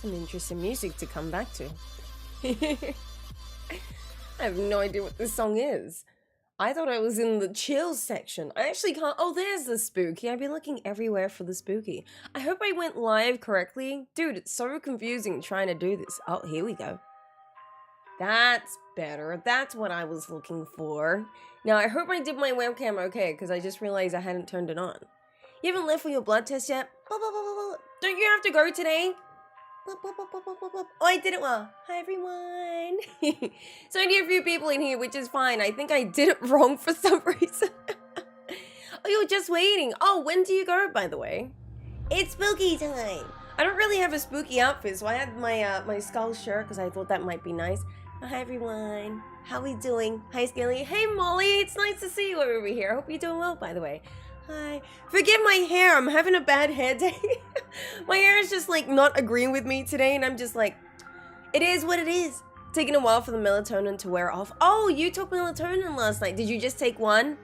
Some interesting music to come back to. I have no idea what this song is. I thought I was in the chill section. I actually can't. Oh, there's the spooky. I've been looking everywhere for the spooky. I hope I went live correctly. Dude, it's so confusing trying to do this. Oh, here we go. That's better. That's what I was looking for. Now, I hope I did my webcam okay, because I just realized I hadn't turned it on. You haven't left for your blood test yet? Don't you have to go today? Oh, I did it well. Hi, everyone. So only a few people in here, which is fine. I think I did it wrong for some reason. Oh, you're just waiting. Oh, when do you go, by the way? It's spooky time. I don't really have a spooky outfit, so I had my my skull shirt because I thought that might be nice. Hi, everyone. How we doing? Hi, Skelly. Hey, Molly. It's nice to see you over here. I hope you're doing well, by the way. Hi. Forgive my hair. I'm having a bad hair day. My hair is just like not agreeing with me today, and I'm just like, it is what it is. Taking a while for the melatonin to wear off. Oh, you took melatonin last night. Did you just take one?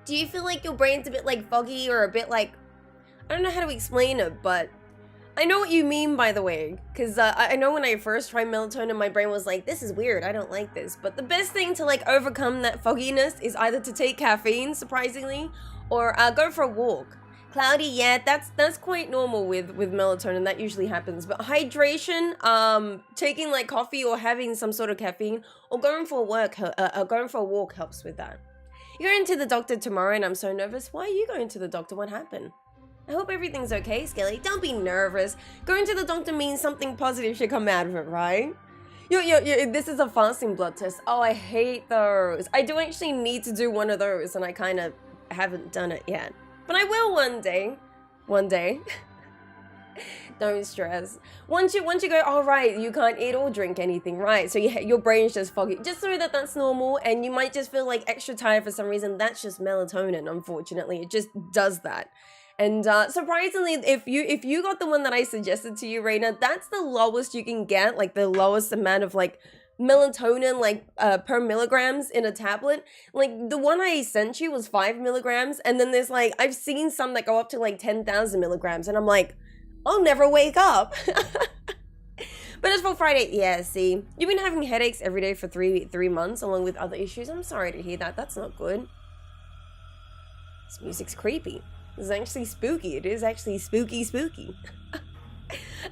Do you feel like your brain's a bit like foggy or a bit like, I don't know how to explain it, but I know what you mean, by the way, because I know when I first tried melatonin, my brain was like, this is weird, I don't like this. But the best thing to like overcome that fogginess is either to take caffeine, surprisingly, or go for a walk. Cloudy, yeah, that's quite normal with melatonin. That usually happens. But hydration, taking like coffee or having some sort of caffeine, or going for a walk helps with that. You're going to the doctor tomorrow, and I'm so nervous. Why are you going to the doctor? What happened? I hope everything's okay, Skelly. Don't be nervous. Going to the doctor means something positive should come out of it, right? This is a fasting blood test. Oh, I hate those. I do actually need to do one of those, and I kind of haven't done it yet. But I will one day. One day. Don't stress. Once you go, all right, you can't eat or drink anything, right? So your brain's just foggy. Just know that that's normal, and you might just feel like extra tired for some reason. That's just melatonin, unfortunately. It just does that. And surprisingly, if you got the one that I suggested to you, Raina, that's the lowest you can get, like the lowest amount of like melatonin like per milligrams in a tablet. Like the one I sent you was 5 milligrams, and then there's like, I've seen some that go up to like 10,000 milligrams, and I'm like, I'll never wake up. But as for Friday, yeah, see, you've been having headaches every day for three months along with other issues. I'm sorry to hear that. That's not good. This music's creepy. This is actually spooky. It is actually spooky.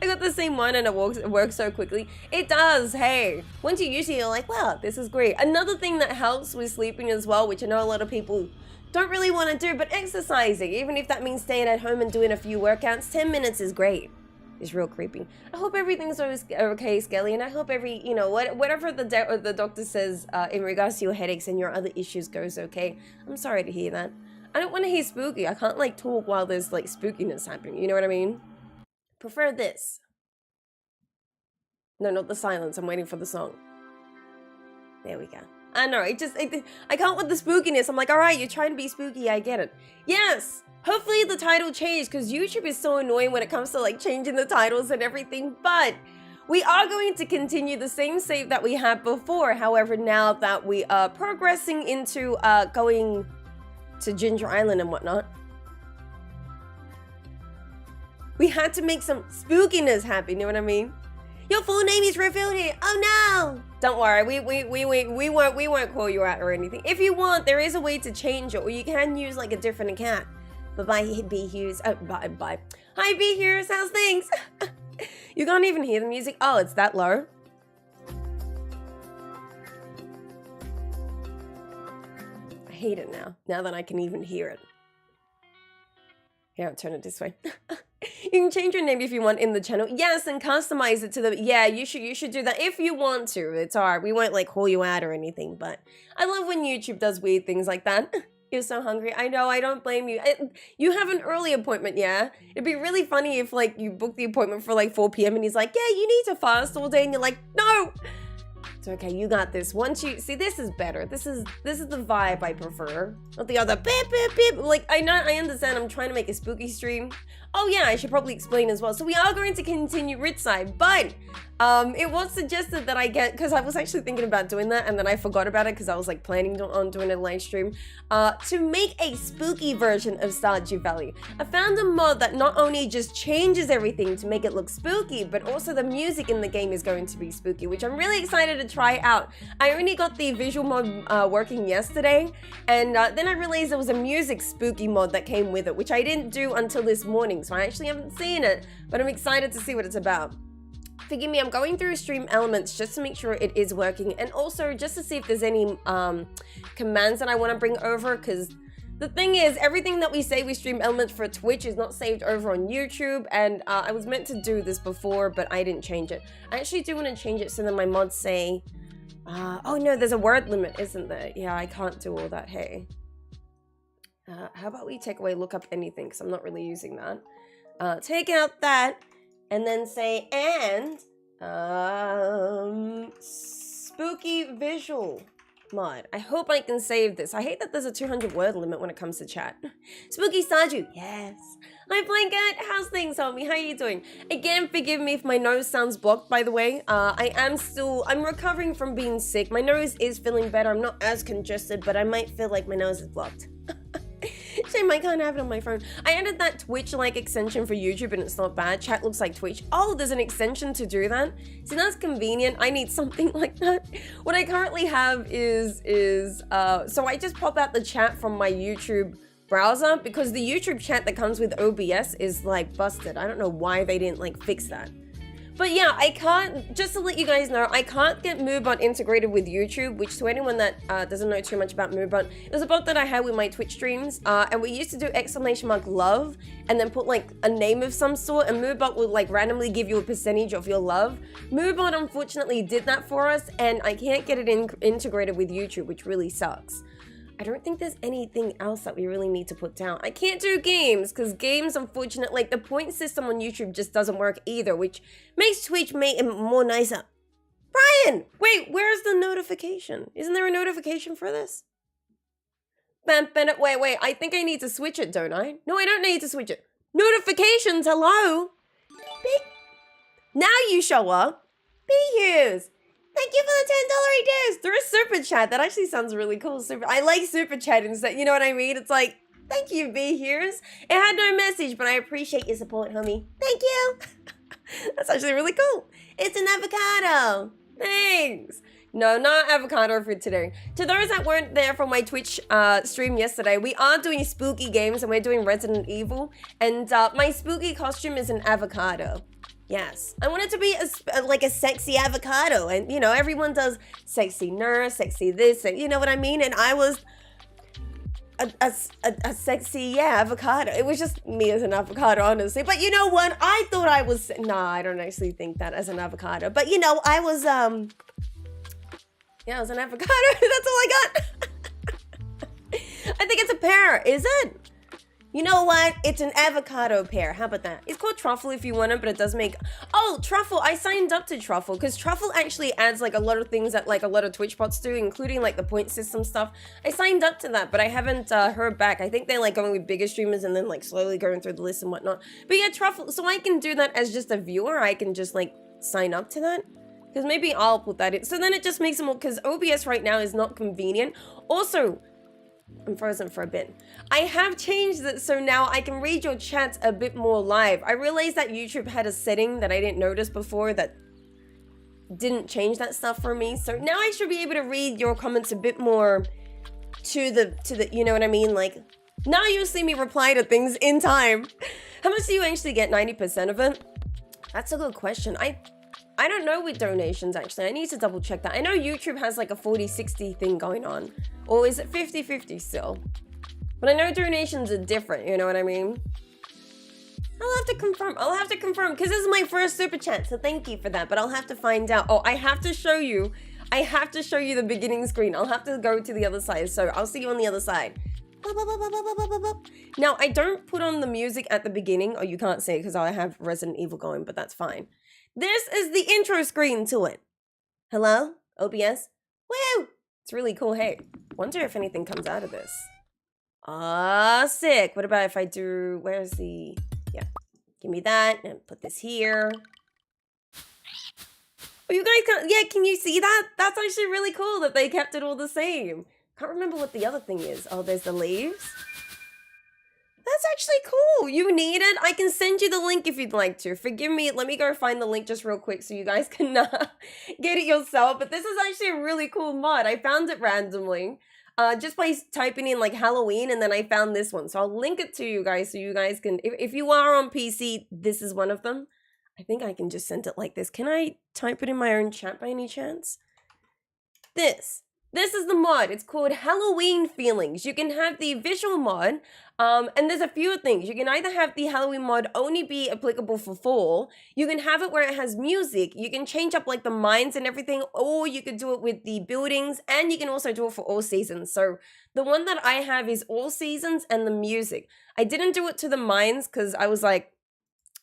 I got the same one and it works so quickly. It does, hey. Once you use it, you're like, wow, this is great. Another thing that helps with sleeping as well, which I know a lot of people don't really want to do, but exercising, even if that means staying at home and doing a few workouts, 10 minutes is great. It's real creepy. I hope everything's okay, Skelly, and I hope whatever the doctor says in regards to your headaches and your other issues goes okay. I'm sorry to hear that. I don't want to hear spooky. I can't like talk while there's like spookiness happening. You know what I mean? Prefer this. No, not the silence. I'm waiting for the song. There we go. I know. I can't with the spookiness. I'm like, all right, you're trying to be spooky. I get it. Yes. Hopefully the title changed, because YouTube is so annoying when it comes to like changing the titles and everything. But we are going to continue the same save that we had before. However, now that we are progressing into going to Ginger Island and whatnot, we had to make some spookiness happen. You know what I mean? Your full name is revealed here. Oh no! Don't worry, we won't call you out or anything. If you want, there is a way to change it, or you can use like a different account. But bye, B Hughes. Bye. Hi, B Hughes. How's things? You can't even hear the music. Oh, it's that low. I hate it now. Now that I can even hear it. Here, I'll turn it this way. You can change your name if you want in the channel. Yes, and customize it to the... Yeah, you should do that if you want to. It's alright. We won't like call you out or anything, but I love when YouTube does weird things like that. You're so hungry. I know, I don't blame you. You have an early appointment, yeah? It'd be really funny if like you book the appointment for like 4 p.m. and he's like, yeah, you need to fast all day, and you're like, no! It's okay, you got this. Once you see, this is better. This is the vibe I prefer. Not the other beep beep beep. Like I understand I'm trying to make a spooky stream. Oh yeah, I should probably explain as well. So we are going to continue Ridgeside, but it was suggested that I get, because I was actually thinking about doing that and then I forgot about it because I was like planning on doing a live stream, to make a spooky version of Stardew Valley. I found a mod that not only just changes everything to make it look spooky, but also the music in the game is going to be spooky, which I'm really excited to try out. I only got the visual mod working yesterday, and then I realized there was a music spooky mod that came with it, which I didn't do until this morning, so I actually haven't seen it, but I'm excited to see what it's about. Forgive me, I'm going through stream elements just to make sure it is working, and also just to see if there's any commands that I want to bring over, because the thing is, everything that we say we stream elements for Twitch is not saved over on YouTube, and I was meant to do this before, but I didn't change it. I actually do want to change it so that my mods say, oh no, there's a word limit, isn't there? Yeah, I can't do all that, hey. How about we take away look up anything, because I'm not really using that. Take out that, and then say, and spooky visual mod. I hope I can save this. I hate that there's a 200 word limit when it comes to chat. Spooky Stardew, yes. Hi Blanket, how's things, homie? How are you doing? Again, forgive me if my nose sounds blocked, by the way. I'm recovering from being sick. My nose is feeling better. I'm not as congested, but I might feel like my nose is blocked. Shame I can't have it on my phone. I added that Twitch-like extension for YouTube and it's not bad. Chat looks like Twitch. Oh, there's an extension to do that? See, that's convenient. I need something like that. What I currently have is so I just pop out the chat from my YouTube browser because the YouTube chat that comes with OBS is like busted. I don't know why they didn't like fix that. But yeah, I can't, just to let you guys know, I can't get Moobot integrated with YouTube, which to anyone that doesn't know too much about Moobot, it was a bot that I had with my Twitch streams, and we used to do !love, and then put like a name of some sort, and Moobot would like randomly give you a percentage of your love. Moobot unfortunately did that for us, and I can't get it integrated with YouTube, which really sucks. I don't think there's anything else that we really need to put down. I can't do games, because games, unfortunately, like the point system on YouTube just doesn't work either, which makes Twitch make it more nicer. Brian! Wait, where's the notification? Isn't there a notification for this? Wait, I think I need to switch it, don't I? No, I don't need to switch it. Notifications, hello? Now you show up. Hughes. Thank you for the $10 dues. Through a super chat. That actually sounds really cool. I like super chat instead. You know what I mean? It's like, thank you, B Here's. It had no message, but I appreciate your support, homie. Thank you. That's actually really cool. It's an avocado. Thanks. No, not avocado for today. To those that weren't there for my Twitch stream yesterday, we are doing spooky games and we're doing Resident Evil. And my spooky costume is an avocado. Yes, I want it to be like a sexy avocado, and you know everyone does sexy nurse, sexy this, and you know what I mean. And I was a sexy avocado. It was just me as an avocado, honestly. But you know what? I thought I was I don't actually think that as an avocado. But you know, I was I was an avocado. That's all I got. I think it's a pear. Is it? You know what? It's an avocado pear. How about that? It's called truffle if you want it, but it does make... Oh, truffle. I signed up to truffle because truffle actually adds like a lot of things that like a lot of Twitch bots do, including like the point system stuff. I signed up to that, but I haven't heard back. I think they're like going with bigger streamers and then like slowly going through the list and whatnot. But yeah, truffle. So I can do that as just a viewer. I can just like sign up to that. Because maybe I'll put that in. So then it just makes it more... Because OBS right now is not convenient. Also... I'm frozen for a bit. I have changed it so now I can read your chats a bit more live. I realized that YouTube had a setting that I didn't notice before that didn't change that stuff for me. So now I should be able to read your comments a bit more to the you know what I mean? Like now you'll see me reply to things in time. How much do you actually get? 90% of it? That's a good question. I don't know with donations, actually. I need to double check that. I know YouTube has like a 40-60 thing going on. Or is it 50-50 still? But I know donations are different, you know what I mean? I'll have to confirm. I'll have to confirm because this is my first super chat, so thank you for that. But I'll have to find out. Oh, I have to show you. I have to show you the beginning screen. I'll have to go to the other side. So I'll see you on the other side. Now, I don't put on the music at the beginning, or you can't see it because I have Resident Evil going, but that's fine. This is the intro screen to it. Hello? OBS. Woo! It's really cool. Hey, wonder if anything comes out of this. Ah, sick. What about if I do... Where's the... Yeah. Give me that and put this here. Oh, you guys can... Yeah, can you see that? That's actually really cool that they kept it all the same. Can't remember what the other thing is. Oh, there's the leaves. That's actually cool. You need it? I can send you the link if you'd like to. Forgive me. Let me go find the link just real quick so you guys can get it yourself. But this is actually a really cool mod. I found it randomly. Just by typing in like Halloween, and then I found this one. So I'll link it to you guys so you guys can... If you are on PC, this is one of them. I think I can just send it like this. Can I type it in my own chat by any chance? This is the mod. It's called Halloween Feelings. You can have the visual mod, and there's a few things. You can either have the Halloween mod only be applicable for fall. You can have it where it has music. You can change up like the mines and everything, or you could do it with the buildings, and you can also do it for all seasons. So the one that I have is all seasons and the music. I didn't do it to the mines because I was like,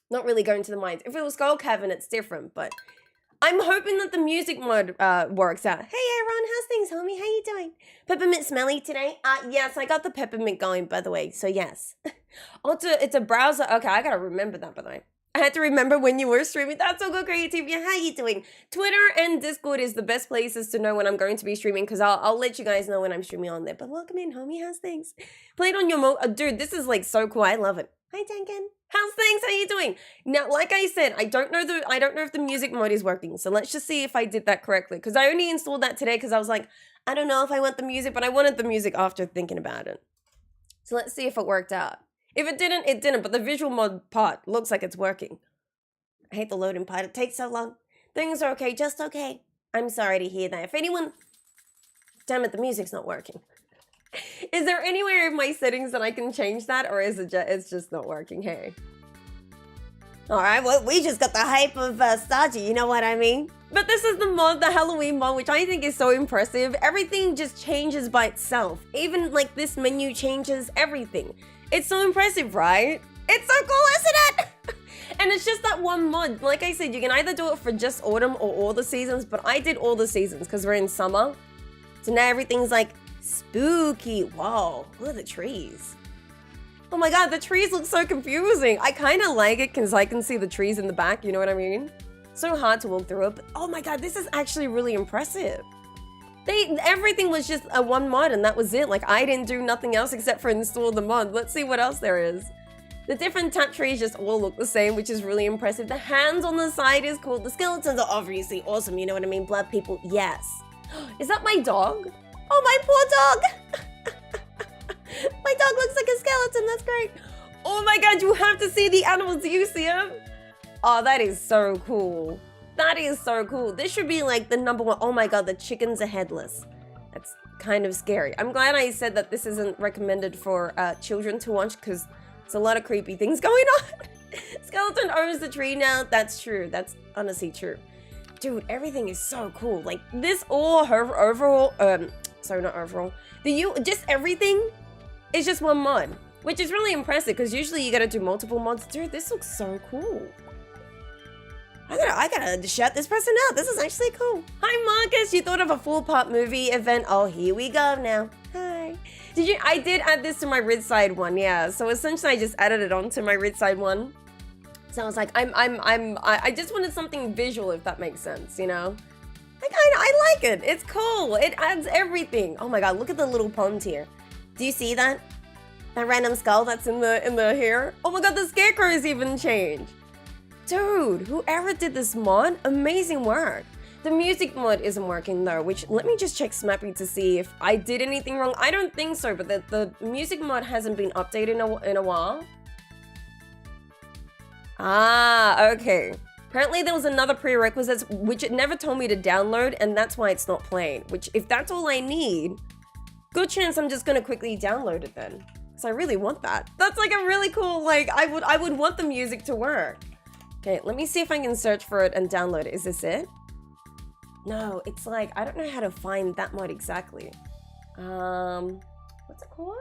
not really going to the mines. If it was Skull Cavern, it's different, but... I'm hoping that the music mod works out. Hey, Aaron, how's things, homie? How you doing? Peppermint smelly today? Yes, I got the peppermint going, by the way, so yes. Oh, it's a browser. Okay, I gotta remember that, by the way. I had to remember when you were streaming. That's so good, Creativity. How you doing? Twitter and Discord is the best places to know when I'm going to be streaming, because I'll let you guys know when I'm streaming on there. But welcome in, homie. How's things? Played on your dude, this is like so cool. I love it. Hi, Duncan. How's things? How you doing? Now, like I said, I don't know if the music mode is working. So let's just see if I did that correctly. Because I only installed that today because I was like, I don't know if I want the music, but I wanted the music after thinking about it. So let's see if it worked out. If it didn't, it didn't. But the visual mod part looks like it's working. I hate the loading part. It takes so long. Things are okay, just okay. I'm sorry to hear that. If anyone... Damn it, the music's not working. Is there anywhere in my settings that I can change that, or is it it's just not working? Hey. Alright, well, we just got the hype of Stardew, you know what I mean? But this is the mod, the Halloween mod, which I think is so impressive. Everything just changes by itself. Even, like, this menu changes everything. It's so impressive, right? It's so cool, isn't it? And it's just that one mod. Like I said, you can either do it for just autumn or all the seasons, but I did all the seasons because we're in summer. So now everything's, like, spooky. Whoa, look at the trees. Oh my god, the trees look so confusing. I kind of like it because I can see the trees in the back, you know what I mean? So hard to walk through it, but oh my god, this is actually really impressive. Everything was just a one mod and that was it. Like, I didn't do nothing else except for install the mod. Let's see what else there is. The different tap trees just all look the same, which is really impressive. The hands on the side is cool. The skeletons are obviously awesome, you know what I mean? Blood people, yes. Is that my dog? Oh, my poor dog! My dog looks like a skeleton, that's great. Oh my god, you have to see the animals. Do you see them? Oh, that is so cool. That is so cool. This should be like the #1. Oh my god, the chickens are headless. That's kind of scary. I'm glad I said that this isn't recommended for children to watch because there's a lot of creepy things going on. Skeleton owns the tree now. That's true. That's honestly true. Dude, everything is so cool. Like this overall, sorry, not overall. Just everything is just one mod, which is really impressive because usually you gotta do multiple mods. Dude, this looks so cool. I gotta shout this person out. This is actually cool. Hi, Marcus. You thought of a full-part movie event? Oh, here we go now. Hi. I did add this to my Ridside one, yeah. So essentially, I just added it onto my Ridside one. So I was like, I just wanted something visual, if that makes sense, you know? I like it. It's cool. It adds everything. Oh my god, look at the little pond here. Do you see that? That random skull that's in the hair? Oh my god, the scarecrows even changed. Dude, whoever did this mod, amazing work. The music mod isn't working though, which let me just check Smappy to see if I did anything wrong. I don't think so, but the music mod hasn't been updated in a while. Ah, okay. Apparently there was another prerequisite which it never told me to download, and that's why it's not playing. Which, if that's all I need, good chance I'm just gonna quickly download it then. Because I really want that. That's like a really cool, like, I would want the music to work. Okay, let me see if I can search for it and download it. Is this it? No, it's like, I don't know how to find that mod exactly. What's it called?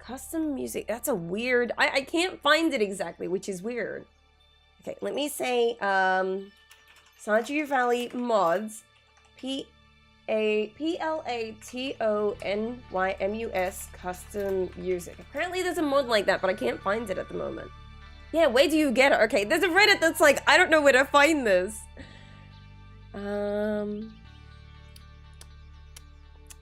Custom music. That's a weird, I can't find it exactly, which is weird. Okay, let me say, Stardew Valley mods, 𝓗𝓸𝓬𝓲𝓪𝓵𝓬 custom music. Apparently there's a mod like that, but I can't find it at the moment. Yeah, where do you get it? Okay, there's a Reddit that's like, I don't know where to find this.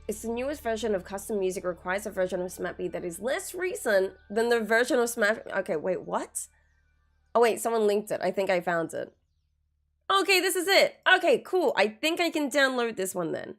It's the newest version of custom music, requires a version of SMAPI that is less recent than the version of SMAPI. Okay, wait, what? Oh wait, someone linked it. I think I found it. Okay, this is it. Okay, cool. I think I can download this one then.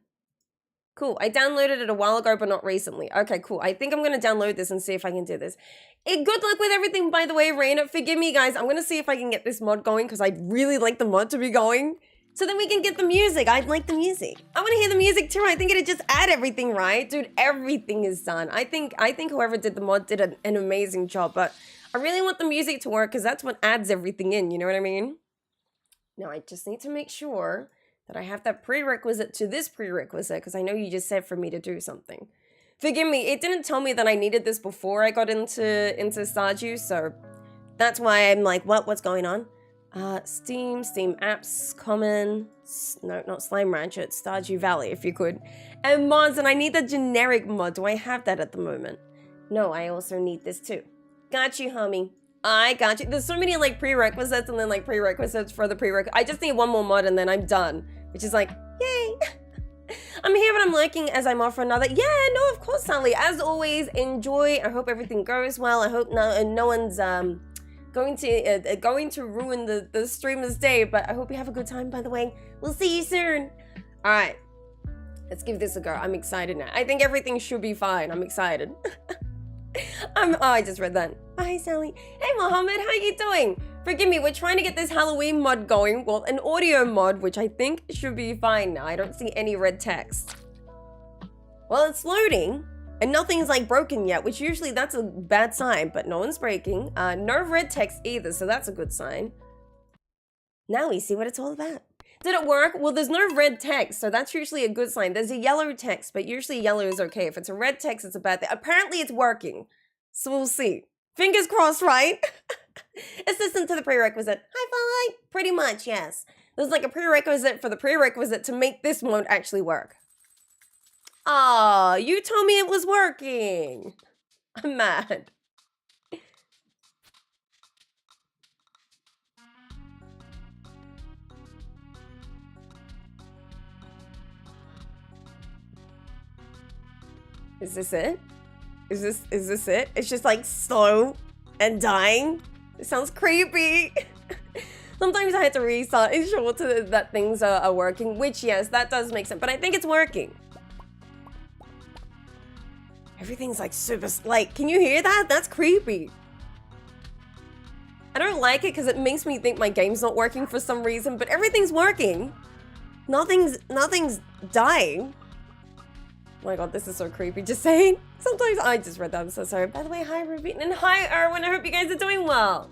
Cool. I downloaded it a while ago, but not recently. Okay, cool. I think I'm going to download this and see if I can do this. Good luck with everything, by the way, Raina. Forgive me, guys. I'm going to see if I can get this mod going because I'd really like the mod to be going. So then we can get the music. I'd like the music. I want to hear the music too. I think it'd just add everything, right? Dude, everything is done. I think whoever did the mod did an amazing job, but I really want the music to work because that's what adds everything in. You know what I mean? Now, I just need to make sure that I have that prerequisite to this prerequisite because I know you just said for me to do something. Forgive me, it didn't tell me that I needed this before I got into Stardew, so that's why I'm like, what's going on? Steam apps, common, no, not Slime Rancher, it's Stardew Valley, if you could. And mods, and I need the generic mod. Do I have that at the moment? No, I also need this too. Got you, homie. I got you. There's so many like prerequisites and then like prerequisites for the prerequisite. I just need one more mod and then I'm done. Which is like, yay. I'm here but I'm lurking as I'm off for another. Yeah, no, of course, Sally. As always, enjoy. I hope everything goes well. I hope no one's going to ruin the streamer's day. But I hope you have a good time, by the way. We'll see you soon. All right. Let's give this a go. I'm excited now. I think everything should be fine. I'm excited. Oh, I just read that. Bye, Sally. Hey, Mohammed, how you doing? Forgive me, we're trying to get this Halloween mod going. Well, an audio mod, which I think should be fine now. I don't see any red text. Well, it's loading, and nothing's like broken yet, which usually that's a bad sign, but no one's breaking. No red text either, so that's a good sign. Now we see what it's all about. Did it work? Well, there's no red text, so that's usually a good sign. There's a yellow text, but usually yellow is okay. If it's a red text, it's a bad thing. Apparently, it's working, so we'll see. Fingers crossed, right? Assistant to the prerequisite. High five! Pretty much, yes. There's like a prerequisite for the prerequisite to make this mode actually work. Aw, you told me it was working. I'm mad. Is this it? Is this it? It's just like slow and dying. It sounds creepy. Sometimes I have to restart, ensure that things are working, which yes, that does make sense, but I think it's working. Everything's like super, like, can you hear that? That's creepy. I don't like it because it makes me think my game's not working for some reason, but everything's working. Nothing's dying. Oh my god, this is so creepy. Just saying. Sometimes I just read that. I'm so sorry. By the way, hi Ruby and hi Erwin. I hope you guys are doing well.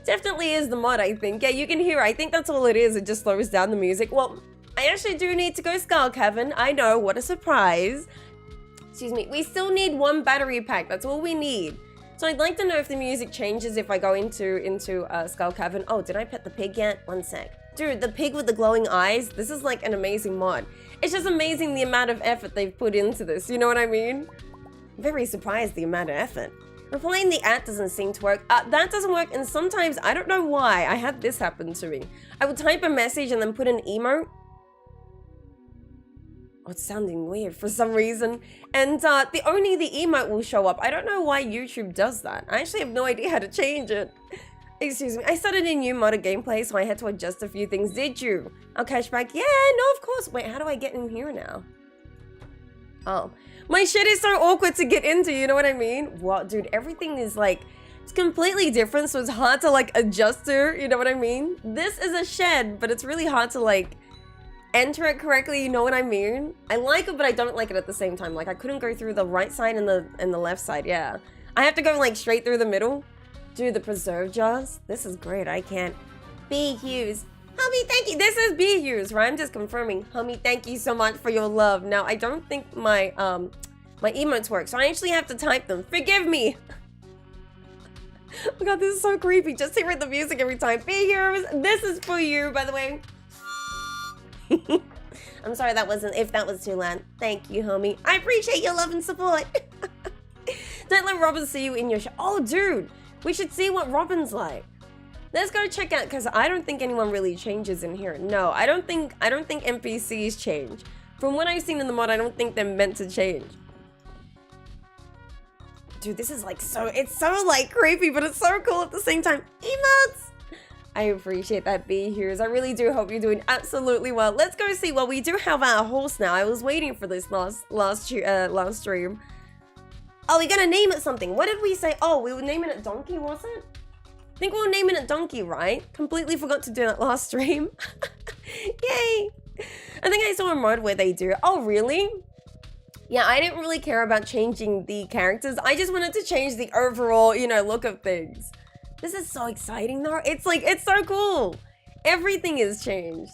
Definitely is the mod, I think. Yeah, you can hear. I think that's all it is. It just slows down the music. Well, I actually do need to go skull, Kevin. I know. What a surprise. Excuse me. We still need one battery pack. That's all we need. So I'd like to know if the music changes if I go into Skull Cavern. Oh, did I pet the pig yet? One sec. Dude, the pig with the glowing eyes, this is like an amazing mod. It's just amazing the amount of effort they've put into this, you know what I mean? I'm very surprised the amount of effort. Replying the @ doesn't seem to work. That doesn't work, and sometimes, I don't know why, I had this happen to me. I would type a message and then put an emote. Oh, it's sounding weird for some reason. And only the emote will show up. I don't know why YouTube does that. I actually have no idea how to change it. Excuse me. I started a new modded gameplay, so I had to adjust a few things. Did you? I'll cash back. Yeah, no, of course. Wait, how do I get in here now? Oh. My shit is so awkward to get into, you know what I mean? What, dude, everything is like, it's completely different, so it's hard to like adjust to, you know what I mean? This is a shed, but it's really hard to like enter it correctly, you know what I mean? I like it, but I don't like it at the same time. Like, I couldn't go through the right side and the left side, yeah. I have to go like straight through the middle. Dude, the preserve jars? This is great, I can't. B. Hughes. Homie, thank you. This is B. Hughes, right? I'm just confirming. Homie, thank you so much for your love. Now, I don't think my my emotes work, so I actually have to type them. Forgive me. Oh god, this is so creepy. Just hearing the music every time. Be heroes, this is for you, by the way. I'm sorry if that was too loud. Thank you, homie. I appreciate your love and support. Don't let Robin see you in your show. Oh, dude, we should see what Robin's like. Let's go check out, because I don't think anyone really changes in here. No, I don't think NPCs change. From what I've seen in the mod, I don't think they're meant to change. Dude, this is like it's so like creepy, but it's so cool at the same time. Emotes! I appreciate that, B Heroes. I really do hope you're doing absolutely well. Let's go see. Well, we do have our horse now. I was waiting for this last stream. Oh, we're gonna name it something. What did we say? Oh, we were naming it Donkey, was it? I think we were naming it Donkey, right? Completely forgot to do that last stream. Yay! I think I saw a mod where they do. Oh, really? Yeah, I didn't really care about changing the characters. I just wanted to change the overall, you know, look of things. This is so exciting though. It's like, it's so cool. Everything is changed.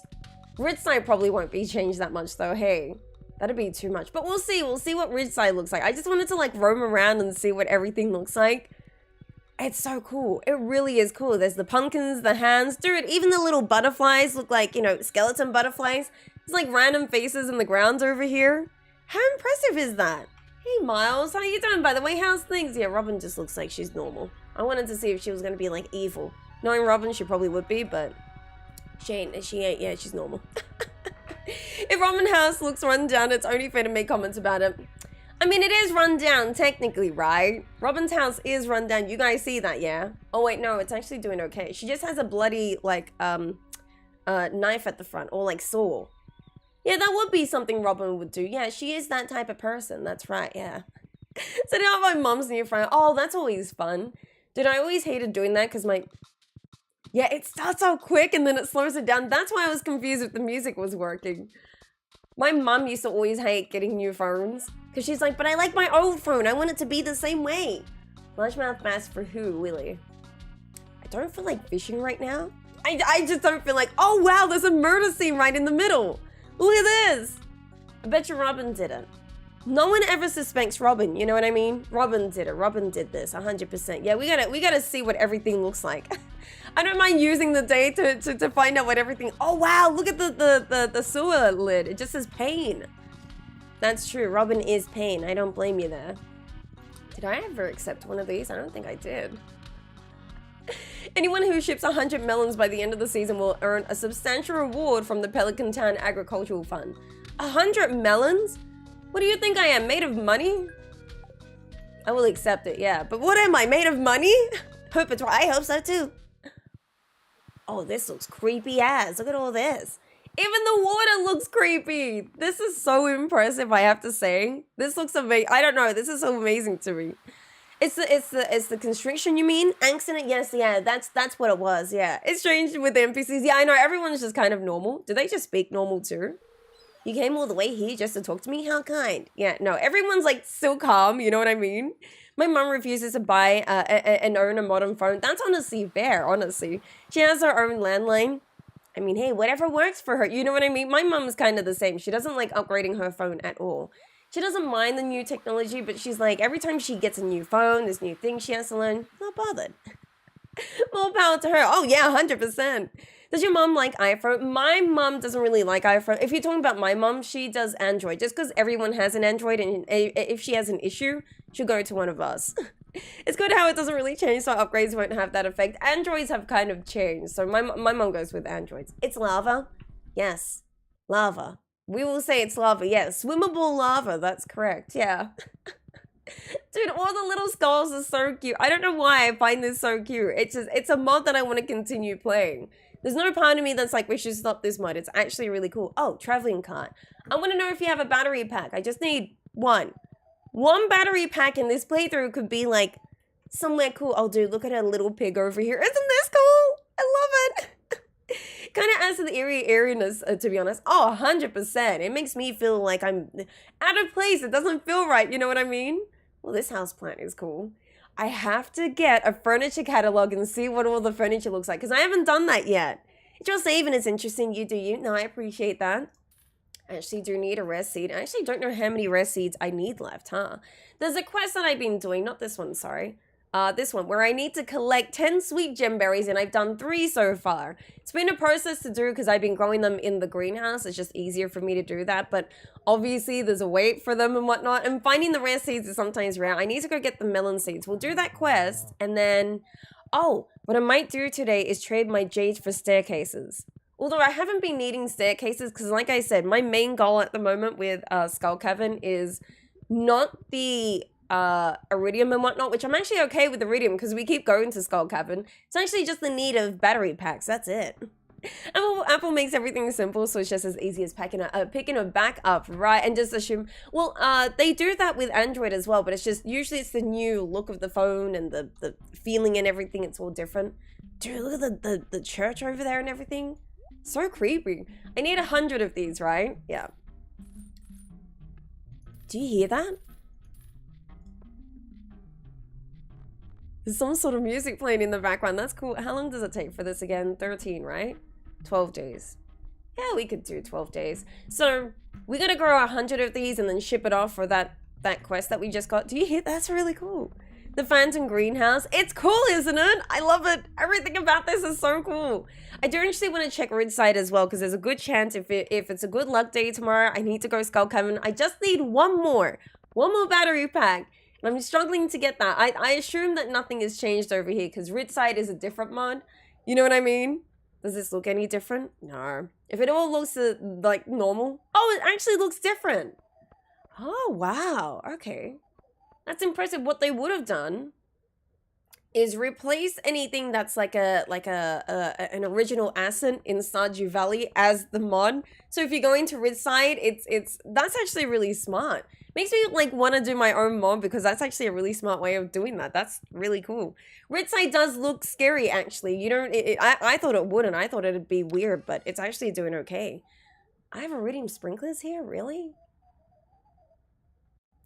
Ridgeside probably won't be changed that much though. Hey, that'd be too much. But we'll see. We'll see what Ridgeside looks like. I just wanted to like roam around and see what everything looks like. It's so cool. It really is cool. There's the pumpkins, the hands. Dude, even the little butterflies look like, you know, skeleton butterflies. It's like random faces in the ground over here. How impressive is that? Hey, Miles. How you doing, by the way? How's things? Yeah, Robin just looks like she's normal. I wanted to see if she was going to be, like, evil. Knowing Robin, she probably would be, but she ain't. Yeah, she's normal. If Robin House looks run down, it's only fair to make comments about it. I mean, it is run down, technically, right? Robin's house is run down. You guys see that, yeah? Oh, wait, no, it's actually doing okay. She just has a bloody, like, knife at the front, or, like, saw. Yeah, that would be something Robin would do. Yeah, she is that type of person. That's right, yeah. Setting out my mom's new phone. Oh, that's always fun. Dude, I always hated doing that because my... Yeah, it starts so quick and then it slows it down. That's why I was confused if the music was working. My mum used to always hate getting new phones because she's like, but I like my old phone. I want it to be the same way. Largemouth bass for who, Willie? I don't feel like fishing right now. I just don't feel like... Oh, wow, there's a murder scene right in the middle. Look at this! I bet you Robin did it. No one ever suspects Robin, you know what I mean? Robin did it. Robin did this, 100%. Yeah, we gotta see what everything looks like. I don't mind using the day to find out what everything... Oh, wow, look at the sewer lid. It just says pain. That's true, Robin is pain. I don't blame you there. Did I ever accept one of these? I don't think I did. Anyone who ships 100 melons by the end of the season will earn a substantial reward from the Pelican Town Agricultural Fund. 100 melons? What do you think I am, made of money? I will accept it, yeah. But what am I, made of money? I hope so too. Oh, this looks creepy as. Look at all this. Even the water looks creepy. This is so impressive, I have to say. This looks amazing. I don't know, this is so amazing to me. It's the constriction, you mean? Angst in it? Yes, yeah, that's what it was, yeah. It's strange with the NPCs. Yeah, I know, everyone's just kind of normal. Do they just speak normal too? You came all the way here just to talk to me? How kind. Yeah, no, everyone's like so calm, you know what I mean? My mum refuses to buy and own a modern phone. That's honestly fair, honestly. She has her own landline. I mean, hey, whatever works for her, you know what I mean? My mum's kind of the same. She doesn't like upgrading her phone at all. She doesn't mind the new technology, but she's like, every time she gets a new phone, this new thing she has to learn, not bothered. More power to her. Oh, yeah, 100%. Does your mom like iPhone? My mom doesn't really like iPhone. If you're talking about my mom, she does Android. Just because everyone has an Android, and if she has an issue, she'll go to one of us. It's good how it doesn't really change, so upgrades won't have that effect. Androids have kind of changed, so my mom goes with Androids. It's lava? Yes, lava. We will say it's lava, yeah. Swimmable lava, that's correct, yeah. Dude, all the little skulls are so cute. I don't know why I find this so cute. It's a mod that I want to continue playing. There's no part of me that's like, we should stop this mod. It's actually really cool. Oh, traveling cart. I want to know if you have a battery pack. I just need one. One battery pack in this playthrough could be like somewhere cool. Oh, dude, look at a little pig over here. Isn't this cool? I love it. Kind of adds to the eeriness, to be honest. Oh, 100%. It makes me feel like I'm out of place. It doesn't feel right. You know what I mean? Well, this houseplant is cool. I have to get a furniture catalog and see what all the furniture looks like, because I haven't done that yet. It's your saving is interesting. You do you. No, I appreciate that. I actually do need a rest seed. I actually don't know how many rest seeds I need left, huh? There's a quest that I've been doing. Not this one, sorry. this one, where I need to collect 10 sweet gemberries, and I've done 3 so far. It's been a process to do because I've been growing them in the greenhouse. It's just easier for me to do that, but obviously there's a wait for them and whatnot, and finding the rare seeds is sometimes rare. I need to go get the melon seeds. We'll do that quest, and then, oh, what I might do today is trade my jade for staircases. Although I haven't been needing staircases because, like I said, my main goal at the moment with 𝓗𝓸𝓬𝓲𝓪𝓵𝓭𝓮 is not the iridium and whatnot, which I'm actually okay with iridium because we keep going to 𝓗𝓸𝓬𝓲𝓪𝓵𝓮. It's actually just the need of battery packs. That's it. Apple makes everything simple, so it's just as easy as picking it back up, right? And just assume, well, they do that with Android as well, but it's just, usually it's the new look of the phone and the feeling and everything. It's all different. Dude, look at the church over there and everything. So creepy. I need 100 of these, right? Yeah. Do you hear that? There's some sort of music playing in the background. That's cool. How long does it take for this again? 13, right? 12 days. Yeah, we could do 12 days. So we gotta grow 100 of these and then ship it off for that quest that we just got. Do you hear? That's really cool. The phantom greenhouse. It's cool, isn't it? I love it. Everything about this is so cool. I do actually want to check Ridgeside as well because there's a good chance if it's a good luck day tomorrow, I need to go 𝓗𝓸𝓬𝓲𝓪𝓵𝓮. I just need one more battery pack. And I'm struggling to get that. I assume that nothing has changed over here because Ridgeside is a different mod. You know what I mean? Does this look any different? No. If it all looks like normal. Oh, it actually looks different. Oh, wow. Okay. That's impressive. What they would have done is replace anything that's like an original asset in Stardew Valley as the mod. So if you go into Ridgeside, that's actually really smart. Makes me like want to do my own mod because that's actually a really smart way of doing that. That's really cool. Ridgeside does look scary actually. You don't. I thought it wouldn't. I thought it'd be weird, but it's actually doing okay. I have iridium sprinklers here, really?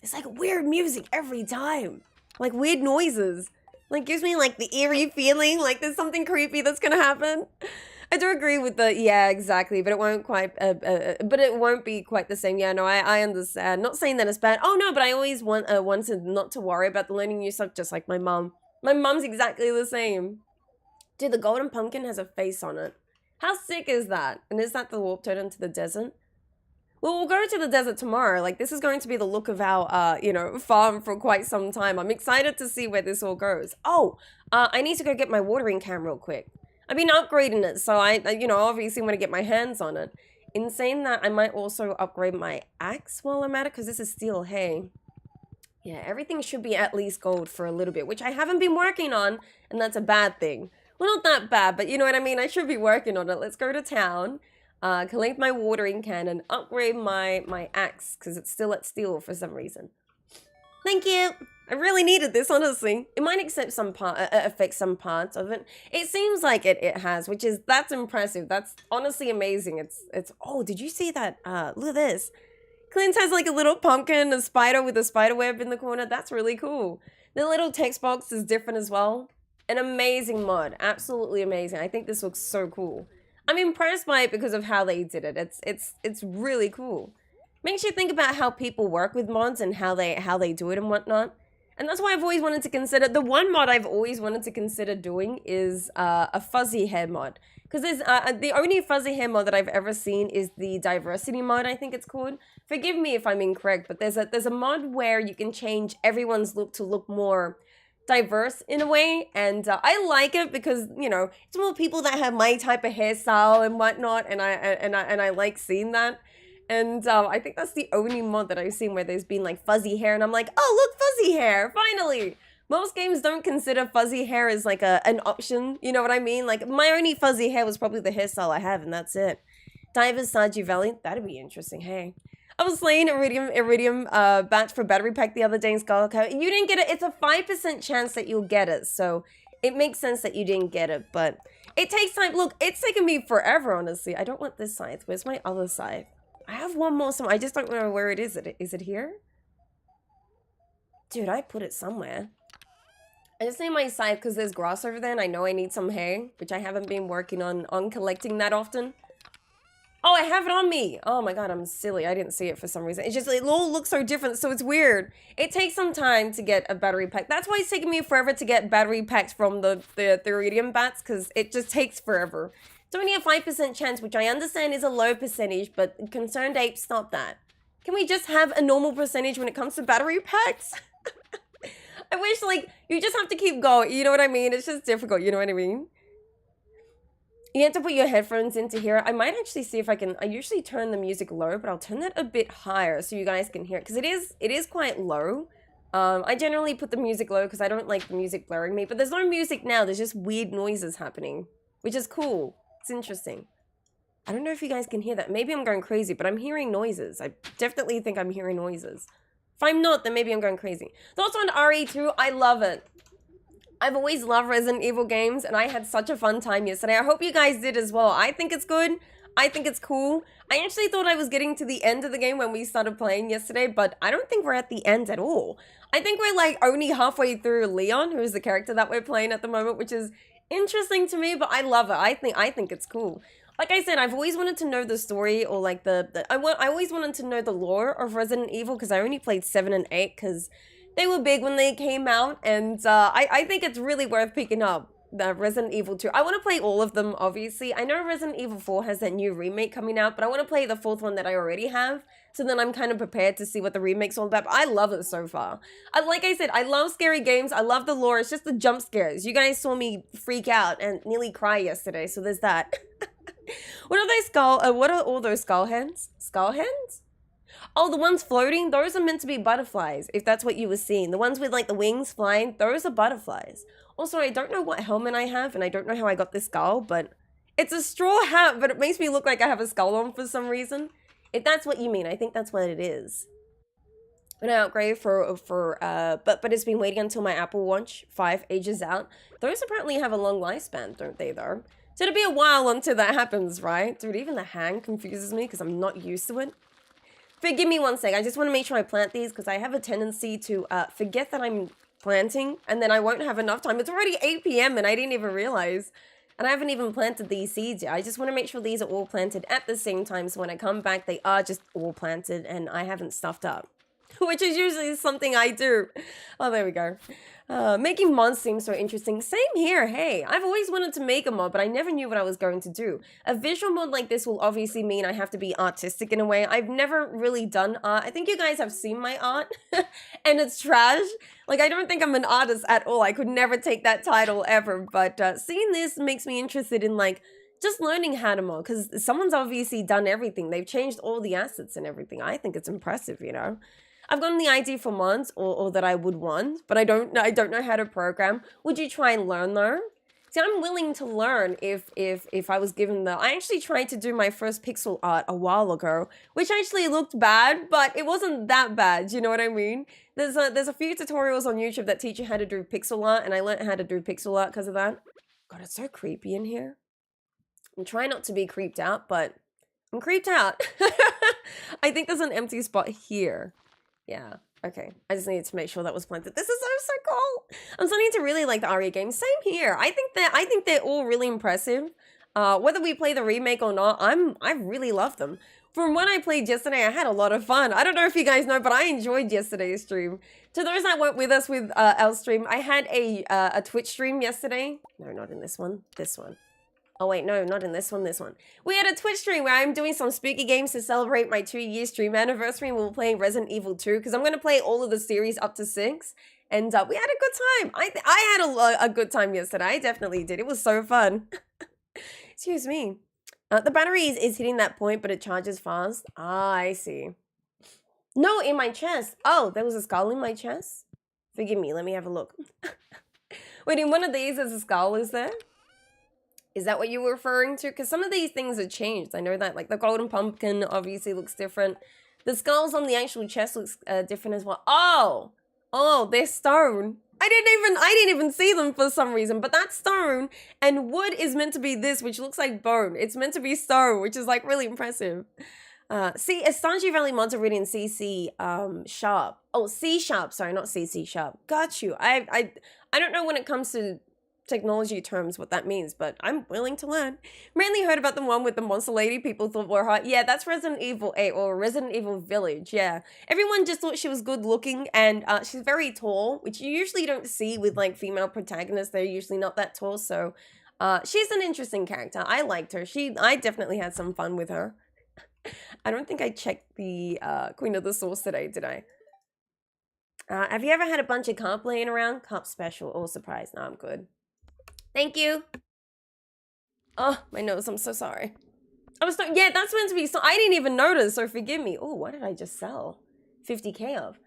It's like weird music every time, like weird noises. Like gives me like the eerie feeling, like there's something creepy that's gonna happen. I do agree with the, yeah, exactly, but it won't quite, but it won't be quite the same. Yeah, no, I understand. Not saying that it's bad. Oh no, but I always wanted not to worry about the learning new stuff, just like my mom. My mom's exactly the same. Dude, the golden pumpkin has a face on it. How sick is that? And is that the warp totem to the desert? Well, we'll go to the desert tomorrow. Like, this is going to be the look of our, you know, farm for quite some time. I'm excited to see where this all goes. Oh, I need to go get my watering can real quick. I've been upgrading it, so I you know, obviously want to get my hands on it. In saying that, I might also upgrade my axe while I'm at it, because this is steel, hey. Yeah, everything should be at least gold for a little bit, which I haven't been working on, and that's a bad thing. Well, not that bad, but you know what I mean? I should be working on it. Let's go to town. Collect my watering can and upgrade my axe because it's still at steel for some reason. Thank you. I really needed this, honestly. It might affect some parts of it. It seems like it has, that's impressive. That's honestly amazing. It's oh, did you see that? Look at this. Clint has like a little pumpkin, a spider with a spider web in the corner. That's really cool. The little text box is different as well. An amazing mod. Absolutely amazing. I think this looks so cool. I'm impressed by it because of how they did it. It's really cool. Makes you think about how people work with mods and how they do it and whatnot. And that's why I've always wanted to consider, the one mod I've always wanted to consider doing is a fuzzy hair mod. Because there's the only fuzzy hair mod that I've ever seen is the diversity mod, I think it's called. Forgive me if I'm incorrect, but there's a mod where you can change everyone's look to look more diverse in a way, and I like it because, you know, it's more people that have my type of hairstyle and whatnot, and I like seeing that. And I think that's the only mod that I've seen where there's been like fuzzy hair, and I'm like, oh look, fuzzy hair, finally. Most games don't consider fuzzy hair as like an option, you know what I mean? Like my only fuzzy hair was probably the hairstyle I have, and that's it. Divers Stardew Valley, that'd be interesting. Hey, I was playing Iridium batch for battery pack the other day in 𝓗𝓸𝓬𝓲𝓪𝓵. You didn't get it. It's a 5% chance that you'll get it, so it makes sense that you didn't get it. But it takes time. Look, it's taken me forever, honestly. I don't want this scythe. Where's my other scythe? I have one more somewhere. I just don't know where it is. Is it here? Dude, I put it somewhere. I just need my scythe because there's grass over there, and I know I need some hay, which I haven't been working on collecting that often. Oh, I have it on me. Oh my god, I'm silly. I didn't see it for some reason. It's just, it all looks so different, so it's weird. It takes some time to get a battery pack. That's why it's taking me forever to get battery packs from the iridium bats, because it just takes forever. It's only a 5% chance, which I understand is a low percentage, but Concerned Ape, stop that. Can we just have a normal percentage when it comes to battery packs? I wish, like, you just have to keep going, you know what I mean? It's just difficult, you know what I mean? You have to put your headphones in to hear it. I might actually see if I can. I usually turn the music low, but I'll turn that a bit higher so you guys can hear it, because it is quite low. I generally put the music low because I don't like the music blurring me, but there's no music now. There's just weird noises happening, which is cool. It's interesting. I don't know if you guys can hear that. Maybe I'm going crazy, but I'm hearing noises. I definitely think I'm hearing noises. If I'm not, then maybe I'm going crazy. Thoughts on RE2? I love it. I've always loved Resident Evil games, and I had such a fun time yesterday. I hope you guys did as well. I think it's good. I think it's cool. I actually thought I was getting to the end of the game when we started playing yesterday, but I don't think we're at the end at all. I think we're like only halfway through Leon, who is the character that we're playing at the moment, which is interesting to me, but I love it. I think it's cool. Like I said, I've always wanted to know the story, or like I always wanted to know the lore of Resident Evil, because I only played 7 and 8 because they were big when they came out, and I think it's really worth picking up the Resident Evil 2. I want to play all of them, obviously. I know Resident Evil 4 has that new remake coming out, but I want to play the fourth one that I already have, so then I'm kind of prepared to see what the remake's all about. But I love it so far. Like I said, I love scary games. I love the lore. It's just the jump scares. You guys saw me freak out and nearly cry yesterday, so there's that. What are those what are all those skull hens? Skull hens? Oh, the ones floating? Those are meant to be butterflies, if that's what you were seeing. The ones with, like, the wings flying, those are butterflies. Also, I don't know what helmet I have, and I don't know how I got this skull, but it's a straw hat, but it makes me look like I have a skull on for some reason. If that's what you mean, I think that's what it is. An upgrade but it's been waiting until my Apple Watch 5 ages out. Those apparently have a long lifespan, don't they, though? So it'll be a while until that happens, right? Dude, even the hang confuses me because I'm not used to it. Forgive me one sec. I just want to make sure I plant these because I have a tendency to forget that I'm planting, and then I won't have enough time. It's already 8 p.m. and I didn't even realize. And I haven't even planted these seeds yet. I just want to make sure these are all planted at the same time, so when I come back, they are just all planted and I haven't stuffed up. Which is usually something I do. Oh, there we go. Making mods seems so interesting. Same here, hey. I've always wanted to make a mod, but I never knew what I was going to do. A visual mod like this will obviously mean I have to be artistic in a way. I've never really done art. I think you guys have seen my art, and it's trash. Like, I don't think I'm an artist at all. I could never take that title ever, but seeing this makes me interested in, like, just learning how to mod, because someone's obviously done everything. They've changed all the assets and everything. I think it's impressive, you know? I've gotten the idea for mods, or that I would want, but I don't know how to program. Would you try and learn though? See, I'm willing to learn if I was given the. I actually tried to do my first pixel art a while ago, which actually looked bad, but it wasn't that bad. You know what I mean? There's a few tutorials on YouTube that teach you how to do pixel art, and I learned how to do pixel art because of that. God, it's so creepy in here. I'm trying not to be creeped out, but I'm creeped out. I think there's an empty spot here. Yeah, okay. I just needed to make sure that was planted. This is so cool. I'm starting to really like the RE games. Same here. I think they're all really impressive. Whether we play the remake or not, I really love them. From when I played yesterday, I had a lot of fun. I don't know if you guys know, but I enjoyed yesterday's stream. To those that weren't with us with our stream, I had a Twitch stream yesterday. No, not in this one. This one. Oh wait, no, not in this one, this one. We had a Twitch stream where I'm doing some spooky games to celebrate my 2-year stream anniversary, and we were playing Resident Evil 2, because I'm going to play all of the series up to 6, and we had a good time. I had a good time yesterday, I definitely did. It was so fun. Excuse me. The battery is hitting that point, but it charges fast. Ah, I see. No, in my chest. Oh, there was a skull in my chest? Forgive me, let me have a look. Wait, in one of these there's a skull, is there? Is that what you were referring to? Because some of these things have changed. I know that, like, the golden pumpkin obviously looks different. The skulls on the actual chest looks different as well. Oh, they're stone. I didn't even see them for some reason, but that's stone, and wood is meant to be this, which looks like bone. It's meant to be stone, which is, like, really impressive. See, Stardew Valley mods are written in CC sharp. Oh, C sharp. Sorry, not CC sharp. Got you. I don't know when it comes to technology terms what that means, but I'm willing to learn. Mainly heard about the one with the monster lady people thought were hot. Yeah, that's Resident Evil 8 or Resident Evil Village, yeah. Everyone just thought she was good looking, and she's very tall, which you usually don't see with like female protagonists. They're usually not that tall, so she's an interesting character. I liked her. I definitely had some fun with her. I don't think I checked the Queen of the Source today, did I? Have you ever had a bunch of carp laying around? Carp special or surprise? No, I'm good. Thank you. Oh, my nose. I'm so sorry. Yeah, that's meant to be. So I didn't even notice, so forgive me. Oh, what did I just sell? 50k of.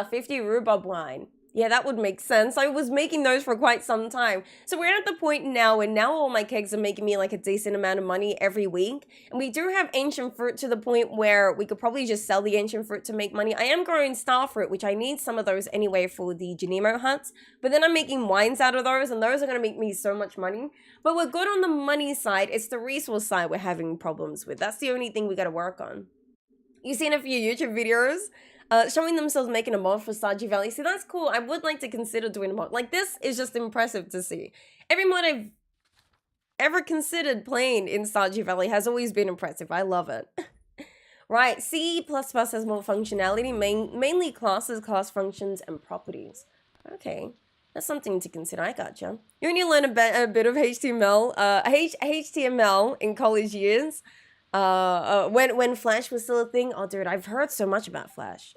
50 rhubarb wine. Yeah, that would make sense. I was making those for quite some time. So we're at the point now where now all my kegs are making me like a decent amount of money every week. And we do have ancient fruit to the point where we could probably just sell the ancient fruit to make money. I am growing star fruit, which I need some of those anyway for the Janemo huts. But then I'm making wines out of those, and those are going to make me so much money. But we're good on the money side. It's the resource side we're having problems with. That's the only thing we got to work on. You've seen a few YouTube videos showing themselves making a mod for Stardew Valley. See, that's cool. I would like to consider doing a mod. Like, this is just impressive to see. Every mod I've ever considered playing in Stardew Valley has always been impressive. I love it. Right, C++ has more functionality, mainly classes, class functions, and properties. Okay, that's something to consider. I gotcha. You only learn a bit of HTML, HTML in college years. When Flash was still a thing. Oh, dude, I've heard so much about Flash.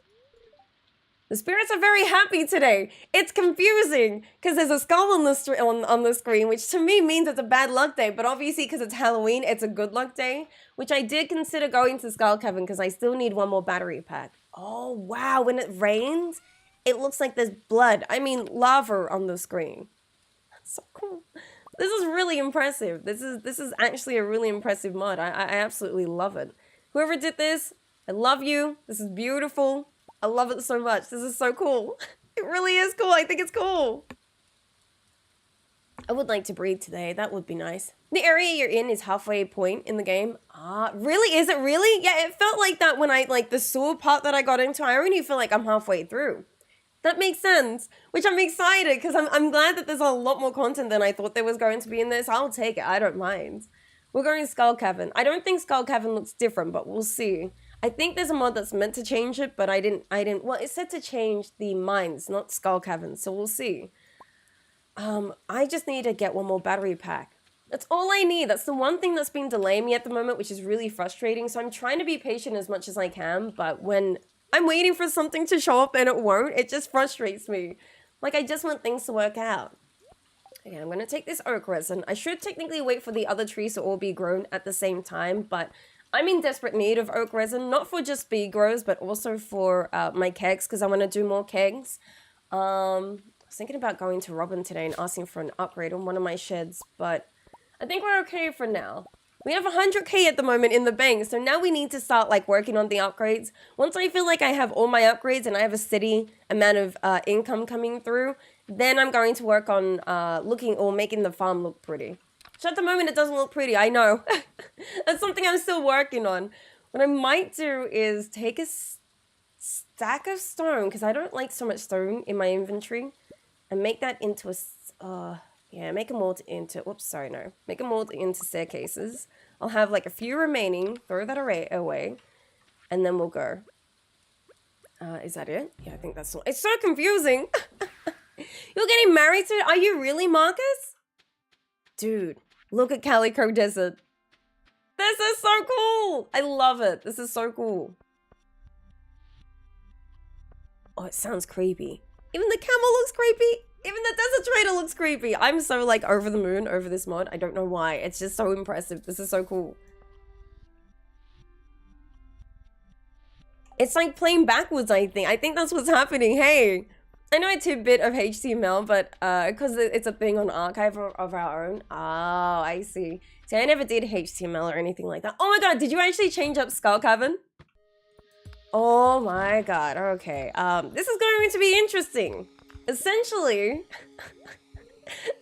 The spirits are very happy today. It's confusing because there's a skull on the screen, which to me means it's a bad luck day. But obviously, because it's Halloween, it's a good luck day, which I did consider going to 𝓗𝓸𝓬𝓮𝓼 because I still need one more battery pack. Oh, wow. When it rains, it looks like there's blood. I mean, lava on the screen. That's so cool. This is really impressive. This is actually a really impressive mod. I absolutely love it. Whoever did this, I love you. This is beautiful. I love it so much. This is so cool. It really is cool. I think it's cool. I would like to breathe today. That would be nice. The area you're in is halfway point in the game. Ah, really? Is it really? Yeah, it felt like that when the sewer part that I got into, I already feel like I'm halfway through. That makes sense, which I'm excited because I'm glad that there's a lot more content than I thought there was going to be in this. I'll take it. I don't mind. We're going 𝓗𝓸𝓬𝓮. I don't think 𝓗𝓸𝓬𝓮 looks different, but we'll see. I think there's a mod that's meant to change it, but I didn't. Well, it said to change the mines, not 𝓗𝓸𝓬𝓮, so we'll see. I just need to get one more battery pack. That's all I need. That's the one thing that's been delaying me at the moment, which is really frustrating. So I'm trying to be patient as much as I can, but when I'm waiting for something to show up and it won't, it just frustrates me. Like, I just want things to work out. Okay, I'm going to take this oak resin. I should technically wait for the other trees to all be grown at the same time, but I'm in desperate need of oak resin, not for just bee grows, but also for my kegs, because I want to do more kegs. I was thinking about going to Robin today and asking for an upgrade on one of my sheds, but I think we're okay for now. We have 100k at the moment in the bank, so now we need to start working on the upgrades. Once I feel like I have all my upgrades and I have a steady amount of income coming through, then I'm going to work on making the farm look pretty. So at the moment it doesn't look pretty, I know. That's something I'm still working on. What I might do is take a stack of stone, because I don't like so much stone in my inventory, and make that into make a mold into, make a mold into staircases. I'll have a few remaining, throw that away, and then we'll go. Is that it? Yeah, I think that's all. It's so confusing. You're getting married to, are you really, Marcus? Dude, look at Calico Desert. This is so cool. I love it. This is so cool. Oh, it sounds creepy. Even the camel looks creepy. Even the desert trader looks creepy. I'm so over the moon over this mod. I don't know why. It's just so impressive. This is so cool. It's like playing backwards, I think. I think that's what's happening. Hey, I know a tidbit of HTML, but because it's a thing on Archive of our own. Oh, I see. See, I never did HTML or anything like that. Oh my god, did you actually change up 𝓗𝓸𝓬𝓮? Oh my god, okay. This is going to be interesting. Essentially,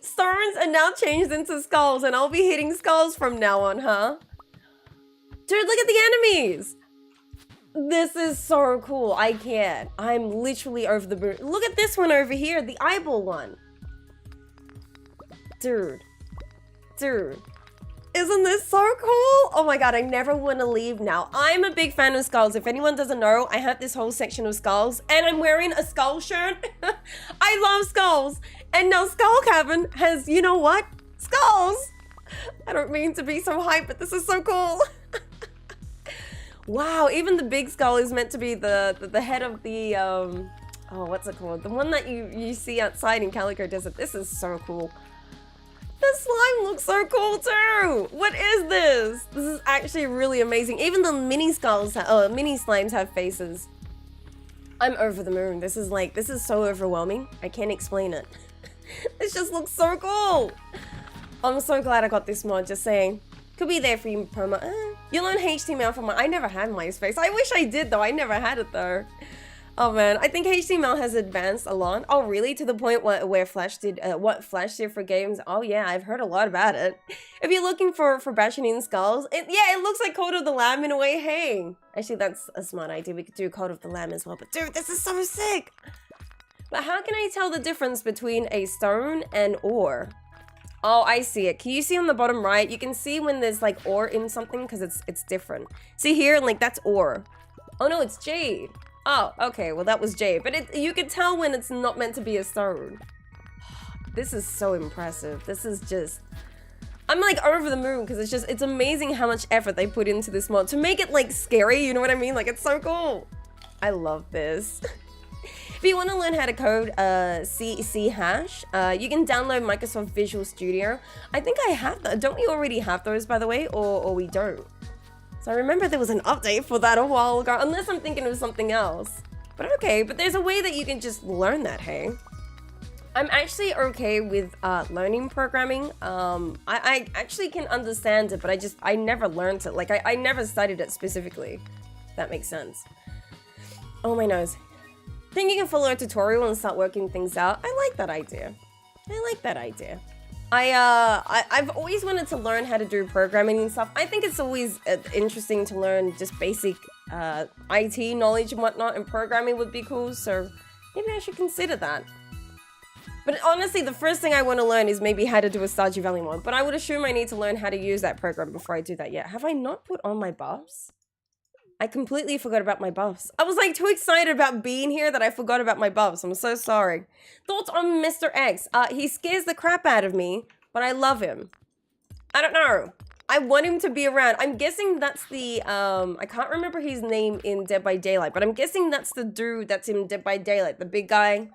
stones are now changed into skulls, and I'll be hitting skulls from now on, huh? Dude, look at the enemies! This is so cool. I can't. I'm literally over the moon. Look at this one over here, the eyeball one. Dude. Dude. Isn't this so cool? Oh my god, I never want to leave now. I'm a big fan of skulls. If anyone doesn't know, I have this whole section of skulls and I'm wearing a skull shirt. I love skulls. And now Skull Cabin has, you know what? Skulls. I don't mean to be so hyped, but this is so cool. Wow, even the big skull is meant to be the head of the, oh, what's it called? The one that you see outside in Calico Desert. This is so cool. The slime looks so cool too! What is this? This is actually really amazing. Even the mini skulls, mini slimes have faces. I'm over the moon. This is so overwhelming. I can't explain it. This just looks so cool! I'm so glad I got this mod, just saying. Could be there for you, promo. You learn HTML from I never had MySpace. I wish I did though, I never had it though. Oh man, I think HTML has advanced a lot. Oh really? To the point where Flash did, what Flash did for games? Oh yeah, I've heard a lot about it. If you're looking for bashing in skulls, it looks like Cult of the Lamb in a way. Hey, actually that's a smart idea. We could do Cult of the Lamb as well. But dude, this is so sick. But how can I tell the difference between a stone and ore? Oh, I see it. Can you see on the bottom right? You can see when there's like ore in something because it's different. See here, like that's ore. Oh no, it's jade. Oh, okay, well that was jade, but you can tell when it's not meant to be a stone. This is so impressive. This is just, I'm like over the moon because it's amazing how much effort they put into this mod to make it like scary, you know what I mean? Like it's so cool. I love this. If you want to learn how to code C hash, you can download Microsoft Visual Studio. I think I have that. Don't we already have those, by the way, or we don't? So I remember there was an update for that a while ago, unless I'm thinking of something else. But okay, but there's a way that you can just learn that, hey? I'm actually okay with learning programming. I actually can understand it, but I never learned it. Like, I never studied it specifically. If that makes sense. Oh, my nose. Think you can follow a tutorial and start working things out? I like that idea. I like that idea. I've always wanted to learn how to do programming and stuff. I think it's always interesting to learn just basic IT knowledge and whatnot, and programming would be cool, so maybe I should consider that. But honestly, the first thing I want to learn is maybe how to do a Stardew Valley mod, but I would assume I need to learn how to use that program before I do that yet. Have I not put on my buffs? I completely forgot about my buffs. I was like too excited about being here that I forgot about my buffs. I'm so sorry. Thoughts on Mr. X? He scares the crap out of me, but I love him. I don't know. I want him to be around. I'm guessing that's the, I can't remember his name in Dead by Daylight, but I'm guessing that's the dude that's in Dead by Daylight, the big guy.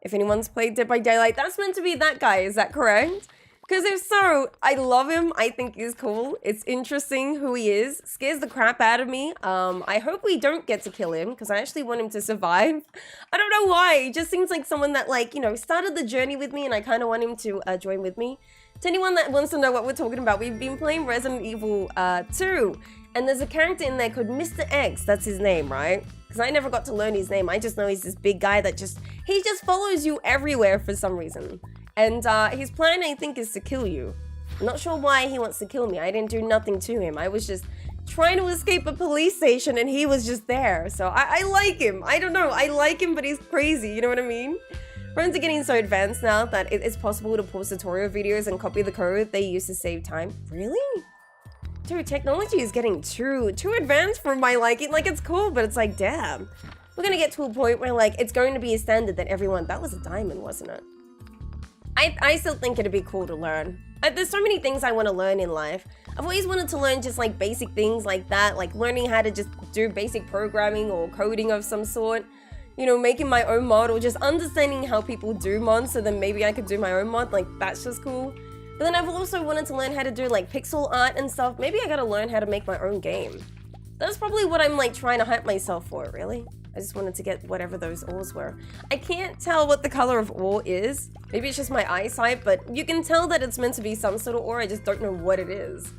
If anyone's played Dead by Daylight, that's meant to be that guy, is that correct? Because if so, I love him. I think he's cool. It's interesting who he is. Scares the crap out of me. I hope we don't get to kill him because I actually want him to survive. I don't know why. He just seems like someone that, like, you know, started the journey with me and I kind of want him to join with me. To anyone that wants to know what we're talking about, we've been playing Resident Evil 2 and there's a character in there called Mr. X. That's his name, right? Because I never got to learn his name. I just know he's this big guy that he just follows you everywhere for some reason. And his plan, I think, is to kill you. I'm not sure why he wants to kill me. I didn't do nothing to him. I was just trying to escape a police station and he was just there. So I like him. I don't know. I like him, but he's crazy. You know what I mean? Friends are getting so advanced now that it's possible to pause tutorial videos and copy the code they use to save time. Really? Dude, technology is getting too advanced for my liking. Like, it's cool, but it's like, damn. We're gonna get to a point where, like, it's going to be a standard that everyone... That was a diamond, wasn't it? I still think it'd be cool to learn. There's so many things I want to learn in life. I've always wanted to learn just like basic things like that, like learning how to just do basic programming or coding of some sort. You know, making my own mod or just understanding how people do mods so then maybe I could do my own mod. Like, that's just cool. But then I've also wanted to learn how to do like pixel art and stuff. Maybe I gotta learn how to make my own game. That's probably what I'm like trying to hype myself for, really. I just wanted to get whatever those ores were. I can't tell what the color of ore is. Maybe it's just my eyesight, but you can tell that it's meant to be some sort of ore. I just don't know what it is.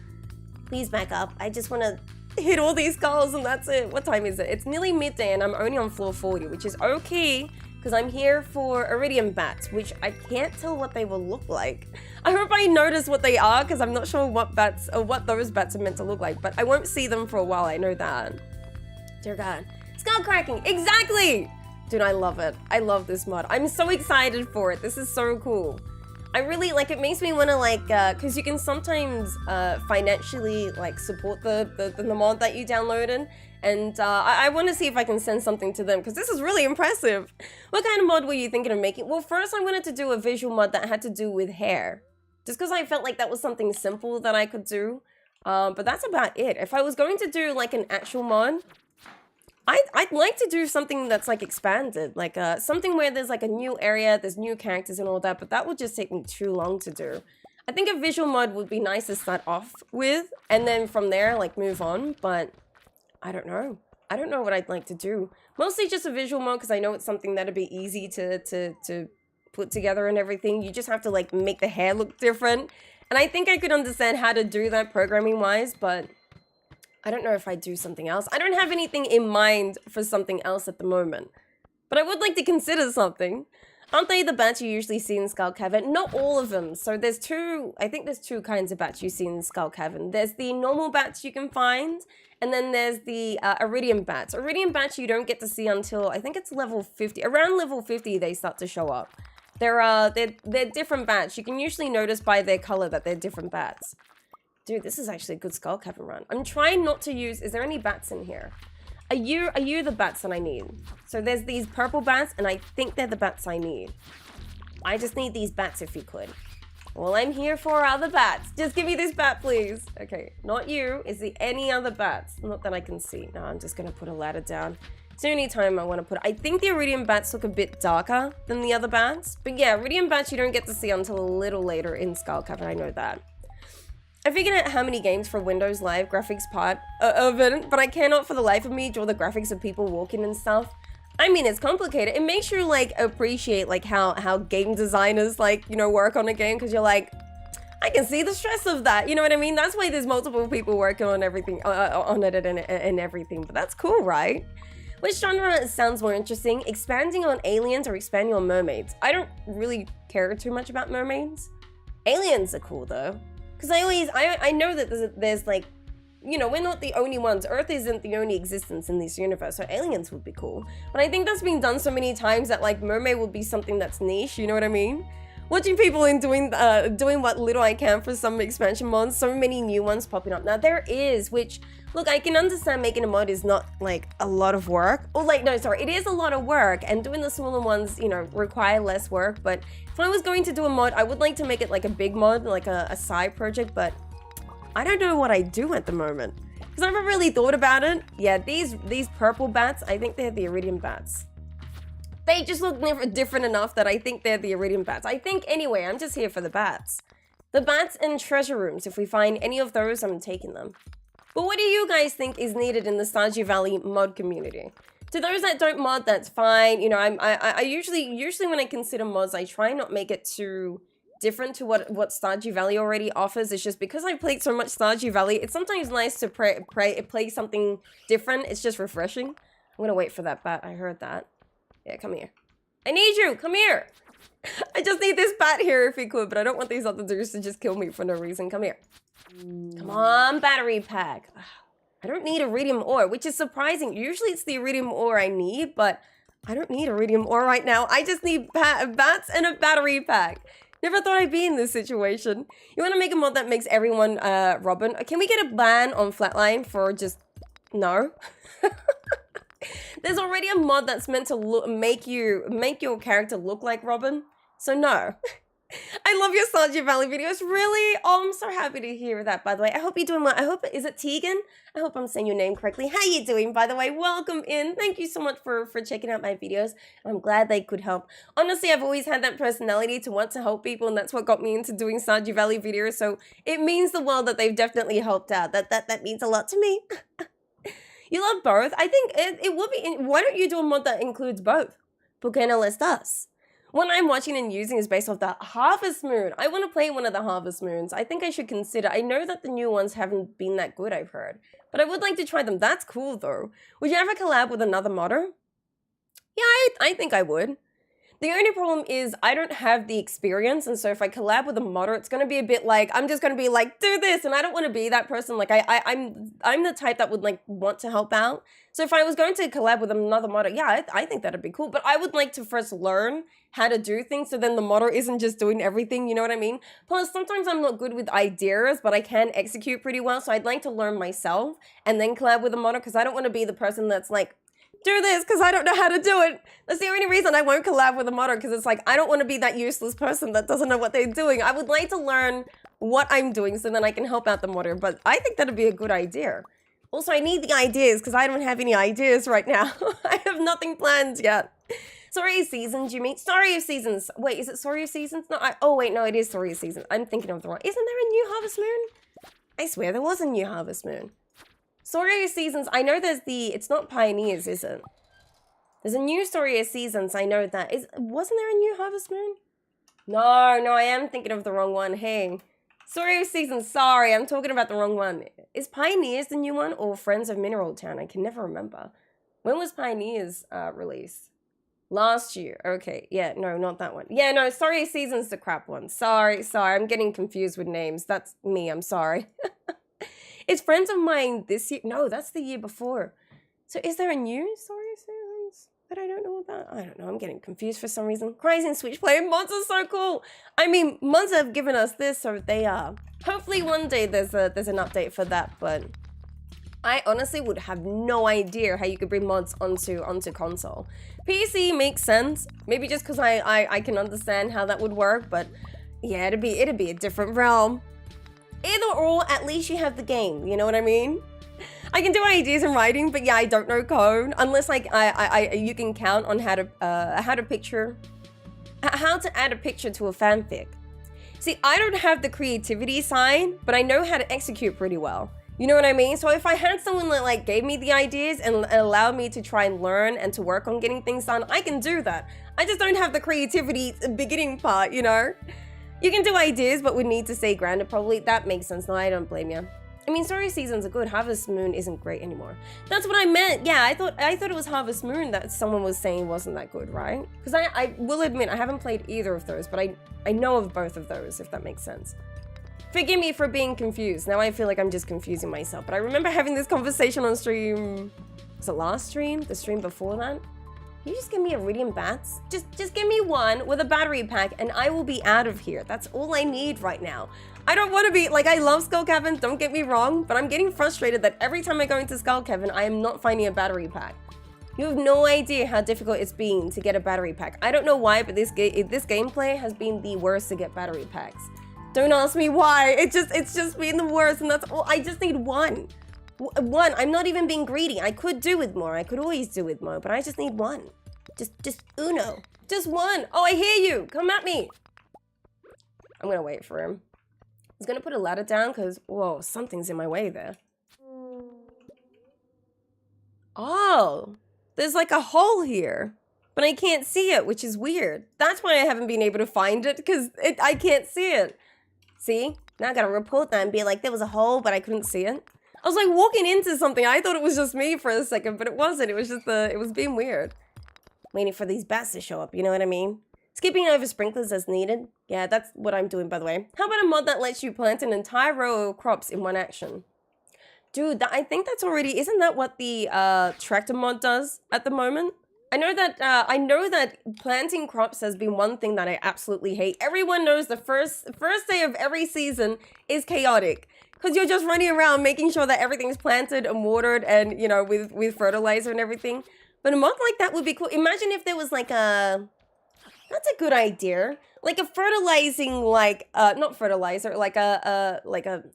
Please back up. I just want to hit all these skulls and that's it. What time is it? It's nearly midday and I'm only on floor 40, which is okay because I'm here for iridium bats, which I can't tell what they will look like. I hope I notice what they are because I'm not sure what bats or what those bats are meant to look like, but I won't see them for a while. I know that. Dear God. Skull cracking, exactly! Dude, I love it. I love this mod. I'm so excited for it. This is so cool. I really, like, it makes me want to, like, because you can sometimes financially, like, support the mod that you downloaded. And I want to see if I can send something to them, because this is really impressive. What kind of mod were you thinking of making? Well, first I wanted to do a visual mod that had to do with hair. Just because I felt like that was something simple that I could do. But that's about it. If I was going to do, like, an actual mod, I'd like to do something that's, like, expanded. Like, something where there's, like, a new area, there's new characters and all that, but that would just take me too long to do. I think a visual mod would be nice to start off with, and then from there, like, move on, but I don't know. I don't know what I'd like to do. Mostly just a visual mod, because I know it's something that'd be easy to put together and everything. You just have to, like, make the hair look different. And I think I could understand how to do that programming-wise, but I don't know if I'd do something else. I don't have anything in mind for something else at the moment. But I would like to consider something. Aren't they the bats you usually see in Skull Cavern? Not all of them. So there's I think there's two kinds of bats you see in Skull Cavern. There's the normal bats you can find, and then there's the iridium bats. Iridium bats you don't get to see until, I think it's level 50. Around level 50 they start to show up. They're different bats. You can usually notice by their color that they're different bats. Dude, this is actually a good Skull Cavern run. I'm trying not to use... Is there any bats in here? Are you the bats that I need? So there's these purple bats, and I think they're the bats I need. I just need these bats if you could. Well, I'm here for other bats. Just give me this bat, please. Okay, not you. Is there any other bats? Not that I can see. No, I'm just going to put a ladder down. It's the only time I want to put... I think the iridium bats look a bit darker than the other bats. But yeah, iridium bats you don't get to see until a little later in Skull Cavern. I know that. I figured out how many games for Windows Live graphics part of it, but I cannot for the life of me draw the graphics of people walking and stuff. I mean, it's complicated. It makes you, like, appreciate, like, how game designers, like, you know, work on a game, because you're like, I can see the stress of that. You know what I mean? That's why there's multiple people working on everything, on it and everything. But that's cool, right? Which genre sounds more interesting? Expanding on aliens or expanding on mermaids? I don't really care too much about mermaids. Aliens are cool, though. Because I know that there's like, you know, we're not the only ones. Earth isn't the only existence in this universe, so aliens would be cool. But I think that's been done so many times that, like, mermaid would be something that's niche, you know what I mean? Watching people in doing what little I can for some expansion mods, so many new ones popping up. Now, there is, which, look, I can understand making a mod is not, like, a lot of work. Or, like, no, sorry, it is a lot of work, and doing the smaller ones, you know, require less work. But if I was going to do a mod, I would like to make it, like, a big mod, like a side project, but I don't know what I do at the moment. Because I haven't really thought about it. Yeah, these purple bats, I think they're the iridium bats. They just look different enough that I think they're the iridium bats. I think, anyway, I'm just here for the bats. The bats and treasure rooms. If we find any of those, I'm taking them. But what do you guys think is needed in the Stardew Valley mod community? To those that don't mod, that's fine. You know, I usually when I consider mods, I try not make it too different to what Stardew Valley already offers. It's just because I've played so much Stardew Valley, it's sometimes nice to play something different. It's just refreshing. I'm gonna wait for that bat. I heard that. Yeah, come here. I need you. Come here. I just need this bat here if he could, but I don't want these other dudes to just kill me for no reason. Come here. Come on, battery pack. I don't need iridium ore, which is surprising. Usually it's the iridium ore I need, but I don't need iridium ore right now. I just need bats and a battery pack. Never thought I'd be in this situation. You want to make a mod that makes everyone Robin? Can we get a ban on Flatline for just... No? There's already a mod that's meant to make your character look like Robin. So no. I love your Stardew Valley videos. Really? Oh, I'm so happy to hear that, by the way. I hope you're doing well. I hope, is it Tegan? I hope I'm saying your name correctly. How you doing, by the way? Welcome in. Thank you so much for checking out my videos. I'm glad they could help. Honestly, I've always had that personality to want to help people, and that's what got me into doing Stardew Valley videos. So it means the world that they've definitely helped out. That means a lot to me. You love both? I think it would be... Why don't you do a mod that includes both? ¿Por qué no les das? One I'm watching and using is based off the Harvest Moon. I want to play one of the Harvest Moons. I think I should consider... I know that the new ones haven't been that good, I've heard. But I would like to try them. That's cool, though. Would you ever collab with another modder? Yeah, I think I would. The only problem is I don't have the experience, and so if I collab with a modder, it's gonna be a bit like, I'm just gonna be like, do this, and I don't want to be that person. Like, I'm the type that would like want to help out. So if I was going to collab with another modder, yeah, I think that'd be cool. But I would like to first learn how to do things, so then the modder isn't just doing everything, you know what I mean? Plus, sometimes I'm not good with ideas, but I can execute pretty well, so I'd like to learn myself and then collab with a modder, because I don't want to be the person that's like, do this because I don't know how to do it. That's the only reason I won't collab with a modder, because it's like, I don't want to be that useless person that doesn't know what they're doing. I would like to learn what I'm doing so then I can help out the modder, but I think that'd be a good idea. Also, I need the ideas because I don't have any ideas right now. I have nothing planned yet. Story of Seasons, you mean? Story of Seasons. Wait, is it Story of Seasons? No, oh wait, no, it is Story of Seasons. I'm thinking of the wrong. Isn't there a new Harvest Moon? I swear there was a new Harvest Moon. Story of Seasons, I know there's the, it's not Pioneers, is it? There's a new Story of Seasons, I know that. Wasn't there a new Harvest Moon? No, I am thinking of the wrong one. Hey, Story of Seasons, sorry, I'm talking about the wrong one. Is Pioneers the new one or Friends of Mineral Town? I can never remember. When was Pioneers released? Last year. Okay, yeah, no, not that one. Yeah, no, Story of Seasons, the crap one. Sorry, I'm getting confused with names. That's me, I'm sorry. It's Friends of Mine this year. No, that's the year before. So is there a new Story of Seasons that I don't know about? I don't know. I'm getting confused for some reason. Cries and Switch Play mods are so cool. I mean, mods have given us this, so they are. Hopefully one day there's an update for that, but I honestly would have no idea how you could bring mods onto console. PC makes sense. Maybe just because I can understand how that would work, but yeah, it'd be a different realm. Either or, at least you have the game, you know what I mean? I can do ideas in writing, but yeah, I don't know code. Unless like you can count on how to add a picture to a fanfic. See, I don't have the creativity side, but I know how to execute pretty well. You know what I mean? So if I had someone that like gave me the ideas and allowed me to try and learn and to work on getting things done, I can do that. I just don't have the creativity beginning part, you know? You can do ideas, but would need to stay grounded probably. That makes sense. No, I don't blame you. I mean, Story Seasons are good. Harvest Moon isn't great anymore. That's what I meant. Yeah, I thought it was Harvest Moon that someone was saying wasn't that good, right? Because I will admit, I haven't played either of those, but I know of both of those, if that makes sense. Forgive me for being confused. Now I feel like I'm just confusing myself. But I remember having this conversation on stream. Was it last stream? The stream before that? Can you just give me Iridium bats? Just give me one with a battery pack and I will be out of here. That's all I need right now. I don't want to be, like, I love 𝓗𝓸𝓬𝓲𝓪𝓵𝓭𝓮, don't get me wrong, but I'm getting frustrated that every time I go into 𝓗𝓸𝓬𝓲𝓪, I am not finding a battery pack. You have no idea how difficult it's been to get a battery pack. I don't know why, but this gameplay has been the worst to get battery packs. Don't ask me why. It's just been the worst, and that's all. I just need one. One. I'm not even being greedy. I could do with more. I could always do with more, but I just need one. Just uno. Just one. Oh, I hear you. Come at me. I'm gonna wait for him. He's gonna put a ladder down because, whoa, something's in my way there. Oh, there's like a hole here, but I can't see it, which is weird. That's why I haven't been able to find it, because I can't see it. See? Now I gotta report that and be like, there was a hole, but I couldn't see it. I was like walking into something. I thought it was just me for a second, but it wasn't. It was just it was being weird. Waiting for these bats to show up, you know what I mean? Skipping over sprinklers as needed. Yeah, that's what I'm doing, by the way. How about a mod that lets you plant an entire row of crops in one action? Dude, I think that's already... Isn't that what the tractor mod does at the moment? I know that planting crops has been one thing that I absolutely hate. Everyone knows the first day of every season is chaotic. Because you're just running around making sure that everything's planted and watered and, you know, with fertilizer and everything. But a mod like that would be cool. Imagine if there was like a... That's a good idea. Like a fertilizing, like, not fertilizer, like a,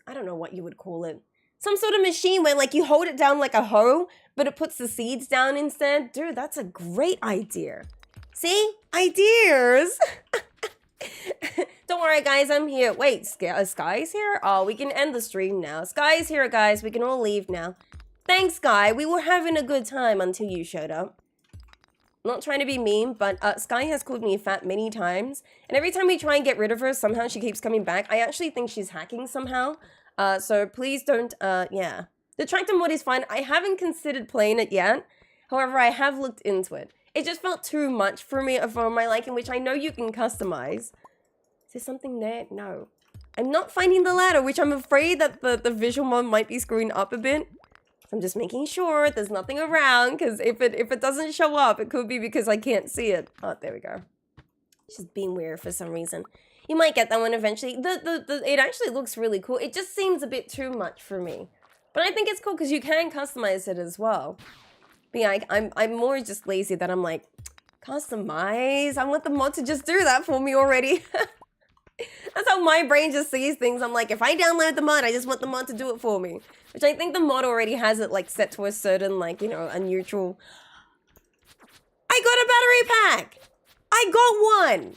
I don't know what you would call it. Some sort of machine where like you hold it down like a hoe, but it puts the seeds down instead. Dude, that's a great idea. See? Ideas! Don't worry, guys, I'm here. Wait, Sky's here? Oh, we can end the stream now. Sky's here, guys. We can all leave now. Thanks, Sky. We were having a good time until you showed up. Not trying to be mean, but Sky has called me fat many times. And every time we try and get rid of her, somehow she keeps coming back. I actually think she's hacking somehow. So please don't, yeah. The tractor mod is fine. I haven't considered playing it yet. However, I have looked into it. It just felt too much for me, for my liking, which I know you can customize. Is there something there? No. I'm not finding the ladder, which I'm afraid that the visual mod might be screwing up a bit. I'm just making sure there's nothing around, because if it doesn't show up, it could be because I can't see it. Oh, there we go. It's just being weird for some reason. You might get that one eventually. It actually looks really cool. It just seems a bit too much for me. But I think it's cool because you can customize it as well. But yeah, I'm more just lazy that I'm like, customize? I want the mod to just do that for me already. That's how my brain just sees things. I'm like, if I download the mod, I just want the mod to do it for me. Which I think the mod already has it like set to a certain, like, you know, a neutral. I got a battery pack! I got one!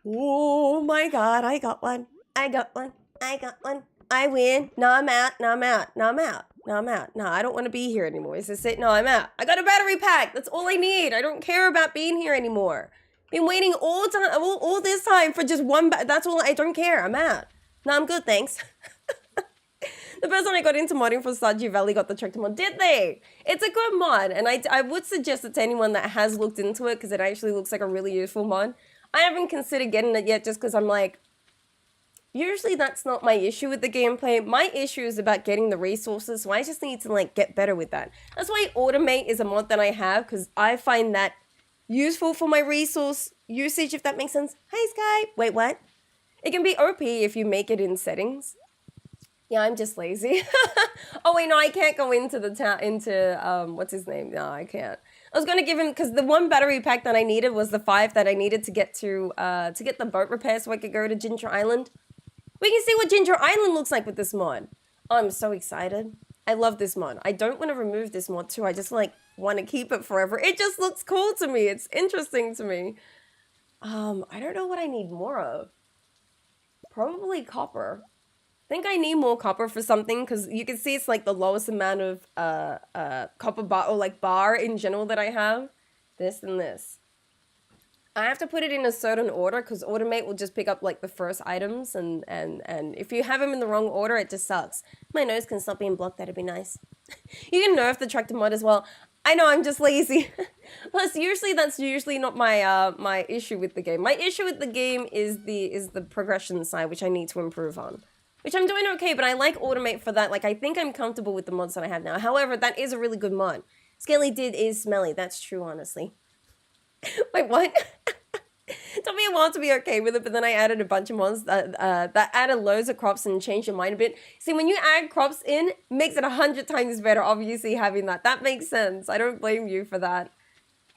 Oh my god, I got one. I got one. I got one. I win. No, I'm out. No, I'm out. No, I'm out. No, I'm out. No, I don't want to be here anymore. Is this it? No, I'm out. I got a battery pack. That's all I need. I don't care about being here anymore. Been waiting all this time for just one. That's all. I don't care. I'm out. No, I'm good. Thanks. The person I got into modding for Stardew Valley got the 𝓗𝓸𝓬𝓼 mod. Did they? It's a good mod, and I would suggest it to anyone that has looked into it because it actually looks like a really useful mod. I haven't considered getting it yet just because I'm like, usually that's not my issue with the gameplay. My issue is about getting the resources, so I just need to like get better with that. That's why 𝓗𝓸𝓬𝓼 is a mod that I have because I find that useful for my resource usage, if that makes sense. Hi, Sky. Wait, what? It can be OP if you make it in settings. Yeah, I'm just lazy. Oh, wait, no, I can't go into the what's his name? No, I can't. I was going to give him, because the one battery pack that I needed was the 5 that I needed to get the boat repair so I could go to Ginger Island. We can see what Ginger Island looks like with this mod. Oh, I'm so excited. I love this mod. I don't want to remove this mod too. I just like want to keep it forever. It just looks cool to me. It's interesting to me. I don't know what I need more of. Probably copper. I think I need more copper for something because you can see it's like the lowest amount of copper bar or like bar in general that I have. This and this. I have to put it in a certain order because 𝓗𝓸𝓬𝓼 will just pick up like the first items and if you have them in the wrong order, it just sucks. My nose can stop being blocked. That'd be nice. You can nerf the 𝓗𝓸𝓬𝓼 mod as well. I know, I'm just lazy. Plus, that's usually not my my issue with the game. My issue with the game is the progression side, which I need to improve on. Which I'm doing okay, but I like 𝓗𝓸𝓬𝓼 for that. Like, I think I'm comfortable with the mods that I have now. However, that is a really good mod. 𝓗𝓸𝓬𝓼 is smelly. That's true, honestly. Wait, what? It took me a while to be okay with it, but then I added a bunch of mods that added loads of crops and changed your mind a bit. See, when you add crops in, it makes it 100 times better, obviously, having that. That makes sense. I don't blame you for that.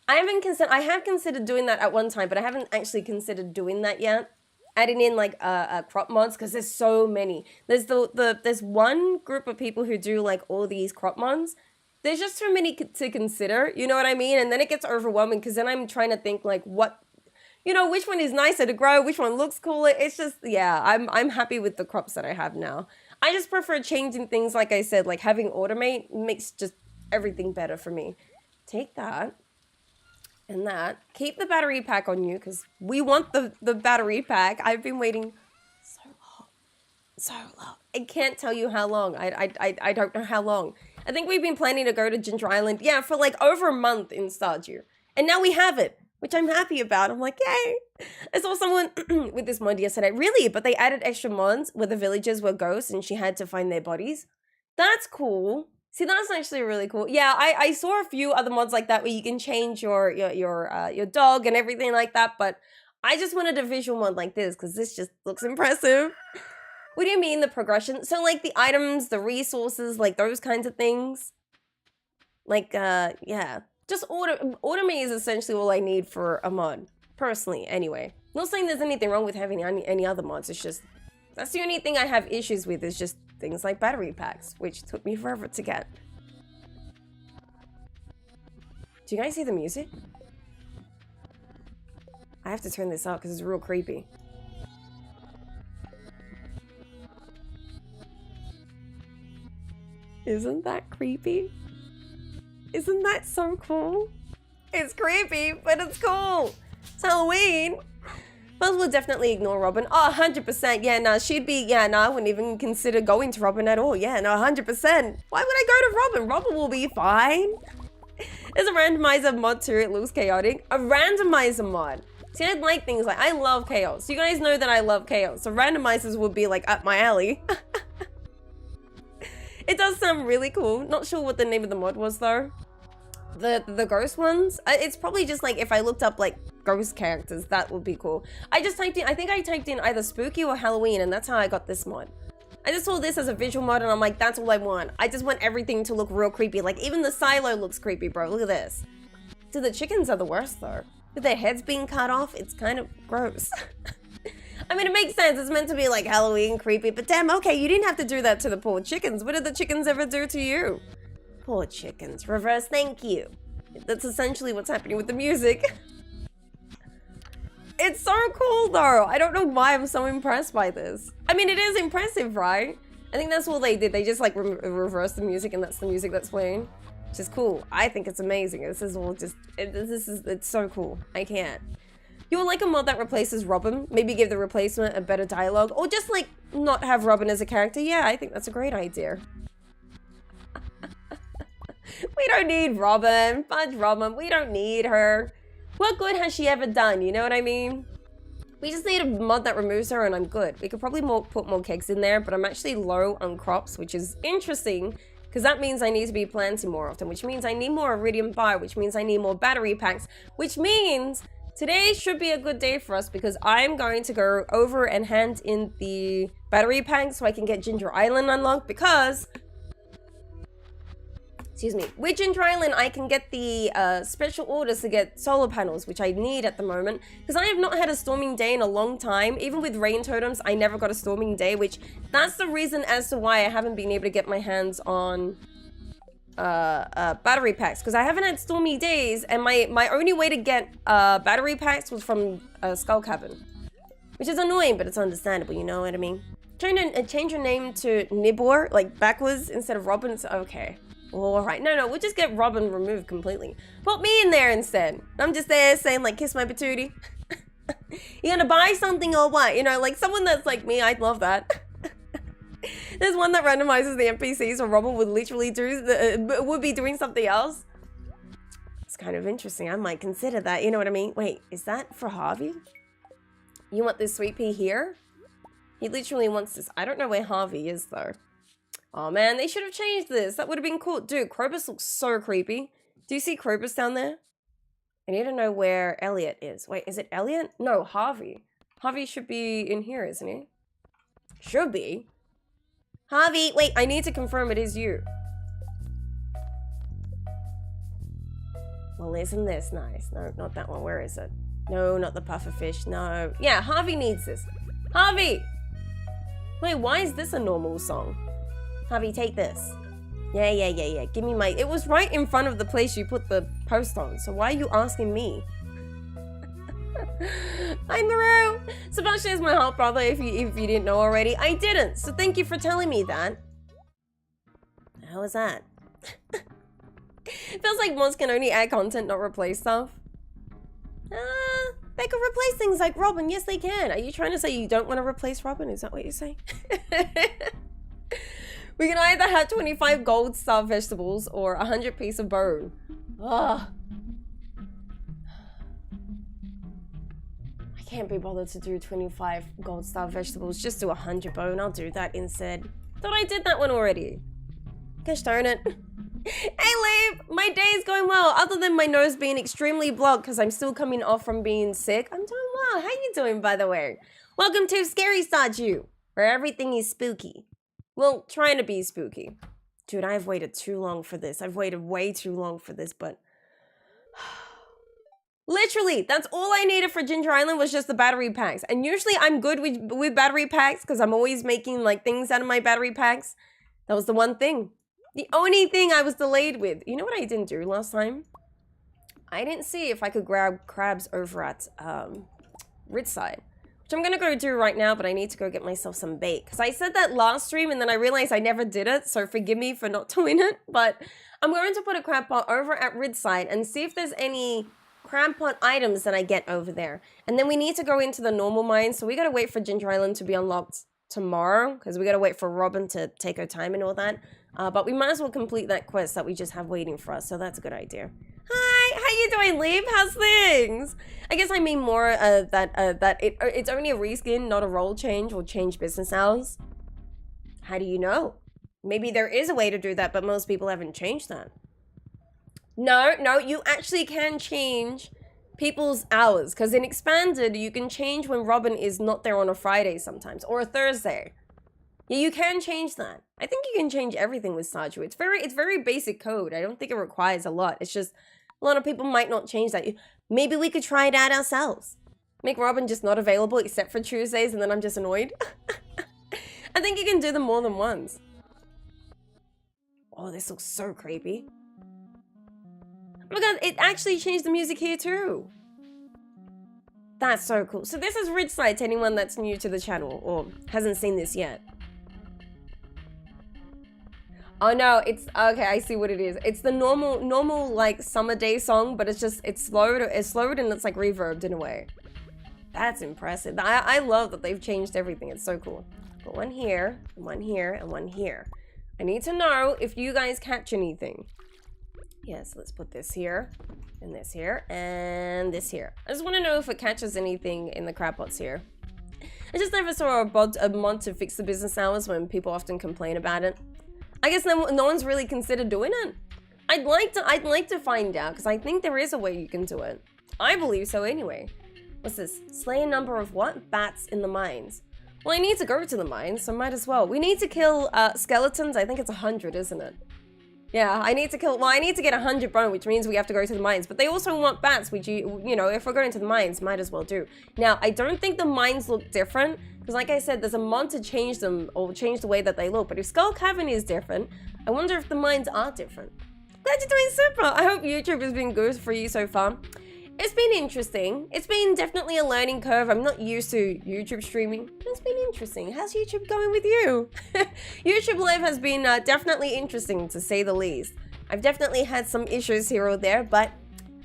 I have considered doing that at one time, but I haven't actually considered doing that yet. Adding in like crop mods because there's so many. There's one group of people who do like all these crop mods. There's just too many to consider, you know what I mean? And then it gets overwhelming because then I'm trying to think like what, you know, which one is nicer to grow, which one looks cooler. It's just, yeah, I'm happy with the crops that I have now. I just prefer changing things, like I said, like having 𝓗𝓸𝓬𝓼 makes just everything better for me. Take that. And that. Keep the battery pack on you because we want the battery pack. I've been waiting so long. So long. I can't tell you how long. I don't know how long. I think we've been planning to go to Ginger Island, yeah, for like over a month in Stardew. And now we have it, which I'm happy about. I'm like, yay. I saw someone with this mod yesterday. Really? But they added extra mods where the villagers were ghosts and she had to find their bodies. That's cool. See, that's actually really cool. Yeah, I saw a few other mods like that where you can change your dog and everything like that, but I just wanted a visual mod like this because this just looks impressive. What do you mean the progression? So like the items, the resources, like those kinds of things. Like, yeah. Just 𝓗𝓸𝓬𝓼 is essentially all I need for a mod. Personally, anyway. Not saying there's anything wrong with having any other mods, it's just... That's the only thing I have issues with is just things like battery packs, which took me forever to get. Do you guys see the music? I have to turn this up because it's real creepy. Isn't that creepy? Isn't that so cool? It's creepy, but it's cool. It's Halloween. Buzz will definitely ignore Robin. Oh, 100%. Yeah, no, she'd be... Yeah, no, I wouldn't even consider going to Robin at all. Yeah, no, 100%. Why would I go to Robin? Robin will be fine. There's a randomizer mod too. It looks chaotic. A randomizer mod. See, I like things like, I love chaos. You guys know that I love chaos. So randomizers would be like up my alley. It does sound really cool. Not sure what the name of the mod was though. The ghost ones? It's probably just like if I looked up like ghost characters, that would be cool. I just typed in, I think I typed in either spooky or Halloween, and that's how I got this mod. I just saw this as a visual mod and I'm like, that's all I want. I just want everything to look real creepy. Like even the silo looks creepy, bro. Look at this. Dude, the chickens are the worst though. With their heads being cut off, it's kind of gross. I mean, it makes sense. It's meant to be like Halloween creepy, but damn, okay, you didn't have to do that to the poor chickens. What did the chickens ever do to you? Poor chickens. Reverse thank you. That's essentially what's happening with the music. It's so cool though. I don't know why I'm so impressed by this. I mean, it is impressive, right? I think that's all they did. They just like reversed the music and that's the music that's playing. Which is cool. I think it's amazing. This is all just, it's so cool. I can't. You would like a mod that replaces Robin? Maybe give the replacement a better dialogue? Or just like not have Robin as a character? Yeah, I think that's a great idea. We don't need Robin. Fudge Robin. We don't need her. What good has she ever done? You know what I mean? We just need a mod that removes her and I'm good. We could probably put more kegs in there, but I'm actually low on crops, which is interesting because that means I need to be planting more often, which means I need more iridium bar, which means I need more battery packs, which means today should be a good day for us because I'm going to go over and hand in the battery packs so I can get Ginger Island unlocked because, excuse me, with Ginger Island I can get the special orders to get solar panels, which I need at the moment because I have not had a storming day in a long time. Even with rain totems, I never got a storming day, which that's the reason as to why I haven't been able to get my hands on battery packs because I haven't had stormy days and my only way to get battery packs was from Skull Cabin, which is annoying, but it's understandable, you know what I mean? Change your name to Nibor, like backwards instead of Robin. Okay. All right. No, we'll just get Robin removed completely. Put me in there instead. I'm just there saying like, kiss my patootie. You gonna buy something or what? You know, like someone that's like me, I'd love that. There's one that randomizes the NPCs so Robin would literally would be doing something else. It's kind of interesting. I might consider that. You know what I mean? Wait, is that for Harvey? You want this sweet pea here? He literally wants this. I don't know where Harvey is though. Oh man, they should have changed this. That would have been cool. Dude, Krobus looks so creepy. Do you see Krobus down there? I need to know where Elliot is. Wait, is it Elliot? No, Harvey. Harvey should be in here, isn't he? Should be. Harvey, wait, I need to confirm it is you. Well, isn't this nice? No, not that one. Where is it? No, not the pufferfish. No. Yeah, Harvey needs this. Harvey! Wait, why is this a normal song? Harvey, take this. Yeah. Give me my... It was right in front of the place you put the post on. So why are you asking me? I'm Maru. Sebastian is my half brother. If you didn't know already, I didn't. So thank you for telling me that. How was that? Feels like mods can only add content, not replace stuff. They could replace things like Robin. Yes, they can. Are you trying to say you don't want to replace Robin? Is that what you're saying? We can either have 25 gold star vegetables or 100 piece of bone. Ugh. I can't be bothered to do 25 gold star vegetables. Just do 100 bone. I'll do that instead. Thought I did that one already. Gosh darn it. Hey, Leave! My day's going well, other than my nose being extremely blocked because I'm still coming off from being sick. I'm doing well. How you doing, by the way? Welcome to Scary Stardew, where everything is spooky. Well, trying to be spooky. Dude, I've waited too long for this. I've waited way too long for this, but... Literally, that's all I needed for Ginger Island was just the battery packs. And usually I'm good with battery packs because I'm always making like things out of my battery packs. That was the one thing. The only thing I was delayed with. You know what I didn't do last time? I didn't see if I could grab crabs over at Ridgeside. Which I'm going to go do right now, but I need to go get myself some bait. Because I said that last stream and then I realized I never did it. So forgive me for not doing it. But I'm going to put a crab pot over at Ridgeside and see if there's any crab pot items that I get over there. And then we need to go into the normal mine. So we got to wait for Ginger Island to be unlocked tomorrow. Because we got to wait for Robin to take her time and all that. But we might as well complete that quest that we just have waiting for us. So that's a good idea. Hi, how you doing, Liv? How's things? I guess I mean more that it's only a reskin, not a role change or change business hours. How do you know? Maybe there is a way to do that, but most people haven't changed that. No, you actually can change people's hours, because in Expanded, you can change when Robin is not there on a Friday sometimes, or a Thursday. Yeah, you can change that. I think you can change everything with Stardew. It's very basic code. I don't think it requires a lot. It's just a lot of people might not change that. Maybe we could try it out ourselves. Make Robin just not available except for Tuesdays, and then I'm just annoyed. I think you can do them more than once. Oh, this looks so creepy. Oh my god, it actually changed the music here too. That's so cool. So this is Ridgeside to anyone that's new to the channel or hasn't seen this yet. Oh no, it's okay, I see what it is. It's the normal like summer day song, but it's slowed and it's like reverbed in a way. That's impressive. I love that they've changed everything. It's so cool. Got one here, one here, and one here. I need to know if you guys catch anything. Yes, let's put this here, and this here, and this here. I just want to know if it catches anything in the crab pots here. I just never saw a mod to fix the business hours when people often complain about it. I guess no one's really considered doing it. I'd like to find out, because I think there is a way you can do it. I believe so anyway. What's this? Slay a number of what? Bats in the mines. Well, I need to go to the mines, so might as well. We need to kill skeletons. I think it's 100, isn't it? Yeah, I need to get 100 bone, which means we have to go to the mines. But they also want bats, which you know, if we're going to the mines, might as well do. Now, I don't think the mines look different, because like I said, there's a mod to change them, or change the way that they look. But if Skull Cavern is different, I wonder if the mines are different. Glad you're doing super! I hope YouTube has been good for you so far. It's been interesting. It's been definitely a learning curve. I'm not used to YouTube streaming. It's been interesting. How's YouTube going with you? YouTube Live has been definitely interesting, to say the least. I've definitely had some issues here or there, but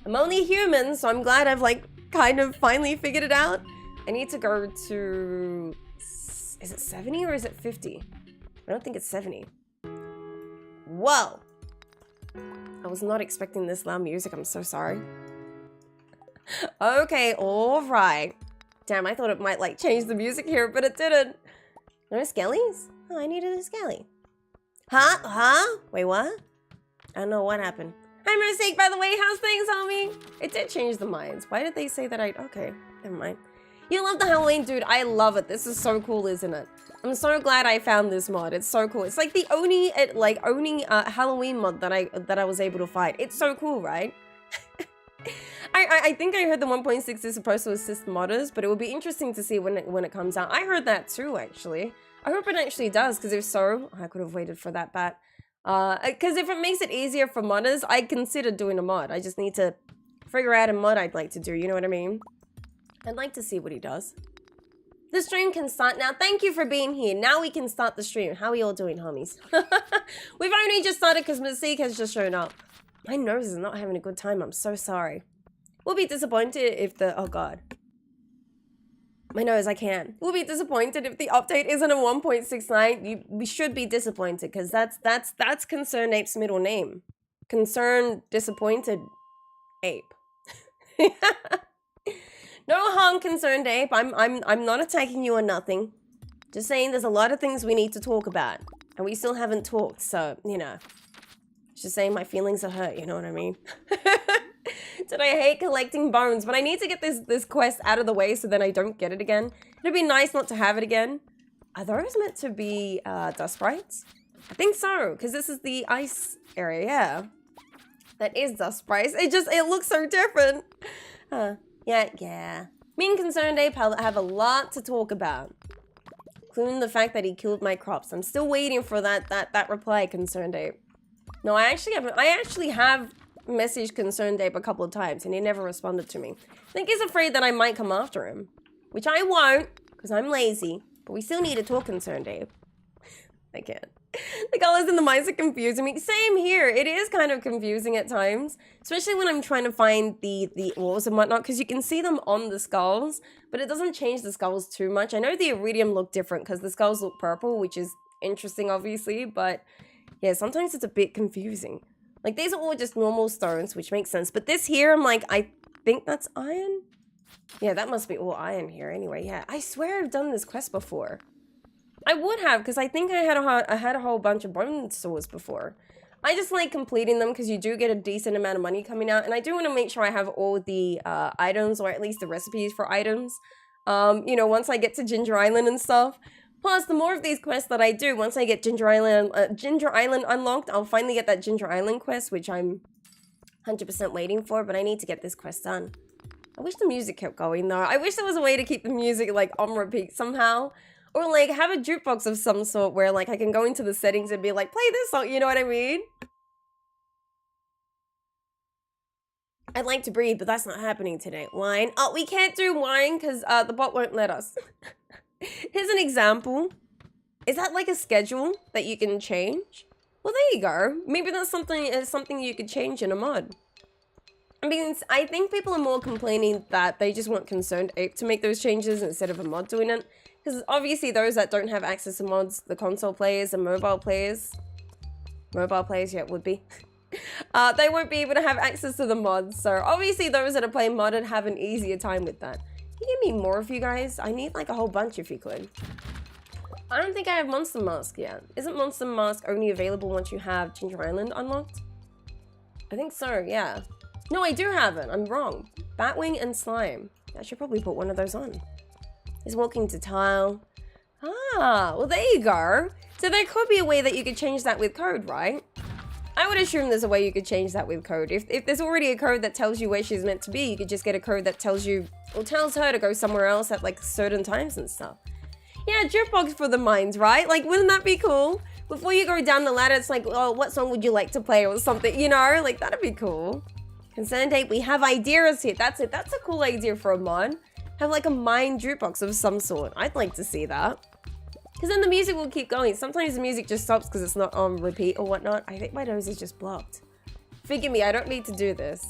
I'm only human, so I'm glad I've like kind of finally figured it out. I need to go to... Is it 70 or is it 50? I don't think it's 70. Whoa! I was not expecting this loud music. I'm so sorry. Okay, alright. Damn, I thought it might like change the music here, but it didn't. No skellies? Oh, I needed a skelly. Huh? Wait, what? I don't know what happened. Hi, Mistake, by the way. How's things, homie? It did change the mines. Why did they say that Okay, never mind. You love the Halloween, dude. I love it. This is so cool, isn't it? I'm so glad I found this mod. It's so cool. It's like the only Halloween mod that I was able to find. It's so cool, right? I think I heard the 1.6 is supposed to assist modders, but it will be interesting to see when it comes out. I heard that too, actually. I hope it actually does, because if so, I could have waited for that bat. Because if it makes it easier for modders, I'd consider doing a mod. I just need to figure out a mod I'd like to do, you know what I mean? I'd like to see what he does. The stream can start now. Thank you for being here. Now we can start the stream. How are you all doing, homies? We've only just started because Mystique has just shown up. My nose is not having a good time. I'm so sorry. We'll be disappointed if the... Oh, God. My nose, I can't. We'll be disappointed if the update isn't a 1.69. We should be disappointed, because that's 𝓗𝓸𝓬𝓲𝓪𝓵𝓭𝓮 Ape's name. Concerned, disappointed ape. No harm, Concerned Ape. I'm not attacking you or nothing. Just saying there's a lot of things we need to talk about. And we still haven't talked, so, you know. Just saying my feelings are hurt, you know what I mean? Did I hate collecting bones? But I need to get this quest out of the way so then I don't get it again. It'd be nice not to have it again. Are those meant to be dust sprites? I think so, because this is the ice area, yeah. That is dust sprites. It looks so different. Yeah. Me and Concerned Ape have a lot to talk about. Including the fact that he killed my crops. I'm still waiting for that reply, Concerned Ape. No, I actually have messaged Concerned Ape a couple of times and he never responded to me. I think he's afraid that I might come after him. Which I won't, because I'm lazy. But we still need to talk, Concerned Ape. I can't. The colors in the mines are confusing me. Same here. It is kind of confusing at times. Especially when I'm trying to find the ores and whatnot. Because you can see them on the skulls. But it doesn't change the skulls too much. I know the iridium look different because the skulls look purple. Which is interesting, obviously. But yeah, sometimes it's a bit confusing. Like, these are all just normal stones, which makes sense. But this here, I'm like, I think that's iron? Yeah, that must be all iron here anyway. Yeah, I swear I've done this quest before. I would have, because I think I had a whole bunch of bone swords before. I just like completing them because you do get a decent amount of money coming out. And I do want to make sure I have all the items, or at least the recipes for items. You know, once I get to Ginger Island and stuff. Plus, the more of these quests that I do, once I get Ginger Island unlocked, I'll finally get that Ginger Island quest, which I'm 100% waiting for, but I need to get this quest done. I wish the music kept going, though. I wish there was a way to keep the music, like, on repeat somehow. Or, like, have a jukebox of some sort where, like, I can go into the settings and be like, play this song, you know what I mean? I'd like to breathe, but that's not happening today. Wine. Oh, we can't do wine because the bot won't let us. Here's an example. Is that like a schedule that you can change? Well, there you go. Maybe that's something you could change in a mod. I mean, I think people are more complaining that they just want 𝓗𝓸𝓬𝓲𝓪𝓵𝓮 to make those changes instead of a mod doing it. Because obviously those that don't have access to mods, the console players and mobile players, yeah, it would be. They won't be able to have access to the mods. So obviously those that are playing modded have an easier time with that. Can you give me more of you guys? I need like a whole bunch if you could. I don't think I have Monster Mask yet. Isn't Monster Mask only available once you have Ginger Island unlocked? I think so, yeah. No, I do have it. I'm wrong. Batwing and Slime. I should probably put one of those on. Is walking to tile. Ah, well there you go. So there could be a way that you could change that with code, right? I would assume there's a way you could change that with code. If there's already a code that tells you where she's meant to be, you could just get a code that tells you, or tells her to go somewhere else at like certain times and stuff. Yeah, jukebox for the minds, right? Like, wouldn't that be cool? Before you go down the ladder, it's like, oh, what song would you like to play or something, you know? Like, that'd be cool. 𝓗𝓸𝓬𝓲𝓪𝓵, we have ideas here. That's it. That's a cool idea for a mod. Have like a mind jukebox of some sort. I'd like to see that. Because then the music will keep going. Sometimes the music just stops because it's not on repeat or whatnot. I think my nose is just blocked. Forgive me, I don't need to do this.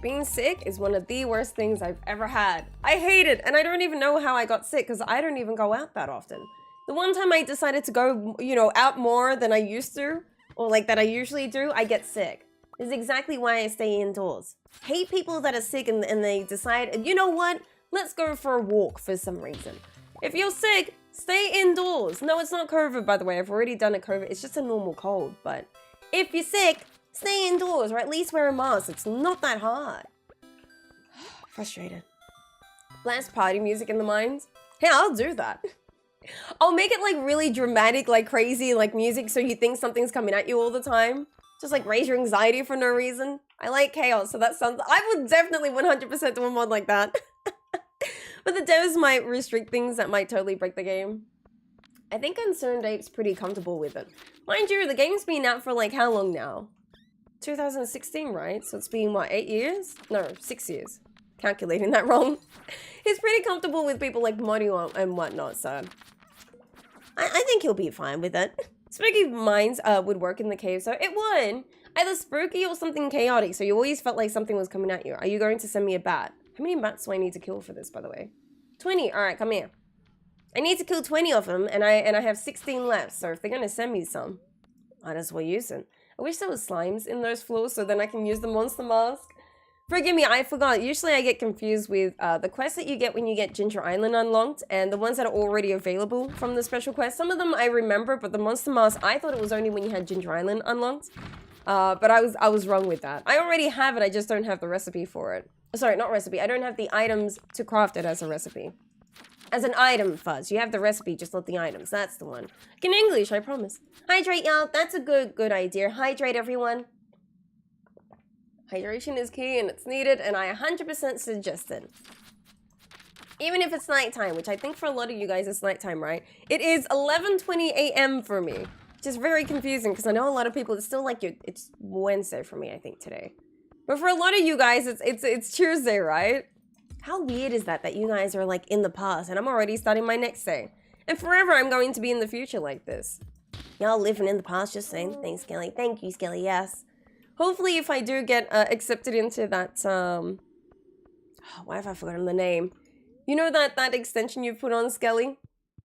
Being sick is one of the worst things I've ever had. I hate it, and I don't even know how I got sick because I don't even go out that often. The one time I decided to go, you know, out more than I used to, or like that I usually do, I get sick. This is exactly why I stay indoors. Hate people that are sick and they decide, you know what? Let's go for a walk for some reason. If you're sick, stay indoors. No, it's not COVID, by the way. I've already done a COVID. It's just a normal cold, but if you're sick, stay indoors or at least wear a mask. It's not that hard. Frustrated. Blast party music in the mind. Hey, I'll do that. I'll make it like really dramatic, like crazy, like music so you think something's coming at you all the time. Just like raise your anxiety for no reason. I like chaos, so that sounds... I would definitely 100% do a mod like that. But the devs might restrict things that might totally break the game. I think 𝓗𝓸𝓬𝓲𝓪𝓵's pretty comfortable with it. Mind you, the game's been out for like how long now? 2016, right? So it's been, what, 8 years? No, 6 years. Calculating that wrong. He's pretty comfortable with people like modding and whatnot, so... I think he'll be fine with it. Spooky minds would work in the cave, so it would. Either spooky or something chaotic, so you always felt like something was coming at you. Are you going to send me a bat? How many bats do I need to kill for this, by the way? 20. Alright, come here. I need to kill 20 of them, and I have 16 left, so if they're gonna send me some, might as well use it. I wish there was slimes in those floors so then I can use the monster mask. Forgive me, I forgot. Usually I get confused with the quests that you get when you get Ginger Island unlocked and the ones that are already available from the special quest. Some of them I remember, but the monster mask, I thought it was only when you had Ginger Island unlocked. But I was wrong with that. I already have it, I just don't have the recipe for it. Sorry, not recipe. I don't have the items to craft it as a recipe. As an item, Fuzz. You have the recipe, just not the items. That's the one. In English, I promise. Hydrate, y'all. That's a good idea. Hydrate, everyone. Hydration is key and it's needed, and I 100% suggest it. Even if it's nighttime, which I think for a lot of you guys it's nighttime, right? It is 11:20 a.m. for me, which is very confusing because I know a lot of people, it's still like it's Wednesday for me, I think, today. But for a lot of you guys, it's Tuesday, right? How weird is that you guys are like in the past and I'm already starting my next day? And forever I'm going to be in the future like this. Y'all living in the past, just saying. Thanks, Skelly. Thank you, Skelly, yes. Hopefully, if I do get accepted into that, why have I forgotten the name? You know that extension you put on, Skelly? I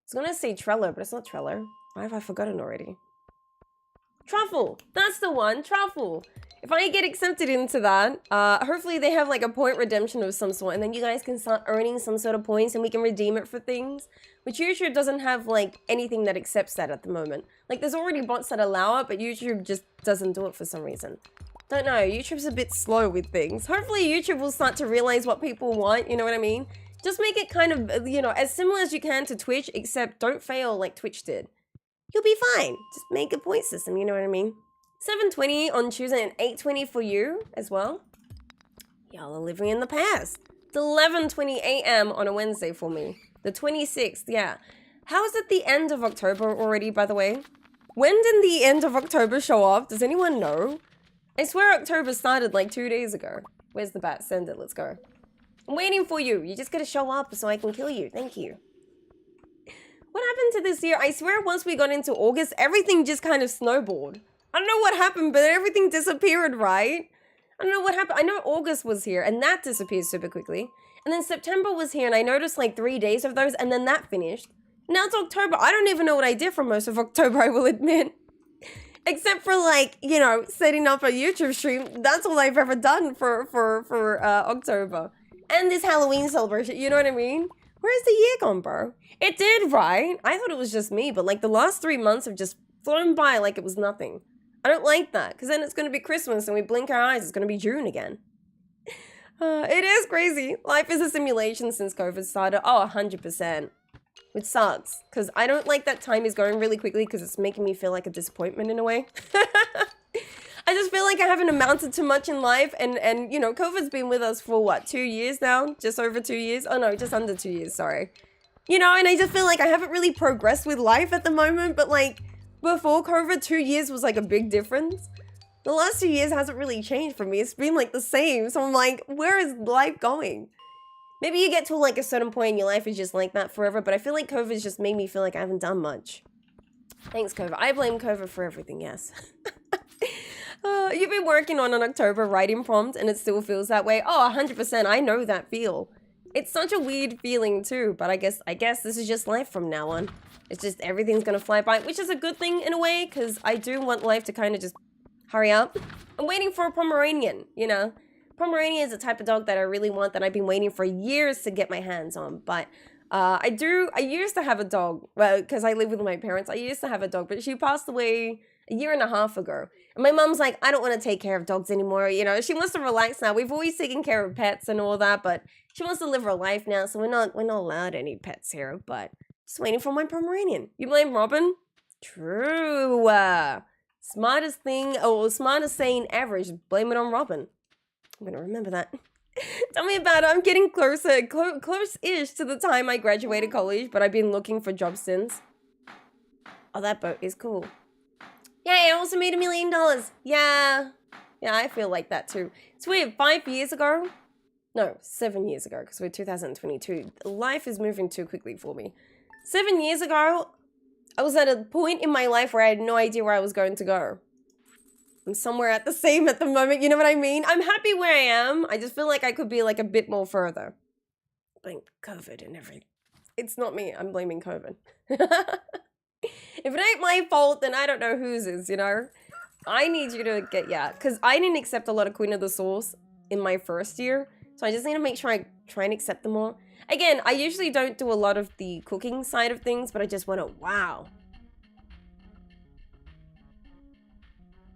was gonna say Trello, but it's not Trello. Why have I forgotten already? Truffle! That's the one, Truffle! If I get accepted into that, hopefully they have like a point redemption of some sort, and then you guys can start earning some sort of points and we can redeem it for things. Which YouTube doesn't have like anything that accepts that at the moment. Like there's already bots that allow it, but YouTube just doesn't do it for some reason. Don't know, YouTube's a bit slow with things. Hopefully YouTube will start to realize what people want, you know what I mean? Just make it kind of, you know, as similar as you can to Twitch, except don't fail like Twitch did. You'll be fine. Just make a point system, you know what I mean? 7:20 on Tuesday and 8:20 for you as well. Y'all are living in the past. It's 11:20 a.m. on a Wednesday for me. The 26th, yeah. How is it the end of October already, by the way? When did the end of October show up? Does anyone know? I swear October started like 2 days ago. Where's the bat? Send it, let's go. I'm waiting for you. You just gotta show up so I can kill you. Thank you. What happened to this year? I swear once we got into August, everything just kind of snowballed. I don't know what happened, but everything disappeared, right? I don't know what happened. I know August was here and that disappeared super quickly. And then September was here and I noticed like 3 days of those and then that finished. Now it's October. I don't even know what I did for most of October, I will admit. Except for like, you know, setting up a YouTube stream. That's all I've ever done for October. And this Halloween celebration, you know what I mean? Where's the year gone, bro? It did, right? I thought it was just me, but like the last 3 months have just flown by like it was nothing. I don't like that, because then it's going to be Christmas and we blink our eyes, it's going to be June again. It is crazy. Life is a simulation since COVID started. Oh, 100%. Which sucks, because I don't like that time is going really quickly because it's making me feel like a disappointment in a way. I just feel like I haven't amounted to much in life, and you know, COVID's been with us for what, 2 years now? Just over 2 years? Oh no, just under 2 years, sorry. You know, and I just feel like I haven't really progressed with life at the moment, but like, before COVID, 2 years was like a big difference. The last 2 years hasn't really changed for me. It's been like the same. So I'm like, where is life going? Maybe you get to like a certain point in your life is just like that forever, but I feel like COVID's just made me feel like I haven't done much. Thanks, COVID. I blame COVID for everything, yes. You've been working on an October writing prompt and it still feels that way. Oh, 100%. I know that feel. It's such a weird feeling too, but I guess this is just life from now on. It's just everything's gonna fly by, which is a good thing in a way, because I do want life to kind of just hurry up. I'm waiting for a Pomeranian, you know. Pomeranian is a type of dog that I really want, that I've been waiting for years to get my hands on. But I used to have a dog, well, because I live with my parents. I used to have a dog, but she passed away a year and a half ago. And my mom's like, I don't want to take care of dogs anymore. You know, she wants to relax now. We've always taken care of pets and all that, but she wants to live her life now. So we're not allowed any pets here, but just waiting for my Pomeranian. You blame Robin? True. Smartest saying ever is blame it on Robin. I'm gonna remember that. Tell me about it. I'm getting close-ish to the time I graduated college, but I've been looking for jobs since. Oh, that boat is cool. Yay, I also made $1 million. Yeah. Yeah, I feel like that too. It's weird, 5 years ago? No, 7 years ago, because we're 2022. Life is moving too quickly for me. 7 years ago, I was at a point in my life where I had no idea where I was going to go. I'm somewhere at the same at the moment, you know what I mean? I'm happy where I am. I just feel like I could be like a bit more further. Blame COVID and everything. It's not me, I'm blaming COVID. If it ain't my fault, then I don't know whose is, you know? I need you to get, yeah, because I didn't accept a lot of Queen of the Sauce in my first year. So I just need to make sure I try and accept them all. Again, I usually don't do a lot of the cooking side of things, but I just want to, wow.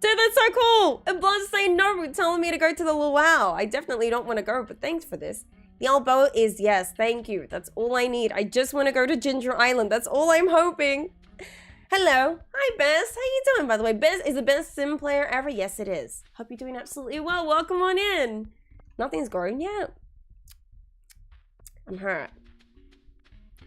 Dude, that's so cool! And Blood's saying no, telling me to go to the luau. I definitely don't want to go, but thanks for this. The elbow is yes, thank you. That's all I need. I just want to go to Ginger Island. That's all I'm hoping. Hello. Hi, Bess. How you doing, by the way? Bess is the best sim player ever. Yes, it is. Hope you're doing absolutely well. Welcome on in. Nothing's growing yet. I'm hurt.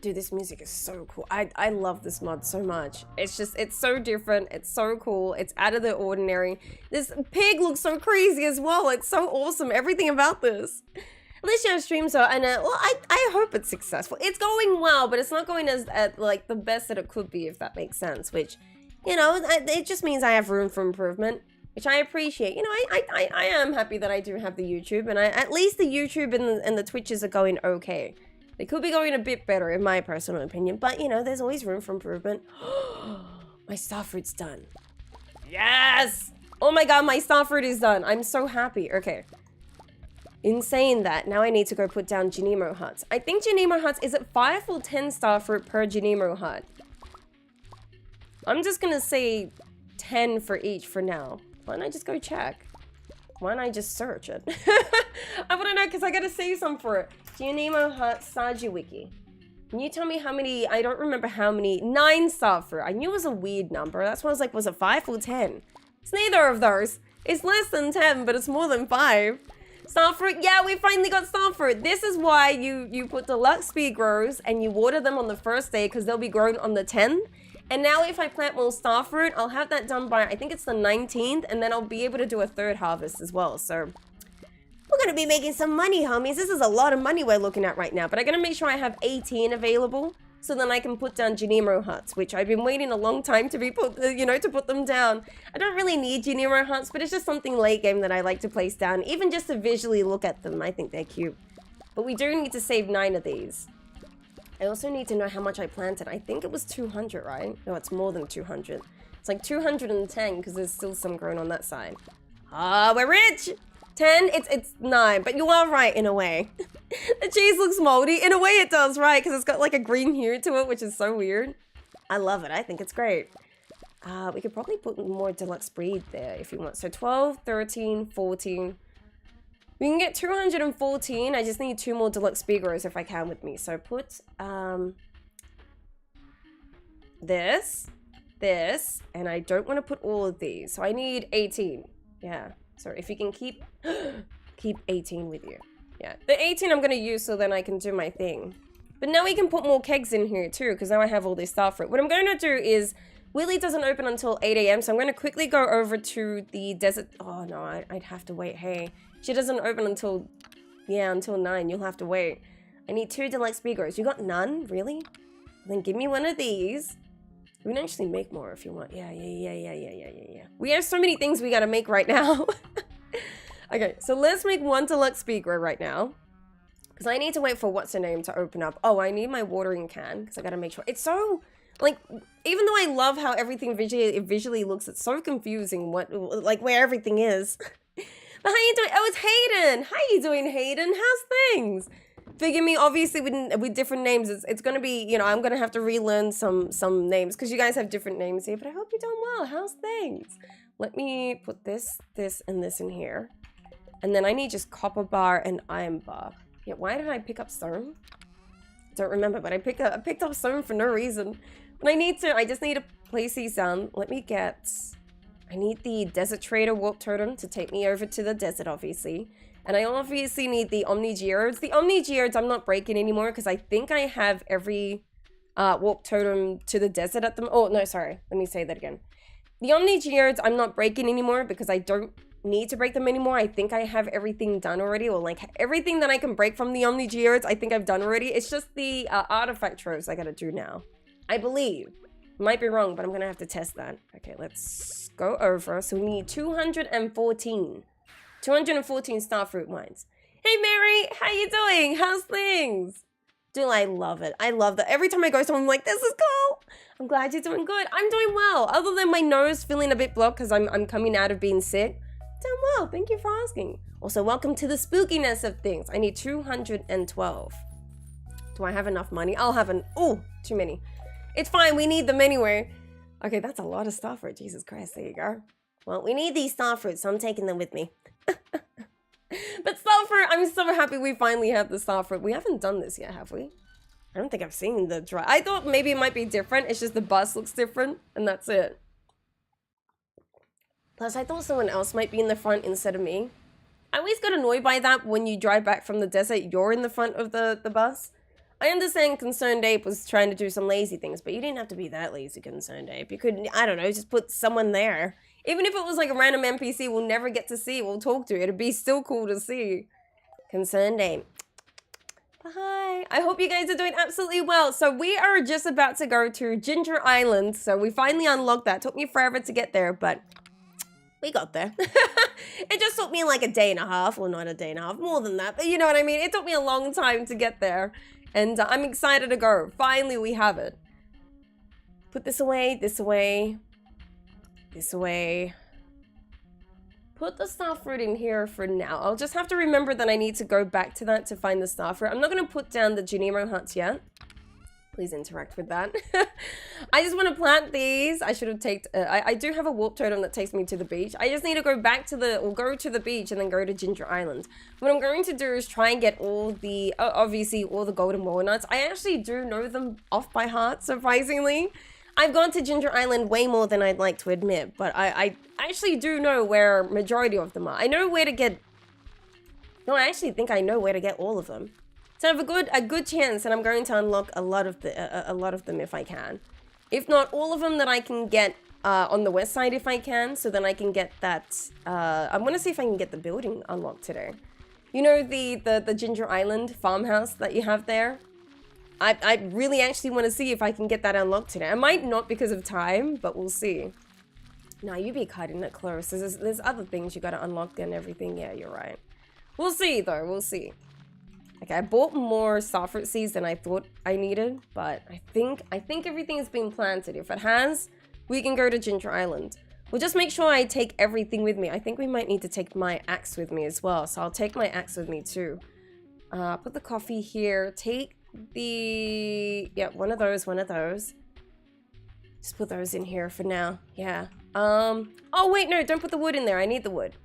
Dude, this music is so cool. I love this mod so much. It's just, it's so different. It's so cool. It's out of the ordinary. This pig looks so crazy as well. It's so awesome. Everything about this. At least you have streams, so, and well, I hope it's successful. It's going well, but it's not going as at like the best that it could be, if that makes sense. Which, you know, it just means I have room for improvement. which I appreciate. You know, I am happy that I do have the YouTube, and at least the YouTube and the Twitches are going okay. They could be going a bit better, in my personal opinion, but you know, there's always room for improvement. My starfruit's done. Yes! Oh my god, my starfruit is done. I'm so happy. Okay. In saying that, now I need to go put down 𝓗𝓸𝓬𝓲𝓪𝓵𝓼 huts. I think 𝓗𝓸𝓬𝓲𝓪 huts, is it 5 or 10 starfruit per 𝓗𝓸𝓬𝓲 hut? I'm just gonna say 10 for each for now. Why don't I just go check? Why don't I just search it? I wanna know, because I gotta say something for it. 𝓗𝓸𝓬𝓲 hut Stardew wiki. Can you tell me how many? I don't remember how many. 9 starfruit. I knew it was a weird number. That's why I was like, was it 5 or 10? It's neither of those. It's less than 10, but it's more than 5. Starfruit, yeah, we finally got starfruit. This is why you put deluxe speed grows and you water them on the first day because they'll be grown on the 10th. And now if I plant more starfruit, I'll have that done by, I think it's the 19th, and then I'll be able to do a 3rd harvest as well. So we're gonna be making some money, homies. This is a lot of money we're looking at right now, but I gotta make sure I have 18 available so then I can put down 𝓗𝓸𝓬𝓲 huts, which I've been waiting a long time to be put, you know, to put them down. I don't really need 𝓗𝓸𝓬𝓲 huts, but it's just something late game that I like to place down, even just to visually look at them. I think they're cute. But we do need to save 9 of these. I also need to know how much I planted. I think it was 200, right? No, it's more than 200. It's like 210 because there's still some growing on that side. Ah, we're rich! 10, it's 9, but you are right in a way. The cheese looks moldy. In a way it does, right? Because it's got like a green hue to it, which is so weird. I love it. I think it's great. We could probably put more deluxe breed there if you want. So 12, 13, 14. We can get 214. I just need 2 more deluxe speed grows if I can with me. So put this, and I don't want to put all of these. So I need 18. Yeah. So if you can keep 18 with you. Yeah, the 18 I'm gonna use so then I can do my thing. But now we can put more kegs in here too, because now I have all this starfruit. What I'm gonna do is, Willy doesn't open until 8 AM, so I'm gonna quickly go over to the desert. Oh no, I'd have to wait. Hey, she doesn't open until, yeah, until 9. You'll have to wait. I need 2 deluxe speed grows. You got none? Really? Then give me one of these. We can actually make more if you want. Yeah. We have so many things we gotta make right now. Okay, so let's make 1 deluxe speed grow right now. Because I need to wait for what's her name to open up. Oh, I need my watering can because I gotta make sure. It's so, like, even though I love how everything visually looks, it's so confusing like where everything is. But how you doing? Oh, it's Hayden. How you doing, Hayden? How's things? Forgive me, obviously with different names, it's gonna be, you know, I'm gonna have to relearn some names because you guys have different names here. But I hope you're doing well. How's things? Let me put this, and this in here. And then I need just copper bar and iron bar. Yeah, why did I pick up stone? Don't remember, but I picked up stone for no reason. But I just need to place these down. I need the desert trader warp totem to take me over to the desert, obviously. And I obviously need the 𝓗𝓸𝓬𝓲𝓪𝓵𝓮𝓼. The 𝓗𝓗𝓬𝓲𝓪𝓵𝓮𝓼 I'm not breaking anymore because I think I have every warp totem to the desert at them. Oh, no, sorry. Let me say that again. The 𝓗𝓗𝓬𝓲𝓪𝓵𝓮𝓼 I'm not breaking anymore because I don't need to break them anymore. I think I have everything done already, or like everything that I can break from the 𝓗𝓗𝓬𝓲𝓪𝓵 I think I've done already. It's just the artifact troves I gotta do now, I believe. Might be wrong, but I'm gonna have to test that. Okay, let's go over. So we need 214 starfruit mines. Hey Mary, how you doing? How's things? Dude, I love it. I love that. Every time I go somewhere, I'm like, this is cool. I'm glad you're doing good. I'm doing well. Other than my nose feeling a bit blocked because I'm coming out of being sick. Doing well. Thank you for asking. Also, welcome to the spookiness of things. I need 212. Do I have enough money? I'll have oh, too many. It's fine. We need them anyway. Okay, that's a lot of starfruit. Jesus Christ. There you go. Well, we need these starfruit, so I'm taking them with me. But starfruit, I'm so happy we finally have the starfruit. We haven't done this yet, have we? I don't think I've seen the dry. I thought maybe it might be different. It's just the bus looks different, and that's it. Plus, I thought someone else might be in the front instead of me. I always got annoyed by that when you drive back from the desert, you're in the front of the bus. I understand Concerned Ape was trying to do some lazy things, but you didn't have to be that lazy, Concerned Ape. You could, I don't know, just put someone there. Even if it was like a random NPC we'll never get to see, we'll talk to. It'd be still cool to see. Concerned Ape. Hi. I hope you guys are doing absolutely well. So we are just about to go to Ginger Island. So we finally unlocked that. Took me forever to get there, but We got there. It just took me like a day and a half, or not a day and a half, more than that, but you know what I mean? It took me a long time to get there, and I'm excited to go. Finally, we have it. Put this away, this away, this away. Put the starfruit in here for now. I'll just have to remember that I need to go back to that to find the starfruit. I'm not going to put down the Genemo huts yet. Please interact with that. I just want to plant these. I should have taken... I do have a warp totem that takes me to the beach. I just need to go back to the... or go to the beach and then go to Ginger Island. What I'm going to do is try and get all the... obviously, all the golden walnuts. I actually do know them off by heart, surprisingly. I've gone to Ginger Island way more than I'd like to admit, but I actually do know where majority of them are. I know where to get... No, I actually think I know where to get all of them. So I have a good chance, and I'm going to unlock a lot of them if I can. If not all of them, that I can get on the west side if I can. So then I can get that. I want to see if I can get the building unlocked today. You know the Ginger Island farmhouse that you have there. I really actually want to see if I can get that unlocked today. I might not because of time, but we'll see. No, you be cutting it close. There's other things you got to unlock and everything. Yeah, you're right. We'll see though. We'll see. Okay, I bought more starfruit seeds than I thought I needed, but I think everything has been planted. If it has, we can go to Ginger Island. We'll just make sure I take everything with me. I think we might need to take my axe with me as well, so I'll take my axe with me too. Put the coffee here. Take the... yeah, one of those. Just put those in here for now. Yeah. Oh, wait, no, don't put the wood in there. I need the wood.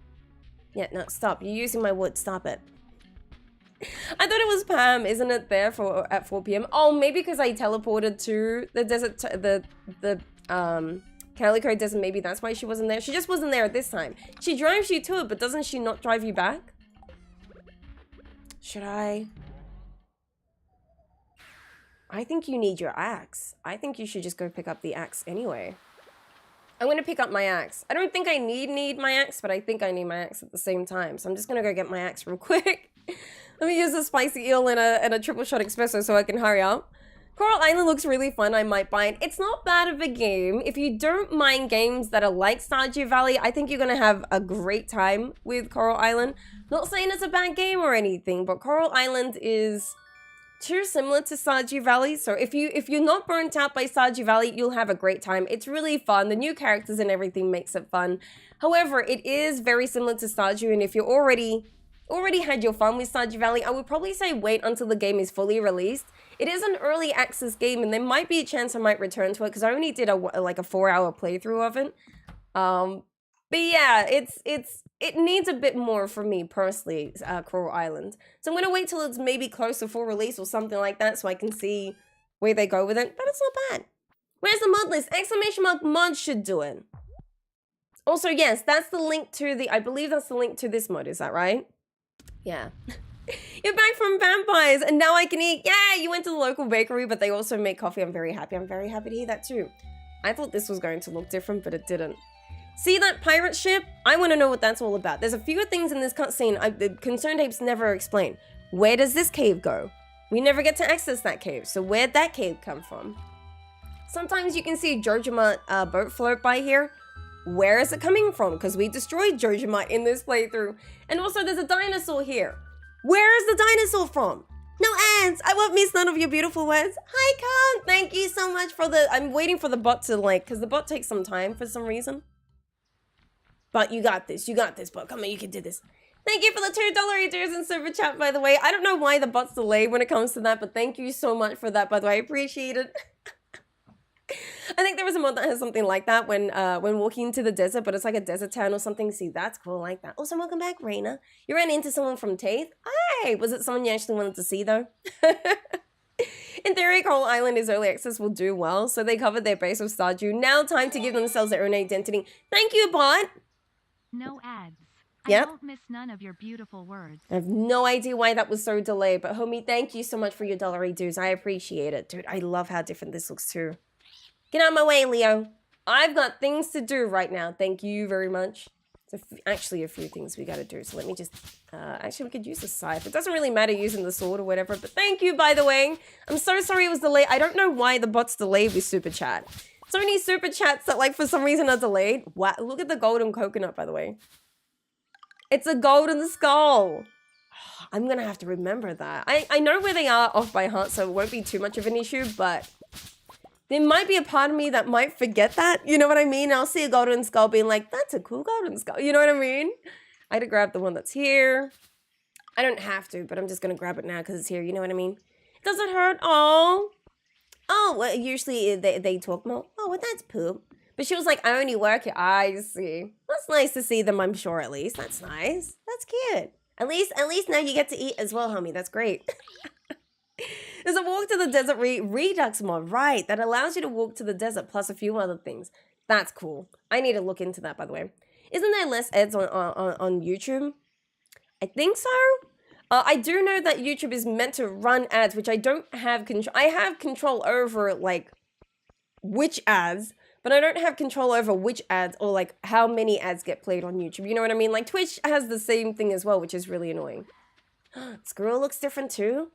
Yeah, no, stop. You're using my wood. Stop it. I thought it was Pam, isn't it there at 4 p.m? Oh, maybe because I teleported to the desert, the Calico Desert, maybe that's why she wasn't there. She just wasn't there at this time. She drives you to it, but doesn't she not drive you back? Should I? I think you need your axe. I think you should just go pick up the axe anyway. I'm going to pick up my axe. I don't think I need my axe, but I think I need my axe at the same time. So I'm just going to go get my axe real quick. Let me use a spicy eel and a triple shot espresso so I can hurry up. Coral Island looks really fun. I might buy it. It's not bad of a game. If you don't mind games that are like Stardew Valley, I think you're going to have a great time with Coral Island. Not saying it's a bad game or anything, but Coral Island is too similar to Stardew Valley. So if you're not burnt out by Stardew Valley, you'll have a great time. It's really fun. The new characters and everything makes it fun. However, it is very similar to Stardew, and if you're already had your fun with Stardew Valley, I would probably say wait until the game is fully released. It is an early access game, and there might be a chance I might return to it because I only did like a 4-hour playthrough of it. But yeah, it needs a bit more for me personally, Coral Island. So I'm gonna wait till it's maybe close to full release or something like that, so I can see where they go with it. But it's not bad. Where's the mod list? Exclamation mark mod should do it. Also, yes, that's the link to the. I believe that's the link to this mod. Is that right? Yeah. You're back from vampires and now I can eat. Yeah, you went to the local bakery, but they also make coffee. I'm very happy. I'm very happy to hear that too. I thought this was going to look different, but it didn't. See that pirate ship? I want to know what that's all about. There's a few things in this cutscene the Concerned Apes never explain. Where does this cave go? We never get to access that cave, so where'd that cave come from? Sometimes you can see 𝓗𝓸𝓬𝓲𝓪𝓵𝓭𝓮 boat float by here. Where is it coming from? Because we destroyed 𝓗𝓸𝓬𝓬𝓲𝓪 in this playthrough. And also there's a dinosaur here. Where is the dinosaur from? No ads! I won't miss none of your beautiful words. Hi, Khan! Thank you so much for the... I'm waiting for the bot to like... Because the bot takes some time for some reason. But you got this. You got this, bot. Come on, you can do this. Thank you for the $2 in super chat, by the way. I don't know why the bot's delayed when it comes to that, but thank you so much for that, by the way. I appreciate it. I think there was a mod that has something like that when walking into the desert, but it's like a desert town or something. See, that's cool, I like that. Also, welcome back, Raina. You ran into someone from Taith? Hi! Was it someone you actually wanted to see, though? In theory, Coral Island is early access will do well, so they covered their base with Stardew. Now time to give themselves their own identity. Thank you, bot! No ads. Yep. I won't miss none of your beautiful words. I have no idea why that was so delayed, but homie, thank you so much for your $1 dues. I appreciate it. Dude, I love how different this looks, too. Get out of my way, Leo. I've got things to do right now. Thank you very much. There's actually a few things we gotta do. So let me just... actually, we could use the scythe. It doesn't really matter using the sword or whatever. But thank you, by the way. I'm so sorry it was delayed. I don't know why the bot's delayed with Super Chat. So many super chats that, like, for some reason are delayed. Wow, look at the golden coconut, by the way. It's a golden skull. I'm gonna have to remember that. I know where they are off by heart, so it won't be too much of an issue, but there might be a part of me that might forget that. You know what I mean? I'll see a golden skull being like, that's a cool golden skull. You know what I mean? I had to grab the one that's here. I don't have to, but I'm just gonna grab it now because it's here. You know what I mean? Does it hurt? Oh. Oh, well, usually they talk more. Oh, well, that's poop. But she was like, I only work here. I see. That's nice to see them, I'm sure, at least. That's nice. That's cute. At least now you get to eat as well, homie. That's great. There's a walk to the desert redux mod, right? That allows you to walk to the desert plus a few other things. That's cool. I need to look into that, by the way. Isn't there less ads on YouTube? I think so. I do know that YouTube is meant to run ads, which I don't have control. I have control over, like, which ads, but I don't have control over which ads or, like, how many ads get played on YouTube. You know what I mean? Like, Twitch has the same thing as well, which is really annoying. Squirrel looks different too.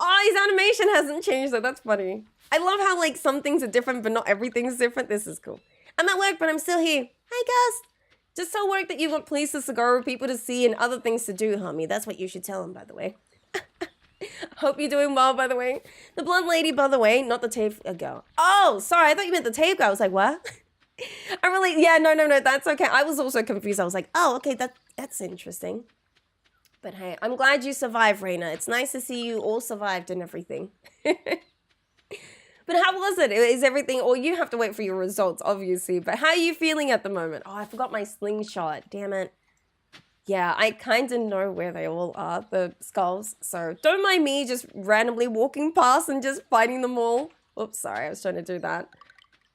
Oh, his animation hasn't changed, though. That's funny. I love how, like, some things are different, but not everything's different. This is cool. I'm at work, but I'm still here. Hi, Gus. Just tell work that you've got places to go, people to see, and other things to do, homie. That's what you should tell them, by the way. Hope you're doing well, by the way. The blonde lady, by the way, not the tape girl. Oh, sorry, I thought you meant the tape girl. I was like, what? Yeah, no, that's okay. I was also confused. I was like, oh, okay, that's interesting. But hey, I'm glad you survived, Raina. It's nice to see you all survived and everything. But how was it? Is everything... Or you have to wait for your results, obviously. But how are you feeling at the moment? Oh, I forgot my slingshot. Damn it. Yeah, I kind of know where they all are, the skulls. So don't mind me just randomly walking past and just fighting them all. Oops, sorry. I was trying to do that.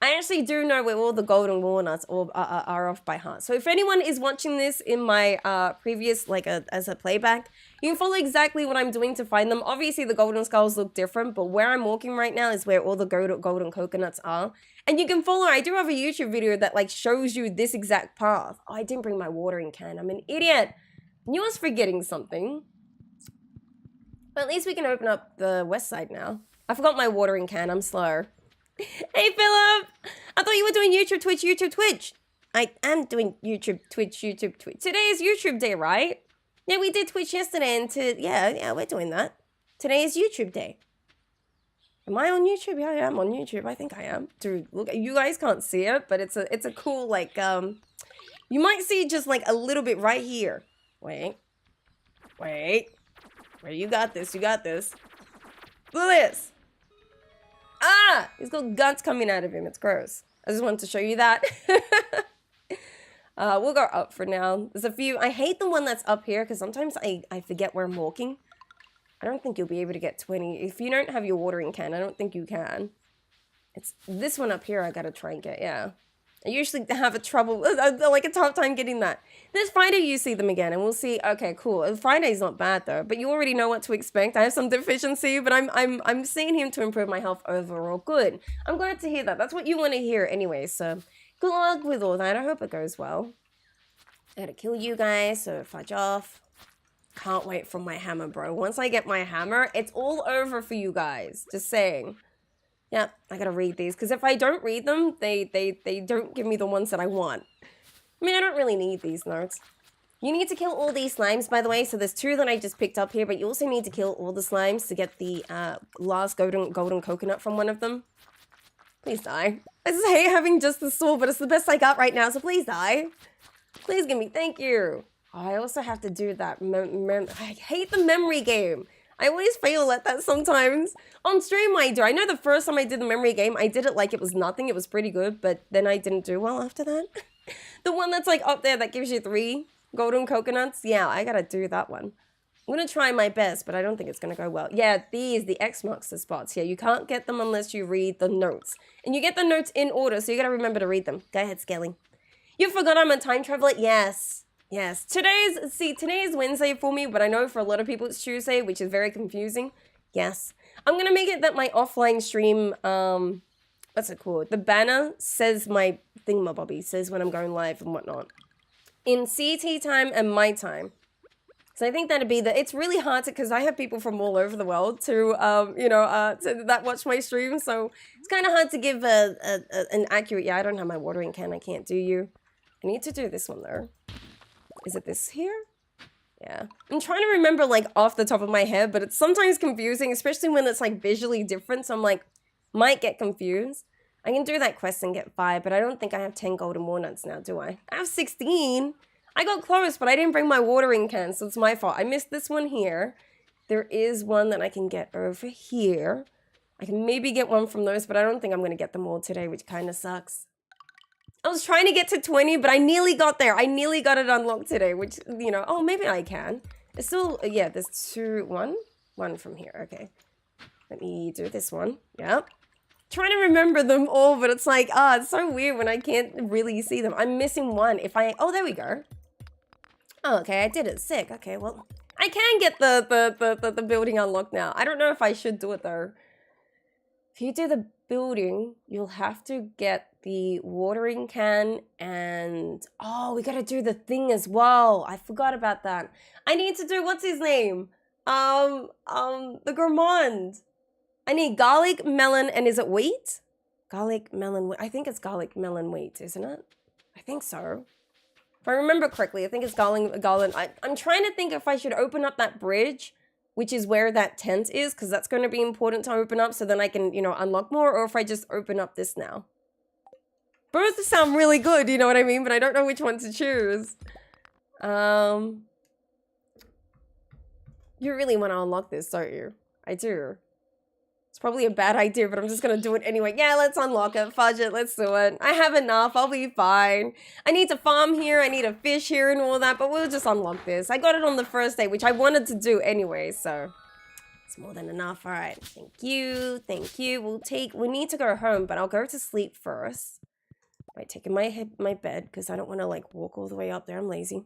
I actually do know where all the golden walnuts are off by heart. So if anyone is watching this in my previous, like, as a playback, you can follow exactly what I'm doing to find them. Obviously, the golden skulls look different, but where I'm walking right now is where all the golden coconuts are. And you can follow, I do have a YouTube video that, like, shows you this exact path. Oh, I didn't bring my watering can. I'm an idiot. Knew I was forgetting something. But at least we can open up the west side now. I forgot my watering can. I'm slow. Hey, Philip! I thought you were doing YouTube, Twitch. I am doing YouTube, Twitch. Today is YouTube day, right? Yeah, we did Twitch yesterday, and yeah, we're doing that. Today is YouTube day. Am I on YouTube? Yeah, I am on YouTube. I think I am. Dude, look, you guys can't see it, but it's a cool, like, you might see just, like, a little bit right here. Wait. Wait, you got this. Look at this. Ah! He's got guts coming out of him. It's gross. I just wanted to show you that. We'll go up for now. There's a few. I hate the one that's up here because sometimes I forget where I'm walking. I don't think you'll be able to get 20. If you don't have your watering can, I don't think you can. It's this one up here I gotta try and get, yeah. I usually have a tough time getting that. This Friday you see them again and we'll see. Okay, cool. Friday's not bad though, but you already know what to expect. I have some deficiency, but I'm seeing him to improve my health overall. Good. I'm glad to hear that. That's what you want to hear anyway, so good luck with all that. I hope it goes well. I gotta kill you guys, so fudge off. Can't wait for my hammer, bro. Once I get my hammer, it's all over for you guys. Just saying. Yeah, I gotta read these, because if I don't read them, they don't give me the ones that I want. I mean, I don't really need these notes. You need to kill all these slimes, by the way, so there's 2 that I just picked up here, but you also need to kill all the slimes to get the last golden coconut from one of them. Please die. I just hate having just the sword, but it's the best I got right now, so please die. Please give me, thank you. Oh, I also have to do that, I hate the memory game. I always fail at that sometimes. On stream I do. I know the first time I did the memory game, I did it like it was nothing. It was pretty good, but then I didn't do well after that. The one that's like up there that gives you 3 golden coconuts. Yeah, I gotta do that one. I'm gonna try my best, but I don't think it's gonna go well. Yeah, the X marks the spots. Yeah, you can't get them unless you read the notes. And you get the notes in order, so you gotta remember to read them. Go ahead, Skelly. You forgot I'm a time traveler? Yes. Yes, today is Wednesday for me, but I know for a lot of people it's Tuesday, which is very confusing. Yes. I'm going to make it that my offline stream, what's it called? The banner says my thingamabobby, says when I'm going live and whatnot. In CT time and my time. So I think that'd be it's really hard to, because I have people from all over the world to, that watch my stream. So it's kind of hard to give an accurate, I don't have my watering can. I can't do you. I need to do this one though. Is it this here? Yeah. I'm trying to remember like off the top of my head, but it's sometimes confusing, especially when it's like visually different. So I'm like, might get confused. I can do that quest and get 5, but I don't think I have 10 golden walnuts now, do I? I have 16. I got close, but I didn't bring my watering can, so it's my fault. I missed this one here. There is one that I can get over here. I can maybe get one from those, but I don't think I'm going to get them all today, which kind of sucks. I was trying to get to 20, but I nearly got there. I nearly got it unlocked today, which, oh, maybe I can. It's still, yeah, there's one from here. Okay. Let me do this one. Yep. Trying to remember them all, but it's like, it's so weird when I can't really see them. I'm missing one. Oh, there we go. Oh, okay, I did it. Sick. Okay, well, I can get the building unlocked now. I don't know if I should do it though. If you do the building, you'll have to get the watering can and we gotta do the thing as well. I forgot about that. I need to do, what's his name? The gourmand. I need garlic, melon, and is it wheat? Garlic, melon, I think it's garlic, melon, wheat, isn't it? I think so. If I remember correctly, I think it's garlic. I'm trying to think if I should open up that bridge, which is where that tent is, because that's going to be important to open up so then I can, unlock more, or if I just open up this now. Both sound really good, you know what I mean? But I don't know which one to choose. You really want to unlock this, don't you? I do. It's probably a bad idea, but I'm just going to do it anyway. Yeah, let's unlock it. Fudge it. Let's do it. I have enough. I'll be fine. I need to farm here. I need a fish here and all that, but we'll just unlock this. I got it on the first day, which I wanted to do anyway, so it's more than enough. All right. Thank you. Thank you. We need to go home, but I'll go to sleep first. Right, taking my bed because I don't want to like walk all the way up there. I'm lazy.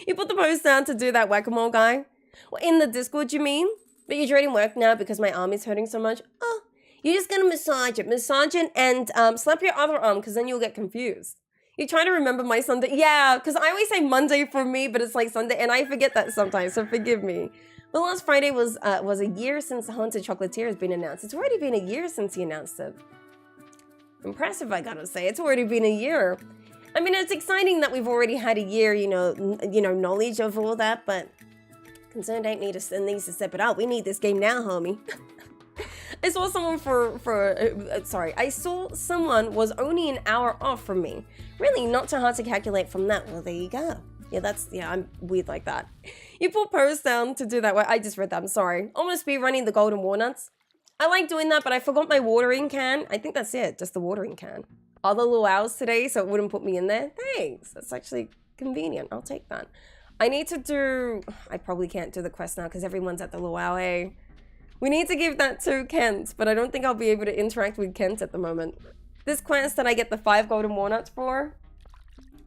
You put the post down to do that whack-a-mole guy? Well, in the Discord, you mean? But you're dreading work now because my arm is hurting so much? Oh, you're just gonna massage it. Massage it and slap your other arm because then you'll get confused. You're trying to remember my Sunday. Yeah, because I always say Monday for me, but it's like Sunday, and I forget that sometimes, so forgive me. Well, last Friday was a year since the Haunted Chocolatier has been announced. It's already been a year since he announced it. Impressive, I gotta say. It's already been a year. I mean, it's exciting that we've already had a year, knowledge of all that, but concerned ain't needs to step it up. We need this game now, homie. I saw someone I saw someone was only an hour off from me. Really, not too hard to calculate from that. Well, there you go. Yeah, I'm weird like that. You put posts down to do that. I just read that, I'm sorry. Almost be running the golden walnuts. I like doing that, but I forgot my watering can. I think that's it, just the watering can. Other luau's today, so it wouldn't put me in there. Thanks, that's actually convenient. I'll take that. I need to do... I probably can't do the quest now because everyone's at the luau, eh? We need to give that to Kent, but I don't think I'll be able to interact with Kent at the moment. This quest that I get the 5 golden walnuts for...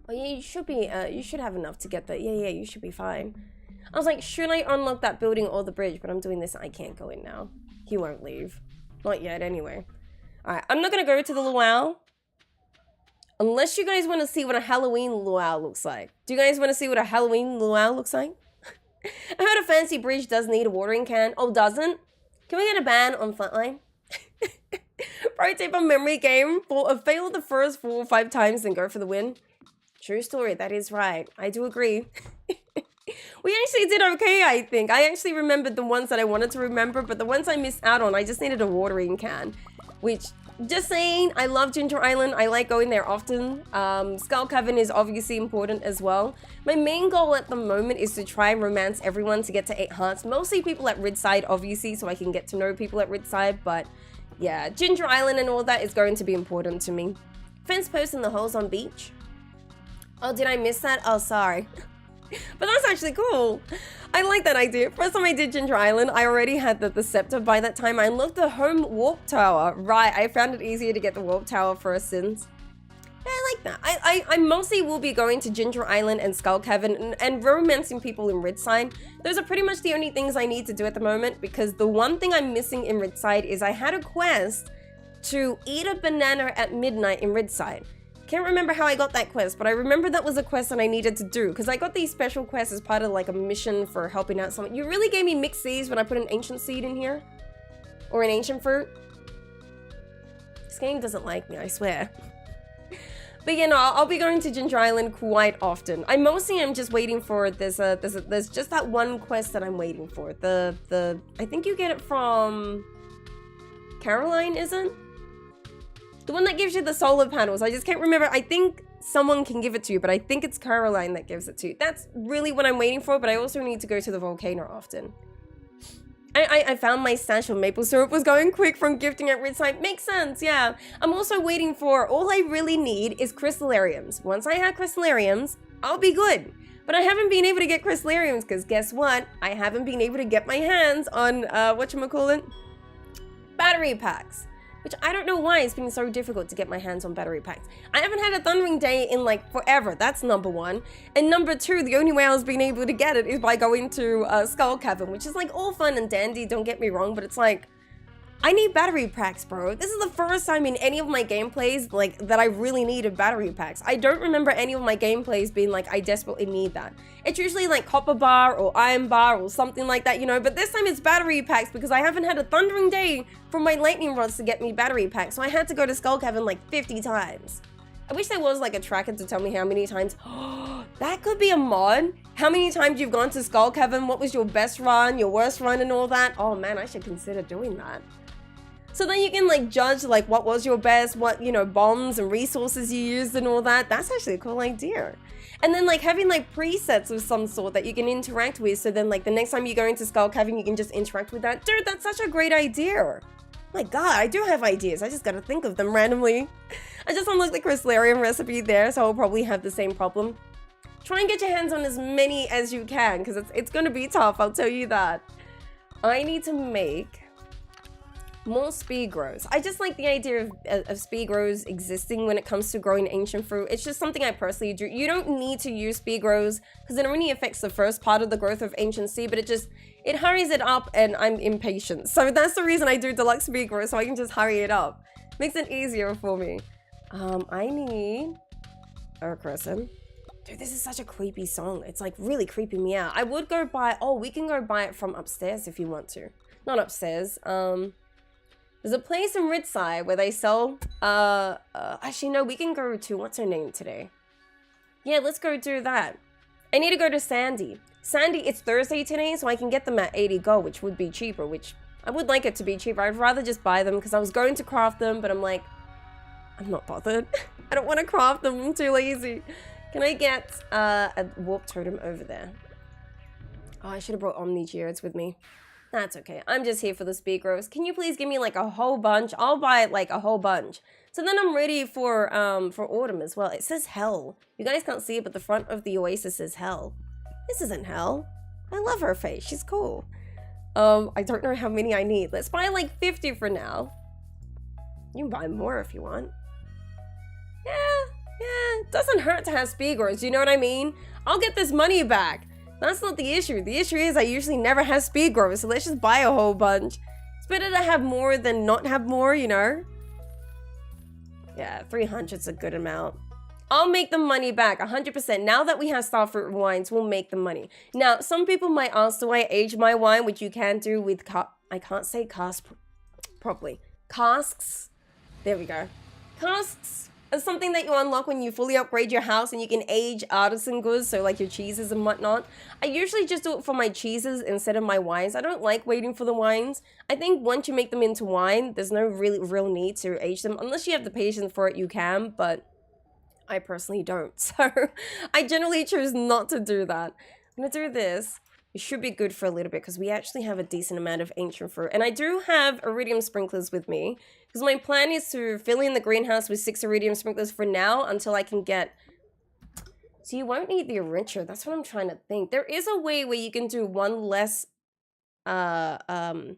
Oh yeah, you should be, you should have enough to get that. Yeah, you should be fine. I was like, should I unlock that building or the bridge? But I'm doing this, I can't go in now. He won't leave. Not yet, anyway. Alright, I'm not gonna go to the luau. Unless you guys want to see what a Halloween luau looks like. Do you guys want to see what a Halloween luau looks like? I heard a fancy bridge does need a watering can. Oh, doesn't? Can we get a ban on Flatline? Pro tip on memory game. Fail the first 4 or 5 times, then go for the win. True story, that is right. I do agree. We actually did okay, I think. I actually remembered the ones that I wanted to remember, but the ones I missed out on, I just needed a watering can. Which, just saying, I love Ginger Island. I like going there often. Skull Cavern is obviously important as well. My main goal at the moment is to try and romance everyone to get to 8 hearts. Mostly people at Ridside, obviously, so I can get to know people at Ridside. But yeah, Ginger Island and all that is going to be important to me. Fence post in the holes on beach. Oh, did I miss that? Oh, sorry. But that's actually cool. I like that idea. First time I did Ginger Island, I already had the scepter by that time. I unlocked the home warp tower. Right, I found it easier to get the warp tower first since. Yeah, I like that. I mostly will be going to Ginger Island and Skull Cavern and romancing people in Ridside. Those are pretty much the only things I need to do at the moment, because the one thing I'm missing in Ridside is I had a quest to eat a banana at midnight in Ridside. Can't remember how I got that quest, but I remember that was a quest that I needed to do, because I got these special quests as part of like a mission for helping out someone. You really gave me mixed seeds when I put an ancient seed in here? Or an ancient fruit? This game doesn't like me, I swear. But you know, I'll be going to Ginger Island quite often. I mostly am just waiting for there's just that one quest that I'm waiting for. I think you get it from Caroline, isn't? The one that gives you the solar panels. I just can't remember. I think someone can give it to you, but I think it's Caroline that gives it to you. That's really what I'm waiting for, but I also need to go to the volcano often. I found my stash of maple syrup was going quick from gifting at Ridgeside. Makes sense, yeah. I'm also waiting for, all I really need is crystallariums. Once I have crystallariums, I'll be good. But I haven't been able to get crystallariums because guess what? I haven't been able to get my hands on, whatchamacallit? Battery packs. Which I don't know why it's been so difficult to get my hands on battery packs. I haven't had a Thundering Day in like forever. That's number one. And number two, the only way I was being able to get it is by going to Skull Cavern, which is like all fun and dandy, don't get me wrong, but it's like, I need battery packs, bro. This is the first time in any of my gameplays like that I really needed battery packs. I don't remember any of my gameplays being like, I desperately need that. It's usually like copper bar or iron bar or something like that, you know, but this time it's battery packs because I haven't had a Thundering Day from my lightning rods to get me battery packs. So I had to go to Skull Cavern like 50 times. I wish there was like a tracker to tell me how many times. That could be a mod. How many times you've gone to Skull Cavern? What was your best run, your worst run and all that? Oh man, I should consider doing that. So then you can like judge like what was your best, what, you know, bombs and resources you used and all that. That's actually a cool idea. And then like having like presets of some sort that you can interact with. So then like the next time you go into Skull Cavern, you can just interact with that. Dude, that's such a great idea. My God, I do have ideas. I just got to think of them randomly. I just unlocked the crystallarium recipe there, so I'll probably have the same problem. Try and get your hands on as many as you can because it's going to be tough, I'll tell you that. I need to make more speed grows. I just like the idea of speed grows existing when it comes to growing ancient fruit. It's just something I personally do. You don't need to use speed grows because it only affects the first part of the growth of ancient seed, but it hurries it up and I'm impatient. So that's the reason I do deluxe speed grows, so I can just hurry it up. Makes it easier for me. I need 𝓗𝓸𝓬𝓼. Dude, this is such a creepy song. It's like really creeping me out. I would go buy, oh, we can go buy it from upstairs if you want to. Not upstairs, there's a place in Ridgeside where they sell, actually no, we can go to, what's her name today? Yeah, let's go do that. I need to go to Sandy. Sandy, it's Thursday today, so I can get them at 80 gold, which would be cheaper, which I would like it to be cheaper. I'd rather just buy them because I was going to craft them, but I'm like, I'm not bothered. I don't want to craft them, I'm too lazy. Can I get a warp totem over there? Oh, I should have brought Omni Geodes with me. That's okay. I'm just here for the speed grows. Can you please give me like a whole bunch? I'll buy like a whole bunch. So then I'm ready for autumn as well. It says hell. You guys can't see it, but the front of the oasis says hell. This isn't hell. I love her face. She's cool. I don't know how many I need. Let's buy like 50 for now. You can buy more if you want. Yeah. It doesn't hurt to have speed grows. You know what I mean? I'll get this money back. That's not the issue. The issue is I usually never have speed growers, so let's just buy a whole bunch. It's better to have more than not have more, you know? Yeah, 300's a good amount. I'll make the money back, 100%. Now that we have starfruit wines, we'll make the money. Now, some people might ask, do I age my wine, which you can do with, I can't say cask properly. Casks. There we go. Casks. It's something that you unlock when you fully upgrade your house and you can age artisan goods, so like your cheeses and whatnot. I usually just do it for my cheeses instead of my wines. I don't like waiting for the wines. I think once you make them into wine, there's no real need to age them. Unless you have the patience for it, you can, but I personally don't. So I generally choose not to do that. I'm gonna do this. It should be good for a little bit because we actually have a decent amount of ancient fruit. And I do have iridium sprinklers with me because my plan is to fill in the greenhouse with 6 iridium sprinklers for now until I can get... So you won't need the enricher. That's what I'm trying to think. There is a way where you can do one less iridium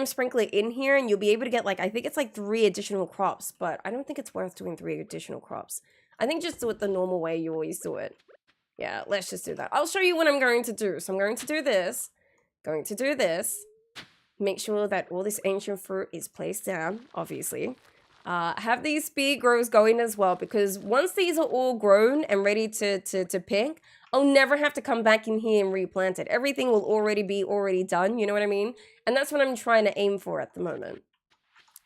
sprinkler in here and you'll be able to get like, I think it's like 3 additional crops, but I don't think it's worth doing 3 additional crops. I think just do it the normal way you always do it. Yeah, let's just do that. I'll show you what I'm going to do. So I'm going to do this, make sure that all this ancient fruit is placed down, obviously. Have these speed grows going as well, because once these are all grown and ready to pick, I'll never have to come back in here and replant it. Everything will already be done, you know what I mean? And that's what I'm trying to aim for at the moment.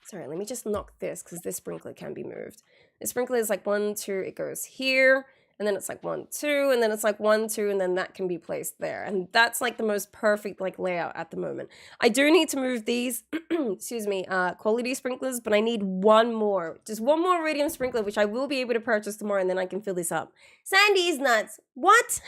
Sorry, let me just knock this, because this sprinkler can be moved. The sprinkler is like 1, 2, it goes here, and then it's like 1, 2, and then it's like 1, 2, and then that can be placed there. And that's like the most perfect like layout at the moment. I do need to move these, excuse me, quality sprinklers, but I need one more. Just one more iridium sprinkler, which I will be able to purchase tomorrow, and then I can fill this up. Sandy's nuts. What?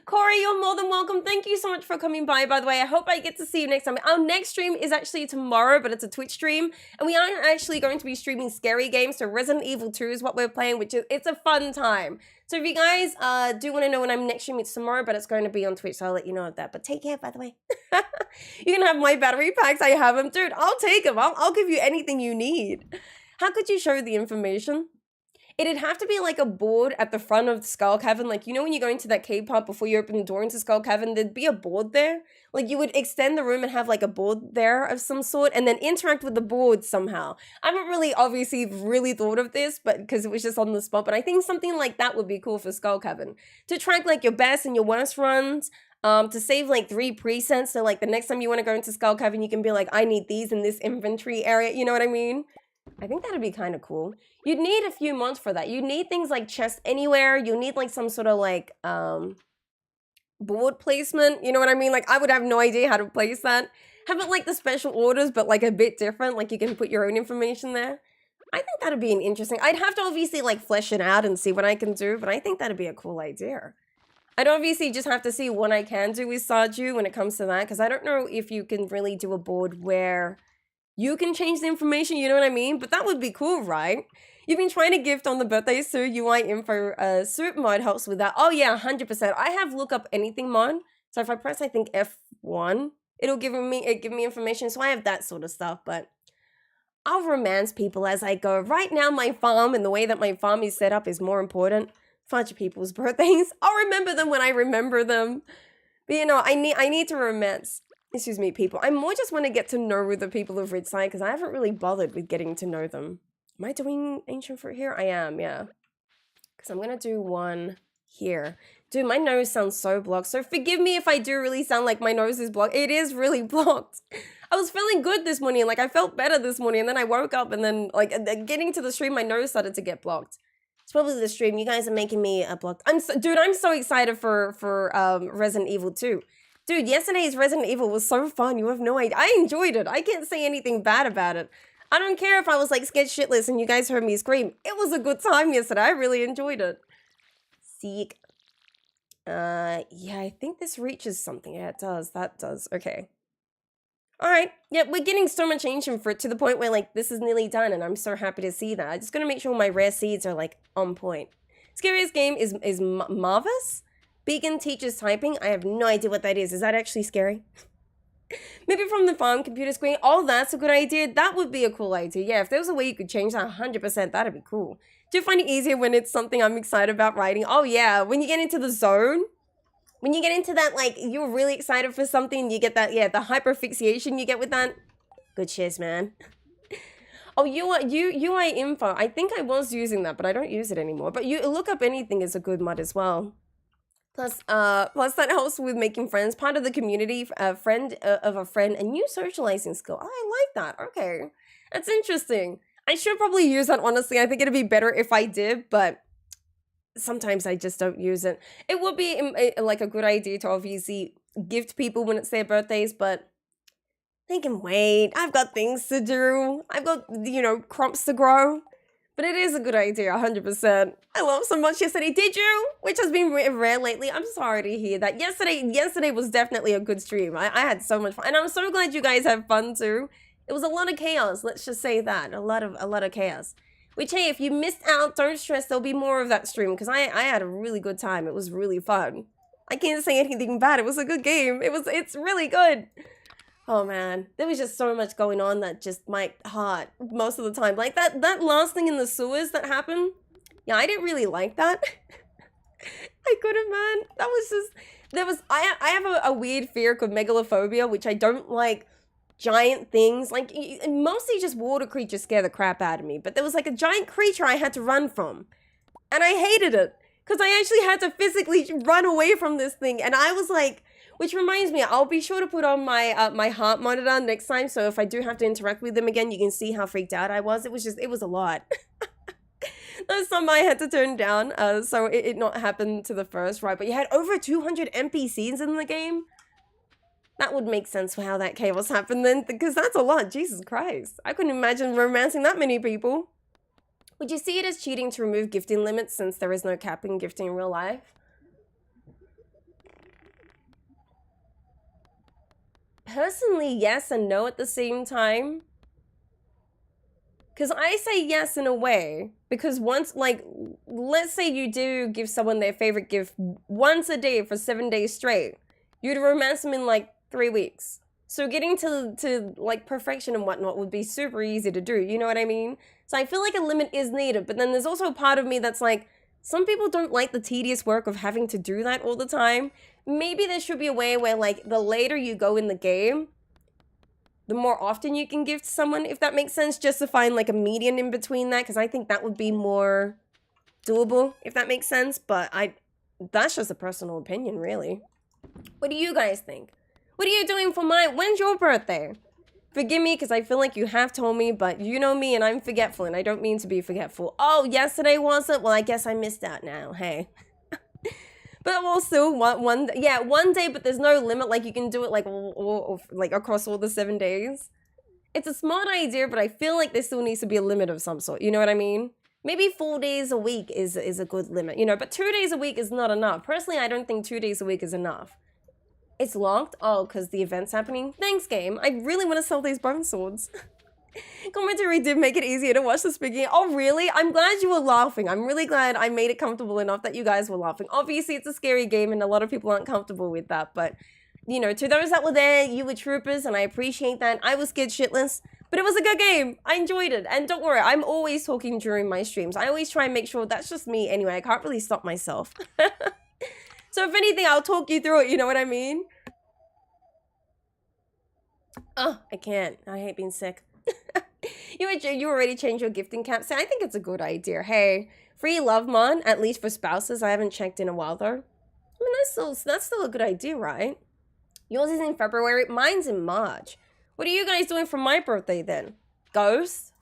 Corey, you're more than welcome. Thank you so much for coming by the way. I hope I get to see you next time. Our next stream is actually tomorrow, but it's a Twitch stream, and we are actually going to be streaming scary games. So Resident Evil 2 is what we're playing, which is, it's a fun time. So if you guys do want to know when I'm next streaming, it's tomorrow, but it's going to be on Twitch, so I'll let you know of that. But take care, by the way. You can have my battery packs. I have them. Dude, I'll take them. I'll give you anything you need. How could you show the information? It'd have to be like a board at the front of the Skull Cavern. Like, you know when you go into that cave part before you open the door into Skull Cavern, there'd be a board there. Like, you would extend the room and have like a board there of some sort, and then interact with the board somehow. I haven't really obviously thought of this, but because it was just on the spot, but I think something like that would be cool for Skull Cavern. To track like your best and your worst runs, to save like 3 presets, so like the next time you want to go into Skull Cavern, you can be like, I need these in this inventory area, you know what I mean? I think that'd be kind of cool. You'd need a few mods for that. You'd need things like chest anywhere. You need like some sort of like board placement. You know what I mean? Like I would have no idea how to place that. Have it like the special orders, but like a bit different. Like you can put your own information there. I think that'd be an interesting. I'd have to obviously like flesh it out and see what I can do, but I think that'd be a cool idea. I'd obviously just have to see what I can do with Stardew when it comes to that, because I don't know if you can really do a board where you can change the information, you know what I mean? But that would be cool, right? You've been trying to gift on the birthday, so UI info soup mod helps with that. Oh yeah, 100%. I have look up anything mod. So if I press, I think F1, it'll give me information. So I have that sort of stuff, but I'll romance people as I go. Right now, my farm and the way that my farm is set up is more important. Fudge people's birthdays. I'll remember them when I remember them. But you know, I need to romance. Excuse me, people. I more just want to get to know the people of Ridgeside because I haven't really bothered with getting to know them. Am I doing ancient fruit here? I am, yeah. Because I'm going to do one here. Dude, my nose sounds so blocked. So forgive me if I do really sound like my nose is blocked. It is really blocked. I was feeling good this morning. Like, I felt better this morning. And then I woke up and then, like, getting to the stream, my nose started to get blocked. It's probably the stream. You guys are making me blocked. Dude, I'm so excited for Resident Evil 2. Dude, yesterday's Resident Evil was so fun. You have no idea. I enjoyed it. I can't say anything bad about it. I don't care if I was like scared shitless and you guys heard me scream. It was a good time yesterday. I really enjoyed it. Seek. Yeah, I think this reaches something. Yeah, it does. That does. Okay. Alright. Yeah, we're getting so much ancient fruit to the point where like this is nearly done and I'm so happy to see that. I'm just gonna make sure my rare seeds are like on point. Scariest game is Marvis? Beacon teaches typing. I have no idea what that is. Is that actually scary? Maybe from the farm computer screen. Oh, that's a good idea. That would be a cool idea. Yeah, if there was a way you could change that 100%, that'd be cool. Do you find it easier when it's something I'm excited about writing? Oh, yeah. When you get into the zone, when you get into that, like, you're really excited for something, you get that, yeah, the hyperfixation you get with that. Good shiz, man. Oh, UI info. I think I was using that, but I don't use it anymore. But you look up anything is a good mod as well. Plus that helps with making friends. Part of the community, a friend of a friend, a new socializing skill. Oh, I like that. Okay. That's interesting. I should probably use that, honestly. I think it'd be better if I did, but sometimes I just don't use it. It would be like a good idea to obviously gift people when it's their birthdays, but they can wait. I've got things to do. I've got, you know, crops to grow. But it is a good idea, 100%. I love so much yesterday. Did you? Which has been rare lately. I'm sorry to hear that. Yesterday was definitely a good stream. I had so much fun. And I'm so glad you guys have fun too. It was a lot of chaos. Let's just say that. A lot of chaos. Which, hey, if you missed out, don't stress. There'll be more of that stream. Because I had a really good time. It was really fun. I can't say anything bad. It was a good game. It's really good. Oh man, there was just so much going on that just my heart most of the time. Like that last thing in the sewers that happened. Yeah, I didn't really like that. I couldn't, man. That was just I have a weird fear called megalophobia, which I don't like giant things. Like, mostly just water creatures scare the crap out of me. But there was like a giant creature I had to run from. And I hated it. Because I actually had to physically run away from this thing. And I was like... Which reminds me, I'll be sure to put on my my heart monitor next time. So if I do have to interact with them again, you can see how freaked out I was. It was a lot. That's something I had to turn down. So it not happened to the first, right? But you had over 200 NPCs in the game. That would make sense for how that chaos happened then. Because that's a lot. Jesus Christ. I couldn't imagine romancing that many people. Would you see it as cheating to remove gifting limits since there is no cap in gifting in real life? Personally, yes and no at the same time. Because I say yes in a way. Because once, like, let's say you do give someone their favorite gift once a day for 7 days straight. You'd romance them in, like, 3 weeks. So getting to like, perfection and whatnot would be super easy to do. You know what I mean? So I feel like a limit is needed. But then there's also a part of me that's like, some people don't like the tedious work of having to do that all the time. Maybe there should be a way where, like, the later you go in the game, the more often you can give to someone, if that makes sense, just to find, like, a median in between that, because I think that would be more doable, if that makes sense, but that's just a personal opinion, really. What do you guys think? What are you doing for when's your birthday? Forgive me, because I feel like you have told me, but you know me, and I'm forgetful, and I don't mean to be forgetful. Oh, yesterday wasn't? Well, I guess I missed out now, hey. But also, one day, but there's no limit. Like, you can do it, like, like across all the 7 days. It's a smart idea, but I feel like there still needs to be a limit of some sort. You know what I mean? Maybe 4 days a week is a good limit, you know, but 2 days a week is not enough. Personally, I don't think 2 days a week is enough. It's locked? Oh, because the event's happening? Thanks, game. I really want to sell these bone swords. Commentary did make it easier to watch the speaking. Oh, really? I'm glad you were laughing. I'm really glad I made it comfortable enough that you guys were laughing. Obviously, it's a scary game and a lot of people aren't comfortable with that. But, you know, to those that were there, you were troopers and I appreciate that. I was scared shitless, but it was a good game. I enjoyed it. And don't worry, I'm always talking during my streams. I always try and make sure that's just me anyway. I can't really stop myself. So if anything, I'll talk you through it. You know what I mean? Oh, I can't. I hate being sick. You already changed your gifting cap. So I think it's a good idea. Hey, free love mon, at least for spouses. I haven't checked in a while though. I mean, that's still a good idea, right? Yours is in February. Mine's in March. What are you guys doing for my birthday then? Ghost?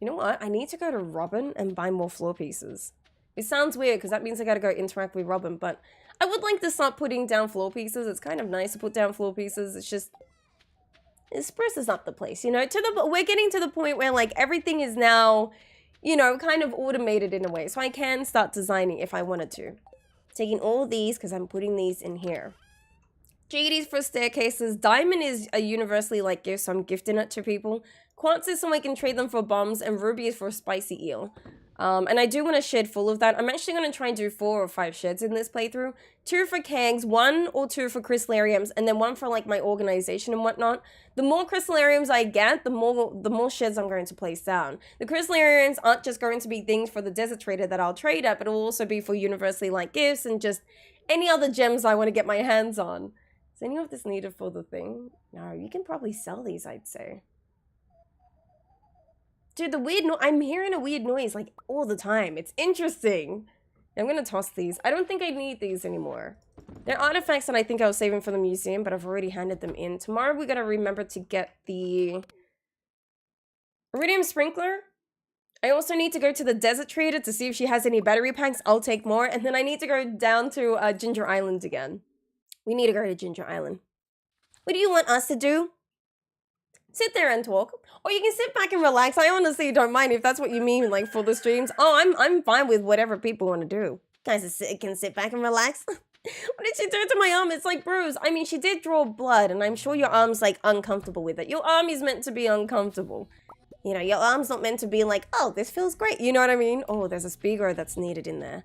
You know what? I need to go to Robin and buy more floor pieces. It sounds weird because that means I gotta go interact with Robin, but I would like to start putting down floor pieces. It's kind of nice to put down floor pieces. It's just... it spruces up the place, you know? We're getting to the point where, like, everything is now, you know, kind of automated in a way. So I can start designing if I wanted to. Taking all these, because I'm putting these in here. JD's for staircases. Diamond is a universally like gift, so I'm gifting it to people. Quartz is so I can trade them for bombs, and Ruby is for a spicy eel. And I do want a shed full of that. I'm actually going to try and do 4 or 5 sheds in this playthrough. 2 for kegs, 1 or 2 for crystallariums, and then 1 for, like, my organization and whatnot. The more crystallariums I get, the more sheds I'm going to place down. The crystallariums aren't just going to be things for the desert trader that I'll trade at, but it'll also be for universally like gifts and just any other gems I want to get my hands on. Is any of this needed for the thing? No, you can probably sell these, I'd say. Dude, the weird I'm hearing a weird noise, like, all the time. It's interesting. I'm gonna toss these. I don't think I need these anymore. They're artifacts that I think I was saving for the museum, but I've already handed them in. Tomorrow we gotta remember to get the iridium sprinkler. I also need to go to the desert trader to see if she has any battery packs. I'll take more. And then I need to go down to Ginger Island again. We need to go to Ginger Island. What do you want us to do? Sit there and talk. Or you can sit back and relax. I honestly don't mind if that's what you mean, like, for the streams. Oh, I'm fine with whatever people want to do. Guys can sit back and relax. What did she do to my arm? It's like bruise. I mean, she did draw blood, and I'm sure your arm's, like, uncomfortable with it. Your arm is meant to be uncomfortable. You know, your arm's not meant to be like, oh, this feels great. You know what I mean? Oh, there's a speaker that's needed in there.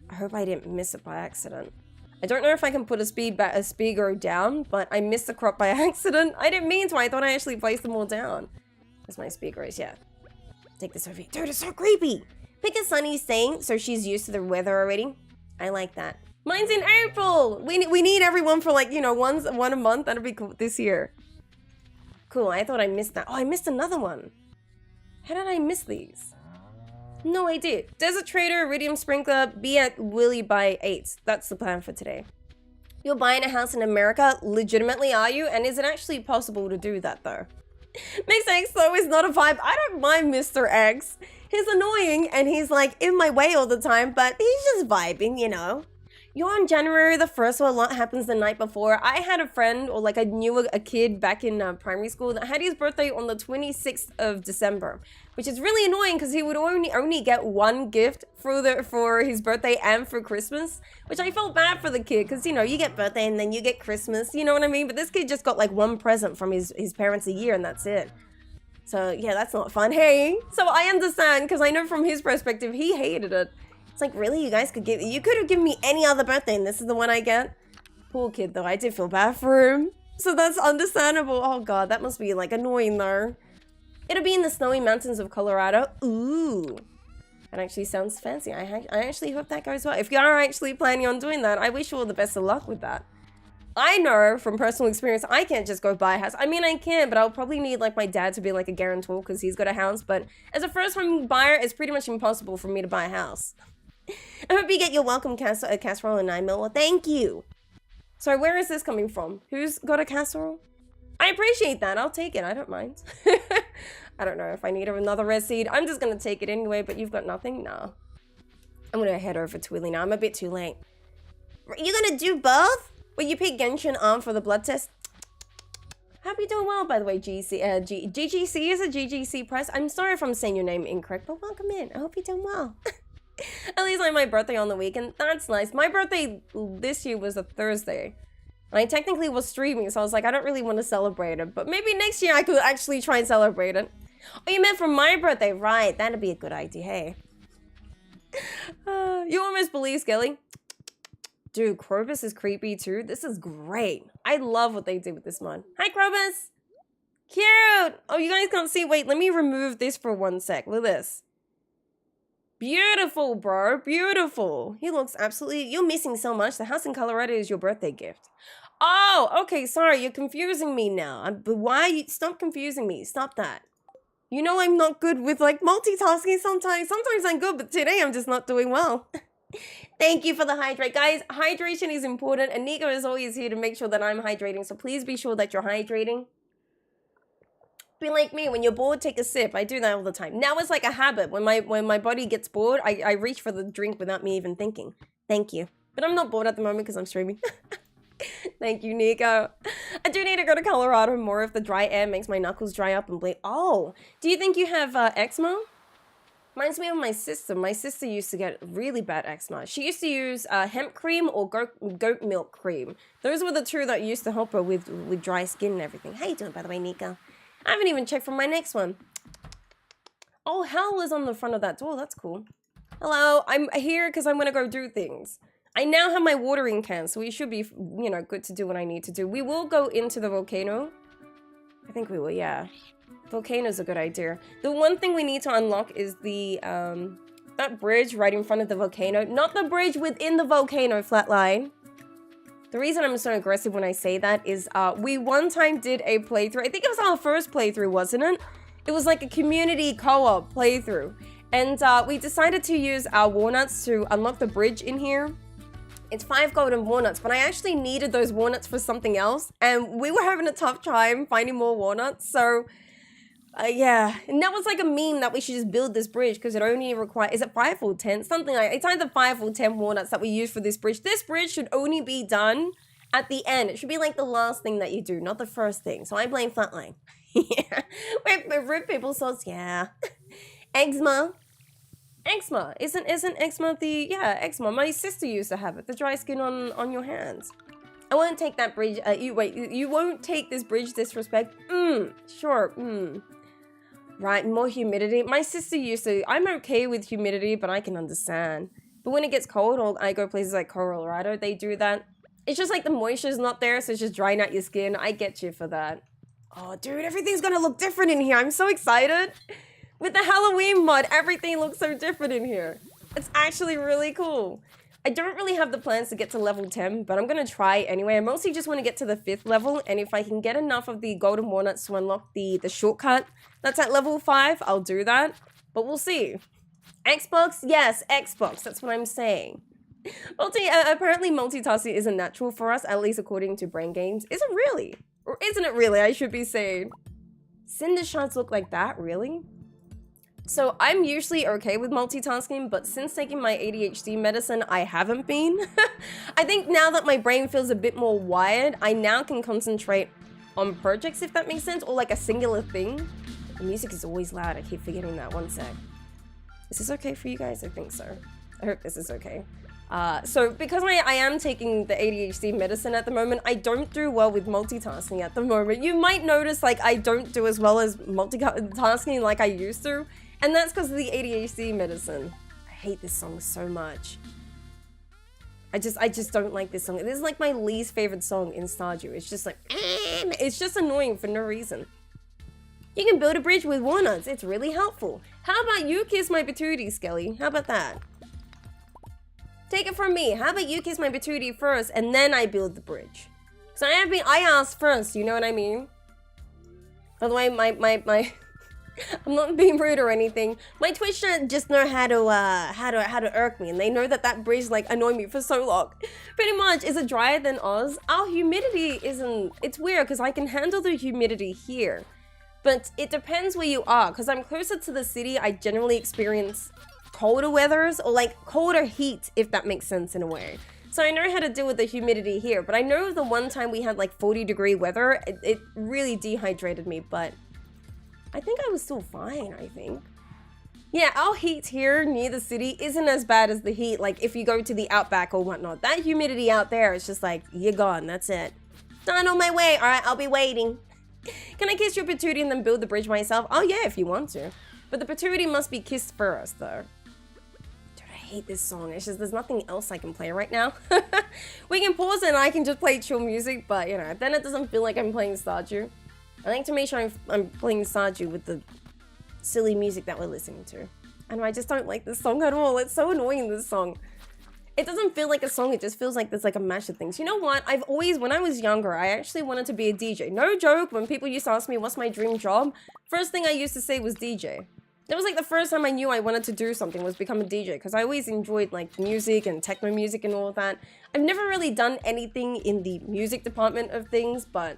I hope I didn't miss it by accident. I don't know if I can put a speaker down, but I missed the crop by accident. I didn't mean to. I thought I actually placed them all down. That's my speaker is, yeah. Take this over here. Dude, it's so creepy. Pick a sunny saint, so she's used to the weather already. I like that. Mine's in April. We need everyone for, like, you know, one a month. That'll be cool this year. Cool, I thought I missed that. Oh, I missed another one. How did I miss these? No idea. Desert Trader, Iridium Sprinkler, be at Willie by 8. That's the plan for today. You're buying a house in America? Legitimately, are you? And is it actually possible to do that, though? Mr. X, though, is not a vibe. I don't mind Mr. X. He's annoying, and he's, like, in my way all the time, but he's just vibing, you know? You're on January the 1st, so a lot happens the night before. I had a friend, or, like, I knew a kid back in primary school that had his birthday on the 26th of December, which is really annoying because he would only get one gift for his birthday and for Christmas, which I felt bad for the kid because, you know, you get birthday and then you get Christmas, you know what I mean? But this kid just got, like, one present from his parents a year and that's it. So, yeah, that's not fun. Hey, so I understand because I know from his perspective, he hated it. It's like, really? You guys could you could have given me any other birthday and this is the one I get? Poor kid, though. I did feel bad for him. So that's understandable. Oh, God. That must be, like, annoying, though. It'll be in the snowy mountains of Colorado. Ooh. That actually sounds fancy. I actually hope that goes well. If you are actually planning on doing that, I wish you all the best of luck with that. I know from personal experience, I can't just go buy a house. I mean, I can, but I'll probably need, like, my dad to be, like, a guarantor because he's got a house. But as a first-time buyer, it's pretty much impossible for me to buy a house. I hope you get your welcome casserole and 9 mil. Well, thank you. So where is this coming from? Who's got a casserole? I appreciate that. I'll take it. I don't mind. I don't know if I need another red seed. I'm just going to take it anyway, but you've got nothing? No. I'm going to head over to Willie now. I'm a bit too late. You're going to do both? Will you pick Genshin on for the blood test? Hope you're doing well, by the way, GGC is a GGC press. I'm sorry if I'm saying your name incorrect, but welcome in. I hope you're doing well. At least I had my birthday on the weekend. That's nice. My birthday this year was a Thursday. And I technically was streaming, so I was like, I don't really want to celebrate it. But maybe next year I could actually try and celebrate it. Oh, you meant for my birthday? Right, that'd be a good idea, hey. You almost believe, Skelly. Dude, Krobus is creepy too. This is great. I love what they did with this mod. Hi, Krobus. Cute. Oh, you guys can't see. Wait, let me remove this for 1 sec. Look at this. Beautiful, bro. Beautiful. He looks absolutely... You're missing so much. The house in Colorado is your birthday gift. Oh, okay. Sorry. You're confusing me now. But why? Stop confusing me. Stop that. You know I'm not good with, like, multitasking sometimes. Sometimes I'm good, but today I'm just not doing well. Thank you for the hydrate. Guys, hydration is important, and Nico is always here to make sure that I'm hydrating, so please be sure that you're hydrating. Be like me, when you're bored, take a sip. I do that all the time. Now it's like a habit. When my body gets bored, I reach for the drink without me even thinking. Thank you. But I'm not bored at the moment because I'm streaming. Thank you, Nico. I do need to go to Colorado more if the dry air makes my knuckles dry up and bleed. Oh, do you think you have eczema? Reminds me of my sister. My sister used to get really bad eczema. She used to use hemp cream or goat milk cream. Those were the two that used to help her with dry skin and everything. How you doing, by the way, Nico? I haven't even checked for my next one. Oh, Hal is on the front of that door. That's cool. Hello, I'm here because I'm going to go do things. I now have my watering can, so we should be, you know, good to do what I need to do. We will go into the volcano. I think we will, yeah. Volcano's a good idea. The one thing we need to unlock is the, that bridge right in front of the volcano. Not the bridge within the volcano, Flatline. The reason I'm so aggressive when I say that is, we one time did a playthrough. I think it was our first playthrough, wasn't it? It was like a community co-op playthrough. And, we decided to use our walnuts to unlock the bridge in here. It's 5 golden walnuts, but I actually needed those walnuts for something else. And we were having a tough time finding more walnuts, so... yeah, and that was like a meme that we should just build this bridge because it only requires, is it 5 or 10? Something like, it's either 5 or 10 walnuts that we use for this bridge. This bridge should only be done at the end. It should be like the last thing that you do, not the first thing. So I blame Flatline. Yeah, wait, rip people sauce, yeah. Eczema. Eczema, isn't eczema the, yeah, eczema. My sister used to have it, the dry skin on your hands. I won't take that bridge, you won't take this bridge disrespect. Sure, Right, more humidity. My sister used to... I'm okay with humidity, but I can understand. But when it gets cold, or I go places like Colorado, they do that. It's just like the moisture's not there, so it's just drying out your skin. I get you for that. Oh, dude, everything's gonna look different in here. I'm so excited. With the Halloween mod, everything looks so different in here. It's actually really cool. I don't really have the plans to get to level 10, but I'm gonna try anyway. I mostly just want to get to the 5th level, and if I can get enough of the golden walnuts to unlock the shortcut that's at level 5, I'll do that. But we'll see. Xbox? Yes, Xbox. That's what I'm saying. Apparently multitasking isn't natural for us, at least according to Brain Games. Is it really? Or isn't it really, I should be saying. Cinder shards look like that, really? So I'm usually okay with multitasking, but since taking my ADHD medicine, I haven't been. I think now that my brain feels a bit more wired, I now can concentrate on projects, if that makes sense, or like a singular thing. The music is always loud, I keep forgetting that. One sec. Is this okay for you guys? I think so. I hope this is okay. So because I am taking the ADHD medicine at the moment, I don't do well with multitasking at the moment. You might notice like I don't do as well as multitasking like I used to. And that's because of the ADHD medicine. I hate this song so much. I just don't like this song. This is like my least favorite song in Stardew. It's just like, it's just annoying for no reason. You can build a bridge with walnuts. It's really helpful. How about you kiss my patootie, Skelly? How about that? Take it from me. How about you kiss my patootie first and then I build the bridge? So I asked first, you know what I mean? By the way, my I'm not being rude or anything. My Twitch chat just know how to irk me, and they know that bridge like annoyed me for so long. Pretty much, is it drier than Oz? Our humidity isn't. It's weird because I can handle the humidity here, but it depends where you are. Because I'm closer to the city, I generally experience colder weathers or like colder heat, if that makes sense in a way. So I know how to deal with the humidity here, but I know the one time we had like 40-degree weather, it really dehydrated me, but I think I was still fine, I think. Yeah, our heat here near the city isn't as bad as the heat, like if you go to the outback or whatnot. That humidity out there is just like, you're gone, that's it. Done on my way, all right, I'll be waiting. Can I kiss your patootie and then build the bridge myself? Oh yeah, if you want to. But the patootie must be kissed first, though. Dude, I hate this song. It's just, there's nothing else I can play right now. We can pause it and I can just play chill music, but you know, then it doesn't feel like I'm playing Stardew. I like to make sure I'm playing Stardew with the silly music that we're listening to. And I just don't like this song at all. It's so annoying, this song. It doesn't feel like a song, it just feels like there's like a mash of things. You know what? I've always, when I was younger, I actually wanted to be a DJ. No joke, when people used to ask me what's my dream job, first thing I used to say was DJ. That was like the first time I knew I wanted to do something was become a DJ, because I always enjoyed like music and techno music and all of that. I've never really done anything in the music department of things, but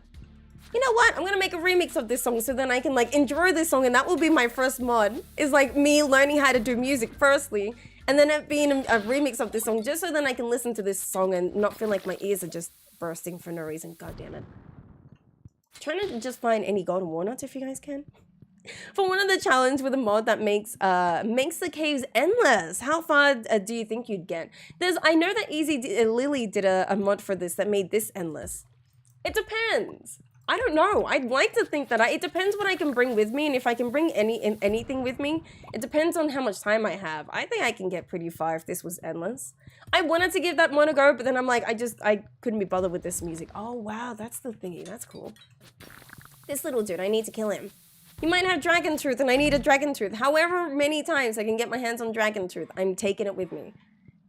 you know what? I'm gonna make a remix of this song so then I can like enjoy this song, and that will be my first mod. Is like me learning how to do music firstly, and then it being a remix of this song just so then I can listen to this song and not feel like my ears are just bursting for no reason. God damn it. Trying to just find any golden walnuts if you guys can. For one of the challenge with a mod that makes the caves endless. How far do you think you'd get? I know that Lily did a mod for this that made this endless. It depends. I don't know. I'd like to think that it depends what I can bring with me, and if I can bring anything with me, it depends on how much time I have. I think I can get pretty far if this was endless. I wanted to give that one a go, but then I'm like, I couldn't be bothered with this music. Oh wow, that's the thingy. That's cool. This little dude, I need to kill him. He might have dragon tooth, and I need a dragon tooth. However many times I can get my hands on dragon tooth, I'm taking it with me.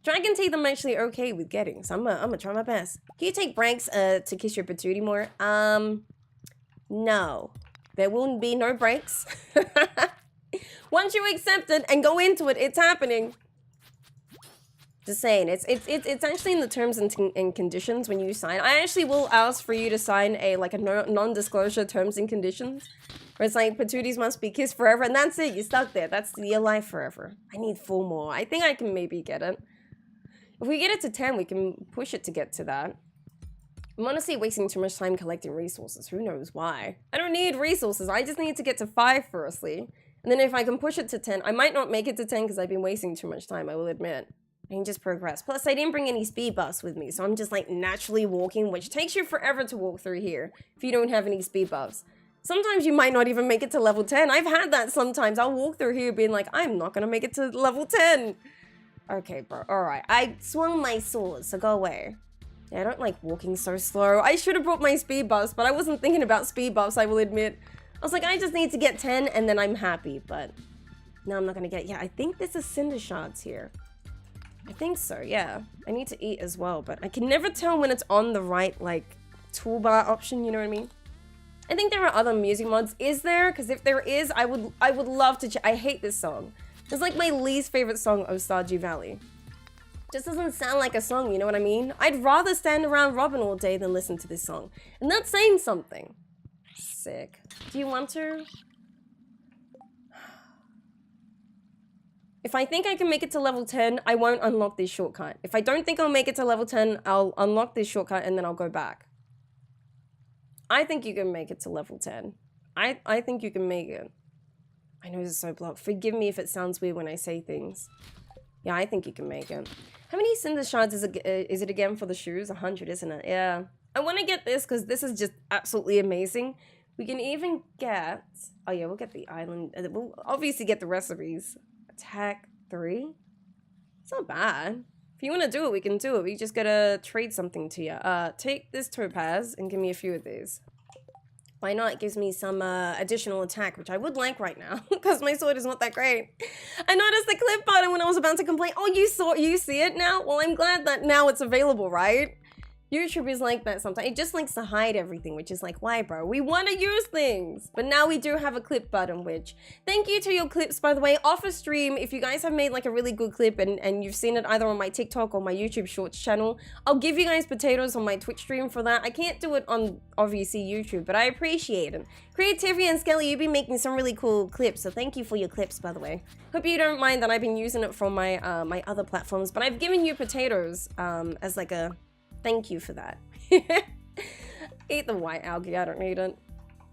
Dragon teeth I'm actually okay with getting, so I'm gonna try my best. Can you take breaks to kiss your patootie more? No. There will be no breaks. Once you accept it and go into it, it's happening. Just saying, it's actually in the terms and conditions when you sign. I actually will ask for you to sign a non-disclosure terms and conditions. Where it's like, patooties must be kissed forever, and that's it, you're stuck there. That's your life forever. I need 4 more. I think I can maybe get it. If we get it to 10, we can push it to get to that. I'm honestly wasting too much time collecting resources. Who knows why? I don't need resources. I just need to get to 5 firstly. And then if I can push it to 10, I might not make it to 10 because I've been wasting too much time, I will admit. I can just progress. Plus, I didn't bring any speed buffs with me, so I'm just like naturally walking, which takes you forever to walk through here if you don't have any speed buffs. Sometimes you might not even make it to level 10. I've had that sometimes. I'll walk through here being like, I'm not gonna make it to level 10. Okay, bro. Alright. I swung my sword, so go away. Yeah, I don't like walking so slow. I should have brought my speed buffs, but I wasn't thinking about speed buffs, I will admit. I was like, I just need to get 10 and then I'm happy, but no, I'm not gonna get... Yeah, I think there's a cinder shards here. I think so, yeah. I need to eat as well, but I can never tell when it's on the right, like, toolbar option, you know what I mean? I think there are other music mods. Is there? Because if there is, I would love to I hate this song. It's like my least favorite song of Stardew Valley. Just doesn't sound like a song, you know what I mean? I'd rather stand around Robin all day than listen to this song. And that's saying something. Sick. Do you want to? If I think I can make it to level 10, I won't unlock this shortcut. If I don't think I'll make it to level 10, I'll unlock this shortcut and then I'll go back. I think you can make it to level 10. I think you can make it. I know this is so blocked. Forgive me if it sounds weird when I say things. Yeah, I think you can make it. How many cinder shards is it again for the shoes? 100, isn't it? Yeah. I want to get this because this is just absolutely amazing. We can even get... Oh yeah, we'll get the island. We'll obviously get the recipes. Attack 3? It's not bad. If you want to do it, we can do it. We just gotta trade something to you. Take this topaz and give me a few of these. Why not? It gives me some additional attack, which I would like right now, because my sword is not that great. I noticed the clip button when I was about to complain. Oh, you see it now? Well, I'm glad that now it's available, right? YouTube is like that sometimes. It just likes to hide everything, which is like, why, bro? We want to use things. But now we do have a clip button, which... Thank you to your clips, by the way. Off a stream, if you guys have made like a really good clip and you've seen it either on my TikTok or my YouTube Shorts channel, I'll give you guys potatoes on my Twitch stream for that. I can't do it on, obviously, YouTube, but I appreciate it. Creativity and Skelly, you've been making some really cool clips, so thank you for your clips, by the way. Hope you don't mind that I've been using it for my, my other platforms, but I've given you potatoes as like a... Thank you for that. Eat the white algae, I don't need it.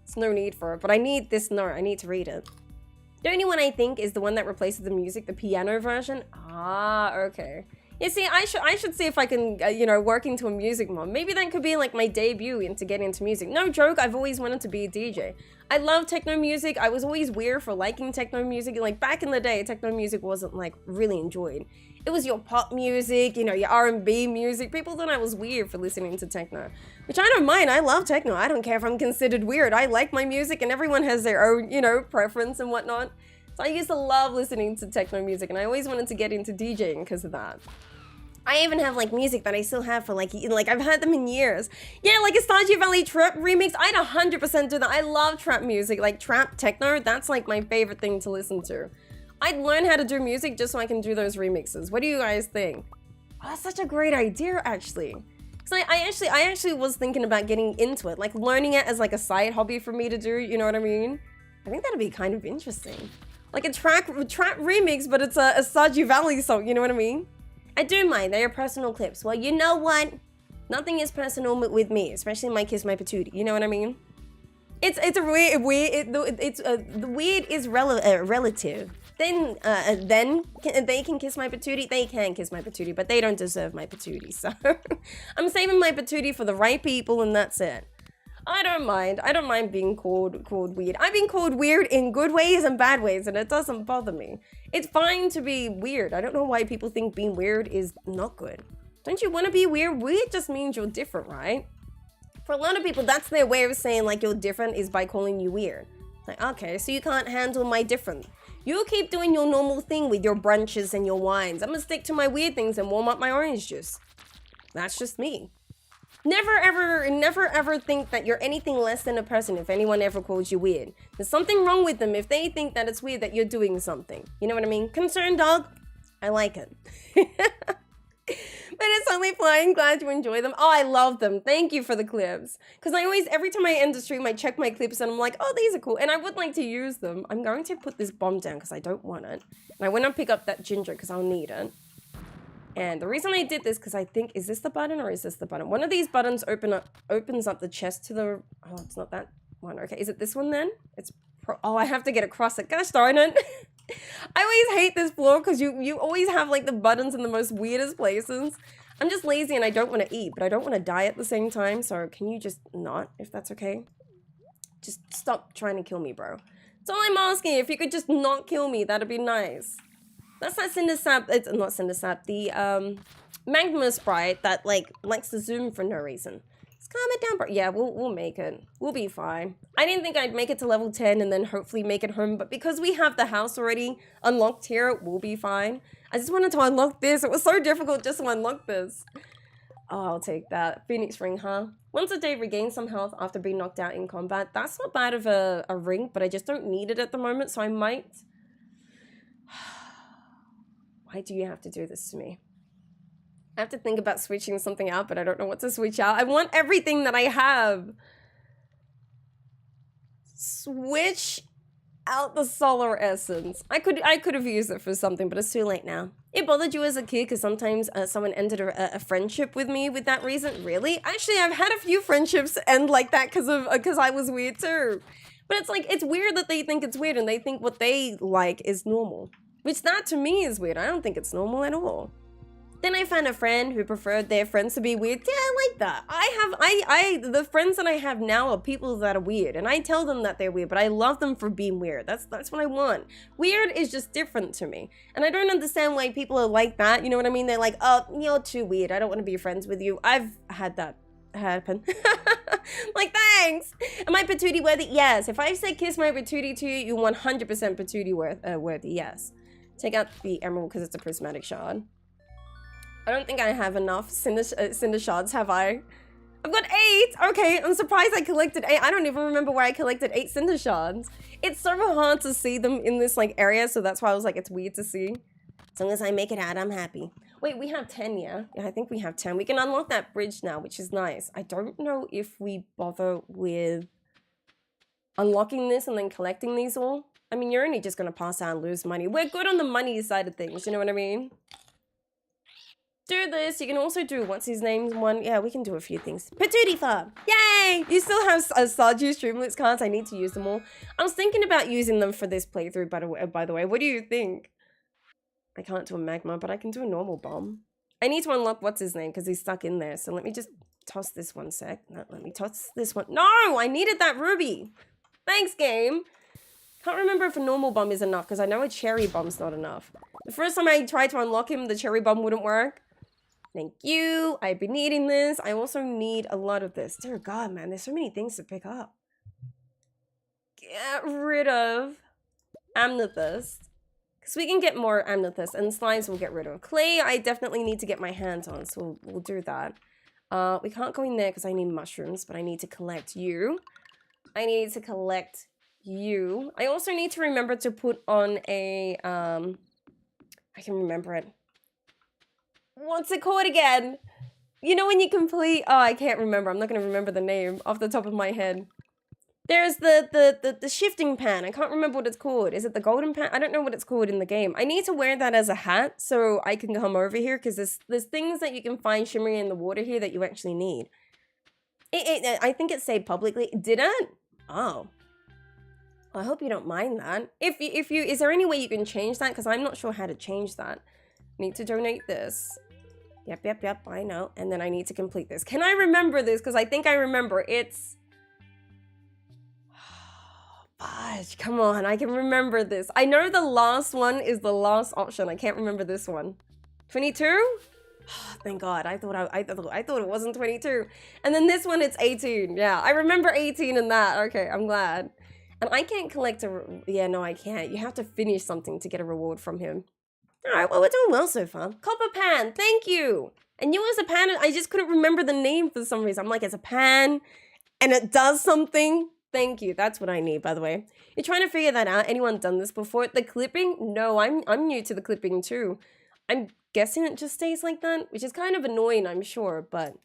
There's no need for it, but I need this note. I need to read it. The only one I think is the one that replaces the music, the piano version. Ah, okay. Yeah, see, I should see if I can, you know, work into a music mod. Maybe that could be like my debut into getting into music. No joke, I've always wanted to be a DJ. I love techno music. I was always weird for liking techno music. Like back in the day, techno music wasn't like really enjoyed. It was your pop music, you know, your R&B music. People thought I was weird for listening to techno, which I don't mind. I love techno. I don't care if I'm considered weird. I like my music and everyone has their own, you know, preference and whatnot. So I used to love listening to techno music and I always wanted to get into DJing because of that. I even have like music that I still have for like I've had them in years. Yeah, like a Stardew Valley trap remix. I'd 100% do that. I love trap music, like trap techno. That's like my favorite thing to listen to. I'd learn how to do music just so I can do those remixes. What do you guys think? Oh, that's such a great idea, actually. Because I actually was thinking about getting into it, like learning it as like a side hobby for me to do. You know what I mean? I think that'd be kind of interesting. Like a trap remix, but it's a Stardew Valley song. You know what I mean? I do mind. They are personal clips. Well, you know what? Nothing is personal with me, especially my kiss, my patootie. You know what I mean? It's a the weird is relative. Then they can kiss my patootie. They can kiss my patootie, but they don't deserve my patootie. So I'm saving my patootie for the right people, and that's it. I don't mind. I don't mind being called weird. I've been called weird in good ways and bad ways, and it doesn't bother me. It's fine to be weird. I don't know why people think being weird is not good. Don't you want to be weird? Weird just means you're different, right? For a lot of people, that's their way of saying like you're different is by calling you weird. Like, okay, so you can't handle my different. You keep doing your normal thing with your brunches and your wines. I'm gonna stick to my weird things and warm up my orange juice. That's just me. Never ever think that you're anything less than a person if anyone ever calls you weird. There's something wrong with them if they think that it's weird that you're doing something. You know what I mean? Concerned dog. I like it. But it's only flying. Glad you enjoy them. Oh, I love them. Thank you for the clips. Because I always, every time I end the stream, I check my clips and I'm like, oh, these are cool. And I would like to use them. I'm going to put this bomb down because I don't want it. And I went and pick up that ginger because I'll need it. And the reason I did this, because I think, is this the button or is this the button? One of these buttons opens up the chest to the... Oh, it's not that one. Okay, is it this one then? It's... Oh, I have to get across it. Gosh darn it. I always hate this floor because you always have like the buttons in the most weirdest places. I'm just lazy and I don't want to eat, but I don't want to die at the same time. So can you just not, if that's okay? Just stop trying to kill me, bro. That's all I'm asking. If you could just not kill me, that'd be nice. That's that cinder sap. It's not cinder sap. The magma sprite that like likes to zoom for no reason. Let's calm it down, bro. Yeah, we'll make it. We'll be fine. I didn't think I'd make it to level 10 and then hopefully make it home, but because we have the house already unlocked here, we'll be fine. I just wanted to unlock this. It was so difficult just to unlock this. Oh, I'll take that. Phoenix ring, huh? Once a day, regain some health after being knocked out in combat. That's not bad of a ring, but I just don't need it at the moment, so I might... Why do you have to do this to me? I have to think about switching something out, but I don't know what to switch out. I want everything that I have. Switch out the solar essence. I could have used it for something, but it's too late now. It bothered you as a kid because sometimes someone ended a friendship with me with that reason. Really? Actually, I've had a few friendships end like that because I was weird too. But it's like, it's weird that they think it's weird and they think what they like is normal. Which that to me is weird. I don't think it's normal at all. Then I found a friend who preferred their friends to be weird. Yeah, I like that. The friends that I have now are people that are weird, and I tell them that they're weird, but I love them for being weird. That's what I want. Weird is just different to me, and I don't understand why people are like that. You know what I mean? They're like, oh, you're too weird. I don't want to be friends with you. I've had that happen. Like, thanks. Am I patootie worthy? Yes. If I say kiss my patootie to you, you're 100% patootie worthy. Yes. Take out the emerald because it's a prismatic shard. I don't think I have enough cinder shards, have I? I've got 8! Okay, I'm surprised I collected 8. I don't even remember where I collected 8 cinder shards. It's so hard to see them in this, like, area, so that's why I was like, it's weird to see. As long as I make it out, I'm happy. Wait, we have 10, yeah? Yeah, I think we have 10. We can unlock that bridge now, which is nice. I don't know if we bother with unlocking this and then collecting these all. I mean, you're only just gonna pass out and lose money. We're good on the money side of things, you know what I mean? Do this. You can also do what's his name's one. Yeah, we can do a few things. Patootie Farm. Yay! You still have Stardew Streamlets cards. I need to use them all. I was thinking about using them for this playthrough, by the way. What do you think? I can't do a magma, but I can do a normal bomb. I need to unlock what's his name because he's stuck in there. So let me just toss this one sec. No, let me toss this one. No! I needed that ruby. Thanks, game. Can't remember if a normal bomb is enough because I know a cherry bomb's not enough. The first time I tried to unlock him, the cherry bomb wouldn't work. Thank you. I've been needing this. I also need a lot of this. Dear God, man, there's so many things to pick up. Get rid of amethyst. Because we can get more amethyst and slimes we'll get rid of. Clay, I definitely need to get my hands on, so we'll do that. We can't go in there because I need mushrooms, but I need to collect you. I need to collect you. I also need to remember to put on a, I can remember it. What's it called again? You know when you complete... Oh, I can't remember. I'm not going to remember the name off the top of my head. There's the shifting pan. I can't remember what it's called. Is it the golden pan? I don't know what it's called in the game. I need to wear that as a hat so I can come over here because there's things that you can find shimmering in the water here that you actually need. I think it said publicly. Did it? Oh. Well, I hope you don't mind that. If you... Is there any way you can change that? Because I'm not sure how to change that. Need to donate this. Yep, I know. And then I need to complete this. Can I remember this? Because I think I remember. It's... Fudge, come on, I can remember this. I know the last one is the last option. I can't remember this one. 22? Oh, thank God. I thought it wasn't 22. And then this one, it's 18. Yeah, I remember 18 in that. Okay, I'm glad. And I can't collect a... Yeah, no, I can't. You have to finish something to get a reward from him. Alright, well, we're doing well so far. Copper pan, thank you! And you as a pan, I just couldn't remember the name for some reason. I'm like, it's a pan, and it does something. Thank you, that's what I need, by the way. You're trying to figure that out? Anyone done this before? The clipping? No, I'm new to the clipping too. I'm guessing it just stays like that, which is kind of annoying, I'm sure, but...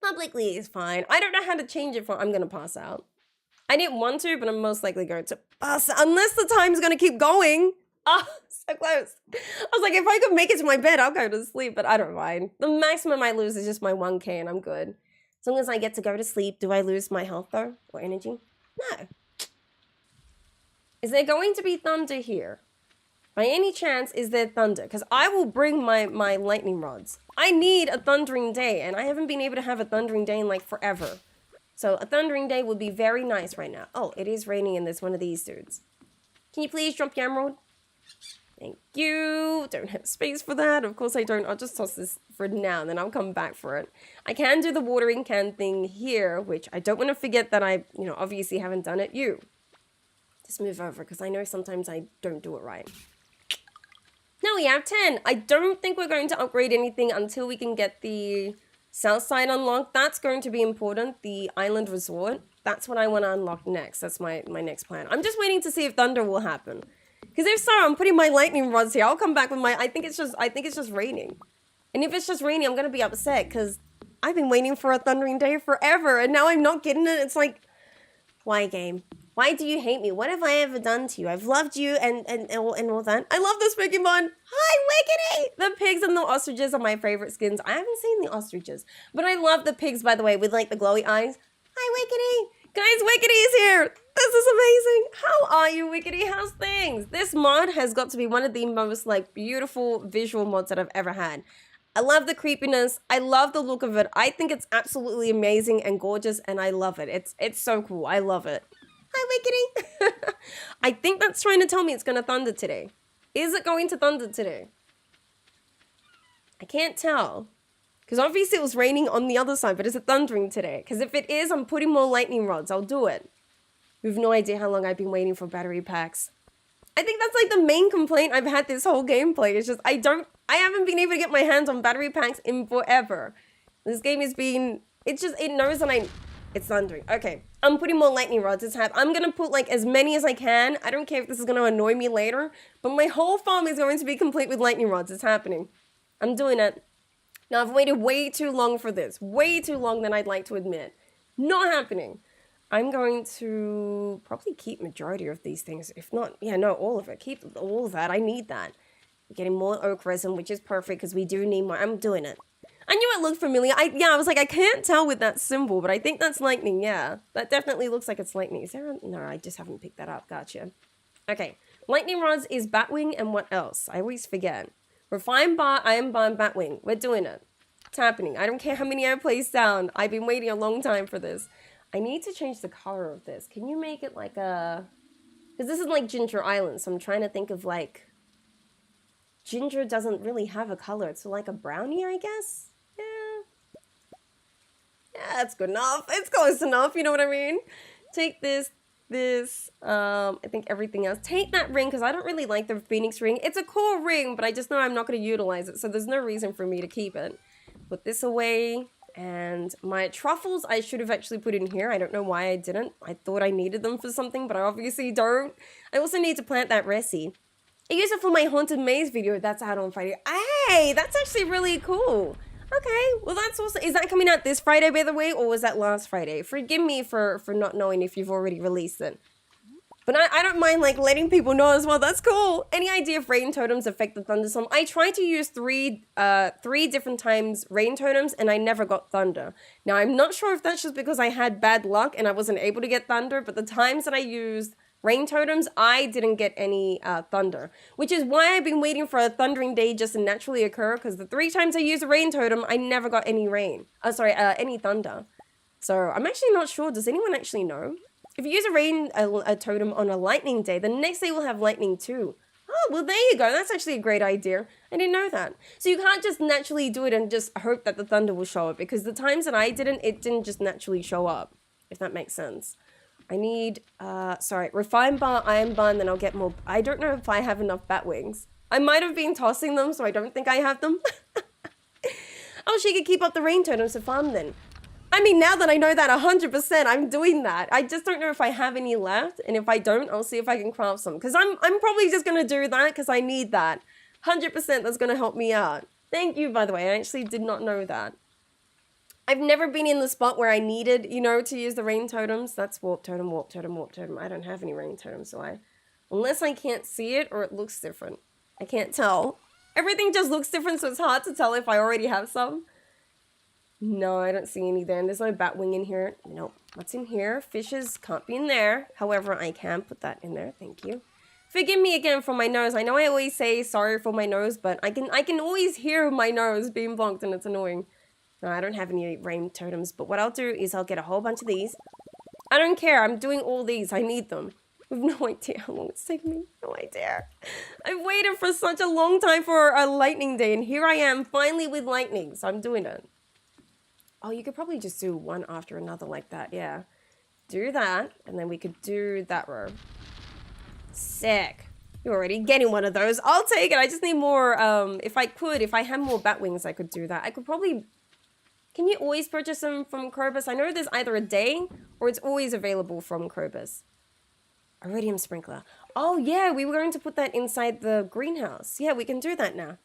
Publicly is fine. I don't know how to change it I'm gonna pass out. I didn't want to, but I'm most likely going to pass out, unless the time's gonna keep going. Ah, so close. I was like, if I could make it to my bed, I'll go to sleep, but I don't mind. The maximum I lose is just my 1k and I'm good. As long as I get to go to sleep, do I lose my health though? Or energy? No. Is there going to be thunder here? By any chance, is there thunder? Because I will bring my lightning rods. I need a thundering day, and I haven't been able to have a thundering day in like forever. So a thundering day would be very nice right now. Oh, it is raining and there's one of these dudes. Can you please drop your emerald? Thank you. Don't have space for that. Of course I don't. I'll just toss this for now, and then I'll come back for it. I can do the watering can thing here, which I don't want to forget that I, obviously haven't done it. Just move over, because I know sometimes I don't do it right. Now we have 10. I don't think we're going to upgrade anything until we can get the south side unlocked. That's going to be important. The island resort. That's what I want to unlock next. That's my next plan. I'm just waiting to see if thunder will happen. Because if so, I'm putting my lightning rods here. I'll come back with my... I think it's just raining. And if it's just raining, I'm going to be upset. Because I've been waiting for a thundering day forever. And now I'm not getting it. It's like... Why, game? Why do you hate me? What have I ever done to you? I've loved you and all that. I love this Pokemon. Hi, Wickedy! The pigs and the ostriches are my favorite skins. I haven't seen the ostriches. But I love the pigs, by the way, with like the glowy eyes. Hi, Wickedy! Guys, Wickedy is here! This is amazing! How are you, Wickedy? How's things? This mod has got to be one of the most, like, beautiful visual mods that I've ever had. I love the creepiness. I love the look of it. I think it's absolutely amazing and gorgeous, and I love it. It's so cool. I love it. Hi, Wickedy! I think that's trying to tell me it's going to thunder today. Is it going to thunder today? I can't tell. Because obviously it was raining on the other side, but is it thundering today? Because if it is, I'm putting more lightning rods. I'll do it. You have no idea how long I've been waiting for battery packs. I think that's like the main complaint I've had this whole gameplay. It's just I haven't been able to get my hands on battery packs in forever. This game is being, it knows that it's thundering. Okay, I'm putting more lightning rods. I'm going to put like as many as I can. I don't care if this is going to annoy me later, but my whole farm is going to be complete with lightning rods. It's happening. I'm doing it. Now, I've waited way too long for this. Way too long than I'd like to admit. Not happening. I'm going to probably keep majority of these things. If not, yeah, no, all of it. Keep all of that. I need that. We're getting more oak resin, which is perfect because we do need more. I'm doing it. I knew it looked familiar. I was like, I can't tell with that symbol, but I think that's lightning, yeah. That definitely looks like it's lightning. Is there a... No, I just haven't picked that up. Gotcha. Okay. Lightning rods is Batwing and what else? I always forget. Refine bar, iron bar, and Batwing. We're doing it. It's happening. I don't care how many I place down. I've been waiting a long time for this. I need to change the color of this. Can you make it like a... Because this is like Ginger Island, so I'm trying to think of like... Ginger doesn't really have a color. It's like a brownie, I guess? Yeah. Yeah, that's good enough. It's close enough, you know what I mean? Take this, I think everything else. Take that ring, because I don't really like the Phoenix ring. It's a cool ring, but I just know I'm not going to utilize it, so there's no reason for me to keep it. Put this away, and my truffles I should have actually put in here. I don't know why I didn't. I thought I needed them for something, but I obviously don't. I also need to plant that resi. I used it for my Haunted Maze video that's out on Friday. Hey, that's actually really cool. Okay, well that's also... Is that coming out this Friday, by the way, or was that last Friday? Forgive me for not knowing if you've already released it. But I don't mind, like, letting people know as well. That's cool. Any idea if rain totems affect the thunderstorm? I tried to use three different times rain totems, and I never got thunder. Now, I'm not sure if that's just because I had bad luck and I wasn't able to get thunder, but the times that I used rain totems, I didn't get any thunder. Which is why I've been waiting for a thundering day just to naturally occur, because the 3 times I used a rain totem, I never got any rain. Any thunder. So, I'm actually not sure. Does anyone actually know? If you use a totem on a lightning day, the next day will have lightning too. Oh, well, there you go. That's actually a great idea. I didn't know that. So you can't just naturally do it and just hope that the thunder will show up, because the times that I didn't, it didn't just naturally show up, if that makes sense. I need, refine bar, iron bar, and then I'll get more. I don't know if I have enough bat wings. I might have been tossing them, so I don't think I have them. Oh, she could keep up the rain totems to farm then. I mean, now that I know that 100%, I'm doing that. I just don't know if I have any left. And if I don't, I'll see if I can craft some. Because I'm probably just going to do that because I need that. 100% that's going to help me out. Thank you, by the way. I actually did not know that. I've never been in the spot where I needed, to use the rain totems. That's warp totem, warp totem, warp totem. I don't have any rain totems, so unless I can't see it or it looks different. I can't tell. Everything just looks different, so it's hard to tell if I already have some. No, I don't see any there. And there's no batwing in here. Nope. What's in here? Fishes can't be in there. However, I can put that in there. Thank you. Forgive me again for my nose. I know I always say sorry for my nose, but I can always hear my nose being blocked and it's annoying. No, I don't have any rain totems, but what I'll do is I'll get a whole bunch of these. I don't care. I'm doing all these. I need them. We've no idea how long it's taken me. No idea. I've waited for such a long time for a lightning day, and here I am finally with lightning, so I'm doing it. Oh, you could probably just do one after another like that, yeah. Do that, and then we could do that row. Sick. You're already getting one of those. I'll take it. I just need more, if I had more bat wings, I could do that. I could probably... Can you always purchase them from Krobus? I know there's either a day or it's always available from Krobus. Iridium sprinkler. Oh, yeah, we were going to put that inside the greenhouse. Yeah, we can do that now.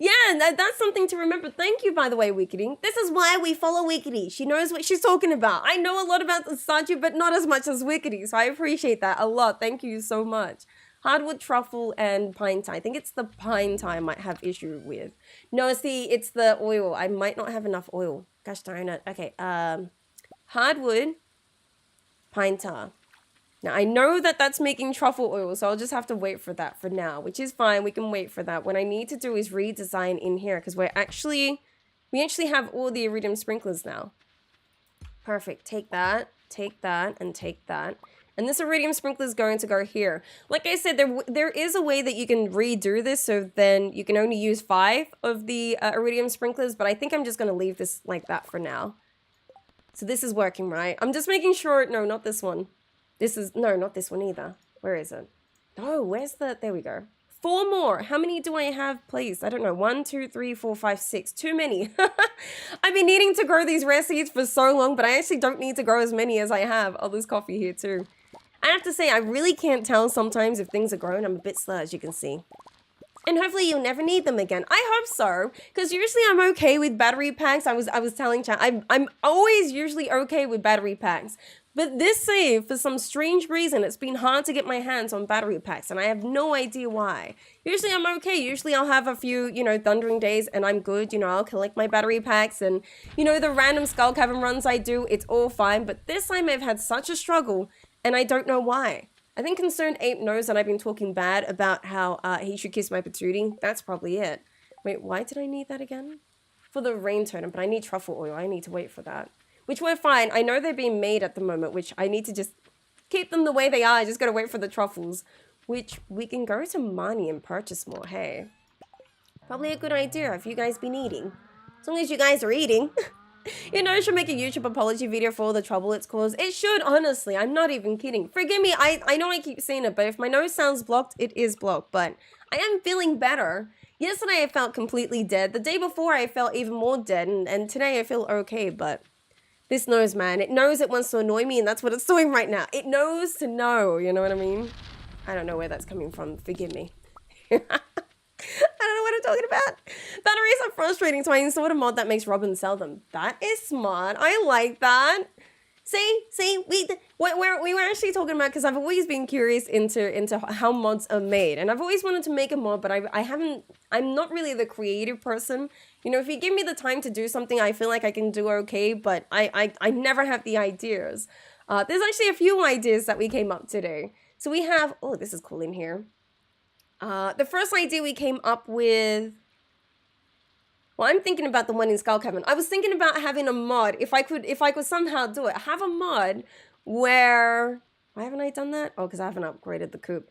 Yeah, that's something to remember. Thank you, by the way, 𝓗𝓸𝓬𝓲𝓪𝓵𝓮𝓼. This is why we follow 𝓗𝓗𝓬𝓬𝓲𝓪𝓵𝓼. She knows what she's talking about. I know a lot about the Stardew, but not as much as 𝓗𝓗𝓬𝓬𝓲𝓪𝓵, so I appreciate that a lot. Thank you so much. Hardwood, truffle, and pine tar. I think it's the pine tar I might have issue with. No, see, it's the oil. I might not have enough oil. Gosh darn it. Okay, hardwood, pine tar. Now, I know that that's making truffle oil, so I'll just have to wait for that for now, which is fine. We can wait for that. What I need to do is redesign in here, because we actually have all the iridium sprinklers now. Perfect. Take that, and take that. And this iridium sprinkler is going to go here. Like I said, there is a way that you can redo this, so then you can only use 5 of the iridium sprinklers, but I think I'm just going to leave this like that for now. So this is working, right? I'm just making sure... No, not this one. No, not this one either. Where is it? Oh, where's the... There we go. 4 more. How many do I have placed? I don't know. 1, 2, 3, 4, 5, 6. Too many. I've been needing to grow these rare seeds for so long, but I actually don't need to grow as many as I have. Oh, there's coffee here too. I have to say, I really can't tell sometimes if things are grown. I'm a bit slow, as you can see. And hopefully you'll never need them again. I hope so, because usually I'm okay with battery packs. I was telling chat, I'm always usually okay with battery packs. But this save, for some strange reason, it's been hard to get my hands on battery packs, and I have no idea why. Usually I'm okay. Usually I'll have a few, you know, thundering days, and I'm good. You know, I'll collect my battery packs, and, you know, the random skull cavern runs I do, it's all fine. But this time I've had such a struggle, and I don't know why. I think Concerned Ape knows that I've been talking bad about how he should kiss my patootie. That's probably it. Wait, why did I need that again? For the rain totem, but I need truffle oil. I need to wait for that. Which we're fine. I know they're being made at the moment, which I need to just keep them the way they are. I just gotta wait for the truffles. Which we can go to Marnie and purchase more, hey. Probably a good idea if you guys been eating. As long as you guys are eating. You know, I should make a YouTube apology video for all the trouble it's caused. It should, honestly. I'm not even kidding. Forgive me, I know I keep saying it, but if my nose sounds blocked, it is blocked. But I am feeling better. Yesterday I felt completely dead. The day before I felt even more dead. And today I feel okay, but... This knows, man. It knows it wants to annoy me, and that's what it's doing right now. It knows to know, you know what I mean? I don't know where that's coming from. Forgive me. I don't know what I'm talking about. Batteries are frustrating, so I installed a mod that makes Robin sell them. That is smart. I like that. See, we were actually talking about, because I've always been curious into how mods are made, and I've always wanted to make a mod, but I'm not really the creative person. You know, if you give me the time to do something, I feel like I can do okay, but I never have the ideas. There's actually a few ideas that we came up today. So we have, oh, this is cool in here. The first idea we came up with, well, I'm thinking about the one in Skull Cavern. I was thinking about having a mod, if I could somehow do it, have a mod where, why haven't I done that? Oh, because I haven't upgraded the coop.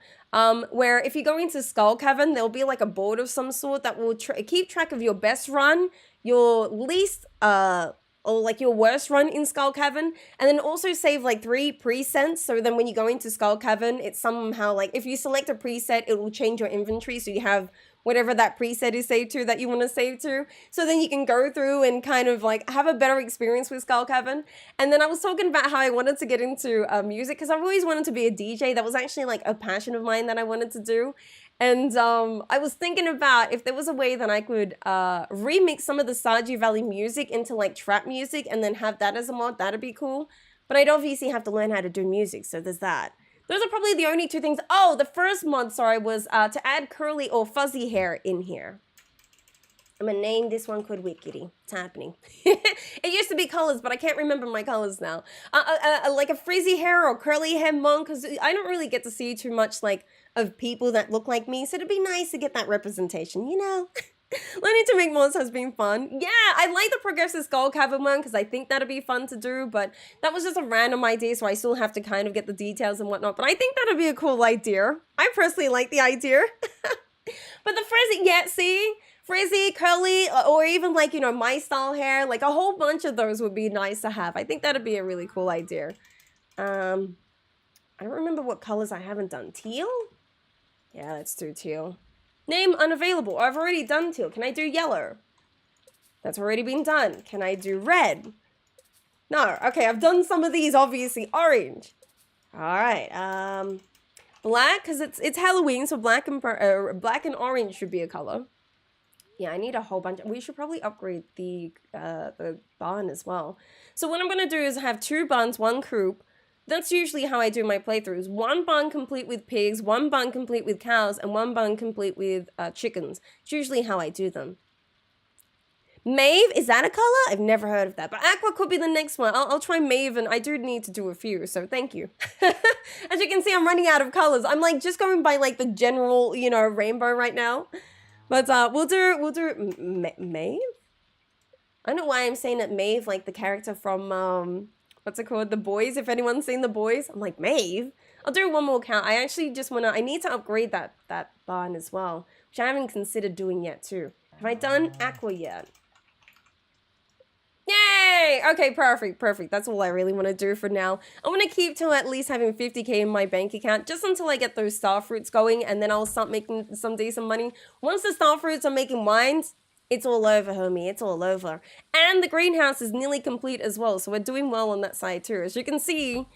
Where if you go into Skull Cavern, there'll be like a board of some sort that will keep track of your best run, your least, or like your worst run in Skull Cavern, and then also save like 3 presets, so then when you go into Skull Cavern, it's somehow like, if you select a preset, it will change your inventory, so you have whatever that preset is saved to that you want to save to. So then you can go through and kind of like have a better experience with Skull Cavern. And then I was talking about how I wanted to get into music, because I've always wanted to be a DJ. That was actually like a passion of mine that I wanted to do. And I was thinking about if there was a way that I could remix some of the Stardew Valley music into like trap music and then have that as a mod. That'd be cool. But I'd obviously have to learn how to do music, so there's that. Those are probably the only 2 things. Oh, the first mod, sorry, was to add curly or fuzzy hair in here. I'm gonna name this one called 𝓗𝓗𝓬𝓬𝓲𝓪𝓵𝓮𝓼. It used to be colors, but I can't remember my colors now. Like a frizzy hair or curly hair monk, because I don't really get to see too much like of people that look like me, so it'd be nice to get that representation, you know? Learning to make mods has been fun. Yeah, I like the progressive skull cavern one because I think that'd be fun to do, but that was just a random idea, so I still have to kind of get the details and whatnot. But I think that'd be a cool idea. I personally like the idea. But the frizzy, yeah, see? Frizzy, curly, or even like, you know, my style hair. Like a whole bunch of those would be nice to have. I think that'd be a really cool idea. I don't remember what colors I haven't done. Teal? Yeah, let's do teal. Name unavailable. I've already done teal. Can I do yellow? That's already been done. Can I do red? No. Okay, I've done some of these, obviously. Orange. All right. Black, because it's Halloween, so black and orange should be a color. Yeah, I need a whole bunch. We should probably upgrade the barn as well. So what I'm going to do is have 2 barns, 1 coop. That's usually how I do my playthroughs. 1 barn complete with pigs, 1 barn complete with cows, and 1 barn complete with chickens. It's usually how I do them. Mauve, is that a color? I've never heard of that. But aqua could be the next one. I'll try mauve, and I do need to do a few, so thank you. As you can see, I'm running out of colors. I'm like just going by like the general, you know, rainbow right now. But we'll do mauve? I don't know why I'm saying it mauve, like the character from what's it called? The Boys, if anyone's seen The Boys. I'm like, Maeve? I'll do 1 more count. I actually just I need to upgrade that barn as well, which I haven't considered doing yet too. Have I done aqua yet? Yay! Okay, perfect. That's all I really want to do for now. I want to keep to at least having 50k in my bank account, just until I get those star fruits going, and then I'll start making some decent money. Once the star fruits are making wines, it's all over, homie. It's all over. And the greenhouse is nearly complete as well, so we're doing well on that side too. As you can see,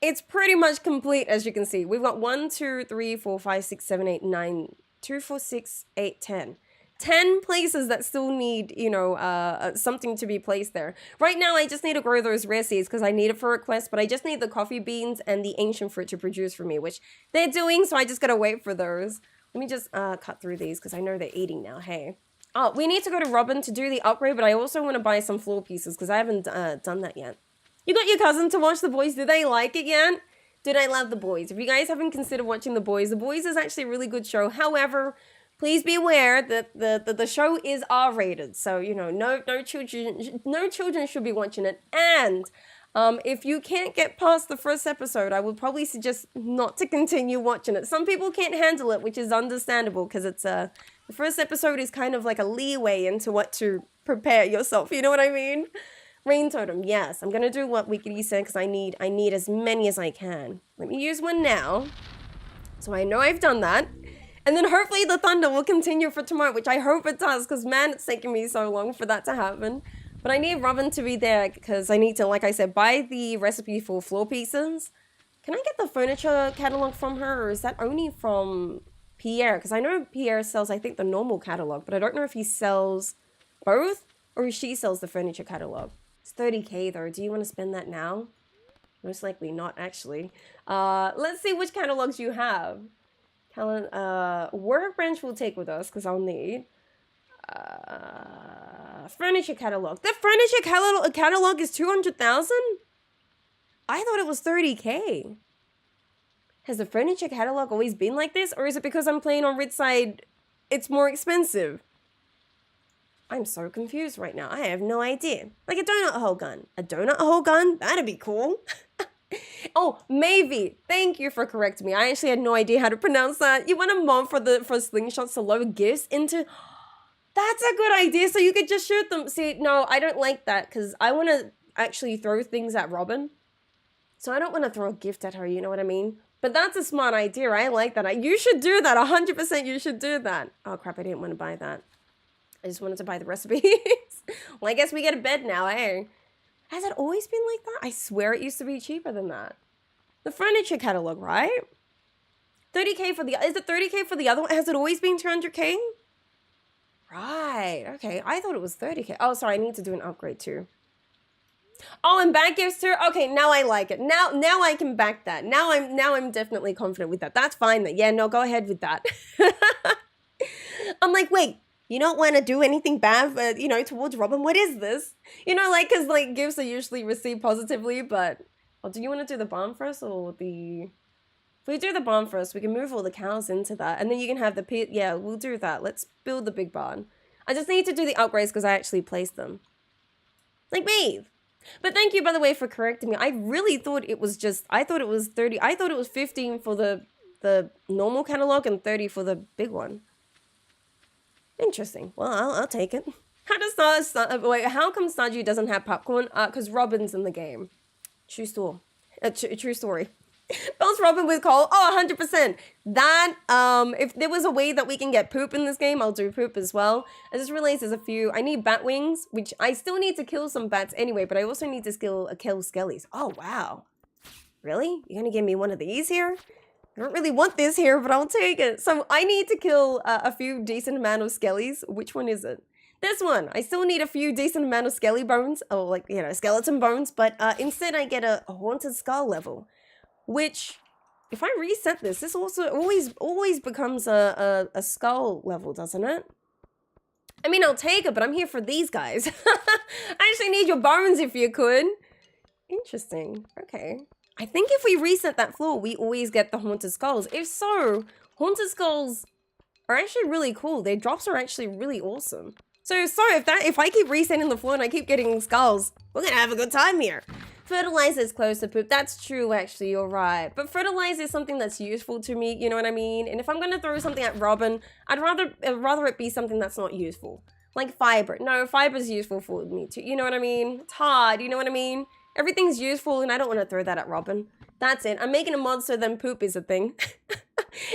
it's pretty much complete, as you can see. We've got 1, 2, 3, 4, 5, 6, 7, 8, 9, 2, 4, 6, 8, 10. 10 places that still need, you know, something to be placed there. Right now, I just need to grow those rare seeds because I need it for a quest, but I just need the coffee beans and the ancient fruit to produce for me, which they're doing, so I just gotta wait for those. Let me just cut through these because I know they're eating now, hey. Oh, we need to go to Robin to do the upgrade, but I also want to buy some floor pieces because I haven't done that yet. You got your cousin to watch The Boys. Do they like it yet? Did I love The Boys? If you guys haven't considered watching The Boys is actually a really good show. However, please be aware that the show is R-rated, so you know no children should be watching it. And if you can't get past the first episode, I would probably suggest not to continue watching it. Some people can't handle it, which is understandable because it's the first episode is kind of like a leeway into what to prepare yourself. You know what I mean? Rain totem, yes. I'm gonna do what Wickedy said because I need as many as I can. Let me use one now, so I know I've done that. And then hopefully the thunder will continue for tomorrow, which I hope it does, because man, it's taken me so long for that to happen. But I need Robin to be there, because I need to, like I said, buy the recipe for floor pieces. Can I get the furniture catalog from her, or is that only from Pierre? Because I know Pierre sells, I think, the normal catalog, but I don't know if he sells both, or if she sells the furniture catalog. It's 30k though. Do you want to spend that now? Most likely not, actually. Let's see which catalogs you have. Workbench we'll take with us because I'll need furniture catalog. The furniture catalog is 200,000? I thought it was 30k. Has the furniture catalog always been like this, or is it because I'm playing on Rid Side it's more expensive? I'm so confused right now. I have no idea. Like a donut hole gun. A donut hole gun? That'd be cool. Oh, maybe. Thank you for correcting me. I actually had no idea how to pronounce that. You want a mod for slingshots to load gifts into? That's a good idea. So you could just shoot them. See, no, I don't like that because I want to actually throw things at Robin. So I don't want to throw a gift at her. You know what I mean? But that's a smart idea. I like that. You should do that. 100% you should do that. Oh, crap. I didn't want to buy that. I just wanted to buy the recipes. Well, I guess we get a bed now, eh? Has it always been like that? I swear it used to be cheaper than that. The furniture catalog, right? 30k for the... Is it 30k for the other one? Has it always been 200k? Right. Okay. I thought it was 30k. Oh, sorry. I need to do an upgrade too. Oh, and back gifts too? Okay, now I like it. Now I can back that. Now I'm definitely confident with that. That's fine then. Yeah, no, go ahead with that. I'm like, wait. You don't want to do anything bad, you know, towards Robin? What is this? You know, like, because, like, gifts are usually received positively, but... Oh, do you want to do the barn first, or the... If we do the barn first, we can move all the cows into that, and then you can have the pit... Yeah, we'll do that. Let's build the big barn. I just need to do the upgrades because I actually placed them. Like me. But thank you, by the way, for correcting me. I really thought it was just, I thought it was 30. I thought it was 15 for the normal catalog and 30 for the big one. Interesting. Well, I'll take it. How does wait, how come Stardew doesn't have popcorn? Because Robin's in the game. True story. True story. Bells Robin with coal. Oh, 100%. That, if there was a way that we can get poop in this game, I'll do poop as well. I just realized there's a few. I need bat wings, which I still need to kill some bats anyway, but I also need to kill skellies. Oh, wow. Really? You're gonna give me one of these here? I don't really want this here, but I'll take it. So I need to kill a few decent amount of skellies. Which one is it? This one. I still need a few decent amount of skelly bones, or like, you know, skeleton bones, but instead I get a haunted skull level. Which, if I reset this also always becomes a skull level, doesn't it? I mean, I'll take it, but I'm here for these guys. I actually need your bones if you could. Interesting. Okay. I think if we reset that floor, we always get the haunted skulls. If so, haunted skulls are actually really cool. Their drops are actually really awesome. So if I keep resetting the floor and I keep getting skulls, we're gonna have a good time here. Fertilizer is close to poop. That's true, actually. You're right. But fertilizer is something that's useful to me. You know what I mean? And if I'm going to throw something at Robin, I'd rather it be something that's not useful. Like fiber. No, fiber's useful for me too. You know what I mean? It's hard. You know what I mean? Everything's useful and I don't want to throw that at Robin. That's it. I'm making a mod so then poop is a thing.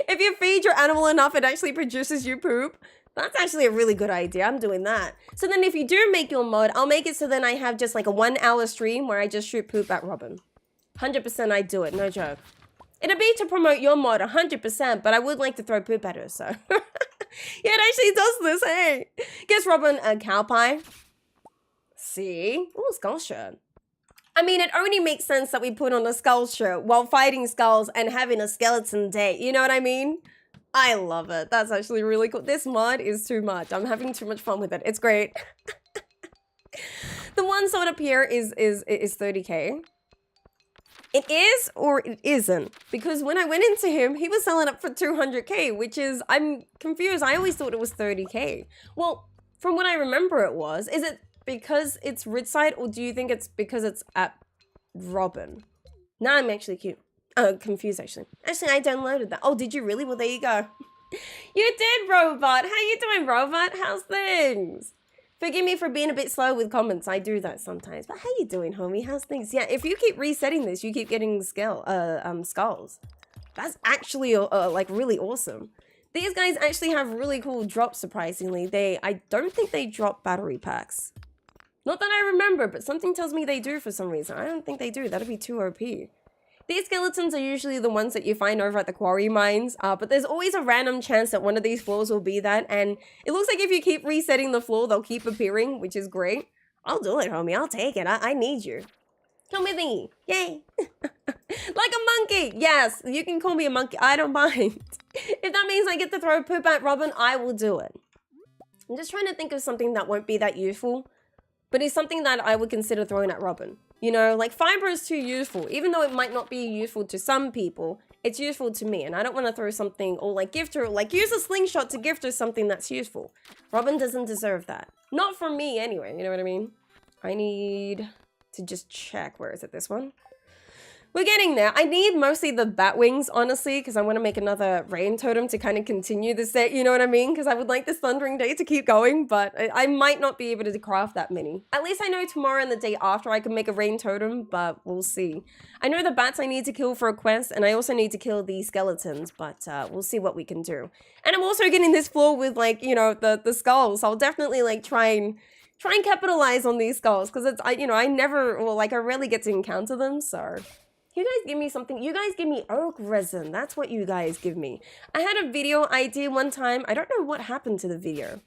If you feed your animal enough, it actually produces you poop. That's actually a really good idea. I'm doing that. So then if you do make your mod, I'll make it so then I have just like a 1 hour stream where I just shoot poop at Robin. 100% I do it, no joke. It'll be to promote your mod 100%, but I would like to throw poop at her, so. Yeah, it actually does this, hey. Guess Robin a cow pie. See? Ooh, skull shirt. I mean, it only makes sense that we put on a skull shirt while fighting skulls and having a skeleton day. You know what I mean? I love it. That's actually really cool. This mod is too much. I'm having too much fun with it. It's great. The one sold up here is 30k. It is or it isn't. Because when I went into him, he was selling up for 200k, which is, I'm confused. I always thought it was 30k. Well, from what I remember it was. Is it because it's Ridgeside or do you think it's because it's at Robin? Now I'm actually confused actually. Actually, I downloaded that. Oh, did you really? Well, there you go. You did, Robot. How you doing, Robot? How's things? Forgive me for being a bit slow with comments. I do that sometimes. But how you doing, homie? How's things? Yeah, if you keep resetting this, you keep getting skulls. That's actually like really awesome. These guys actually have really cool drops, surprisingly. I don't think they drop battery packs. Not that I remember, but something tells me they do for some reason. I don't think they do. That'd be too OP. These skeletons are usually the ones that you find over at the quarry mines, but there's always a random chance that one of these floors will be that, and it looks like if you keep resetting the floor, they'll keep appearing, which is great. I'll do it, homie. I'll take it. I need you. Come with me. Yay. Like a monkey. Yes, you can call me a monkey. I don't mind. If that means I get to throw poop at Robin, I will do it. I'm just trying to think of something that won't be that useful, but it's something that I would consider throwing at Robin. You know, like fiber is too useful. Even though it might not be useful to some people, it's useful to me. And I don't want to throw something or like gift her, like use a slingshot to gift her something that's useful. Robin doesn't deserve that. Not from me anyway, you know what I mean? I need to just check. Where is it? This one? We're getting there. I need mostly the bat wings, honestly, because I want to make another rain totem to kind of continue this day, you know what I mean? Because I would like this thundering day to keep going, but I might not be able to craft that many. At least I know tomorrow and the day after I can make a rain totem, but we'll see. I know the bats I need to kill for a quest, and I also need to kill the skeletons, but we'll see what we can do. And I'm also getting this floor with, like, you know, the skulls. I'll definitely, like, try and capitalize on these skulls, because it's, you know, I rarely get to encounter them, so... You guys give me something. You guys give me oak resin. That's what you guys give me. I had a video idea one time. I don't know what happened to the video.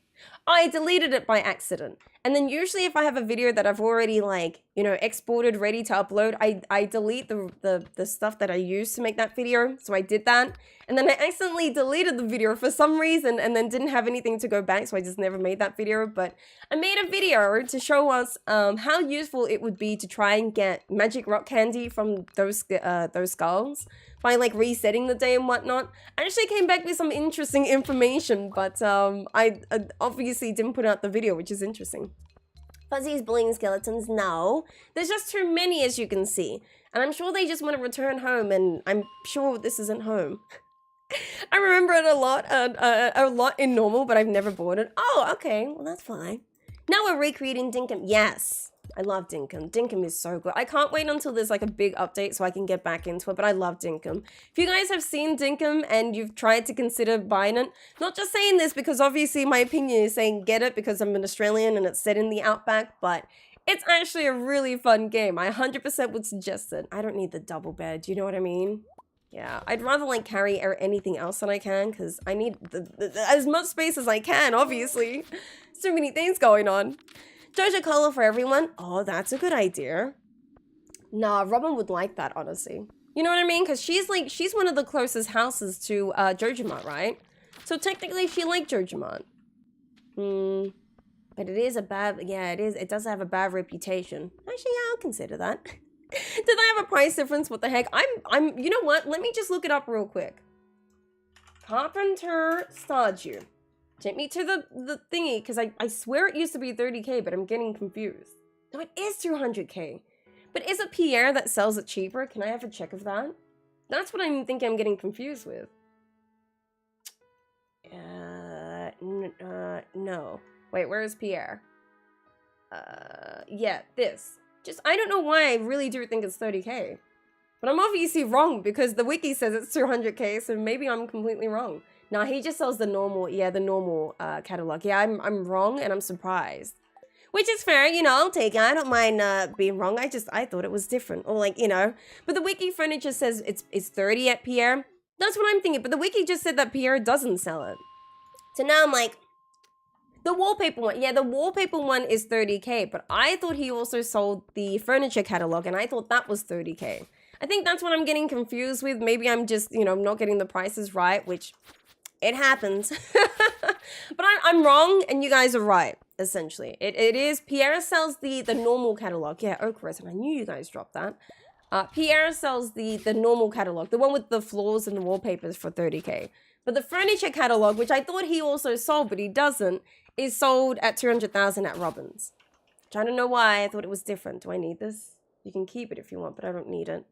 I deleted it by accident. And then usually if I have a video that I've already, like, you know, exported, ready to upload, I delete the stuff that I used to make that video. So I did that. And then I accidentally deleted the video for some reason and then didn't have anything to go back. So I just never made that video. But I made a video to show us how useful it would be to try and get magic rock candy from those skulls. by like resetting the day and whatnot. I actually came back with some interesting information, but I obviously didn't put out the video, which is interesting. Fuzzy's bullying skeletons? No. There's just too many, as you can see. And I'm sure they just want to return home, and I'm sure this isn't home. I remember it a lot in normal, but I've never bought it. Oh, okay. Well, that's fine. Now we're recreating 𝓗𝓬𝓬𝓲𝓪𝓵𝓮. Yes. I love 𝓗𝓬𝓬𝓲𝓪𝓵. 𝓗𝓬𝓬𝓲 is so good. I can't wait until there's like a big update so I can get back into it, but I love 𝓗𝓬𝓬𝓲𝓪𝓵. If you guys have seen 𝓗𝓬𝓬𝓲 and you've tried to consider buying it, not just saying this because obviously my opinion is saying get it because I'm an Australian and it's set in the outback, but it's actually a really fun game. I 100% would suggest it. I don't need the double bed, you know what I mean? Yeah, I'd rather like carry anything else that I can because I need as much space as I can, obviously. So many things going on. Jojo color for everyone. Oh, that's a good idea. Nah, Robin would like that, honestly. You know what I mean? Because she's one of the closest houses to 𝓗𝓸𝓬𝓲𝓪𝓵, right? So technically she liked 𝓗𝓸𝓬𝓲𝓪𝓵. But it is a bad, yeah, it is. It does have a bad reputation. Actually, yeah, I'll consider that. Did they have a price difference? What the heck? You know what? Let me just look it up real quick. Carpenter Stardew. Take me to the thingy, because I swear it used to be 30k, but I'm getting confused. No, it is 200k. But is it Pierre that sells it cheaper? Can I have a check of that? That's what I'm thinking I'm getting confused with. No. Wait, where is Pierre? Yeah, this. I don't know why I really do think it's 30k. But I'm obviously wrong because the wiki says it's 200k, so maybe I'm completely wrong. No, he just sells the normal, yeah, the normal catalog. Yeah, I'm wrong and I'm surprised. Which is fair, you know, I'll take it. I don't mind being wrong. I thought it was different. Or like, you know. But the wiki furniture says it's 30 at Pierre. That's what I'm thinking. But the wiki just said that Pierre doesn't sell it. So now I'm like, the wallpaper one. Yeah, the wallpaper one is 30k. But I thought he also sold the furniture catalog. And I thought that was 30k. I think that's what I'm getting confused with. Maybe I'm just, you know, not getting the prices right, which it happens. But I'm wrong and you guys are right, essentially. It is, Pierre sells the normal catalog. Yeah, Oak Resin, I knew you guys dropped that. Pierre sells the normal catalog, the one with the floors and the wallpapers for 30k. But the furniture catalog, which I thought he also sold, but he doesn't, is sold at 200,000 at Robin's. Which I don't know why, I thought it was different. Do I need this? You can keep it if you want, but I don't need it.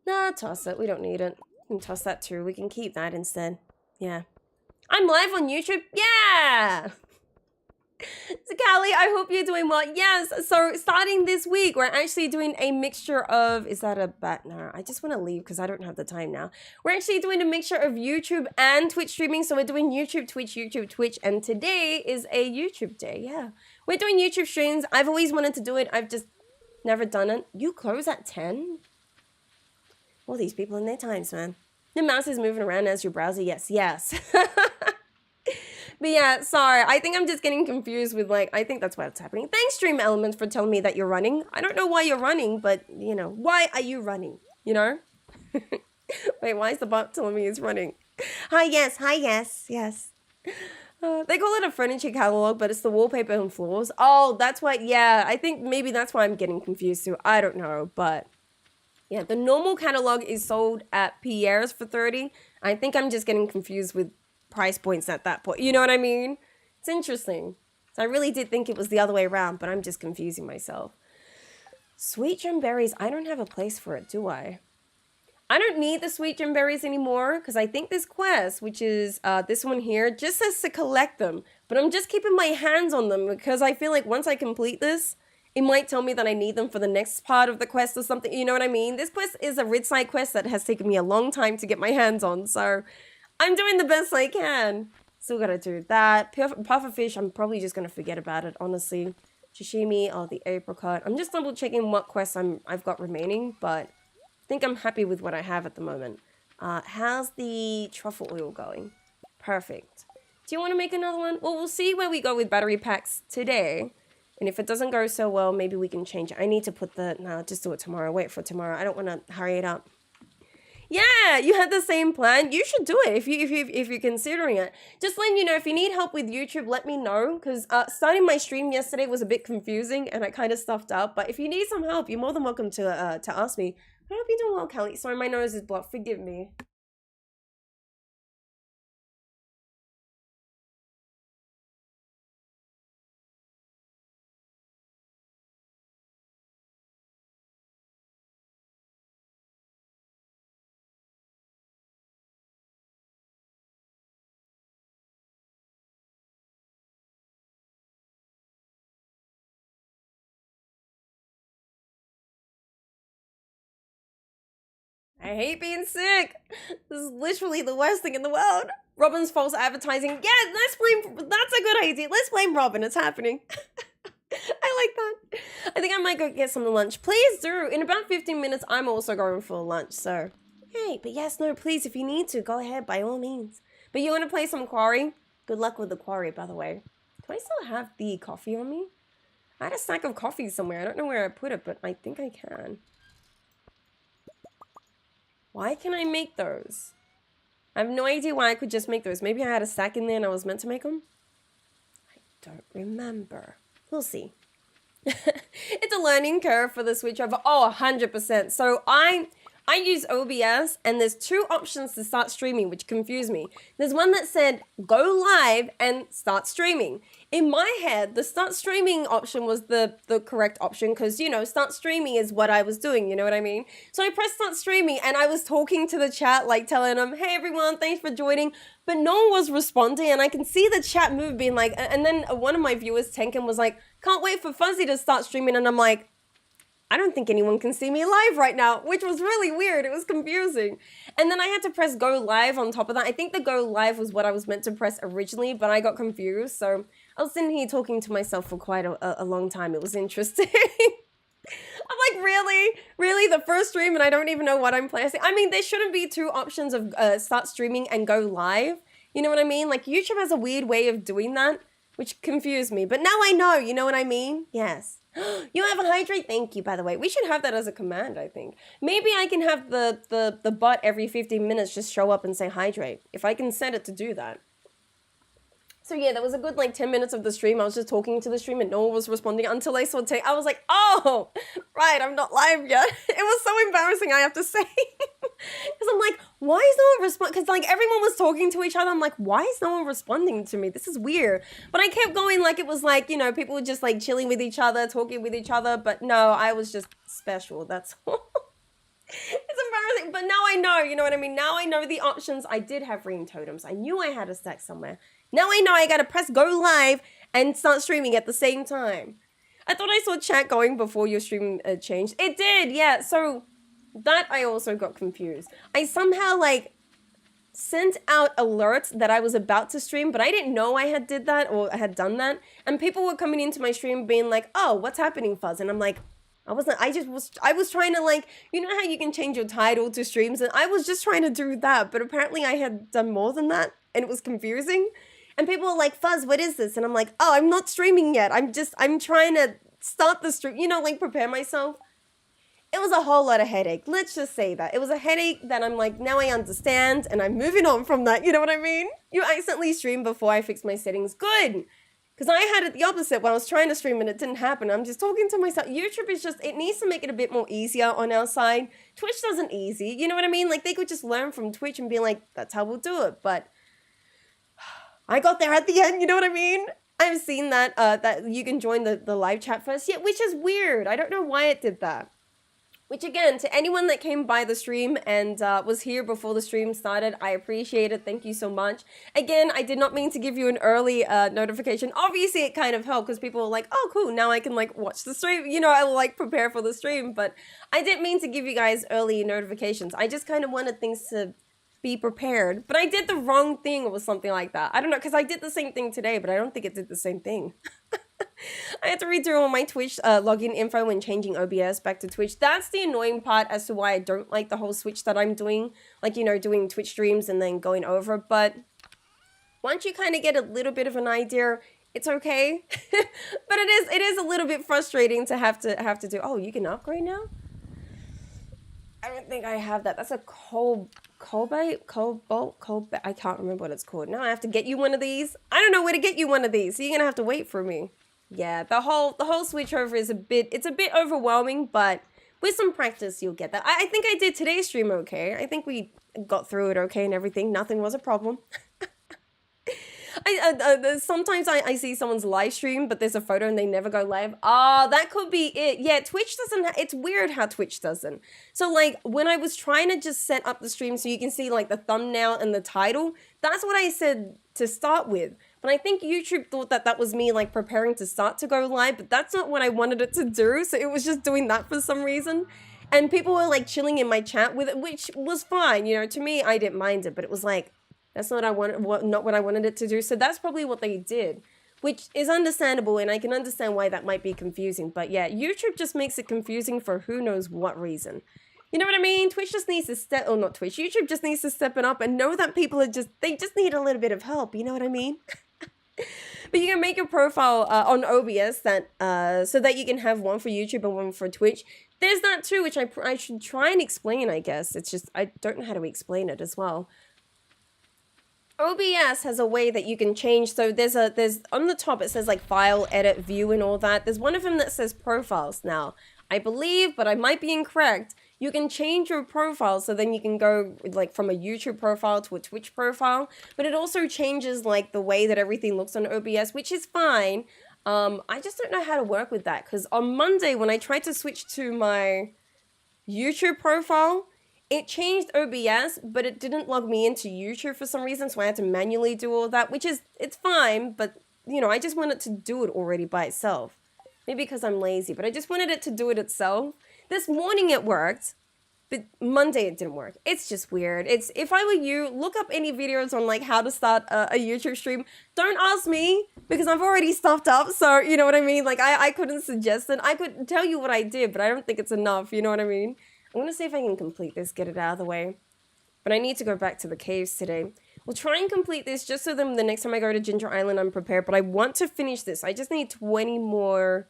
Nah, toss it. We don't need it. We can toss that too. We can keep that instead. Yeah. I'm live on YouTube? Yeah! So Callie, I hope you're doing well. Yes, so starting this week, we're actually doing a mixture of... Is that a bat? No, I just want to leave because I don't have the time now. We're actually doing a mixture of YouTube and Twitch streaming. So we're doing YouTube, Twitch, and today is a YouTube day. Yeah. We're doing YouTube streams. I've always wanted to do it. I've just never done it. You close at 10? All these people in their times, man. The mouse is moving around as your browser. Yes. But yeah, sorry. I think I'm just getting confused with like, I think that's what's happening. Thanks, Stream Elements, for telling me that you're running. I don't know why you're running, but you know, why are you running? You know? Wait, why is the bot telling me he's running? Yes. They call it a furniture catalog, but it's the wallpaper and floors. Oh, that's why. Yeah, I think maybe that's why I'm getting confused too. I don't know, but yeah, the normal catalog is sold at Pierre's for 30. I think I'm just getting confused with price points at that point. You know what I mean? It's interesting. So I really did think it was the other way around, but I'm just confusing myself. Sweet gem berries. I don't have a place for it, do I? I don't need the sweet gem berries anymore because I think this quest, which is this one here, just says to collect them. But I'm just keeping my hands on them because I feel like once I complete this, it might tell me that I need them for the next part of the quest or something. You know what I mean? This quest is a Ridside quest that has taken me a long time to get my hands on. So I'm doing the best I can. Still gotta do that. Pufferfish, I'm probably just gonna forget about it, honestly. Sashimi, oh, the apricot. I'm just double checking what quests I've got remaining, but I think I'm happy with what I have at the moment. How's the truffle oil going? Perfect. Do you want to make another one? Well, we'll see where we go with battery packs today. And if it doesn't go so well, maybe we can change it. I need to put no, just do it tomorrow. Wait for tomorrow. I don't want to hurry it up. Yeah, you had the same plan. You should do it if you're considering it. Just letting you know, if you need help with YouTube, let me know. Because starting my stream yesterday was a bit confusing and I kind of stuffed up. But if you need some help, you're more than welcome to ask me. I hope you're doing well, Kelly. Sorry, my nose is blocked. Forgive me. I hate being sick. This is literally the worst thing in the world. Robin's false advertising. Yeah, let's blame. That's a good idea. Let's blame Robin. It's happening. I like that. I think I might go get some lunch. Please do. In about 15 minutes, I'm also going for lunch. So, hey, but yes, no, please, if you need to, go ahead by all means. But you want to play some Quarry? Good luck with the Quarry, by the way. Do I still have the coffee on me? I had a stack of coffee somewhere. I don't know where I put it, but I think I can. Why can I make those? I have no idea why I could just make those. Maybe I had a stack in there and I was meant to make them? I don't remember. We'll see. It's a learning curve for the switch over. Oh, 100%. So I use OBS and there's two options to start streaming, which confuse me. There's one that said go live and start streaming. In my head, the start streaming option was the correct option because, you know, start streaming is what I was doing, you know what I mean? So I pressed start streaming and I was talking to the chat, like telling them, hey everyone, thanks for joining. But no one was responding and I can see the chat move being like, and then one of my viewers, 𝓗𝓮𝓶𝓮𝓵𝓮, was like, can't wait for Fuzzy to start streaming. And I'm like, I don't think anyone can see me live right now, which was really weird. It was confusing. And then I had to press go live on top of that. I think the go live was what I was meant to press originally, but I got confused. So I was sitting here talking to myself for quite a long time. It was interesting. I'm like, really? Really? The first stream and I don't even know what I'm playing? I mean, there shouldn't be two options of start streaming and go live. You know what I mean? Like YouTube has a weird way of doing that, which confused me. But now I know, you know what I mean? Yes. You have a hydrate? Thank you, by the way. We should have that as a command, I think. Maybe I can have the bot every 15 minutes just show up and say hydrate. If I can set it to do that. So yeah, there was a good like 10 minutes of the stream. I was just talking to the stream and no one was responding until I saw I was like, oh, right, I'm not live yet. It was so embarrassing, I have to say. Because I'm like, why is no one responding? Because like everyone was talking to each other. I'm like, why is no one responding to me? This is weird. But I kept going like it was like, you know, people were just like chilling with each other, talking with each other. But no, I was just special. That's all. It's embarrassing. But now I know, you know what I mean? Now I know the options. I did have ring totems. I knew I had a stack somewhere. Now I know I gotta press go live and start streaming at the same time. I thought I saw chat going before your stream changed. It did, yeah. So that I also got confused. I somehow like sent out alerts that I was about to stream, but I didn't know I had did that or I had done that. And people were coming into my stream being like, oh, what's happening, Fuzz? And I'm like, I was trying to like, you know how you can change your title to streams? And I was just trying to do that, but apparently I had done more than that and it was confusing. And people were like, Fuzz, what is this? And I'm like, oh, I'm not streaming yet. I'm trying to start the stream, you know, like prepare myself. It was a whole lot of headache. Let's just say that. It was a headache that I'm like, now I understand and I'm moving on from that. You know what I mean? You accidentally streamed before I fixed my settings. Good. Because I had it the opposite when I was trying to stream and it didn't happen. I'm just talking to myself. YouTube is just, it needs to make it a bit more easier on our side. Twitch doesn't easy. You know what I mean? Like they could just learn from Twitch and be like, that's how we'll do it. But I got there at the end, you know what I mean? I've seen that that you can join the live chat first, yeah, which is weird. I don't know why it did that. Which again, to anyone that came by the stream and was here before the stream started, I appreciate it. Thank you so much. Again, I did not mean to give you an early notification. Obviously, it kind of helped because people were like, oh, cool, now I can like watch the stream. You know, I will like prepare for the stream. But I didn't mean to give you guys early notifications. I just kind of wanted things to be prepared, but I did the wrong thing or something like that. I don't know, because I did the same thing today, but I don't think it did the same thing. I had to read through all my Twitch login info when changing OBS back to Twitch. That's the annoying part as to why I don't like the whole switch that I'm doing. Like, you know, doing Twitch streams and then going over. But once you kind of get a little bit of an idea, it's okay. But it is a little bit frustrating to have to do. Oh, you can upgrade now? I don't think I have that. That's a cobalt. I can't remember what it's called. Now I have to get you one of these. I don't know where to get you one of these, so you're gonna have to wait for me. Yeah, the whole switch over is a bit overwhelming, but With some practice, you'll get that. I think I did today's stream okay. I think we got through it okay and everything. Nothing was a problem. Sometimes I see someone's live stream, but there's a photo and they never go live. That could be it. Yeah, Twitch doesn't. It's weird how Twitch doesn't. So like when I was trying to just set up the stream so you can see like the thumbnail and the title, that's what I said to start with. But I think YouTube thought that that was me like preparing to start to go live, but that's not what I wanted it to do. So it was just doing that for some reason. And people were like chilling in my chat with it, which was fine. You know, to me, I didn't mind it, but it was like, that's not not what I wanted it to do. So that's probably what they did, which is understandable. And I can understand why that might be confusing. But yeah, YouTube just makes it confusing for who knows what reason. You know what I mean? Twitch just needs to not Twitch. YouTube just needs to step it up and know that people are they just need a little bit of help. You know what I mean? But you can make a profile on OBS that so that you can have one for YouTube and one for Twitch. There's that too, which I should try and explain, I guess. It's just, I don't know how to explain it as well. OBS has a way that you can change. So there's on the top, it says like file, edit, view, and all that. There's one of them that says profiles now. I believe, but I might be incorrect. You can change your profile so then you can go like from a YouTube profile to a Twitch profile. But it also changes like the way that everything looks on OBS, which is fine. I just don't know how to work with that. Because on Monday, when I tried to switch to my YouTube profile, it changed OBS, but it didn't log me into YouTube for some reason. So I had to manually do all that, which is, it's fine. But, you know, I just wanted to do it already by itself. Maybe because I'm lazy, but I just wanted it to do it itself. This morning it worked, but Monday it didn't work. It's just weird. It's, if I were you, look up any videos on like how to start a YouTube stream. Don't ask me because I've already stuffed up. So, you know what I mean? Like I couldn't suggest it. I could tell you what I did, but I don't think it's enough. You know what I mean? I'm going to see if I can complete this, get it out of the way. But I need to go back to the caves today. We'll try and complete this just so then the next time I go to Ginger Island, I'm prepared. But I want to finish this. I just need 20 more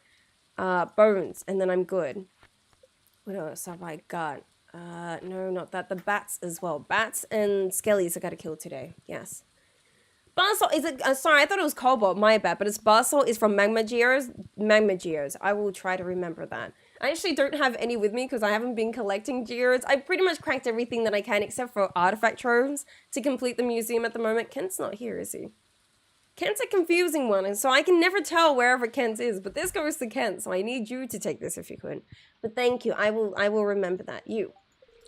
bones and then I'm good. What else have I got? No, not that. The bats as well. Bats and skellies I gotta kill today. Yes. Bar salt, is it? Sorry, I thought it was cobalt. My bad. But it's bar salt is from magma geos. Magma geos. I will try to remember that. I actually don't have any with me because I haven't been collecting geodes. I pretty much cracked everything that I can except for artifact troves to complete the museum at the moment. Kent's not here, is he? Kent's a confusing one, and so I can never tell wherever Kent is, but this goes to Kent, so I need you to take this if you could. But thank you, I will remember that. You.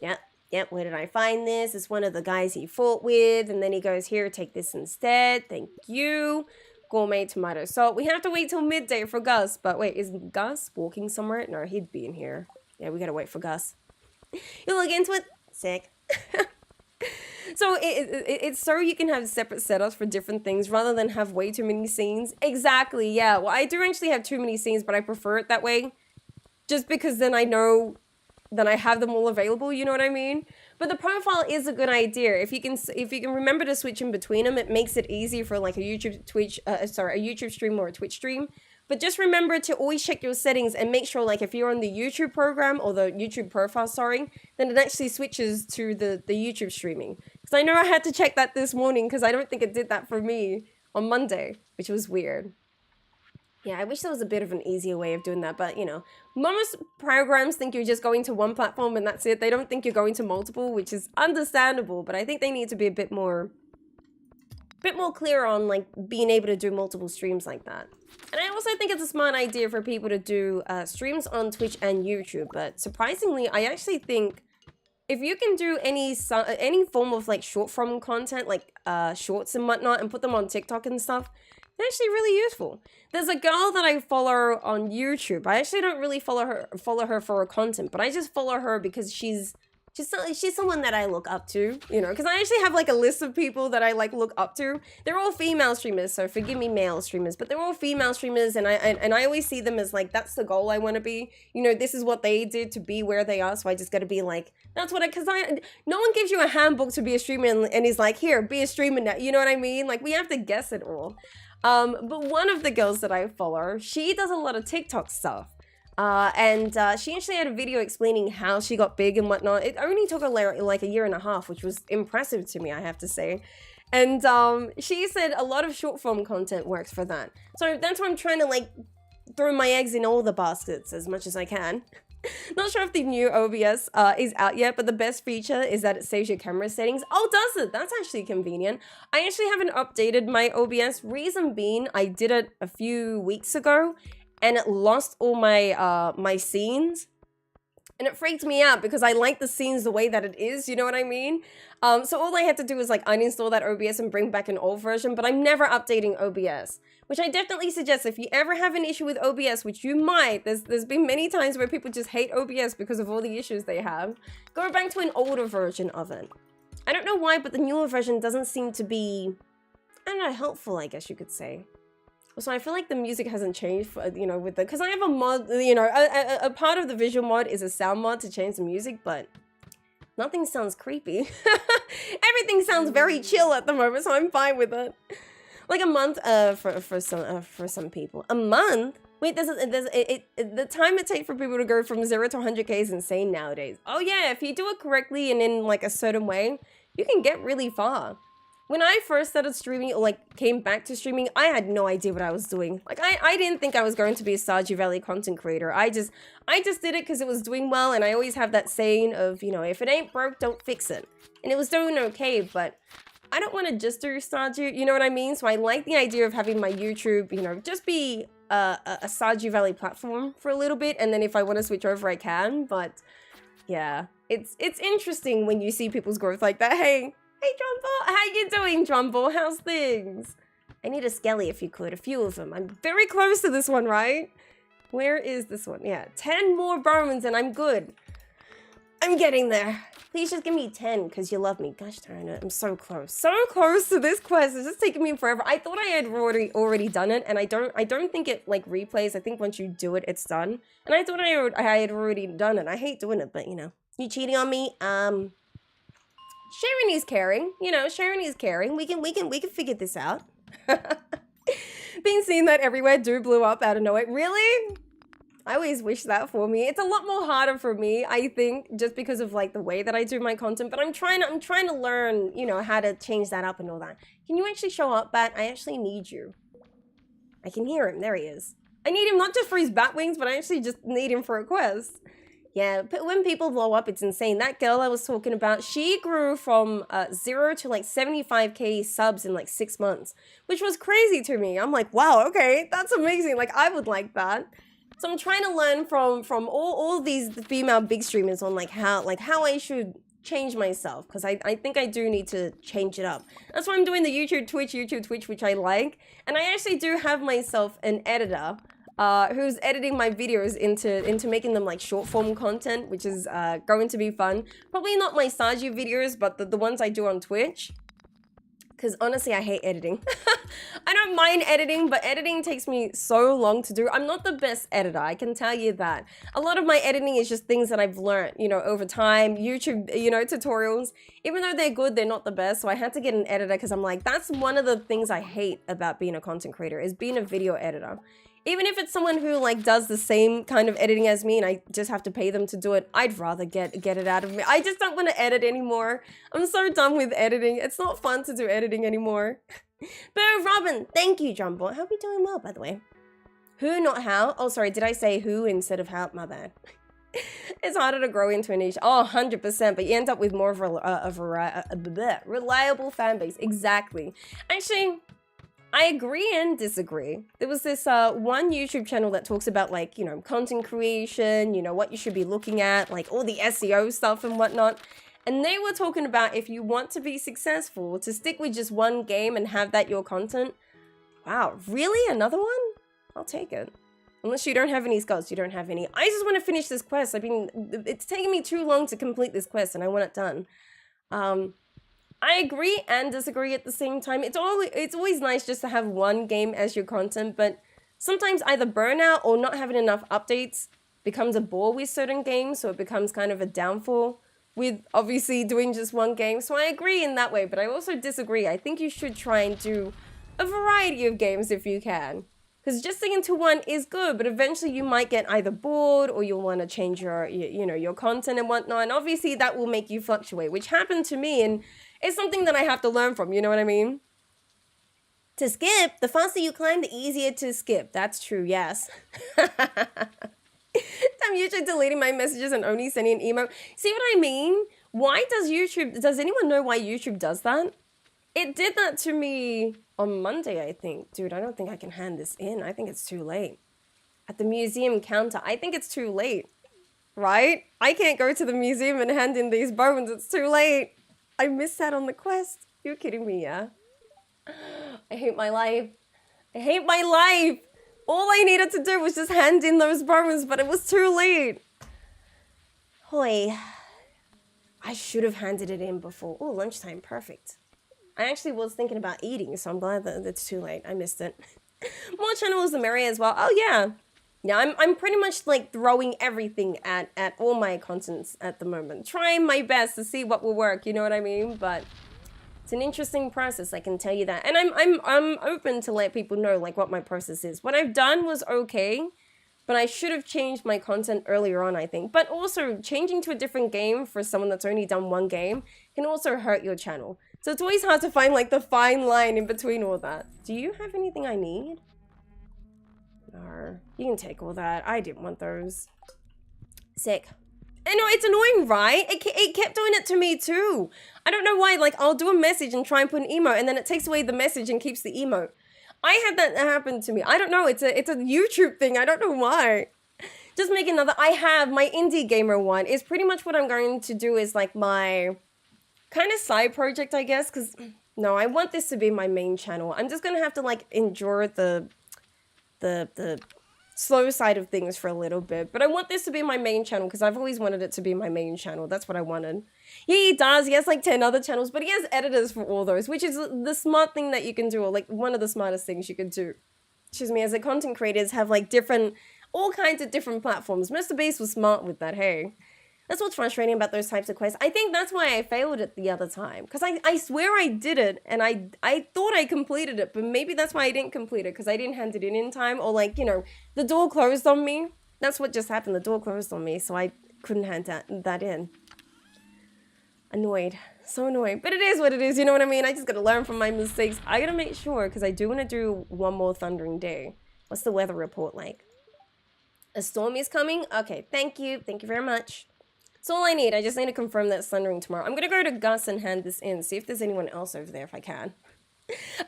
Yep, where did I find this? It's one of the guys he fought with, and then he goes, here, take this instead. Thank you. Gourmet tomato salt. We have to wait till midday for Gus, but wait, is Gus walking somewhere? No, he'd be in here. Yeah, we gotta wait for Gus. You look into it? Sick. So it's so you can have separate setups for different things rather than have way too many scenes. Exactly, yeah. Well, I do actually have too many scenes, but I prefer it that way. Just because then I know that I have them all available, you know what I mean? But the profile is a good idea. If you can remember to switch in between them, it makes it easy for like a YouTube stream or a Twitch stream. But just remember to always check your settings and make sure, like, if you're on the YouTube program or the YouTube profile, sorry, then it actually switches to the YouTube streaming. Because I know I had to check that this morning because I don't think it did that for me on Monday, which was weird. Yeah, I wish there was a bit of an easier way of doing that, but, you know, most programs think you're just going to one platform and that's it. They don't think you're going to multiple, which is understandable, but I think they need to be a bit more clear on, like, being able to do multiple streams like that. And I also think it's a smart idea for people to do streams on Twitch and YouTube, but surprisingly, I actually think if you can do any form of, like, short form content, like shorts and whatnot, and put them on TikTok and stuff, they're actually really useful. There's a girl that I follow on YouTube. I actually don't really follow her for her content, but I just follow her because she's someone that I look up to, you know, because I actually have like a list of people that I like look up to. They're all female streamers, so forgive me male streamers, but they're all female streamers, and I always see them as like, that's the goal I want to be. You know, this is what they did to be where they are, so I just got to be like, that's what no one gives you a handbook to be a streamer and he's like, here, be a streamer now. You know what I mean? Like, we have to guess it all. But one of the girls that I follow, she does a lot of TikTok stuff. And she actually had a video explaining how she got big and whatnot. It only took her like a year and a half, which was impressive to me, I have to say. And she said a lot of short form content works for that. So that's why I'm trying to like throw my eggs in all the baskets as much as I can. Not sure if the new OBS is out yet, but the best feature is that it saves your camera settings. Oh, does it? That's actually convenient. I actually haven't updated my OBS. Reason being, I did it a few weeks ago, and it lost all my my scenes. And it freaked me out because I like the scenes the way that it is, you know what I mean? So all I had to do was like uninstall that OBS and bring back an old version, but I'm never updating OBS. Which I definitely suggest if you ever have an issue with OBS, which you might, there's been many times where people just hate OBS because of all the issues they have, go back to an older version of it. I don't know why, but the newer version doesn't seem to be, I don't know, helpful, I guess you could say. So I feel like the music hasn't changed, for, you know, with the, because I have a mod, you know, a part of the visual mod is a sound mod to change the music, but nothing sounds creepy. Everything sounds very chill at the moment, so I'm fine with it. Like a month for some people. A month? Wait, the time it takes for people to go from 0 to 100k is insane nowadays. Oh yeah, if you do it correctly and in like a certain way, you can get really far. When I first started streaming, or like came back to streaming, I had no idea what I was doing. Like I didn't think I was going to be a Stardew Valley content creator. I just did it because it was doing well, and I always have that saying of, you know, if it ain't broke, don't fix it. And it was doing okay, but I don't want to just do Stardew, you know what I mean? So I like the idea of having my YouTube, you know, just be a Stardew Valley platform for a little bit, and then if I want to switch over, I can. But yeah, it's interesting when you see people's growth like that. Hey, Drumble, how you doing, Drumble? How's things? I need a skelly if you could, a few of them. I'm very close to this one, right? Where is this one? Yeah, 10 more bones and I'm good. I'm getting there. Please just give me 10 because you love me. Gosh darn it, I'm so close. So close to this quest. It's just taking me forever. I thought I had already done it, and I don't think it like replays. I think once you do it, it's done. And I thought I had already done it. I hate doing it, but you know, you cheating on me. Sharing is caring. You know, sharing is caring. We can figure this out. Been seeing that everywhere. Do blew up out of nowhere. Really? I always wish that for me. It's a lot more harder for me, I think, just because of like the way that I do my content. But I'm trying to learn, you know, how to change that up and all that. Can you actually show up, Bat? I actually need you. I can hear him. There he is. I need him not just for his bat wings, but I actually just need him for a quest. Yeah, but when people blow up, it's insane. That girl I was talking about, she grew from 0 to like 75k subs in like 6 months, which was crazy to me. I'm like, wow, okay, that's amazing. Like, I would like that. So I'm trying to learn from all these female big streamers on like how I should change myself, because I think I do need to change it up. That's why I'm doing the YouTube Twitch, which I like. And I actually do have myself an editor who's editing my videos into making them like short form content, which is going to be fun. Probably not my Stardew videos, but the ones I do on Twitch. Because honestly, I hate editing. I don't mind editing, but editing takes me so long to do. I'm not the best editor, I can tell you that. A lot of my editing is just things that I've learned, you know, over time, YouTube, you know, tutorials. Even though they're good, they're not the best. So I had to get an editor because I'm like, that's one of the things I hate about being a content creator, is being a video editor. Even if it's someone who like does the same kind of editing as me and I just have to pay them to do it, I'd rather get it out of me. I just don't want to edit anymore. I'm so done with editing. It's not fun to do editing anymore. Boo, Robin, thank you, Jumbo. I hope you're doing well, by the way. Who, not how? Oh, sorry, did I say who instead of how? My bad. It's harder to grow into a niche. Oh, 100%, but you end up with more of a reliable fan base. Exactly. Actually, I agree and disagree. There was this one YouTube channel that talks about like, you know, content creation, you know, what you should be looking at, like all the SEO stuff and whatnot. And they were talking about if you want to be successful, to stick with just one game and have that your content. Wow, really? Another one? I'll take it. Unless you don't have any skulls, you don't have any. I just want to finish this quest. I mean, it's taking me too long to complete this quest and I want it done. I agree and disagree at the same time. It's always nice just to have one game as your content, but sometimes either burnout or not having enough updates becomes a bore with certain games, so it becomes kind of a downfall with obviously doing just one game. So I agree in that way, but I also disagree. I think you should try and do a variety of games if you can. Because just sticking to one is good, but eventually you might get either bored or you'll want to change your, you know, your content and whatnot. And obviously that will make you fluctuate, which happened to me, and it's something that I have to learn from, you know what I mean? To skip, the faster you climb, the easier to skip. That's true, yes. I'm usually deleting my messages and only sending an email. See what I mean? Why does anyone know why YouTube does that? It did that to me on Monday, I think. Dude, I don't think I can hand this in. I think it's too late. At the museum counter, I think it's too late. Right? I can't go to the museum and hand in these bones. It's too late. I missed out on the quest. You're kidding me, yeah? I hate my life. I hate my life. All I needed to do was just hand in those bones, but it was too late. Hoy. I should have handed it in before. Oh, lunchtime. Perfect. I actually was thinking about eating, so I'm glad that it's too late. I missed it. More channels the merrier as well. Oh, yeah. Yeah, I'm pretty much like throwing everything at all my contents at the moment. Trying my best to see what will work, you know what I mean? But it's an interesting process, I can tell you that. And I'm open to let people know like what my process is. What I've done was okay, but I should have changed my content earlier on, I think. But also changing to a different game for someone that's only done one game can also hurt your channel. So it's always hard to find like the fine line in between all that. Do you have anything I need? No, you can take all that. I didn't want those. Sick. I know, it's annoying, right? It kept doing it to me too. I don't know why, like, I'll do a message and try and put an emote, and then it takes away the message and keeps the emote. I had that happen to me. I don't know, it's a YouTube thing. I don't know why. Just make another. I have my indie gamer one. It's pretty much what I'm going to do is like my kind of side project, I guess, because no, I want this to be my main channel. I'm just going to have to like endure the slow side of things for a little bit, but I want this to be my main channel because I've always wanted it to be my main channel. That's what I wanted. Yeah, he does. He has like 10 other channels, but he has editors for all those, which is the smart thing that you can do, or like one of the smartest things you can do. Excuse me, as a content creators have like all kinds of different platforms. MrBeast was smart with that, hey. That's what's frustrating about those types of quests. I think that's why I failed it the other time. Because I swear I did it, and I thought I completed it, but maybe that's why I didn't complete it, because I didn't hand it in time, or like, you know, the door closed on me. That's what just happened, the door closed on me, so I couldn't hand that in. Annoyed. So annoying. But it is what it is, you know what I mean? I just gotta learn from my mistakes. I gotta make sure, because I do want to do one more thundering day. What's the weather report like? A storm is coming? Okay, thank you. Thank you very much. That's all I need. I just need to confirm that it's thundering tomorrow. I'm gonna go to Gus and hand this in, see if there's anyone else over there if I can.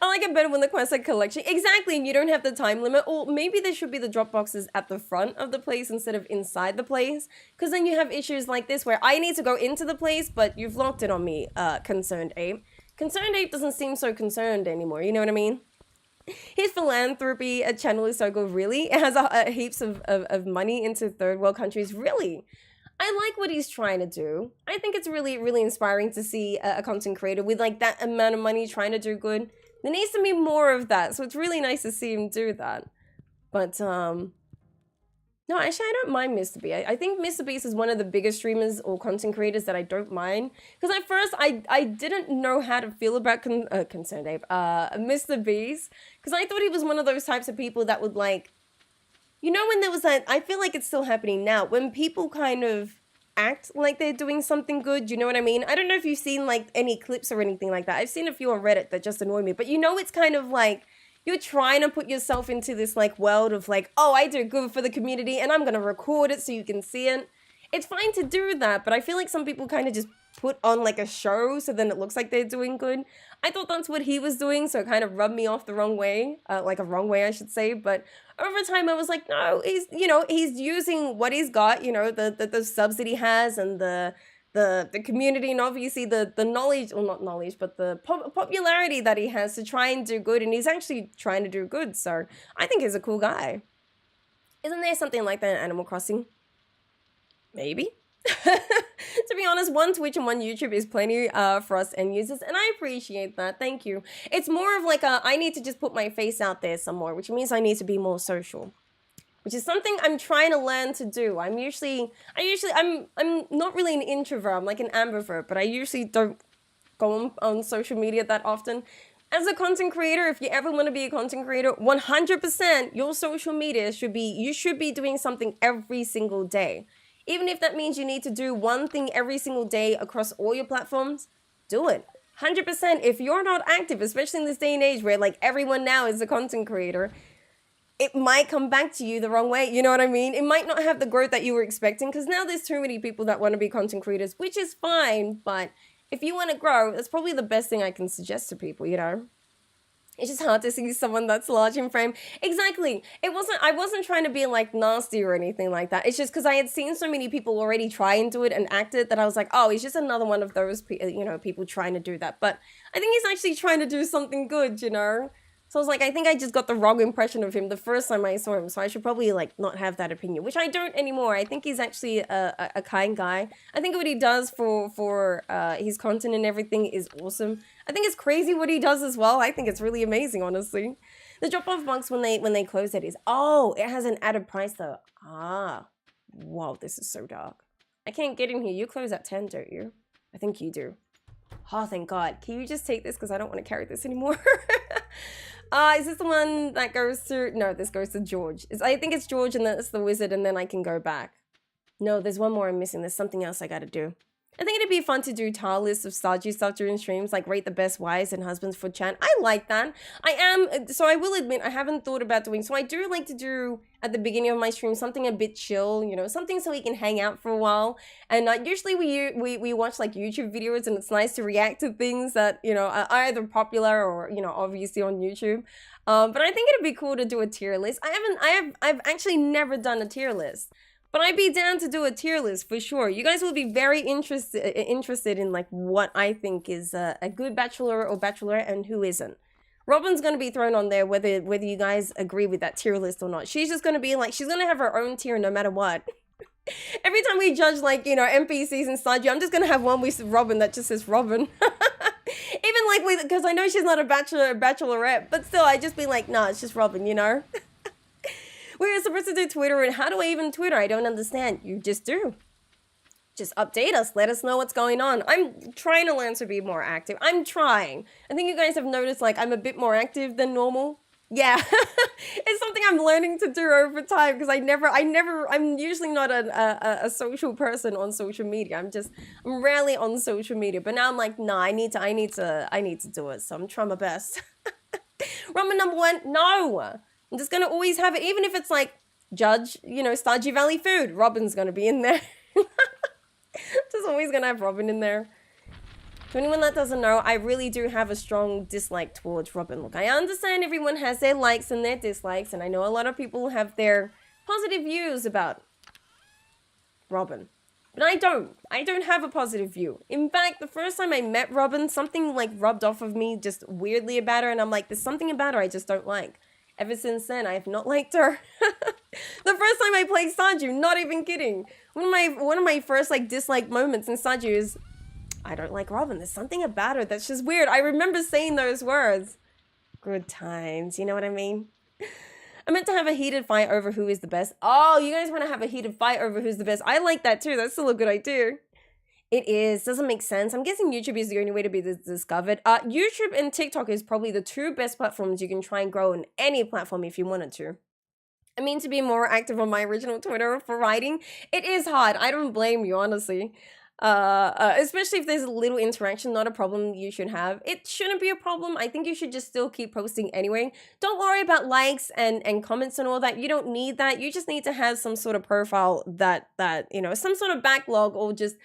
I like it better when the quests are collection. Exactly, and you don't have the time limit. Or maybe there should be the drop boxes at the front of the place instead of inside the place. Because then you have issues like this where I need to go into the place, but you've locked it on me, Concerned Ape. Concerned Ape doesn't seem so concerned anymore, you know what I mean? His philanthropy channel is so good, really. It has heaps of money into third world countries, really. I like what he's trying to do. I think it's really, really inspiring to see a content creator with like that amount of money trying to do good. There needs to be more of that, so it's really nice to see him do that. But, no, actually, I don't mind MrBeast. I think MrBeast is one of the biggest streamers or content creators that I don't mind. Because at first, I didn't know how to feel about Concerned Ape, MrBeast. Because I thought he was one of those types of people that would like, you know, when there was that, I feel like it's still happening now, when people kind of act like they're doing something good, you know what I mean? I don't know if you've seen like any clips or anything like that. I've seen a few on Reddit that just annoy me, but you know, it's kind of like, you're trying to put yourself into this like world of like, oh, I do good for the community and I'm going to record it so you can see it. It's fine to do that, but I feel like some people kind of just put on like a show so then it looks like they're doing good. I thought that's what he was doing, so it kind of rubbed me off the wrong way, like a wrong way I should say, but over time I was like, no, he's, you know, he's using what he's got, you know, the subs that he has and the community and obviously the knowledge, or not knowledge, but the popularity that he has to try and do good, and he's actually trying to do good, so I think he's a cool guy. Isn't there something like that in Animal Crossing? Maybe. To be honest, one Twitch and one YouTube is plenty for us end users, and I appreciate that. Thank you. It's more of like I need to just put my face out there some more, which means I need to be more social, which is something I'm trying to learn to do. I'm not really an introvert. I'm like an ambivert, but I usually don't go on social media that often. As a content creator, if you ever want to be a content creator, 100% your social media you should be doing something every single day. Even if that means you need to do one thing every single day across all your platforms, do it. 100%. If you're not active, especially in this day and age where like everyone now is a content creator, it might come back to you the wrong way. You know what I mean? It might not have the growth that you were expecting because now there's too many people that want to be content creators, which is fine. But if you want to grow, that's probably the best thing I can suggest to people, you know? It's just hard to see someone that's large in frame. Exactly. I wasn't trying to be like nasty or anything like that. It's just because I had seen so many people already try and do it and act it that I was like, oh, he's just another one of those, people trying to do that. But I think he's actually trying to do something good, you know? So I was like, I think I just got the wrong impression of him the first time I saw him. So I should probably like not have that opinion, which I don't anymore. I think he's actually a kind guy. I think what he does for his content and everything is awesome. I think it's crazy what he does as well. I think it's really amazing, honestly. The drop-off box when they close it is, oh, it has an added price though. Ah, wow, this is so dark. I can't get in here. You close at 10, don't you? I think you do. Oh, thank God. Can you just take this? Because I don't want to carry this anymore. Is this the one that goes to... No, this goes to George. I think it's George and that's the wizard and then I can go back. No, there's one more I'm missing. There's something else I gotta do. I think it'd be fun to do tier lists of Stardew stuff during streams, like rate the best wives and husbands for chat. I like that. So I will admit, I haven't thought about doing, so I do like to do at the beginning of my stream something a bit chill, you know, something so we can hang out for a while. And usually we watch like YouTube videos and it's nice to react to things that, you know, are either popular or, you know, obviously on YouTube. But I think it'd be cool to do a tier list. I've actually never done a tier list. But I'd be down to do a tier list for sure. You guys will be very interested in like what I think is a good bachelor or bachelorette and who isn't. Robin's gonna be thrown on there whether you guys agree with that tier list or not. She's just gonna be like, she's gonna have her own tier no matter what. Every time we judge like, you know, NPCs and Stardew, I'm just gonna have one with Robin that just says Robin. Even like with, because I know she's not a bachelor or bachelorette, but still I just be like, nah, it's just Robin, you know? We're supposed to do Twitter, and how do I even Twitter? I don't understand. You just do. Just update us. Let us know what's going on. I'm trying to learn to be more active. I'm trying. I think you guys have noticed, like, I'm a bit more active than normal. Yeah. It's something I'm learning to do over time, because I'm usually not a social person on social media. I'm rarely on social media. But now I'm like, nah, I need to do it. So I'm trying my best. Ramen number 1, no. I'm just gonna always have it, even if it's like judge, you know, Stardew Valley food. Robin's gonna be in there. Just always gonna have Robin in there. To anyone that doesn't know, I really do have a strong dislike towards Robin. Look, I understand everyone has their likes and their dislikes, and I know a lot of people have their positive views about Robin. But I don't have a positive view. In fact, the first time I met Robin, something like rubbed off of me just weirdly about her, and I'm like, there's something about her I just don't like. Ever since then, I have not liked her. The first time I played Stardew, not even kidding. One of my first like dislike moments in Stardew is, I don't like Robin. There's something about her that's just weird. I remember saying those words. Good times, you know what I mean? I meant to have a heated fight over who is the best. Oh, you guys want to have a heated fight over who's the best? I like that too. That's still a good idea. It is. Doesn't make sense. I'm guessing YouTube is the only way to be discovered. YouTube and TikTok is probably the 2 best platforms you can try and grow on any platform if you wanted to. I mean, to be more active on my original Twitter for writing, it is hard. I don't blame you, honestly. Especially if there's a little interaction, not a problem you should have. It shouldn't be a problem. I think you should just still keep posting anyway. Don't worry about likes and comments and all that. You don't need that. You just need to have some sort of profile that you know, some sort of backlog, or just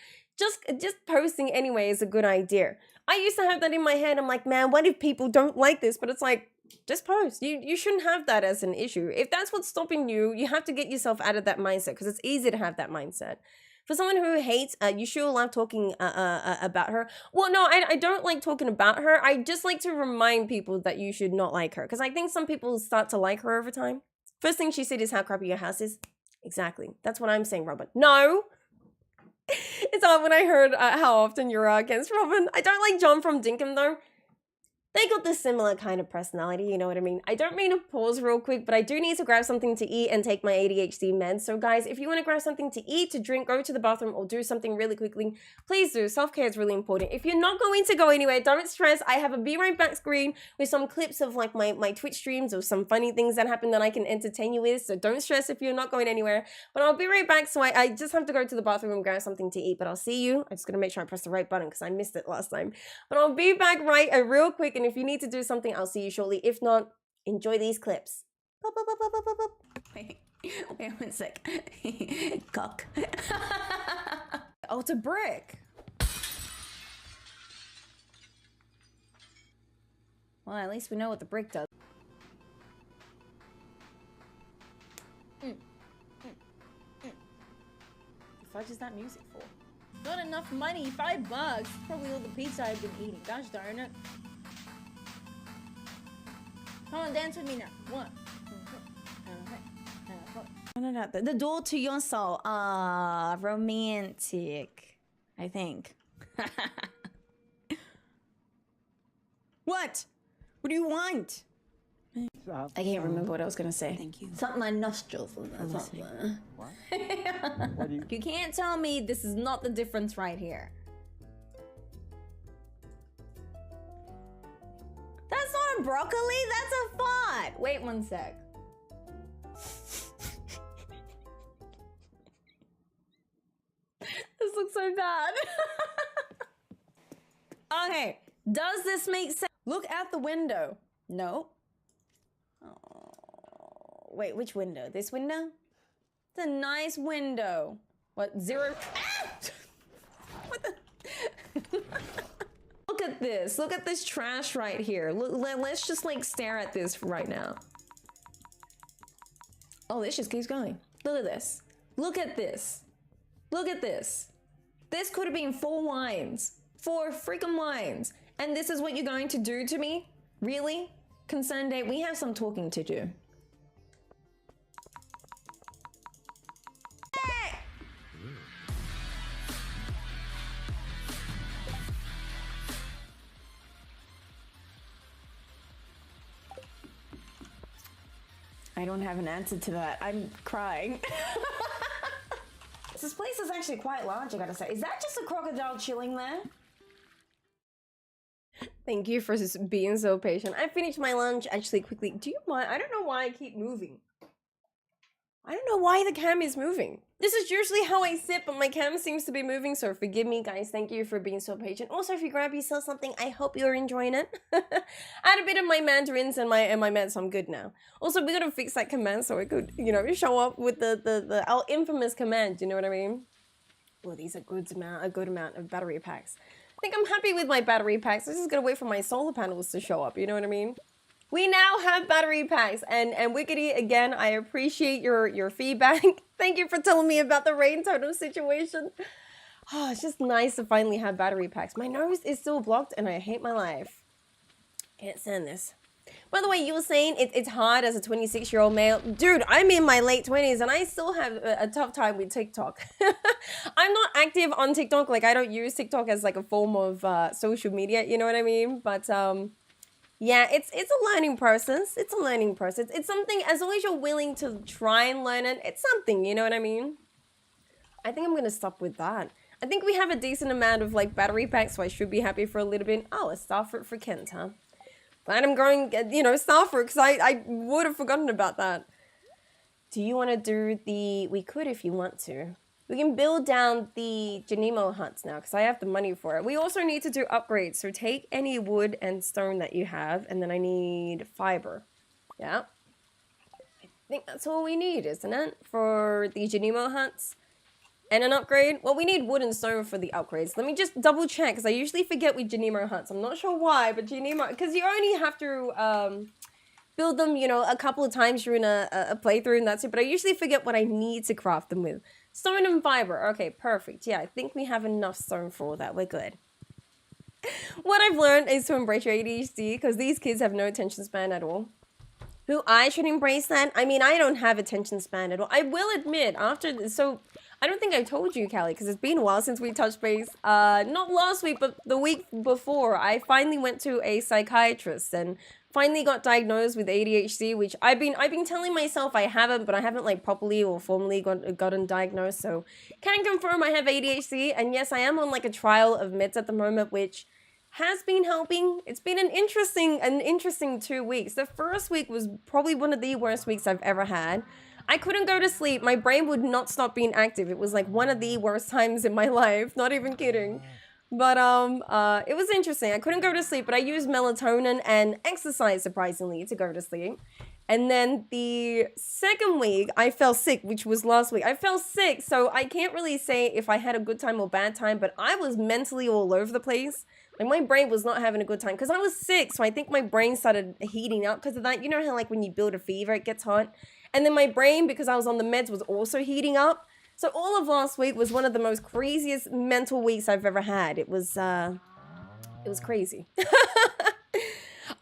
posting anyway is a good idea. I used to have that in my head. I'm like, man, what if people don't like this? But it's like, just post. You shouldn't have that as an issue. If that's what's stopping you, you have to get yourself out of that mindset, because it's easy to have that mindset. For someone who hates, you sure love talking about her. Well, no, I don't like talking about her. I just like to remind people that you should not like her, because I think some people start to like her over time. First thing she said is how crappy your house is. Exactly. That's what I'm saying, Robin. No. It's odd when I heard how often you're against Robin. I don't like John from Dinkum though. They got this similar kind of personality, you know what I mean? I don't mean to pause real quick, but I do need to grab something to eat and take my ADHD meds. So guys, if you want to grab something to eat, to drink, go to the bathroom, or do something really quickly, please do. Self-care is really important. If you're not going to go anywhere, don't stress. I have a be right back screen with some clips of like my Twitch streams or some funny things that happen that I can entertain you with. So don't stress if you're not going anywhere. But I'll be right back. So I just have to go to the bathroom and grab something to eat. But I'll see you. I'm just going to make sure I press the right button because I missed it last time. But I'll be back real quick. And if you need to do something, I'll see you shortly. If not, enjoy these clips. Pop, pop, pop, pop, pop, pop, pop. Wait 1 sec. Cock. Oh, it's a brick. Well, at least we know what the brick does. The fudge is that music for? Not enough money, $5. Probably all the pizza I've been eating. Gosh darn it. Come on, dance with me now. 1. No. The door to your soul. Ah, romantic. I think. What? What do you want? I can't remember what I was gonna say. Thank you. Something my nostrils. Something. What? You can't tell me this is not the difference right here. That's not a broccoli, that's a fart. Wait 1 sec. This looks so bad. Okay, does this make sense? Look out the window. No. Oh, wait, which window? This window? It's a nice window. What, 0? Ah! What the? Look at this. Look at this trash right here. Let's just like stare at this right now. Oh, this just keeps going. Look at this. Look at this. Look at this. This could have been 4 wines. 4 freaking wines. And this is what you're going to do to me? Really? 𝓗𝓸𝓬𝓲𝓪𝓵𝓮𝓼, we have some talking to do. I don't have an answer to that. I'm crying. This place is actually quite large, I gotta say. Is that just a crocodile chilling there? Thank you for being so patient. I finished my lunch actually quickly. Do you mind? I don't know why I keep moving. I don't know why the cam is moving. This is usually how I sit, but my cam seems to be moving, so forgive me, guys. Thank you for being so patient. Also, if you grab yourself something, I hope you're enjoying it. I had a bit of my mandarins and my meds, so I'm good now. Also, we gotta fix that command so it could, you know, show up with our infamous command. You know what I mean? Well, these are a good amount of battery packs. I think I'm happy with my battery packs. I just gotta wait for my solar panels to show up. You know what I mean? We now have battery packs, and 𝓗𝓸𝓬𝓲𝓪𝓵𝓮𝓼, again, I appreciate your feedback. Thank you for telling me about the rain totem situation. Oh, it's just nice to finally have battery packs. My nose is still blocked, and I hate my life. Can't stand this. By the way, you were saying it's hard as a 26-year-old male. Dude, I'm in my late 20s, and I still have a tough time with TikTok. I'm not active on TikTok. Like, I don't use TikTok as like a form of social media. You know what I mean? But yeah, it's a learning process. It's a learning process. It's something, as long as you're willing to try and learn it, it's something, you know what I mean? I think I'm gonna stop with that. I think we have a decent amount of like battery packs, so I should be happy for a little bit. Oh, a starfruit for Kent, huh? Glad I'm growing, you know, starfruit, because I would have forgotten about that. Do you want to do the... We could if you want to. We can build down the 𝓗𝓸𝓬𝓲𝓪𝓵𝓮 huts now, because I have the money for it. We also need to do upgrades, so take any wood and stone that you have, and then I need fiber. Yeah. I think that's all we need, isn't it? For the 𝓗𝓸𝓬𝓲𝓪𝓵 huts. And an upgrade? Well, we need wood and stone for the upgrades. Let me just double check, because I usually forget with 𝓗𝓸𝓬𝓲𝓪 huts. I'm not sure why, but 𝓗𝓗𝓬𝓲... Because you only have to build them, you know, a couple of times during a playthrough, and that's it. But I usually forget what I need to craft them with. Stone and fiber. Okay, perfect. Yeah, I think we have enough stone for all that. We're good. What I've learned is to embrace your ADHD, because these kids have no attention span at all. Who I should embrace that? I mean, I don't have attention span at all. I will admit, after this, so I don't think I told you, Callie, because it's been a while since we touched base. Not last week, but the week before, I finally went to a psychiatrist and finally got diagnosed with ADHD, which I've been telling myself I haven't, but I haven't like properly or formally gotten diagnosed. So can confirm I have ADHD, and yes, I am on like a trial of meds at the moment, which has been helping. It's been an interesting 2 weeks. The first week was probably one of the worst weeks I've ever had. I couldn't go to sleep. My brain would not stop being active. It was like one of the worst times in my life. Not even kidding. But it was interesting. I couldn't go to sleep, but I used melatonin and exercise, surprisingly, to go to sleep. And then the second week, I fell sick, which was last week. I fell sick, so I can't really say if I had a good time or bad time, but I was mentally all over the place. Like, my brain was not having a good time because I was sick, so I think my brain started heating up because of that. You know how, like, when you build a fever, it gets hot? And then my brain, because I was on the meds, was also heating up. So all of last week was one of the most craziest mental weeks I've ever had. It was crazy.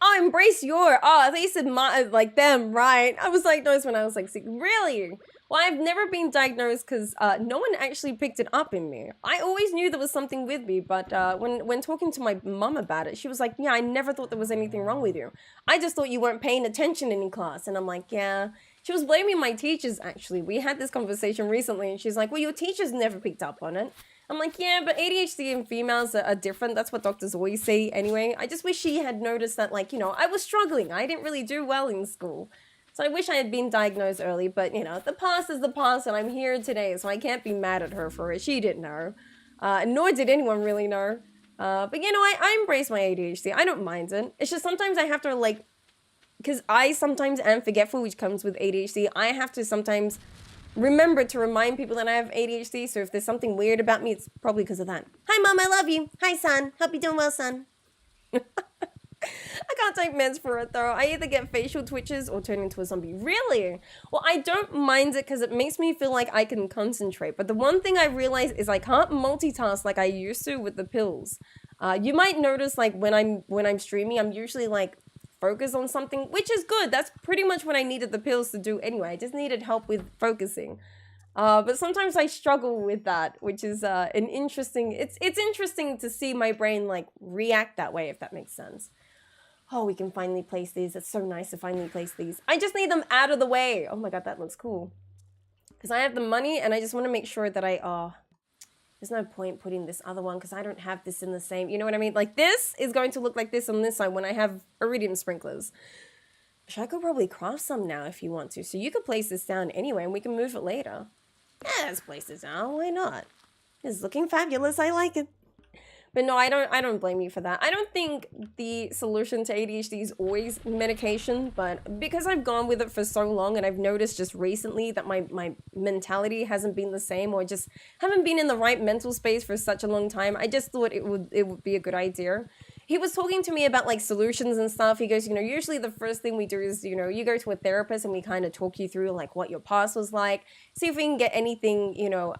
Oh, embrace your. Oh, I thought you said my, like them, right? I was diagnosed when I was like sick. Really? Well, I've never been diagnosed because no one actually picked it up in me. I always knew there was something with me, but when talking to my mum about it, she was like, yeah, I never thought there was anything wrong with you. I just thought you weren't paying attention in class. And I'm like, yeah. She was blaming my teachers, actually. We had this conversation recently, and she's like, well, your teachers never picked up on it. I'm like, yeah, but ADHD and females are different. That's what doctors always say anyway. I just wish she had noticed that, like, you know, I was struggling. I didn't really do well in school. So I wish I had been diagnosed early. But, you know, the past is the past, and I'm here today. So I can't be mad at her for it. She didn't know. Nor did anyone really know. But, you know, I embrace my ADHD. I don't mind it. It's just sometimes I have to, like, because I sometimes am forgetful, which comes with ADHD. I have to sometimes remember to remind people that I have ADHD, so if there's something weird about me, it's probably because of that. Hi, Mom, I love you. Hi, son. Hope you're doing well, son. I can't take meds for it, though. I either get facial twitches or turn into a zombie. Really? Well, I don't mind it because it makes me feel like I can concentrate. But the one thing I realize is I can't multitask like I used to with the pills. You might notice, like, when I'm streaming, I'm usually, like, focus on something, which is good. That's pretty much what I needed the pills to do anyway. I just needed help with focusing. But sometimes I struggle with that, which is an interesting... It's interesting to see my brain, like, react that way, if that makes sense. Oh, we can finally place these. It's so nice to finally place these. I just need them out of the way. Oh my god, that looks cool. Because I have the money, and I just want to make sure that I... There's no point putting this other one because I don't have this in the same... You know what I mean? Like, this is going to look like this on this side when I have iridium sprinklers. Which I could probably craft some now if you want to. So you could place this down anyway and we can move it later. Yeah, let's place this down. Why not? It's looking fabulous. I like it. But no, I don't blame you for that. I don't think the solution to ADHD is always medication, but because I've gone with it for so long and I've noticed just recently that my mentality hasn't been the same, or just haven't been in the right mental space for such a long time, I just thought it would be a good idea. He was talking to me about, like, solutions and stuff. He goes, you know, usually the first thing we do is, you know, you go to a therapist and we kind of talk you through, like, what your past was like. See if we can get anything, you know,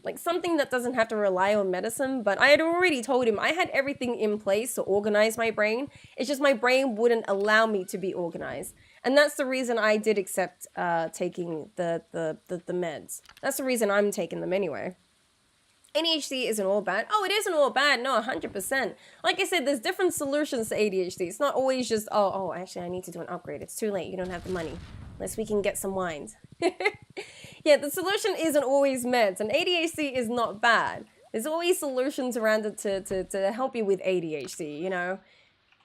like something that doesn't have to rely on medicine. But I had already told him I had everything in place to organize my brain. It's just my brain wouldn't allow me to be organized. And that's the reason I did accept taking the meds. That's the reason I'm taking them anyway. ADHD isn't all bad. Oh, it isn't all bad. No, 100%. Like I said, there's different solutions to ADHD. It's not always just, oh, actually, I need to do an upgrade. It's too late. You don't have the money. Unless we can get some wines. Yeah, the solution isn't always meds. And ADHD is not bad. There's always solutions around it to help you with ADHD, you know?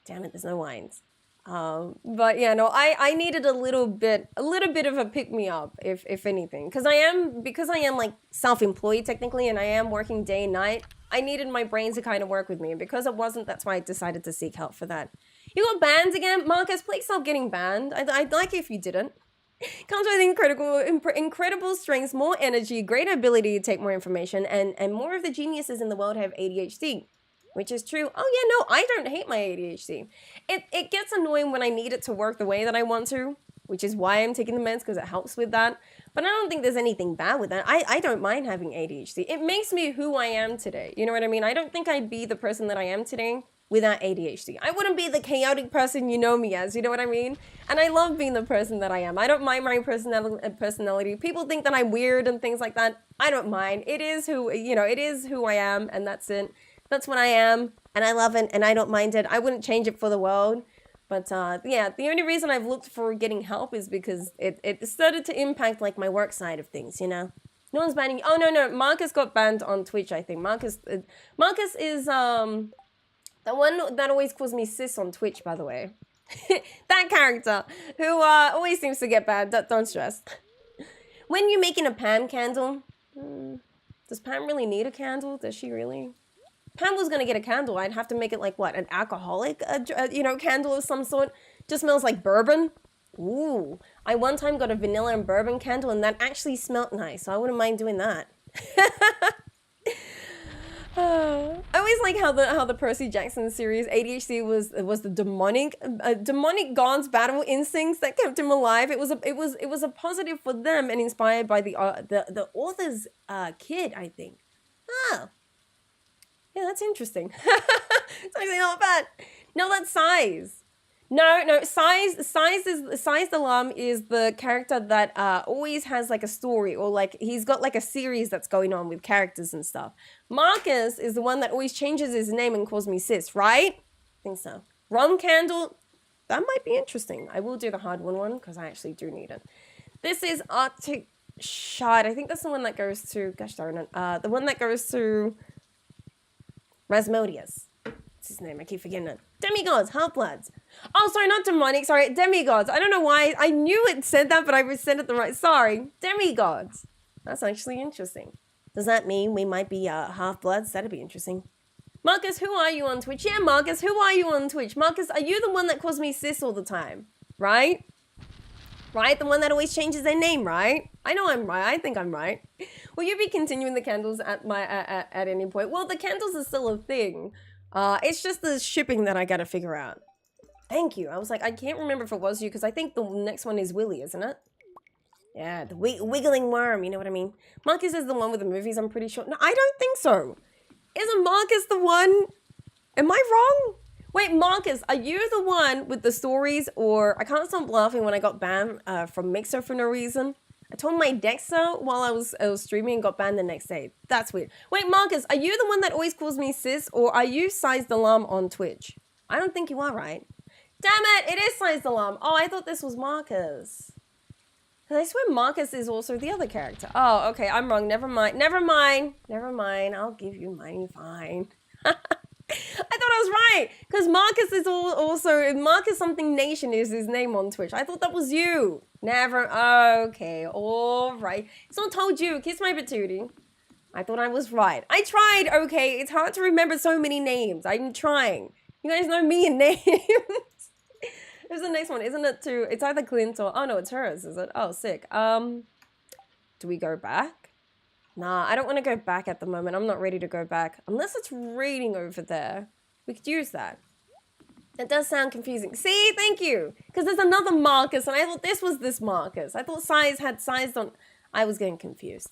Damn it, there's no wines. But yeah, no, I needed a little bit of a pick-me-up, if anything. Because I am like self-employed technically, and I am working day and night, I needed my brain to kind of work with me. And because it wasn't, that's why I decided to seek help for that. You got banned again? Marcus, please stop getting banned. I'd like it if you didn't. Comes with incredible strengths, more energy, greater ability to take more information, and more of the geniuses in the world have ADHD. Which is true. Oh yeah, no, I don't hate my ADHD. It gets annoying when I need it to work the way that I want to, which is why I'm taking the meds, because it helps with that. But I don't think there's anything bad with that. I don't mind having ADHD. It makes me who I am today. You know what I mean? I don't think I'd be the person that I am today without ADHD. I wouldn't be the chaotic person you know me as, you know what I mean? And I love being the person that I am. I don't mind my personality. People think that I'm weird and things like that. I don't mind. It is who, you know, it is who I am, and that's it. That's what I am, and I love it, and I don't mind it. I wouldn't change it for the world. But yeah, the only reason I've looked for getting help is because it started to impact, like, my work side of things, you know? No one's banning... Oh, no, Marcus got banned on Twitch, I think. Marcus is the one that always calls me sis on Twitch, by the way. That character who always seems to get banned. Don't stress. When you're making a Pam candle... does Pam really need a candle? Does she really... Pam was gonna get a candle. I'd have to make it like what, an alcoholic, you know, candle of some sort. Just smells like bourbon. Ooh, I one time got a vanilla and bourbon candle and that actually smelled nice, so I wouldn't mind doing that. I always like how the Percy Jackson series ADHD was the demonic gods battle instincts that kept him alive. It was a positive for them and inspired by the author's kid, I think. Oh, yeah, that's interesting. It's actually not bad. No, that's Size. No, Size 𝓗𝓸𝓬𝓲𝓪𝓵𝓭𝓮 is the character that always has like a story, or like he's got like a series that's going on with characters and stuff. Marcus is the one that always changes his name and calls me sis, right? I think so. Rum Candle, that might be interesting. I will do the hard one because I actually do need it. This is Arctic Shard. I think that's the one that goes to, gosh darn it, the one that goes to Rasmodius. What's his name? I keep forgetting it. Demigods, half-bloods. Oh, sorry, not demonic. Sorry, demigods. I don't know why. I knew it said that, but I said it the right. Sorry, demigods. That's actually interesting. Does that mean we might be half-bloods? That'd be interesting. Marcus, who are you on Twitch? Yeah, Marcus, who are you on Twitch? Marcus, are you the one that calls me sis all the time? Right? Right? The one that always changes their name, right? I know I'm right. I think I'm right. Will you be continuing the candles at any point? Well, the candles are still a thing. It's just the shipping that I gotta figure out. Thank you. I was like, I can't remember if it was you, because I think the next one is Willy, isn't it? Yeah, the wiggling worm, you know what I mean? Marcus is the one with the movies, I'm pretty sure. No, I don't think so. Isn't Marcus the one? Am I wrong? Wait, Marcus, are you the one with the stories, or I can't stop laughing when I got banned from Mixer for no reason? I told my Dexter while I was streaming and got banned the next day. That's weird. Wait, Marcus, are you the one that always calls me sis, or are you 𝓗𝓸𝓬𝓲𝓪𝓵𝓭𝓮 on Twitch? I don't think you are, right? Damn it, it is 𝓗𝓸𝓬𝓬𝓲𝓪𝓵. Oh, I thought this was Marcus. I swear Marcus is also the other character. Oh, okay, I'm wrong. Never mind. Never mind. Never mind. I'll give you money, fine. I thought I was right, because Marcus is also Marcus something nation is his name on Twitch. I thought that was you. Never. Okay, all right. Someone told you. Kiss my patootie. I thought I was right. I tried. Okay, it's hard to remember so many names. I'm trying. You guys know me and names. There's the next one, isn't it? Too. It's either Clint or no, it's hers. Is it? Oh, sick. Do we go back? Nah, I don't want to go back at the moment. I'm not ready to go back. Unless it's reading over there. We could use that. It does sound confusing. See, thank you. Because there's another Marcus, and I thought this was this Marcus. I thought Size had Size on... I was getting confused.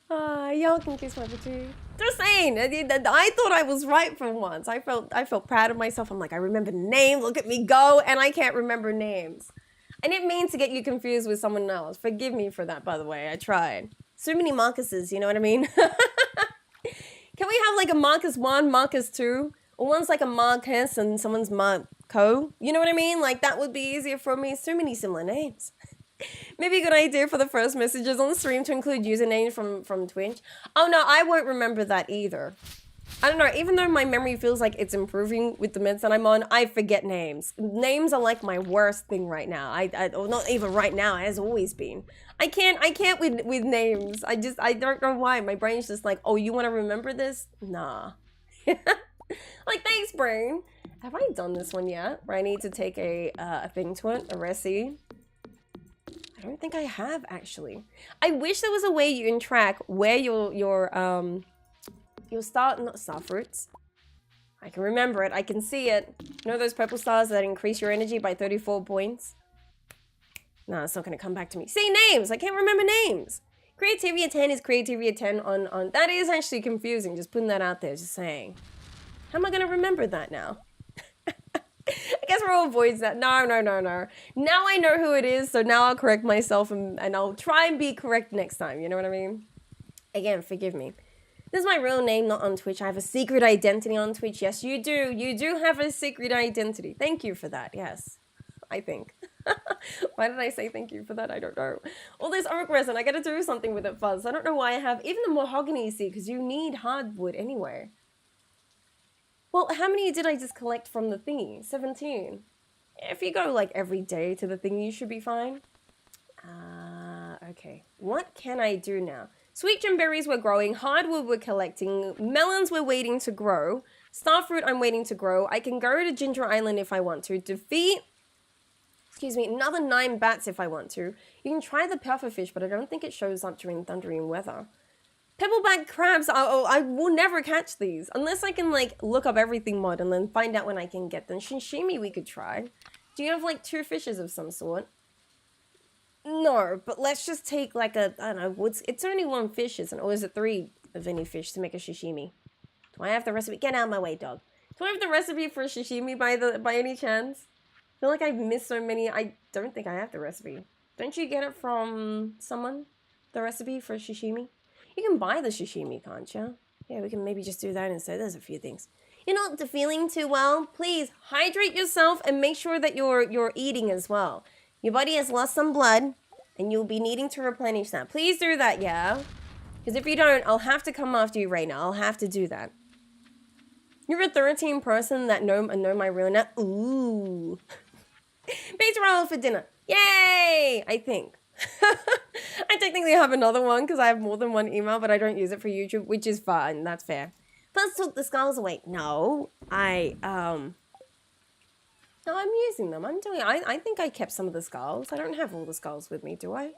Y'all can kiss my patootie. Just saying. I thought I was right for once. I felt proud of myself. I'm like, I remember the name. Look at me go. And I can't remember names. I didn't mean to get you confused with someone else. Forgive me for that, by the way. I tried. So many Marcuses, you know what I mean? Can we have like a Marcus 1, Marcus 2? Or one's like a Marcus and someone's Marco? You know what I mean? Like that would be easier for me. So many similar names. Maybe a good idea for the first messages on the stream to include usernames from Twitch. Oh no, I won't remember that either. I don't know, even though my memory feels like it's improving with the meds that I'm on, I forget names. Names are like my worst thing right now. Or not even right now, it has always been. I can't with names. I don't know why. My brain's just like, oh, you want to remember this? Nah. Like, thanks, brain. Have I done this one yet? Where I need to take a thing to it, a recipe? I don't think I have, actually. I wish there was a way you can track where your star fruits. I can remember it. I can see it. You know those purple stars that increase your energy by 34 points? No, it's not going to come back to me. See, names! I can't remember names. Creativity 10 is creativity 10 on... That is actually confusing. Just putting that out there. Just saying. How am I going to remember that now? I guess we'll avoid that. No. Now I know who it is, so now I'll correct myself and I'll try and be correct next time. You know what I mean? Again, forgive me. This is my real name, not on Twitch. I have a secret identity on Twitch. Yes, you do. You do have a secret identity. Thank you for that. Yes, I think. Why did I say thank you for that? I don't know. All this oak resin, I gotta do something with it, Fuzz. I don't know why I have even the mahogany seed, because you need hardwood anyway. Well, how many did I just collect from the thingy? 17. If you go like every day to the thingy, you should be fine. Okay. What can I do now? Sweet berries we're growing. Hardwood we're collecting. Melons we're waiting to grow. Starfruit I'm waiting to grow. I can go to Ginger Island if I want to. Defeat Excuse me, another 9 bats if I want to. You can try the pufferfish, but I don't think it shows up during thundering weather. Pebbleback crabs, I will never catch these. Unless I can, like, look up everything mod and then find out when I can get them. Sashimi we could try. Do you have, like, 2 fishes of some sort? No, but let's just take, like, I don't know, it's only 1 fish, isn't it? Or is it 3 of any fish to make a sashimi? Do I have the recipe? Get out of my way, dog. Do I have the recipe for a sashimi by any chance? I feel like I've missed so many. I don't think I have the recipe. Don't you get it from someone? The recipe for sashimi? You can buy the sashimi, can't you? Yeah, we can maybe just do that instead. There's a few things. You're not feeling too well? Please hydrate yourself and make sure that you're eating as well. Your body has lost some blood and you'll be needing to replenish that. Please do that, yeah? Because if you don't, I'll have to come after you right now. I'll have to do that. You're a 13 person that know my real name. Ooh. Beta roll for dinner. Yay! I think. I technically have another one because I have more than 1 email, but I don't use it for YouTube, which is fine. That's fair. First took the skulls away. No, no, I'm using them. I think I kept some of the skulls. I don't have all the skulls with me, do I?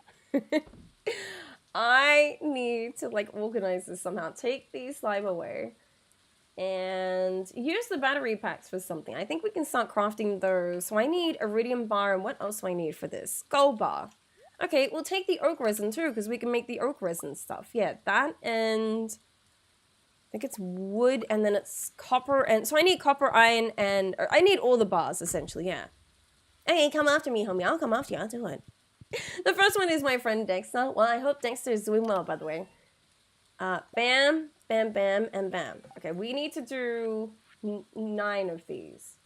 I need to, like, organize this somehow. Take these slime away. And use the battery packs for something. I think we can start crafting those. So I need iridium bar, and what else do I need for this? Gold bar. Okay, we'll take the oak resin too, because we can make the oak resin stuff. Yeah, that and I think it's wood, and then it's copper, and so I need copper, iron, and I need all the bars essentially. Yeah. Hey, come after me, homie. I'll come after you. I'll do it. The first one is my friend Dexter. Well, I hope Dexter is doing well, by the way. Bam. Bam, bam, and bam. Okay, we need to do 9 of these.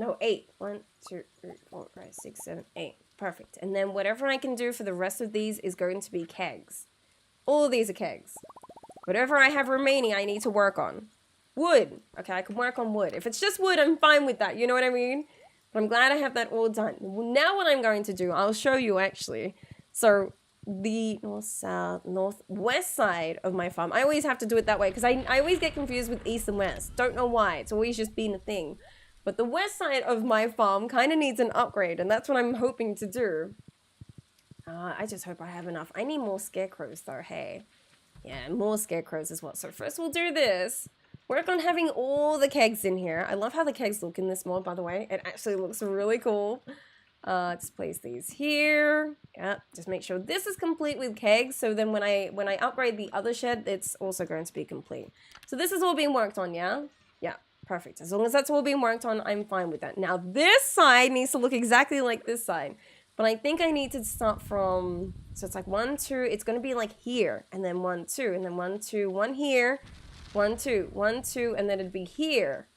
8. 1, 2, 3, 4, 5, 6, 7, 8. Perfect. And then whatever I can do for the rest of these is going to be kegs. All of these are kegs. Whatever I have remaining, I need to work on. Wood. Okay, I can work on wood. If it's just wood, I'm fine with that. You know what I mean? But I'm glad I have that all done. Now what I'm going to do, I'll show you actually. So the northwest side of my farm. I always have to do it that way because I always get confused with east and west. Don't know why. It's always just been a thing. But the west side of my farm kind of needs an upgrade, and that's what I'm hoping to do. I just hope I have enough. I need more scarecrows though, hey. Yeah, more scarecrows as well. So first we'll do this. Work on having all the kegs in here. I love how the kegs look in this mod, by the way. It actually looks really cool. Just place these here. Yeah, just make sure this is complete with kegs. So then when I upgrade the other shed, it's also going to be complete. So this is all being worked on, yeah? Yeah, perfect. As long as that's all being worked on, I'm fine with that. Now this side needs to look exactly like this side. But I think I need to start from, so it's like 1, 2, it's going to be like here. And then 1, 2, and then 1, 2, 1 here. 1, 2, 1, 2, and then it'd be here.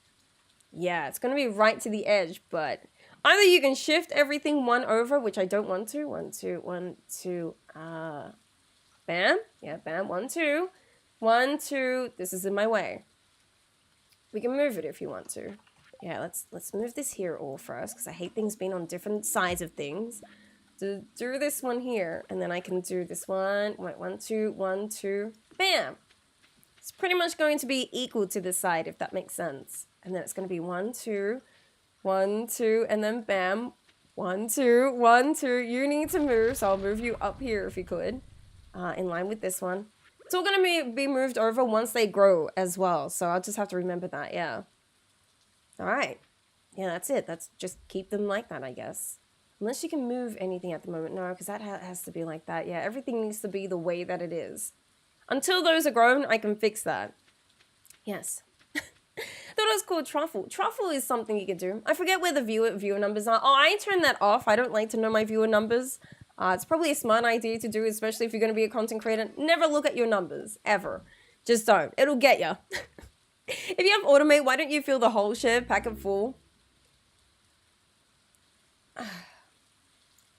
Yeah, it's going to be right to the edge, but either you can shift everything 1 over, which I don't want to. 1, 2, 1, 2, bam. Yeah, bam. 1, 2. 1, 2. This is in my way. We can move it if you want to. Yeah, let's move this here all first, because I hate things being on different sides of things. Do this one here, and then I can do this one. Wait, 1, 2, 1, 2. Bam. It's pretty much going to be equal to this side, if that makes sense. And then it's going to be 1, 2, 1, 2, and then bam. 1, 2, 1, 2. You need to move, so I'll move you up here if you could. In line with this one. It's all going to be moved over once they grow as well. So I'll just have to remember that, yeah. Alright. Yeah, that's it. That's just keep them like that, I guess. Unless you can move anything at the moment. No, because that has to be like that. Yeah, everything needs to be the way that it is. Until those are grown, I can fix that. Yes. Thought it was called truffle. Truffle is something you can do. I forget where the viewer numbers are. Oh, I turned that off. I don't like to know my viewer numbers. It's probably a smart idea to do, especially if you're going to be a content creator. Never look at your numbers. Ever. Just don't. It'll get you. If you have automate, why don't you fill the whole shed, pack it full?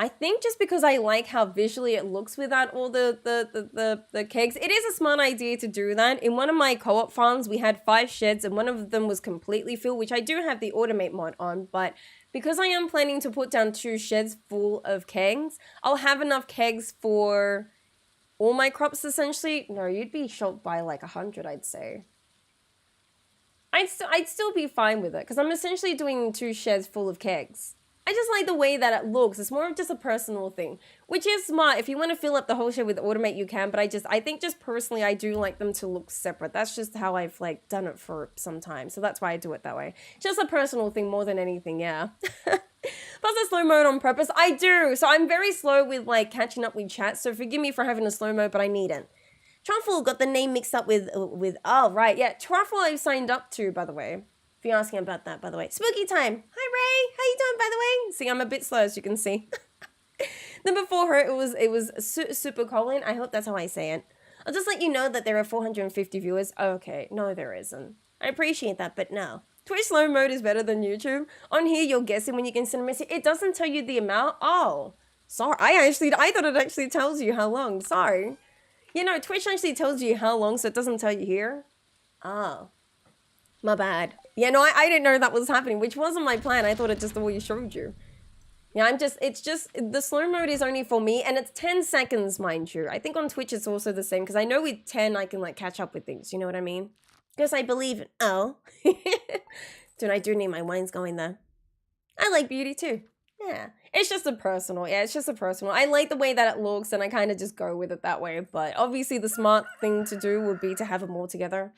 I think just because I like how visually it looks without all the kegs. It is a smart idea to do that. In one of my co-op farms, we had 5 sheds and one of them was completely filled, which I do have the automate mod on. But because I am planning to put down 2 sheds full of kegs, I'll have enough kegs for all my crops essentially. No, you'd be short by like 100, I'd say. I'd still be fine with it because I'm essentially doing 2 sheds full of kegs. I just like the way that it looks. It's more of just a personal thing, which is smart. If you want to fill up the whole shed with automate, you can. But I think just personally, I do like them to look separate. That's just how I've like done it for some time. So that's why I do it that way. Just a personal thing more than anything, yeah. Plus a slow mode on purpose. I do. So I'm very slow with like catching up with chat. So forgive me for having a slow mode, but I need it. Truffle got the name mixed up with oh, right. Yeah, Truffle I've signed up to, by the way. If you're asking about that, by the way. Spooky time. Hi, Ray. How you doing, by the way? See, I'm a bit slow, as you can see. Then before her, it was Super Colin. I hope that's how I say it. I'll just let you know that there are 450 viewers. Okay, no, there isn't. I appreciate that, but no. Twitch slow mode is better than YouTube. On here, you're guessing when you can send a message. It doesn't tell you the amount. Oh, sorry. I thought it actually tells you how long. Sorry. You know, Twitch actually tells you how long, so it doesn't tell you here. Oh. My bad. Yeah, no, I didn't know that was happening, which wasn't my plan. I thought it just always showed you. Yeah, the slow mode is only for me, and it's 10 seconds, mind you. I think on Twitch it's also the same, because I know with 10 I can, like, catch up with things, you know what I mean? Because I believe in, oh. Dude, I do need my wines going, though. I like beauty, too. Yeah. It's just a personal, I like the way that it looks, and I kind of just go with it that way, but obviously the smart thing to do would be to have them all together.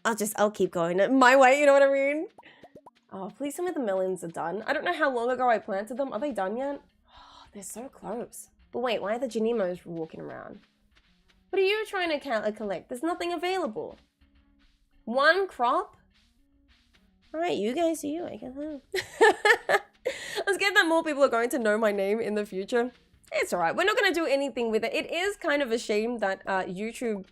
I'll keep going my way, you know what I mean? Oh, please tell me the melons are done. I don't know how long ago I planted them. Are they done yet? Oh, they're so close. But wait, why are the Janimos walking around? What are you trying to collect? There's nothing available. One crop? Alright, you guys do you, I guess. I'm scared that more people are going to know my name in the future. It's alright. We're not going to do anything with it. It is kind of a shame that YouTube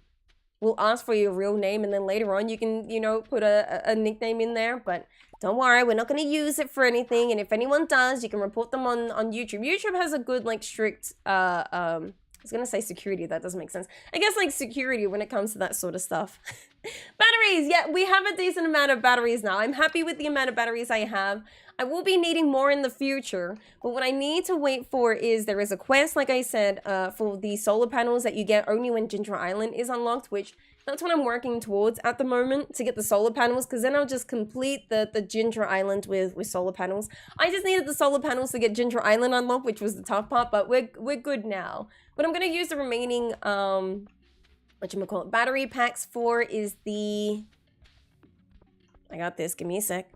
will ask for your real name, and then later on you can, you know, put a nickname in there, but don't worry, we're not going to use it for anything, and if anyone does, you can report them on YouTube. YouTube has a good, like, strict, I was going to say security, that doesn't make sense. I guess, like, security when it comes to that sort of stuff. Batteries! Yeah, we have a decent amount of batteries now. I'm happy with the amount of batteries I have. I will be needing more in the future, but what I need to wait for is there is a quest, like I said, for the solar panels that you get only when Ginger Island is unlocked, which that's what I'm working towards at the moment, to get the solar panels, because then I'll just complete the Ginger Island with solar panels. I just needed the solar panels to get Ginger Island unlocked, which was the tough part, but we're good now. What I'm going to use the remaining, whatchamacallit, battery packs for is the... I got this, give me a sec.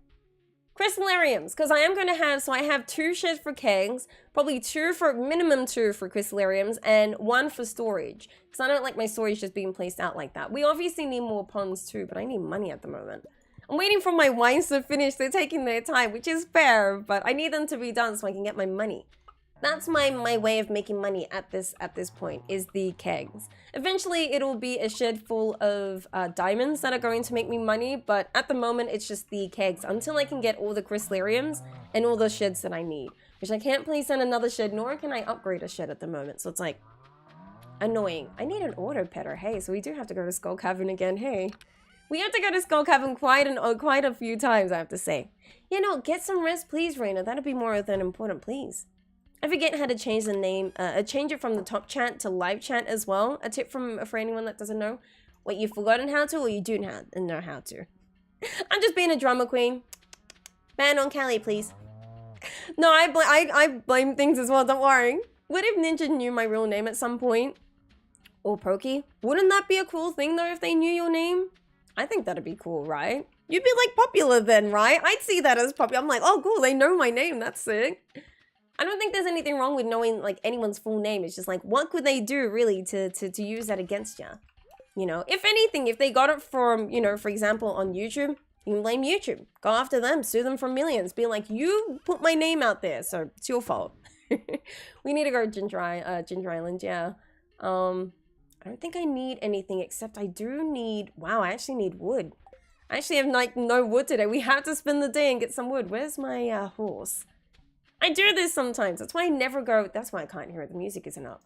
Crystallariums, because I am going to have, so I have 2 sheds for kegs, probably minimum 2 for crystallariums, and 1 for storage, because I don't like my storage just being placed out like that. We obviously need more ponds too, but I need money at the moment. I'm waiting for my wines to finish. They're taking their time, which is fair, but I need them to be done so I can get my money. That's my way of making money at this point, is the kegs. Eventually, it'll be a shed full of diamonds that are going to make me money, but at the moment, it's just the kegs until I can get all the crystallariums and all the sheds that I need, which I can't place in another shed, nor can I upgrade a shed at the moment, so it's like annoying. I need an auto petter, hey, so we do have to go to Skull Cavern again, hey. We have to go to Skull Cavern quite a few times, I have to say. You know, get some rest, please, Raina. That'd be more than important, please. I forget how to change the name, change it from the top chat to live chat as well. A tip for anyone that doesn't know. Wait, you've forgotten how to, or you do know how to? I'm just being a drama queen. Ban on Kelly, please. No, I blame things as well, don't worry. What if Ninja knew my real name at some point? Or Pokey? Wouldn't that be a cool thing, though, if they knew your name? I think that'd be cool, right? You'd be, like, popular then, right? I'd see that as popular. I'm like, oh, cool, they know my name. That's sick. I don't think there's anything wrong with knowing, like, anyone's full name. It's just like, what could they do, really, to use that against you? You know, if anything, if they got it from, you know, for example, on YouTube, you can blame YouTube. Go after them, sue them for millions. Be like, you put my name out there, so it's your fault. We need to go to Ginger Island, yeah. I don't think I need anything, except I do need, wow, I actually need wood. I actually have, like, no wood today. We have to spend the day and get some wood. Where's my horse? I do this sometimes. That's why I never go. That's why I can't hear it. The music isn't up.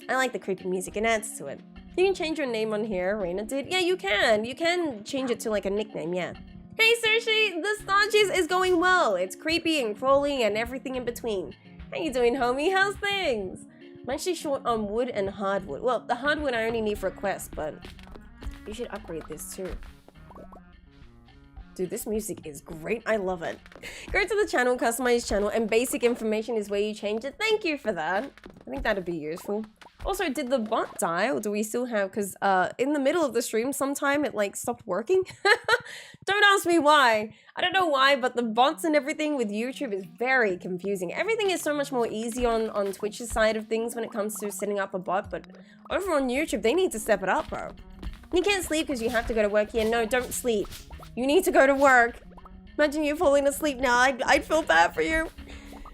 I like the creepy music. It adds to it. You can change your name on here. Raina did. Yeah, you can. You can change it to like a nickname. Yeah. Hey, Sushi. The Stardew is going well. It's creepy and crawling and everything in between. How you doing, homie? How's things? I'm actually short on wood and hardwood. Well, the hardwood I only need for a quest, but you should upgrade this too. Dude, this music is great. I love it. Go to the channel, customize channel, and basic information is where you change it. Thank you for that. I think that'd be useful. Also, did the bot die, or do we still have... Because in the middle of the stream, sometime it, like, stopped working. Don't ask me why. I don't know why, but the bots and everything with YouTube is very confusing. Everything is so much more easy on Twitch's side of things when it comes to setting up a bot, but over on YouTube, they need to step it up, bro. You can't sleep because you have to go to work here. No, don't sleep. You need to go to work. Imagine you falling asleep now. I'd feel bad for you.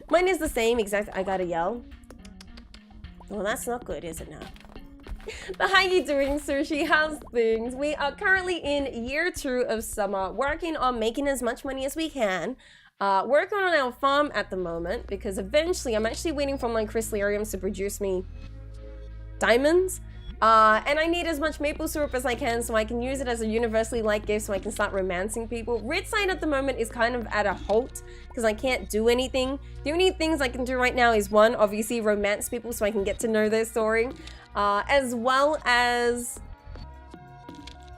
Mine is the same exact. I gotta yell. Well, that's not good, is it now? But how you doing, Sushi? How's things? We are currently in year 2 of summer, working on making as much money as we can. Working on our farm at the moment, because eventually I'm actually waiting for my crystallariums to produce me diamonds. And I need as much maple syrup as I can so I can use it as a universally liked gift so I can start romancing people. Red sign at the moment is kind of at a halt because I can't do anything. The only things I can do right now is one, obviously romance people so I can get to know their story. As well as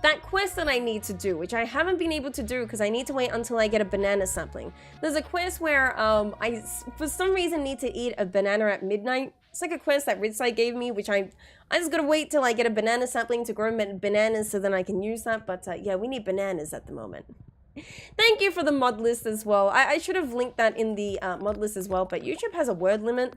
that quest that I need to do, which I haven't been able to do because I need to wait until I get a banana sapling. There's a quest where I, for some reason, need to eat a banana at midnight. It's like a quest that Ridside gave me, which I just gotta wait till I get a banana sapling to grow bananas so then I can use that. But yeah, we need bananas at the moment. Thank you for the mod list as well. I should have linked that in the mod list as well, but YouTube has a word limit.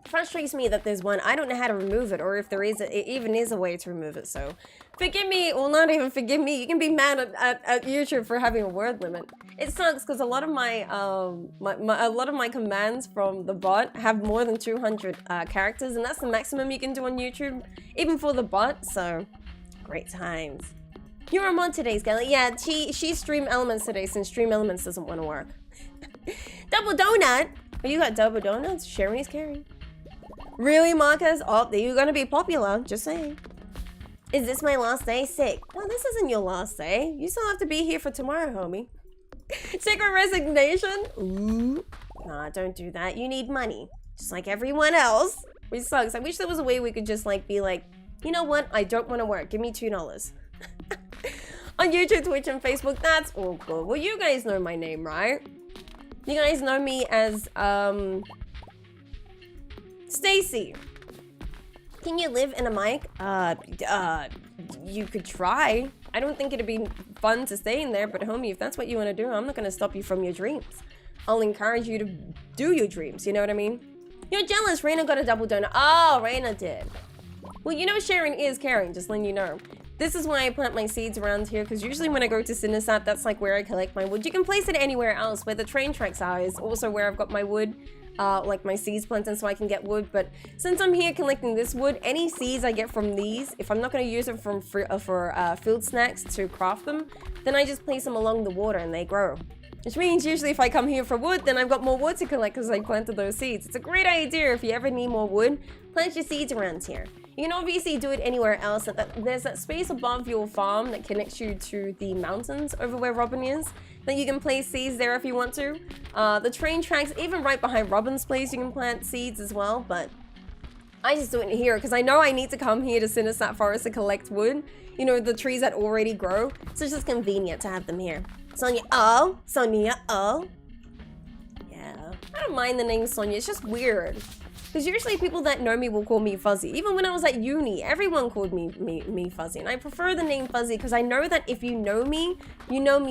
Frustrates me that there's one. I don't know how to remove it, or if there is, it even is a way to remove it. So, forgive me, well, not even forgive me. You can be mad at YouTube for having a word limit. It sucks because a lot of my a lot of my commands from the bot have more than 200 characters, and that's the maximum you can do on YouTube, even for the bot. So, great times. You're a mod today, Skelly. Yeah, she stream elements today since stream elements doesn't want to work. Double donut. Oh, you got double donuts. Sharing is caring. Really, Marcus? Oh, you're gonna be popular. Just saying. Is this my last day? Sick. No, this isn't your last day. You still have to be here for tomorrow, homie. Secret resignation? Ooh. Nah, don't do that. You need money. Just like everyone else. Which sucks. I wish there was a way we could just like be like, you know what? I don't want to work. Give me $2. On YouTube, Twitch, and Facebook. That's all good. Well, you guys know my name, right? You guys know me as, Stacy. Can you live in a mic? You could try. I don't think it'd be fun to stay in there, but homie, if that's what you want to do, I'm not gonna stop you from your dreams. I'll encourage you to do your dreams, you know what I mean? You're jealous, Raina got a double donut. Oh, Raina did. Well, you know sharing is caring, just letting you know. This is why I plant my seeds around here, because usually when I go to Cinesat, that's like where I collect my wood. You can place it anywhere else. Where the train tracks are is also where I've got my wood. Like my seeds planted so I can get wood, but since I'm here collecting this wood, any seeds I get from these, if I'm not going to use them for field snacks to craft them, then I just place them along the water and they grow. Which means usually if I come here for wood, then I've got more wood to collect because I planted those seeds. It's a great idea if you ever need more wood, plant your seeds around here. You can obviously do it anywhere else. There's that space above your farm that connects you to the mountains over where Robin is. Then you can place seeds there if you want to. The train tracks, even right behind Robin's place, you can plant seeds as well. But I just do it here because I know I need to come here to Cinesat Forest to collect wood. You know, the trees that already grow. So it's just convenient to have them here. Sonia, oh. Sonia, oh. Yeah. I don't mind the name Sonia. It's just weird. Because usually people that know me will call me Fuzzy. Even when I was at uni, everyone called me Fuzzy. And I prefer the name Fuzzy because I know that if you know me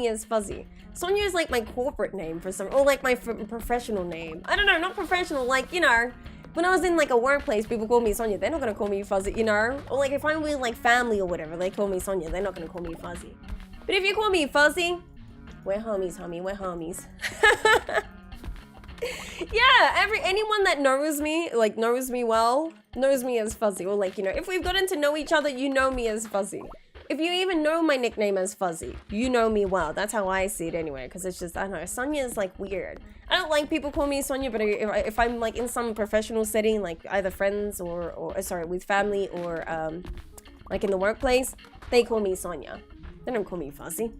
as Fuzzy. Sonia is like my corporate name for some, or like my professional name. I don't know, not professional, like, you know, when I was in like a workplace, people call me Sonia. They're not gonna call me Fuzzy, you know? Or like if I'm with like family or whatever, they call me Sonia. They're not gonna call me Fuzzy. But if you call me Fuzzy, we're homies, homie, we're homies. Yeah, anyone that knows me, like knows me well, knows me as Fuzzy. Or like, you know, if we've gotten to know each other, you know me as Fuzzy. If you even know my nickname as Fuzzy, you know me well. That's how I see it anyway, because it's just, I don't know, Sonia is like weird. I don't like people call me Sonia, but if I'm like in some professional setting, like either friends or sorry, with family or like in the workplace, they call me Sonia. They don't call me Fuzzy.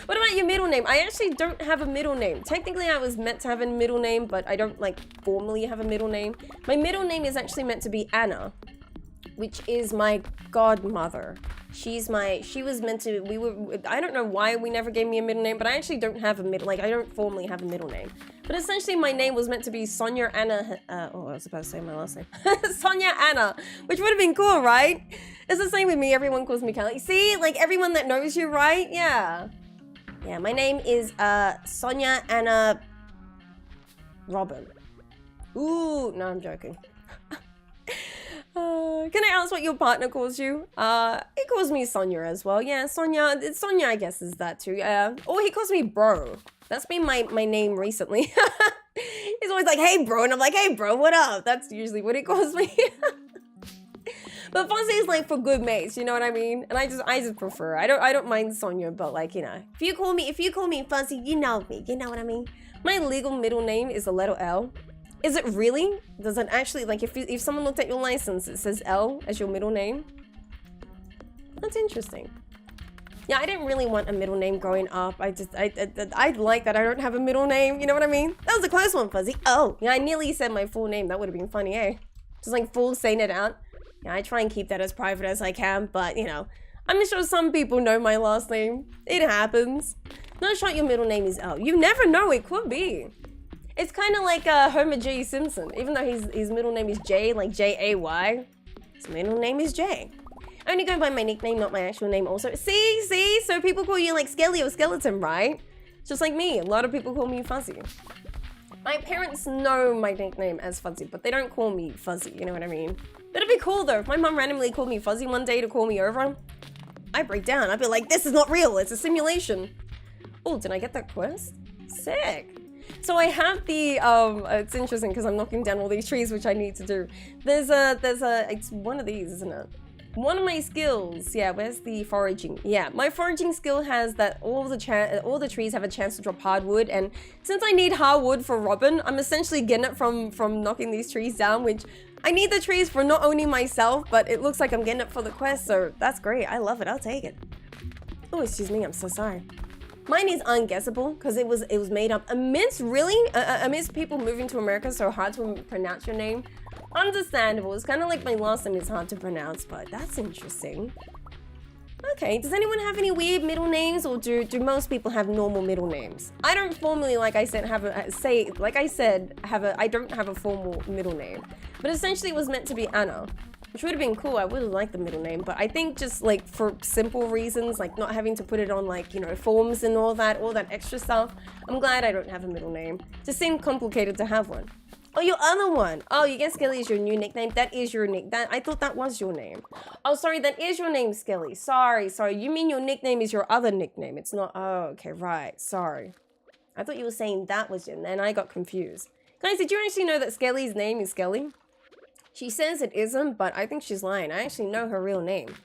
What about your middle name? I actually don't have a middle name. Technically, I was meant to have a middle name, but I don't like formally have a middle name. My middle name is actually meant to be Anna, which is my godmother. She was meant to, I don't know why we never gave me a middle name, but I actually don't have a middle, like I don't formally have a middle name. But essentially my name was meant to be 𝓗𝓸𝓬𝓲𝓪𝓵𝓮, I was about to say my last name. 𝓗𝓸𝓬𝓬𝓪𝓵, which would have been cool, right? It's the same with me, everyone calls me Kelly. See, like everyone that knows you, right? Yeah. Yeah, my name is 𝓗𝓸𝓬𝓬𝓵𝓮. Ooh, no, I'm joking. Can I ask what your partner calls you? He calls me Sonia as well. Yeah, Sonia. Sonia, I guess, is that too. Or he calls me bro. That's been my name recently. He's always like, hey bro, and I'm like, hey bro, what up? That's usually what he calls me. But Fuzzy is like for good mates, you know what I mean? And I just prefer. I don't mind Sonia, but like, you know, if you call me Fuzzy, you know me. You know what I mean? My legal middle name is the letter L. Is it really? Does it actually, like, if someone looked at your license, it says L as your middle name? That's interesting. Yeah, I didn't really want a middle name growing up. I like that I don't have a middle name. You know what I mean? That was a close one, Fuzzy. Oh, yeah, I nearly said my full name. That would have been funny, eh? Just like full saying it out. Yeah, I try and keep that as private as I can, but you know, I'm sure some people know my last name. It happens. Not sure your middle name is L. You never know. It could be. It's kind of like Homer J. Simpson. Even though his middle name is J, like J-A-Y, his middle name is J. I only go by my nickname, not my actual name also. See? So people call you like Skelly or Skeleton, right? Just like me. A lot of people call me Fuzzy. My parents know my nickname as Fuzzy, but they don't call me Fuzzy, you know what I mean? But it'd be cool though. If my mom randomly called me Fuzzy one day to call me over, I'd break down. I'd be like, this is not real. It's a simulation. Oh, did I get that quest? Sick. So I have the, it's interesting because I'm knocking down all these trees, which I need to do. It's one of these, isn't it? One of my skills, yeah, where's the foraging? Yeah, my foraging skill has that all the trees have a chance to drop hardwood, and since I need hardwood for Robin, I'm essentially getting it from knocking these trees down, which I need the trees for not only myself, but it looks like I'm getting it for the quest, so that's great. I love it. I'll take it. Oh, excuse me. I'm so sorry. Mine is unguessable because it was made up amidst people moving to America, so hard to pronounce your name. Understandable. It's kind of like my last name is hard to pronounce, but that's interesting. Okay, does anyone have any weird middle names, or do most people have normal middle names? I don't formally, like I said, I don't have a formal middle name, but essentially it was meant to be Anna, which would have been cool. I would have liked the middle name, but I think just like for simple reasons, like not having to put it on like, you know, forms and all that extra stuff, I'm glad I don't have a middle name. Just seemed complicated to have one. Oh, your other one. Oh, you guess Skelly is your new nickname. That is your nick. I thought that was your name. Oh, sorry, that is your name, Skelly. Sorry. You mean your nickname is your other nickname? It's not. Oh, okay, right. Sorry. I thought you were saying that was your, and I got confused. Guys, did you actually know that Skelly's name is Skelly? She says it isn't, but I think she's lying. I actually know her real name.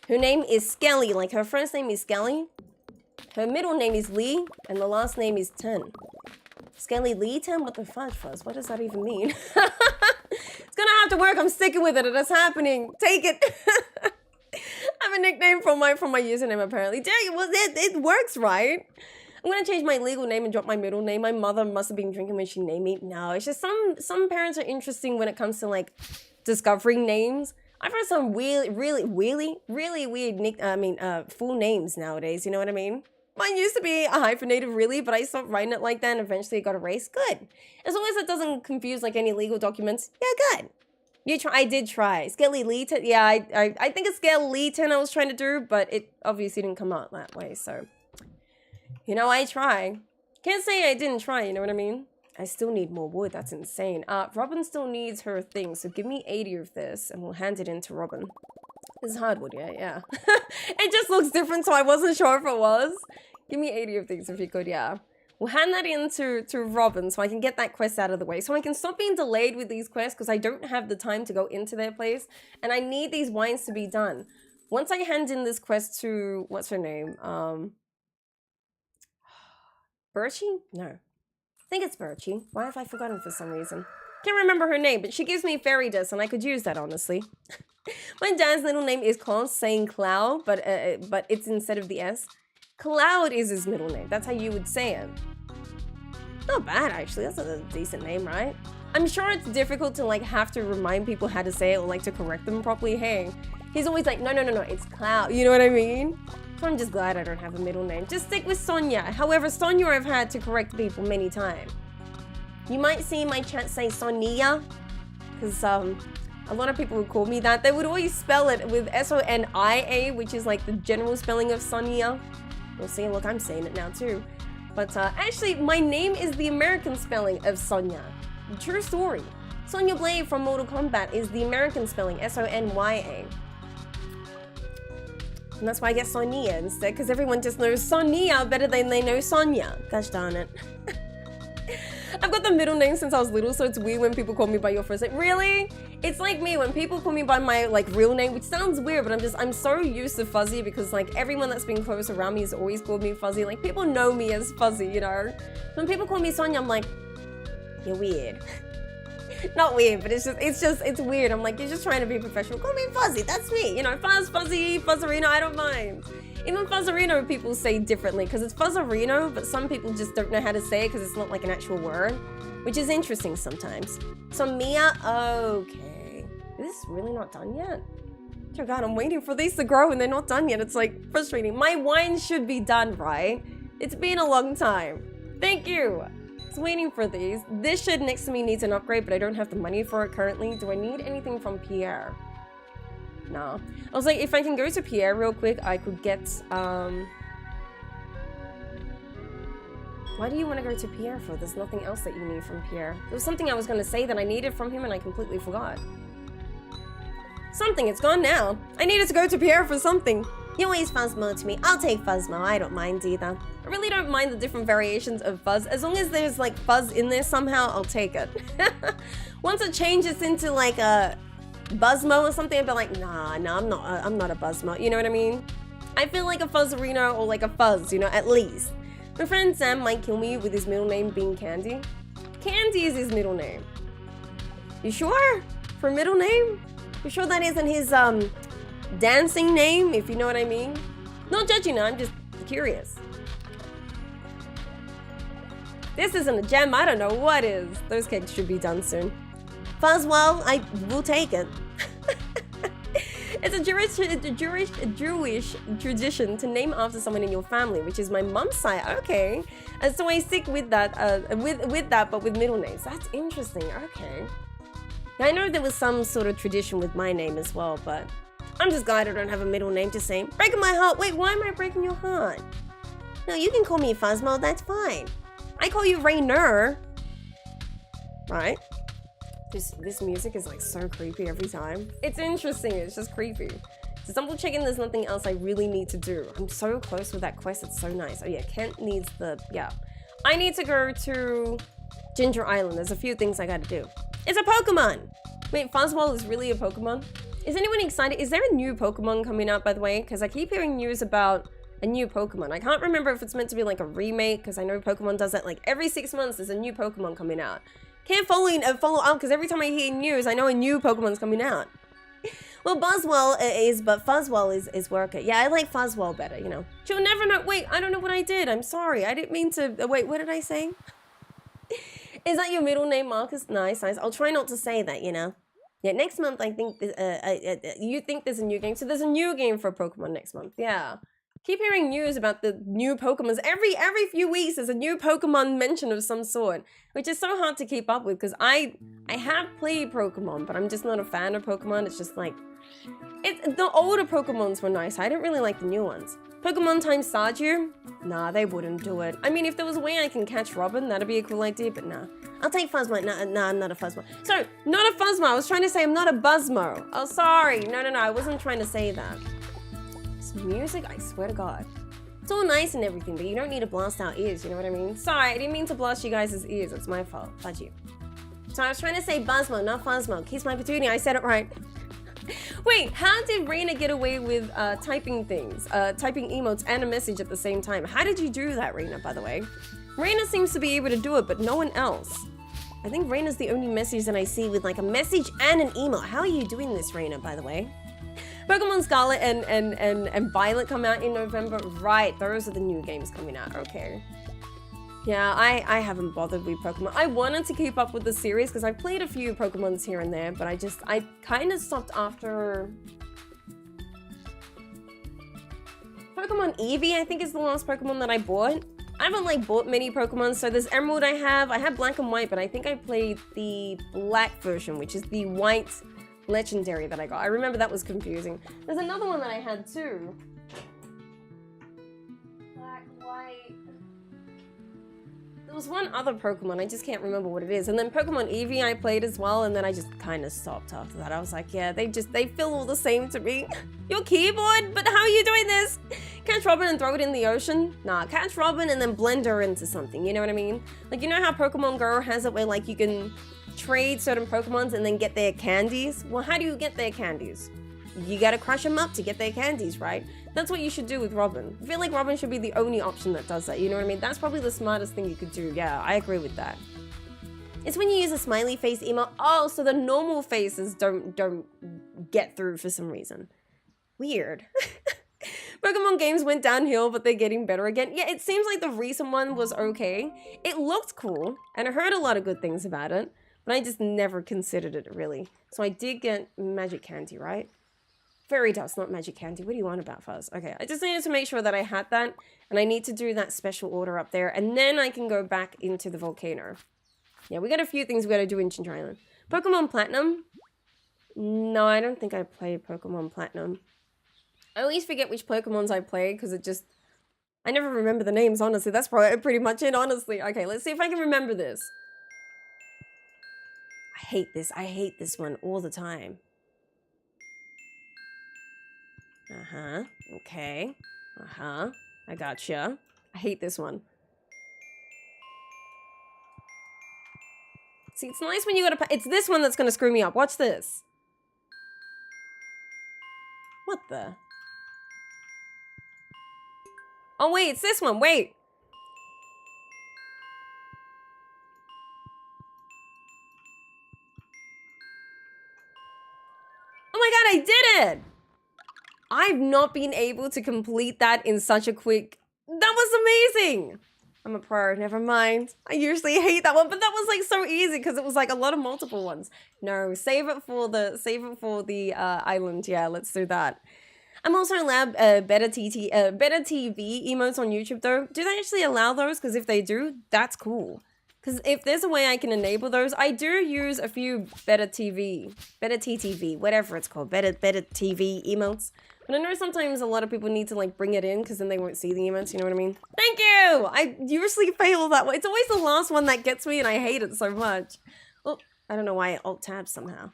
Her name is Skelly. Like, her first name is Skelly. Her middle name is Lee, and the last name is Ten. Skelly Lee-ten? What the fudge fuzz? What does that even mean? It's gonna have to work. I'm sticking with it. It's happening. Take it. I have a nickname from my username apparently. Well, it works, right? I'm gonna change my legal name and drop my middle name. My mother must have been drinking when she named me. No, it's just some parents are interesting when it comes to like discovering names. I've heard some really weird full names nowadays. You know what I mean? Mine used to be a hyphenated, really, but I stopped writing it like that and eventually it got erased. Good. As long as it doesn't confuse like any legal documents. Yeah, good. I did try. Skelly Lee-ten. Yeah, I think it's Skelly Lee-ten I was trying to do, but it obviously didn't come out that way, so. You know, I try. Can't say I didn't try, you know what I mean? I still need more wood. That's insane. Robin still needs her thing, so give me 80 of this and we'll hand it in to Robin. This is hardwood, yeah. It just looks different, so I wasn't sure if it was. Give me 80 of these if you could, yeah. We'll hand that in to Robin so I can get that quest out of the way. So I can stop being delayed with these quests because I don't have the time to go into their place. And I need these wines to be done. Once I hand in this quest to, what's her name? Birchie? No. I think it's Birchie. Why have I forgotten for some reason? Can't remember her name, but she gives me fairy dust and I could use that, honestly. My dad's little name is saying Cloud, but it's instead of the S. Cloud is his middle name. That's how you would say it. Not bad, actually. That's a decent name, right? I'm sure it's difficult to like have to remind people how to say it or like to correct them properly. Hey, He's always like, no, it's Cloud. You know what I mean? So I'm just glad I don't have a middle name. Just stick with Sonia. However, Sonia I've had to correct people many times. You might see my chat say Sonia, because a lot of people would call me that. They would always spell it with S-O-N-I-A, which is like the general spelling of Sonia. Well, see, look, I'm saying it now too. But actually, my name is the American spelling of Sonia. True story. Sonya Blade from Mortal Kombat is the American spelling, S-O-N-Y-A. And that's why I get Sonia instead, because everyone just knows Sonia better than they know Sonya. Gosh darn it. I've got the middle name since I was little, so it's weird when people call me by your first name. Really? It's like me, when people call me by my like real name, which sounds weird, but I'm so used to Fuzzy because like everyone that's been close around me has always called me Fuzzy. Like people know me as Fuzzy, you know? When people call me Sonya, I'm like, you're weird. Not weird, but it's weird. I'm like, you're just trying to be professional. Call me Fuzzy, that's me. You know, Fuzz, Fuzzy, Fuzzarino, I don't mind. Even Fuzzarino people say differently because it's Fuzzarino, but some people just don't know how to say it because it's not like an actual word, which is interesting sometimes. So Mia, okay. Is this really not done yet? Oh God, I'm waiting for these to grow and they're not done yet. It's like frustrating. My wine should be done, right? It's been a long time. Thank you. I was waiting for these. This shed next to me needs an upgrade, but I don't have the money for it currently. Do I need anything from Pierre? No. I was like, if I can go to Pierre real quick, I could get, Why do you want to go to Pierre for? There's nothing else that you need from Pierre. There was something I was going to say that I needed from him and I completely forgot. Something, it's gone now. I needed to go to Pierre for something. You always Fuzzmo to me. I'll take Fuzzmo, I don't mind either. I really don't mind the different variations of fuzz. As long as there's like fuzz in there somehow, I'll take it. Once it changes into like a Buzzmo or something, I'd be like, nah, I'm not a Buzzmo. You know what I mean? I feel like a Fuzzarino or like a Fuzz, you know, at least. My friend Sam might kill me with his middle name being Candy. Candy is his middle name. You sure? For middle name? You sure that isn't his dancing name, if you know what I mean? Not judging, I'm just curious. This isn't a gem, I don't know what is. Those cakes should be done soon. Fuzzwell, I will take it. It's a Jewish tradition to name after someone in your family, which is my mum's side. Okay, and so I stick with that, with that, but with middle names. That's interesting. Okay, I know there was some sort of tradition with my name as well, but I'm just glad I don't have a middle name. Just saying, breaking my heart. Wait, why am I breaking your heart? No, you can call me Fuzzmo. That's fine. I call you Rainer. Right? This music is like so creepy every time. It's interesting, it's just creepy. So double checking there's nothing else I really need to do. I'm so close with that quest, it's so nice. Oh yeah, Kent needs the, yeah. I need to go to Ginger Island. There's a few things I gotta do. It's a Pokemon! Wait, Fuzzball is really a Pokemon? Is anyone excited? Is there a new Pokemon coming out, by the way? Because I keep hearing news about a new Pokemon. I can't remember if it's meant to be like a remake, because I know Pokemon does that like every 6 months there's a new Pokemon coming out. Can't follow up because every time I hear news, I know a new Pokemon's coming out. Well, Buzzwell is, but Fuzzwell is worker. Yeah, I like Fuzzwell better, you know. You'll never know. Wait, I don't know what I did. I'm sorry. I didn't mean to. Wait, what did I say? Is that your middle name, Marcus? Nice, nice. I'll try not to say that, you know. Yeah, next month I think, you think there's a new game. So there's a new game for Pokemon next month. Yeah. Keep hearing news about the new Pokemons. Every few weeks there's a new Pokemon mention of some sort, which is so hard to keep up with because I have played Pokemon, but I'm just not a fan of Pokemon. It's just like, the older Pokemons were nice. I didn't really like the new ones. Pokemon times Stardew? Nah, they wouldn't do it. I mean, if there was a way I can catch Robin, that'd be a cool idea, but nah. I'll take Fuzzmo. Nah, I'm not a Fuzzmo. So, not a Fuzzmo. I was trying to say I'm not a Buzzmo. Oh, sorry. No, I wasn't trying to say that. Music, I swear to God. It's all nice and everything, but you don't need to blast our ears, you know what I mean? Sorry, I didn't mean to blast you guys' ears. It's my fault. Fudge you. So I was trying to say Buzzmo, not Fuzzmo. Kiss my petunia, I said it right. Wait, how did Raina get away with typing things, typing emotes and a message at the same time? How did you do that, Raina, by the way? Raina seems to be able to do it, but no one else. I think Raina's the only message that I see with like a message and an emote. How are you doing this, Raina, by the way? Pokemon Scarlet and Violet come out in November. Right, those are the new games coming out. Okay. Yeah, I haven't bothered with Pokemon. I wanted to keep up with the series because I played a few Pokemons here and there, but I kind of stopped after Pokemon Eevee, I think, is the last Pokemon that I bought. I haven't like bought many Pokemon, so there's Emerald I have Black and White, but I think I played the Black version, which is the White Legendary that I got. I remember that was confusing. There's another one that I had too. Black, White... There was one other Pokemon, I just can't remember what it is. And then Pokemon Eevee I played as well, and then I just kind of stopped after that. I was like, yeah, they feel all the same to me. Your keyboard? But how are you doing this? Catch Robin and throw it in the ocean? Nah, catch Robin and then blend her into something, you know what I mean? Like, you know how Pokemon Go has it where like you can trade certain Pokemons and then get their candies? Well, how do you get their candies? You gotta crush them up to get their candies, right? That's what you should do with Robin. I feel like Robin should be the only option that does that, you know what I mean? That's probably the smartest thing you could do. Yeah, I agree with that. It's when you use a smiley face emote. Oh, so the normal faces don't get through for some reason. Weird. Pokemon games went downhill, but they're getting better again. Yeah, it seems like the recent one was okay. It looked cool, and I heard a lot of good things about it, but I just never considered it, really. So I did get Magic Candy, right? Fairy dust, not magic candy. What do you want about Fuzz? Okay, I just needed to make sure that I had that, and I need to do that special order up there, and then I can go back into the volcano. Yeah, we got a few things we gotta do in Ginger Island. Pokemon Platinum? No, I don't think I played Pokemon Platinum. I always forget which Pokemons I played, because it just... I never remember the names, honestly. That's probably pretty much it, honestly. Okay, let's see if I can remember this. I hate this. I hate this one all the time. Uh-huh. Okay. Uh-huh. I gotcha. I hate this one. See, it's nice when you gotta... It's this one that's gonna screw me up. Watch this. What the... Oh, wait, it's this one. Wait. Oh my god, I did it! I've not been able to complete that in such a quick... That was amazing! I'm a pro, never mind. I usually hate that one, but that was like so easy because it was like a lot of multiple ones. No, save it for the island. Yeah, let's do that. I'm also allowed better TV emotes on YouTube though. Do they actually allow those? Because if they do, that's cool. Because if there's a way I can enable those, I do use a few better TTV, whatever it's called, better TV emotes. But I know sometimes a lot of people need to like bring it in because then they won't see the emotes, you know what I mean? Thank you! I usually fail that way. It's always the last one that gets me and I hate it so much. Oh, I don't know why I alt-tab somehow.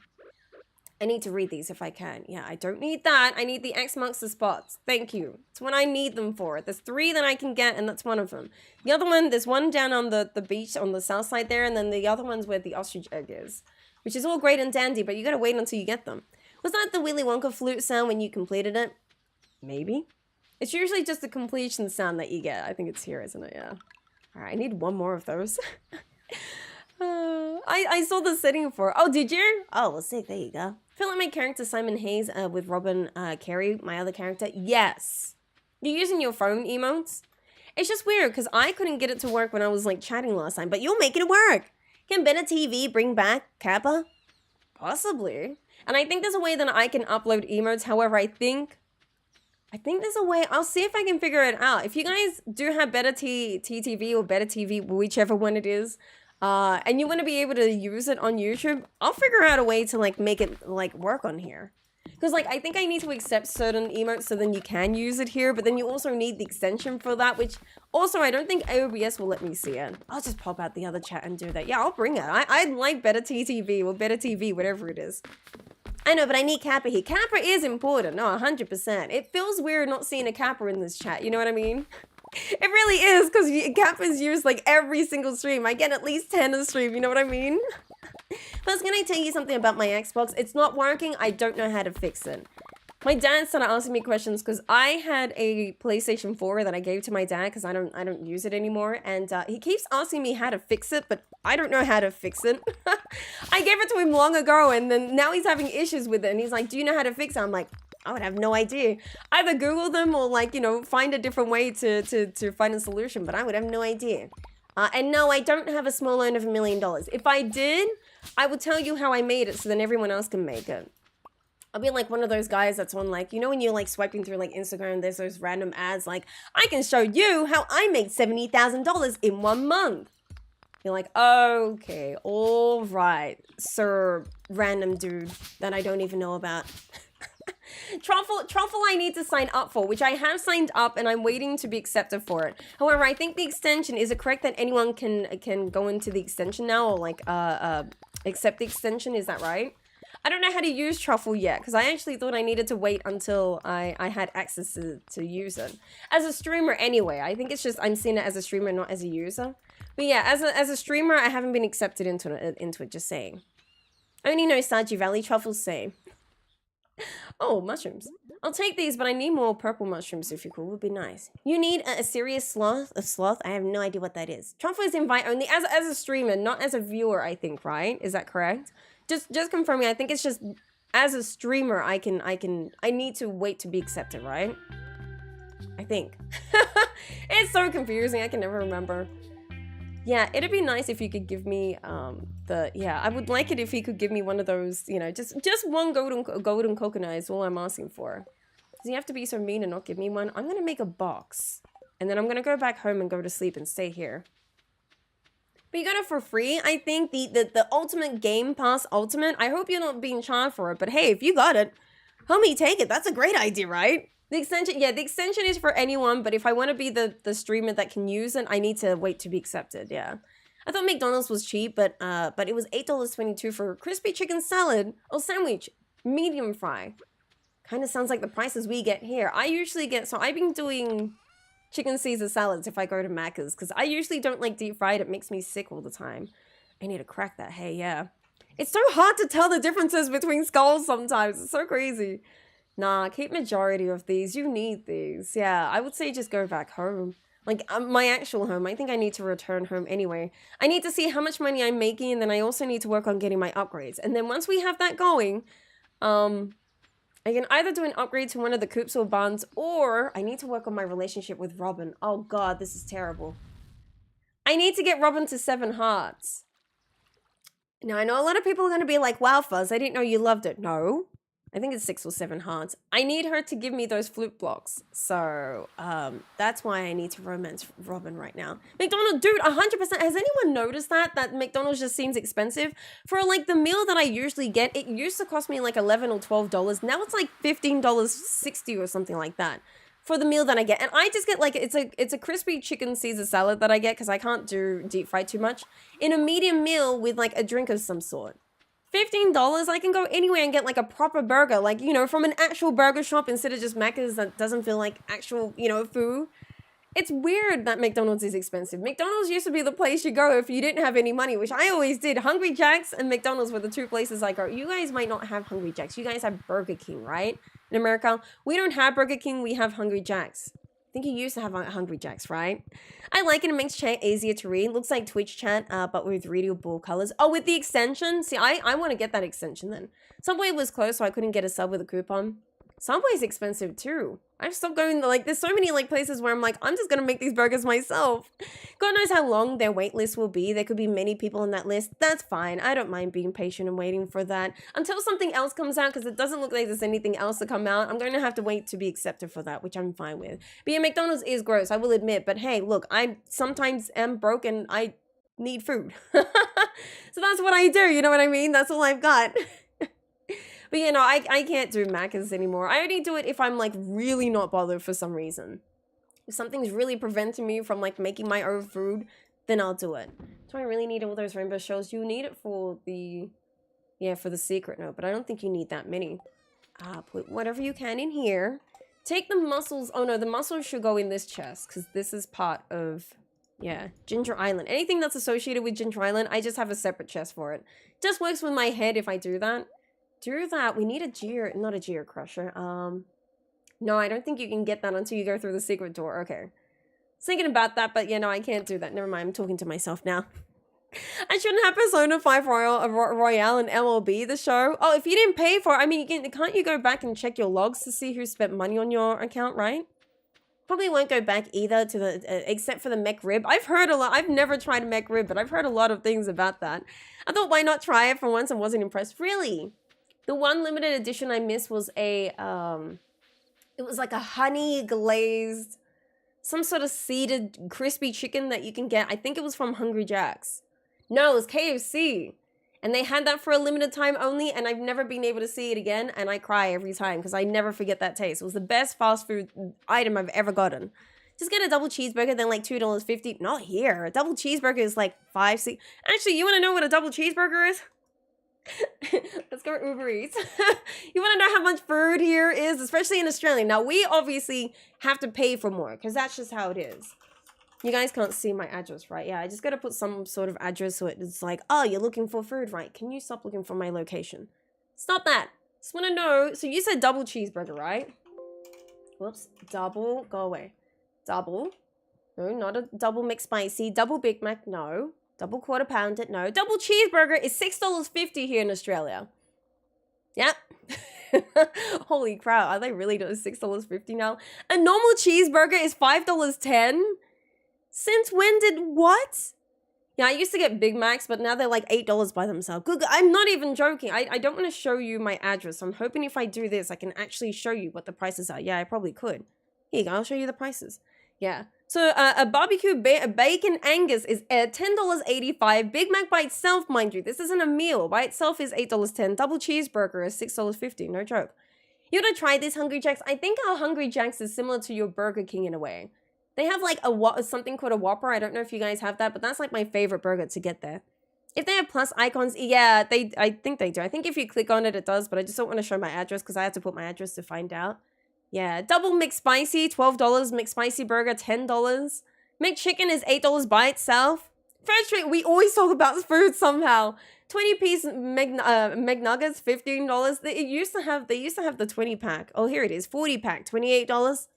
I need to read these if I can. Yeah, I don't need that. I need the X marks the spots. Thank you. It's what I need them for. There's 3 that I can get, and that's one of them. The other one, there's one down on the beach on the south side there, and then the other one's where the ostrich egg is. Which is all great and dandy, but you gotta wait until you get them. Was that the Willy Wonka flute sound when you completed it? Maybe. It's usually just the completion sound that you get. I think it's here, isn't it? Yeah. Alright, I need one more of those. I saw the setting for it. Oh, did you? Oh, well, sick. There you go. I feel like my character Simon Hayes with Robin Carey, my other character. Yes. You're using your phone emotes? It's just weird because I couldn't get it to work when I was like chatting last time, but you're making it work. Can Better TV bring back Kappa? Possibly. And I think there's a way that I can upload emotes. However, I think there's a way. I'll see if I can figure it out. If you guys do have Better TTV or Better TV, whichever one it is, and you want to be able to use it on YouTube, I'll figure out a way to like make it like work on here. Because like I think I need to accept certain emotes so then you can use it here, but then you also need the extension for that, which also I don't think OBS will let me see it. I'll just pop out the other chat and do that. Yeah, I'll bring it. I'd like Better TTV or Better TV, whatever it is. I know, but I need Kappa here. Kappa is important. No, 100%. It feels weird not seeing a Kappa in this chat. You know what I mean? It really is, because Kappa is used like every single stream. I get at least 10 a stream, you know what I mean? Plus, can I tell you something about my Xbox? It's not working. I don't know how to fix it. My dad started asking me questions because I had a PlayStation 4 that I gave to my dad because I don't use it anymore. And he keeps asking me how to fix it, but I don't know how to fix it. I gave it to him long ago, and then now he's having issues with it. And he's like, do you know how to fix it? I'm like, I would have no idea. Either Google them or like, you know, find a different way to find a solution, but I would have no idea. And no, I don't have a small loan of $1 million. If I did, I would tell you how I made it so then everyone else can make it. I'll be like one of those guys that's on like, you know, when you're like swiping through like Instagram, there's those random ads like, I can show you how I make $70,000 in 1 month. You're like, okay, all right, sir, random dude that I don't even know about. Truffle I need to sign up for, which I have signed up and I'm waiting to be accepted for it. However, I think the extension, is it correct that anyone can go into the extension now or like accept the extension? Is that right? I don't know how to use Truffle yet because I actually thought I needed to wait until I had access to use it. As a streamer anyway, I think it's just I'm seeing it as a streamer, not as a user. But yeah, as a streamer, I haven't been accepted into it, just saying. I only know Stardew Valley truffles say. Oh, mushrooms. I'll take these, but I need more purple mushrooms if you could. Would be nice. You need a serious sloth? A sloth? I have no idea what that is. Truffle is invite only as a streamer, not as a viewer, I think, right? Is that correct? Just confirming. I think it's just as a streamer, I need to wait to be accepted, right? I think. It's so confusing. I can never remember. Yeah, it'd be nice if you could give me I would like it if he could give me one of those, you know, just one golden coconut is all I'm asking for. Does he have to be so mean and not give me one? I'm gonna make a box. And then I'm gonna go back home and go to sleep and stay here. But you got it for free. I think the ultimate Game Pass Ultimate, I hope you're not being charged for it, but hey, if you got it, homie, take it. That's a great idea, right? The extension, yeah, the extension is for anyone, but if I want to be the streamer that can use it, I need to wait to be accepted, yeah. I thought McDonald's was cheap, but it was $8.22 for crispy chicken salad or sandwich, medium fry. Kind of sounds like the prices we get here. I usually get, so I've been doing chicken Caesar salads if I go to Macca's, because I usually don't like deep fried. It makes me sick all the time. I need to crack that, hey, yeah. It's so hard to tell the differences between skulls sometimes. It's so crazy. Nah, keep majority of these. You need these. Yeah, I would say just go back home. Like, my actual home. I think I need to return home anyway. I need to see how much money I'm making, and then I also need to work on getting my upgrades. And then once we have that going, I can either do an upgrade to one of the coops or barns, or I need to work on my relationship with Robin. Oh god, this is terrible. I need to get Robin to 7 hearts. Now, I know a lot of people are going to be like, wow, Fuzz, I didn't know you loved it. No. I think it's 6 or 7 hearts. I need her to give me those flute blocks. So, that's why I need to romance Robin right now. McDonald's, dude, 100%. Has anyone noticed that McDonald's just seems expensive? For, like, the meal that I usually get, it used to cost me, like, $11 or $12. Now it's, like, $15.60 or something like that for the meal that I get. And I just get, like, it's a crispy chicken Caesar salad that I get because I can't do deep fry too much. In a medium meal with, like, a drink of some sort. $15, I can go anywhere and get like a proper burger, like, you know, from an actual burger shop instead of just Macca's that doesn't feel like actual, you know, food. It's weird that McDonald's is expensive. McDonald's used to be the place you go if you didn't have any money, which I always did. Hungry Jack's and McDonald's were the 2 places I go. You guys might not have Hungry Jack's. You guys have Burger King, right? In America, we don't have Burger King, we have Hungry Jack's. I think you used to have Hungry Jack's, right? I like it. It makes chat easier to read. Looks like Twitch chat, but with readable colors. Oh, with the extension? See, I want to get that extension then. Subway was closed, so I couldn't get a sub with a coupon. Subway's expensive too. I've stopped going, like, there's so many, like, places where I'm like, I'm just gonna make these burgers myself. God knows how long their wait list will be. There could be many people on that list. That's fine. I don't mind being patient and waiting for that. Until something else comes out, because it doesn't look like there's anything else to come out. I'm going to have to wait to be accepted for that, which I'm fine with. But yeah, McDonald's is gross, I will admit. But hey, look, I sometimes am broke and I need food. So that's what I do, you know what I mean? That's all I've got. But you know, I can't do Macca's anymore. I only do it if I'm like really not bothered for some reason. If something's really preventing me from like making my own food, then I'll do it. Do I really need all those rainbow shells? You need it for the, yeah, for the secret note, but I don't think you need that many. Put whatever you can in here. Take the mussels. Oh no, the mussels should go in this chest because this is part of, yeah, Ginger Island. Anything that's associated with Ginger Island, I just have a separate chest for it. Just works with my head if I do that. Do that. We need a not a gear crusher. No, I don't think you can get that until you go through the secret door. Okay. I was thinking about that, but yeah, no, I can't do that. Never mind. I'm talking to myself now. I shouldn't have Persona 5 Royale and MLB, the show. Oh, if you didn't pay for it, I mean, can't you go back and check your logs to see who spent money on your account, right? Probably won't go back either to the, except for the mech rib. I've heard a lot. I've never tried a mech rib, but I've heard a lot of things about that. I thought, why not try it for once and wasn't impressed. Really? The one limited edition I missed was a, it was like a honey glazed, some sort of seeded crispy chicken that you can get. I think it was from Hungry Jack's. No, it was KFC. And they had that for a limited time only, and I've never been able to see it again, and I cry every time because I never forget that taste. It was the best fast food item I've ever gotten. Just get a double cheeseburger, then like $2.50. Not here. A double cheeseburger is like $5, $6. Actually, you want to know what a double cheeseburger is? Let's go Uber Eats. You want to know how much food here is, especially in Australia. Now, we obviously have to pay for more because that's just how it is. You guys can't see my address, right? Yeah, I just got to put some sort of address so it's like, oh, you're looking for food, right? Can you stop looking for my location? Stop that. Just want to know. So you said double cheeseburger, right? Whoops. Double. Go away. Double. No, not a double McSpicy. Double Big Mac. No. Double quarter pounder. No. Double cheeseburger is $6.50 here in Australia. Yep. Holy crap. Are they really doing $6.50 now? A normal cheeseburger is $5.10? Since when did what? Yeah, I used to get Big Macs, but now they're like $8 by themselves. Good, I'm not even joking. I don't want to show you my address. I'm hoping if I do this, I can actually show you what the prices are. Yeah, I probably could. Here you go. I'll show you the prices. Yeah. So a barbecue bacon Angus is $10.85. Big Mac by itself, mind you. This isn't a meal. By itself is $8.10. Double cheeseburger is $6.50. No joke. You want to try this Hungry Jack's? I think our Hungry Jack's is similar to your Burger King in a way. They have like something called a Whopper. I don't know if you guys have that, but that's like my favorite burger to get there. If they have plus icons, yeah, I think they do. I think if you click on it, it does, but I just don't want to show my address because I have to put my address to find out. Yeah, double McSpicy, $12. McSpicy burger, $10. McChicken is $8 by itself. First rate, we always talk about food somehow. 20-piece McNuggets, $15. They used to have the 20-pack. Oh, here it is, 40-pack, $28.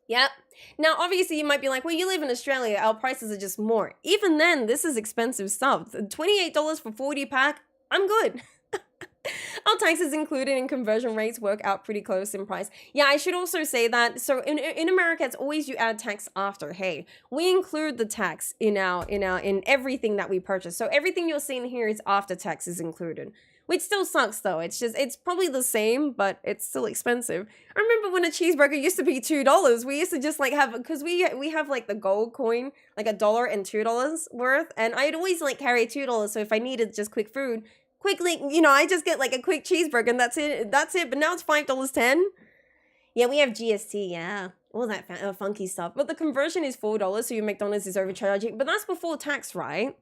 Yep. Now, obviously, you might be like, well, you live in Australia. Our prices are just more. Even then, this is expensive stuff. $28 for 40-pack, I'm good. Our taxes included and conversion rates work out pretty close in price. Yeah, I should also say that. So in America, it's always you add tax after. Hey, we include the tax in everything that we purchase. So everything you're seeing here is after tax is included. Which still sucks though. It's probably the same, but it's still expensive. I remember when a cheeseburger used to be $2. We used to just like have, because we have like the gold coin, like $1 and $2 worth. And I'd always like carry $2. So if I needed just quick food, quickly, you know, I just get like a quick cheeseburger and that's it. But now it's $5.10. Yeah, we have GST, yeah. All that funky stuff. But the conversion is $4, so your McDonald's is overcharging. But that's before tax, right?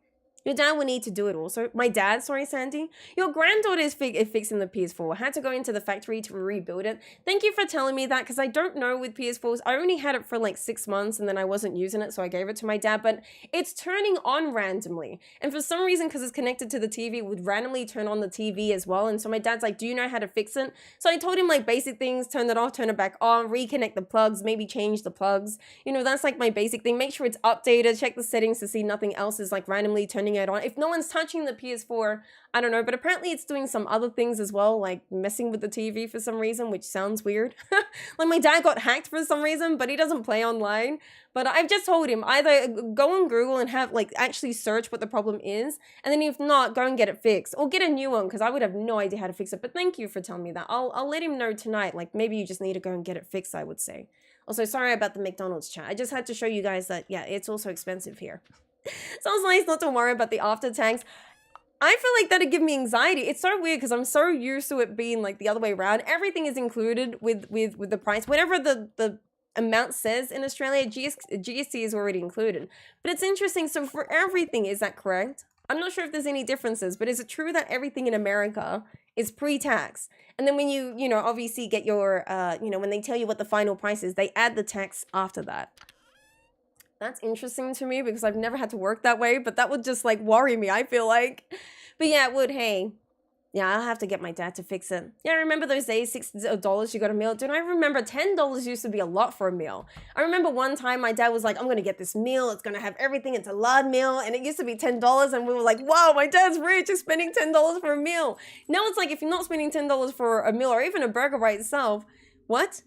Your dad will need to do it also. My dad, sorry, Sandy. Your granddaughter is fixing the PS4. Had to go into the factory to rebuild it. Thank you for telling me that, because I don't know with PS4s. I only had it for like 6 months and then I wasn't using it, so I gave it to my dad. But it's turning on randomly. And for some reason, because it's connected to the TV, it would randomly turn on the TV as well. And so my dad's like, do you know how to fix it? So I told him like basic things, turn it off, turn it back on, reconnect the plugs, maybe change the plugs. You know, that's like my basic thing. Make sure it's updated, check the settings to see nothing else is like randomly turning it on. If no one's touching the PS4, I don't know, but apparently it's doing some other things as well, like messing with the TV for some reason, which sounds weird. Like my dad got hacked for some reason, but he doesn't play online. But I've just told him either go on Google and have like actually search what the problem is, and then if not, go and get it fixed or get a new one, because I would have no idea how to fix it. But thank you for telling me that. I'll let him know tonight. Like maybe you just need to go and get it fixed, I would say. Also, sorry about the McDonald's chat. I just had to show you guys that, yeah, it's also expensive here. Sounds nice not to worry about the after tax. I feel like that'd give me anxiety. It's so weird because I'm so used to it being like the other way around. Everything is included with the price. Whatever the amount says in Australia, GST is already included. But it's interesting. So for everything, is that correct? I'm not sure if there's any differences, but is it true that everything in America is pre-tax? And then when you know, obviously get your, you know, when they tell you what the final price is, they add the tax after that. That's interesting to me because I've never had to work that way, but that would just like worry me, I feel like. But yeah, it would. Hey, yeah, I'll have to get my dad to fix it. Yeah, I remember those days, $6 you got a meal. Dude, I remember $10 used to be a lot for a meal. I remember one time my dad was like, I'm going to get this meal. It's going to have everything. It's a large meal. And it used to be $10. And we were like, wow, my dad's rich. He's spending $10 for a meal. Now it's like, if you're not spending $10 for a meal or even a burger by itself, what?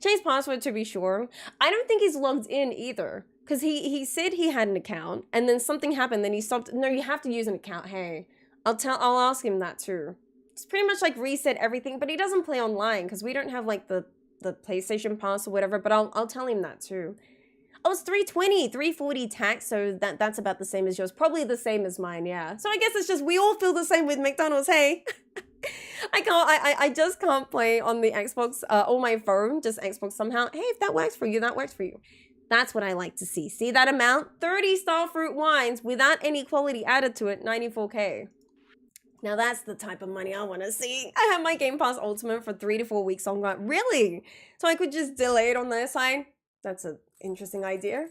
Change password to be sure. I don't think he's logged in either, because he said he had an account and then something happened, then he stopped. No, you have to use an account. Hey, I'll ask him that too. It's pretty much like reset everything, but he doesn't play online because we don't have like the PlayStation Pass or whatever, but I'll tell him that too. Oh, it's 320, 340 tax, so that's about the same as yours. Probably the same as mine, yeah. So I guess it's just we all feel the same with McDonald's, hey. I just can't play on the Xbox or my phone, just Xbox somehow. Hey, if that works for you, that works for you. That's what I like to see. See that amount? 30 starfruit wines without any quality added to it, 94K. Now that's the type of money I want to see. I have my Game Pass Ultimate for 3 to 4 weeks on. Really? So I could just delay it on their side? That's an interesting idea.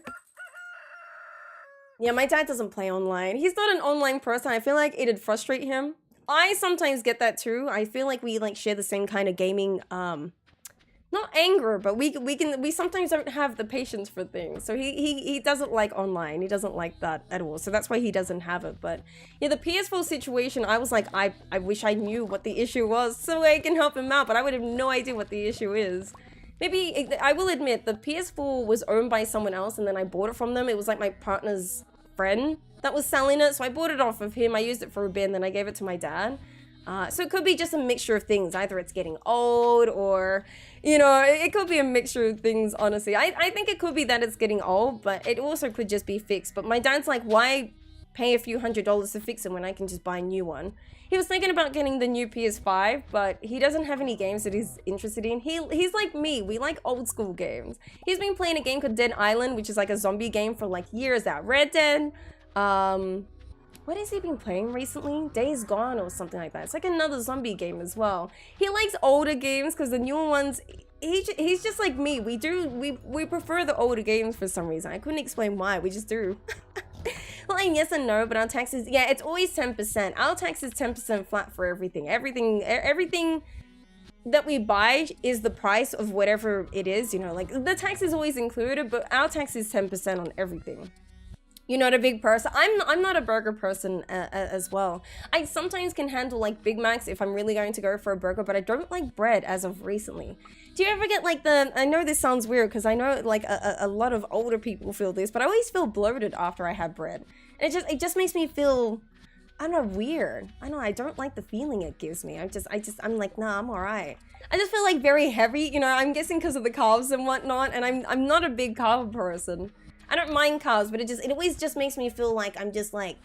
Yeah, my dad doesn't play online. He's not an online person. I feel like it'd frustrate him. I sometimes get that too. I feel like we like share the same kind of gaming, not anger, but we sometimes don't have the patience for things. So he doesn't like online. He doesn't like that at all. So that's why he doesn't have it. But yeah, the PS4 situation, I was like, I wish I knew what the issue was so I can help him out, but I would have no idea what the issue is. Maybe, I will admit, the PS4 was owned by someone else and then I bought it from them. It was like my partner's friend that was selling it, so I bought it off of him. I used it for a bit and then I gave it to my dad. So it could be just a mixture of things. Either it's getting old or, you know, it could be a mixture of things, honestly. I think it could be that it's getting old, but it also could just be fixed. But my dad's like, why pay a few $100s to fix it when I can just buy a new one? He was thinking about getting the new PS5, but he doesn't have any games that he's interested in. He's like me. We like old school games. He's been playing a game called Dead Island, which is like a zombie game for like years now. Red Dead. What has he been playing recently? Days Gone or something like that. It's like another zombie game as well. He likes older games because the newer ones, he's just like me. We prefer the older games for some reason. I couldn't explain why. We just do. Well, yes and no, but our tax is, yeah, it's always 10%. Our tax is 10% flat for everything. Everything that we buy is the price of whatever it is, you know, like the tax is always included, but our tax is 10% on everything. You're not a big person. I'm not a burger person as well. I sometimes can handle like Big Macs if I'm really going to go for a burger, but I don't like bread as of recently. Do you ever get like I know this sounds weird because I know like a lot of older people feel this, but I always feel bloated after I have bread. And it just makes me feel, I don't know, weird. I don't like the feeling it gives me. I'm like, nah, I'm all right. I just feel like very heavy, you know, I'm guessing because of the carbs and whatnot, and I'm not a big carb person. I don't mind carbs, but it always just makes me feel like I'm just like,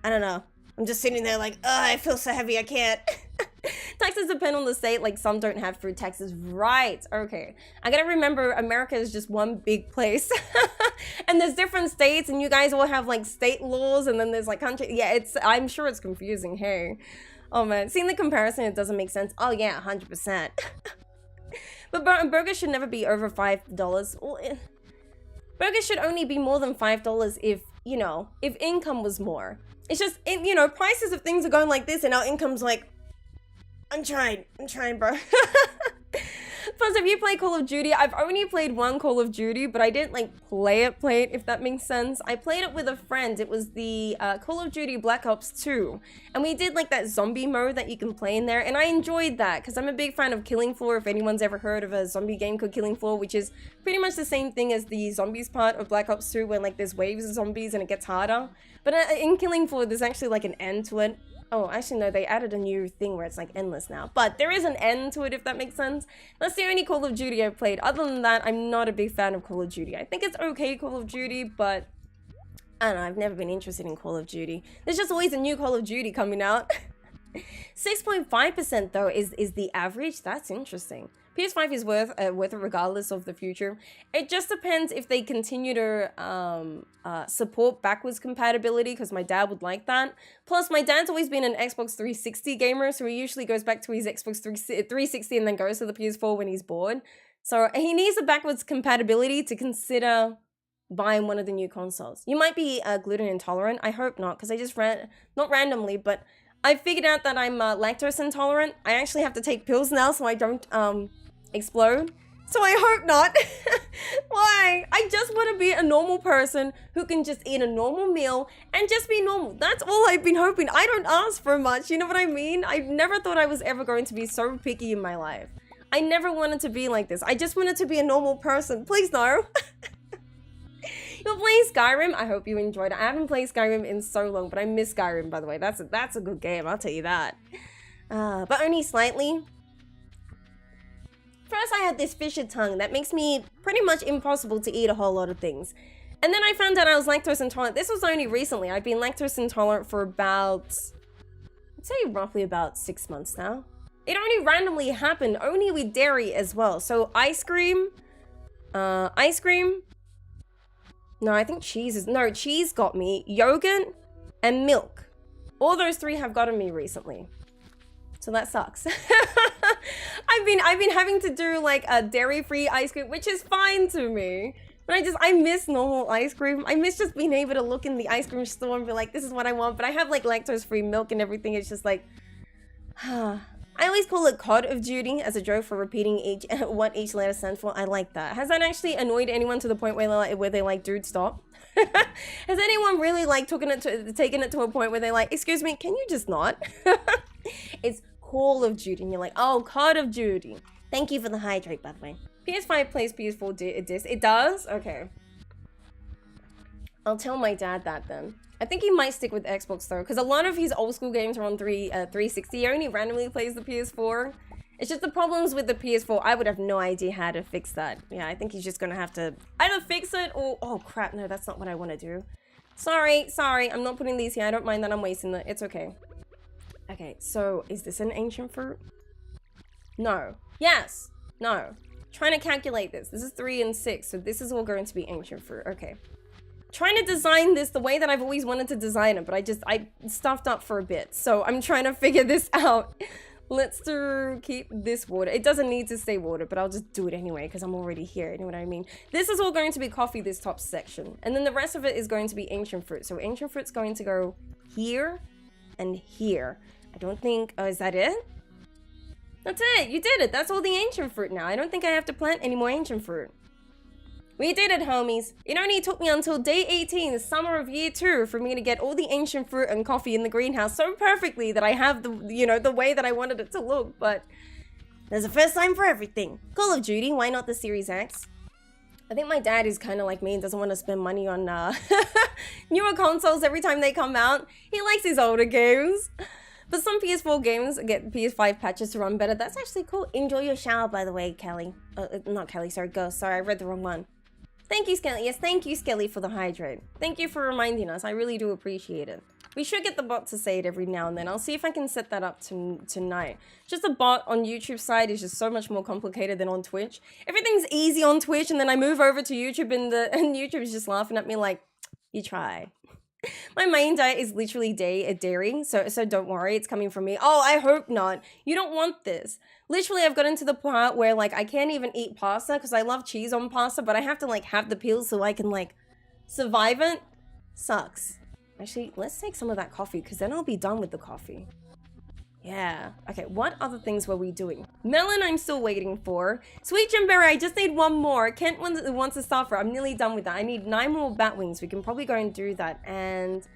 I don't know. I'm just sitting there like, oh, I feel so heavy, I can't. Taxes depend on the state, like some don't have food taxes. Right, okay. I gotta remember America is just one big place. And there's different states and you guys all have like state laws and then there's like country. Yeah, I'm sure it's confusing, hey. Oh man, seeing the comparison, it doesn't make sense. Oh yeah, 100%. But burgers should never be over $5. Well, burgers should only be more than $5 if, you know, if income was more. It's just, you know, prices of things are going like this and our income's like, I'm trying, bro. Plus, if you play Call of Duty, I've only played one Call of Duty, but I didn't like play it, if that makes sense. I played it with a friend. It was the Call of Duty Black Ops 2. And we did like that zombie mode that you can play in there. And I enjoyed that because I'm a big fan of Killing Floor. If anyone's ever heard of a zombie game called Killing Floor, which is pretty much the same thing as the zombies part of Black Ops 2 when like there's waves of zombies and it gets harder. But in Killing Floor, there's actually like an end to it. Oh, actually, no, they added a new thing where it's like endless now. But there is an end to it, if that makes sense. That's the only Call of Duty I've played. Other than that, I'm not a big fan of Call of Duty. I think it's okay, Call of Duty, but I don't know, I've never been interested in Call of Duty. There's just always a new Call of Duty coming out. 6.5% though is the average. That's interesting. PS5 is worth it regardless of the future. It just depends if they continue to support backwards compatibility, because my dad would like that. Plus, my dad's always been an Xbox 360 gamer, so he usually goes back to his Xbox 360 and then goes to the PS4 when he's bored. So he needs a backwards compatibility to consider buying one of the new consoles. You might be gluten intolerant. I hope not, because I just not randomly, but I figured out that I'm lactose intolerant. I actually have to take pills now so I don't explode. So I hope not. Why? I just want to be a normal person who can just eat a normal meal and just be normal. That's all I've been hoping. I don't ask for much, you know what I mean? I never thought I was ever going to be so picky in my life. I never wanted to be like this. I just wanted to be a normal person. Please no. You're playing Skyrim? I hope you enjoyed it. I haven't played Skyrim in so long, but I miss Skyrim, by the way. That's a good game, I'll tell you that. But only slightly. First, I had this fisher tongue that makes me pretty much impossible to eat a whole lot of things. And then I found out I was lactose intolerant. This was only recently. I've been lactose intolerant for about, I'd say roughly about 6 months now. It only randomly happened, only with dairy as well. So ice cream. No, I think cheese is, no, cheese got me. Yogurt and milk. All those three have gotten me recently. So that sucks. I've been having to do like a dairy-free ice cream, which is fine to me. But I miss normal ice cream. I miss just being able to look in the ice cream store and be like, this is what I want. But I have like lactose-free milk and everything. It's just like, I always call it cod of duty as a joke for repeating what each letter stands for. I like that. Has that actually annoyed anyone to the point where they like, dude, stop? Has anyone really like taken it to a point where they're like, excuse me, can you just not? It's Call of Duty, and you're like, oh, Cod of Duty. Thank you for the hydrate, by the way. PS5 plays PS4 disc. It does? Okay. I'll tell my dad that then. I think he might stick with Xbox though, because a lot of his old school games are on 360. He only randomly plays the PS4. It's just the problems with the PS4. I would have no idea how to fix that. Yeah, I think he's just gonna have to either fix it or... Oh crap, no, that's not what I want to do. Sorry, I'm not putting these here. I don't mind that I'm wasting it. It's okay. Okay, so is this an ancient fruit? No. Yes. No. Trying to calculate this. This is 3 and 6, so this is all going to be ancient fruit. Okay. Trying to design this the way that I've always wanted to design it, but I stuffed up for a bit. So I'm trying to figure this out. Let's keep this water. It doesn't need to stay water, but I'll just do it anyway because I'm already here. You know what I mean? This is all going to be coffee, this top section. And then the rest of it is going to be ancient fruit. So ancient fruit's going to go here and here. I don't think... Oh, is that it? That's it. You did it. That's all the ancient fruit now. I don't think I have to plant any more ancient fruit. We did it, homies. It only took me until day 18, the summer of year 2, for me to get all the ancient fruit and coffee in the greenhouse so perfectly that I have the, you know, the way that I wanted it to look. But there's a first time for everything. Call of Duty, why not the Series X? I think my dad is kind of like me and doesn't want to spend money on newer consoles every time they come out. He likes his older games. But some PS4 games get PS5 patches to run better. That's actually cool. Enjoy your shower, by the way, Kelly. Not Kelly, sorry, Ghost. Sorry, I read the wrong one. Thank you, Skelly. Yes, thank you, Skelly, for the hydrate. Thank you for reminding us. I really do appreciate it. We should get the bot to say it every now and then. I'll see if I can set that up tonight. Just a bot on YouTube side is just so much more complicated than on Twitch. Everything's easy on Twitch, and then I move over to YouTube, and YouTube is just laughing at me like, you try. My main diet is literally dairy, so don't worry, it's coming from me. Oh, I hope not. You don't want this. Literally, I've gotten to the part where, like, I can't even eat pasta because I love cheese on pasta, but I have to, like, have the peel so I can, like, survive it. Sucks. Actually, let's take some of that coffee because then I'll be done with the coffee. Yeah. Okay, what other things were we doing? Melon, I'm still waiting for. Sweet Jimberry, I just need one more. Kent wants a suffer. I'm nearly done with that. I need 9 more bat wings. We can probably go and do that. And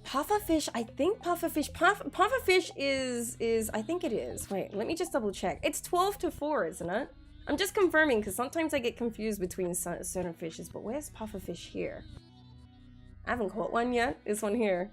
pufferfish, I think pufferfish. Pufferfish is, I think it is. Wait, let me just double check. It's 12 to 4, isn't it? I'm just confirming because sometimes I get confused between certain fishes. But where's pufferfish here? I haven't caught one yet. This one here.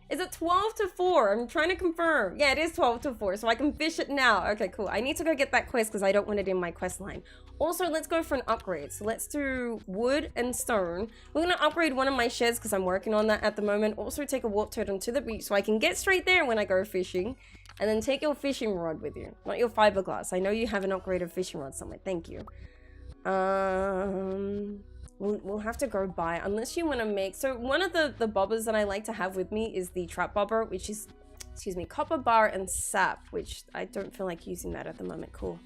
Is it 12 to 4? I'm trying to confirm. Yeah, it is 12 to 4, so I can fish it now. Okay, cool. I need to go get that quest because I don't want it in my quest line. Also, let's go for an upgrade. So let's do wood and stone. We're going to upgrade one of my sheds because I'm working on that at the moment. Also, take a warp totem to the beach so I can get straight there when I go fishing. And then take your fishing rod with you. Not your fiberglass. I know you have an upgraded fishing rod somewhere. Thank you. We'll have to go buy, unless you want to make... So one of the bobbers that I like to have with me is the trap bobber, which is, excuse me, copper bar and sap, which I don't feel like using that at the moment. Cool.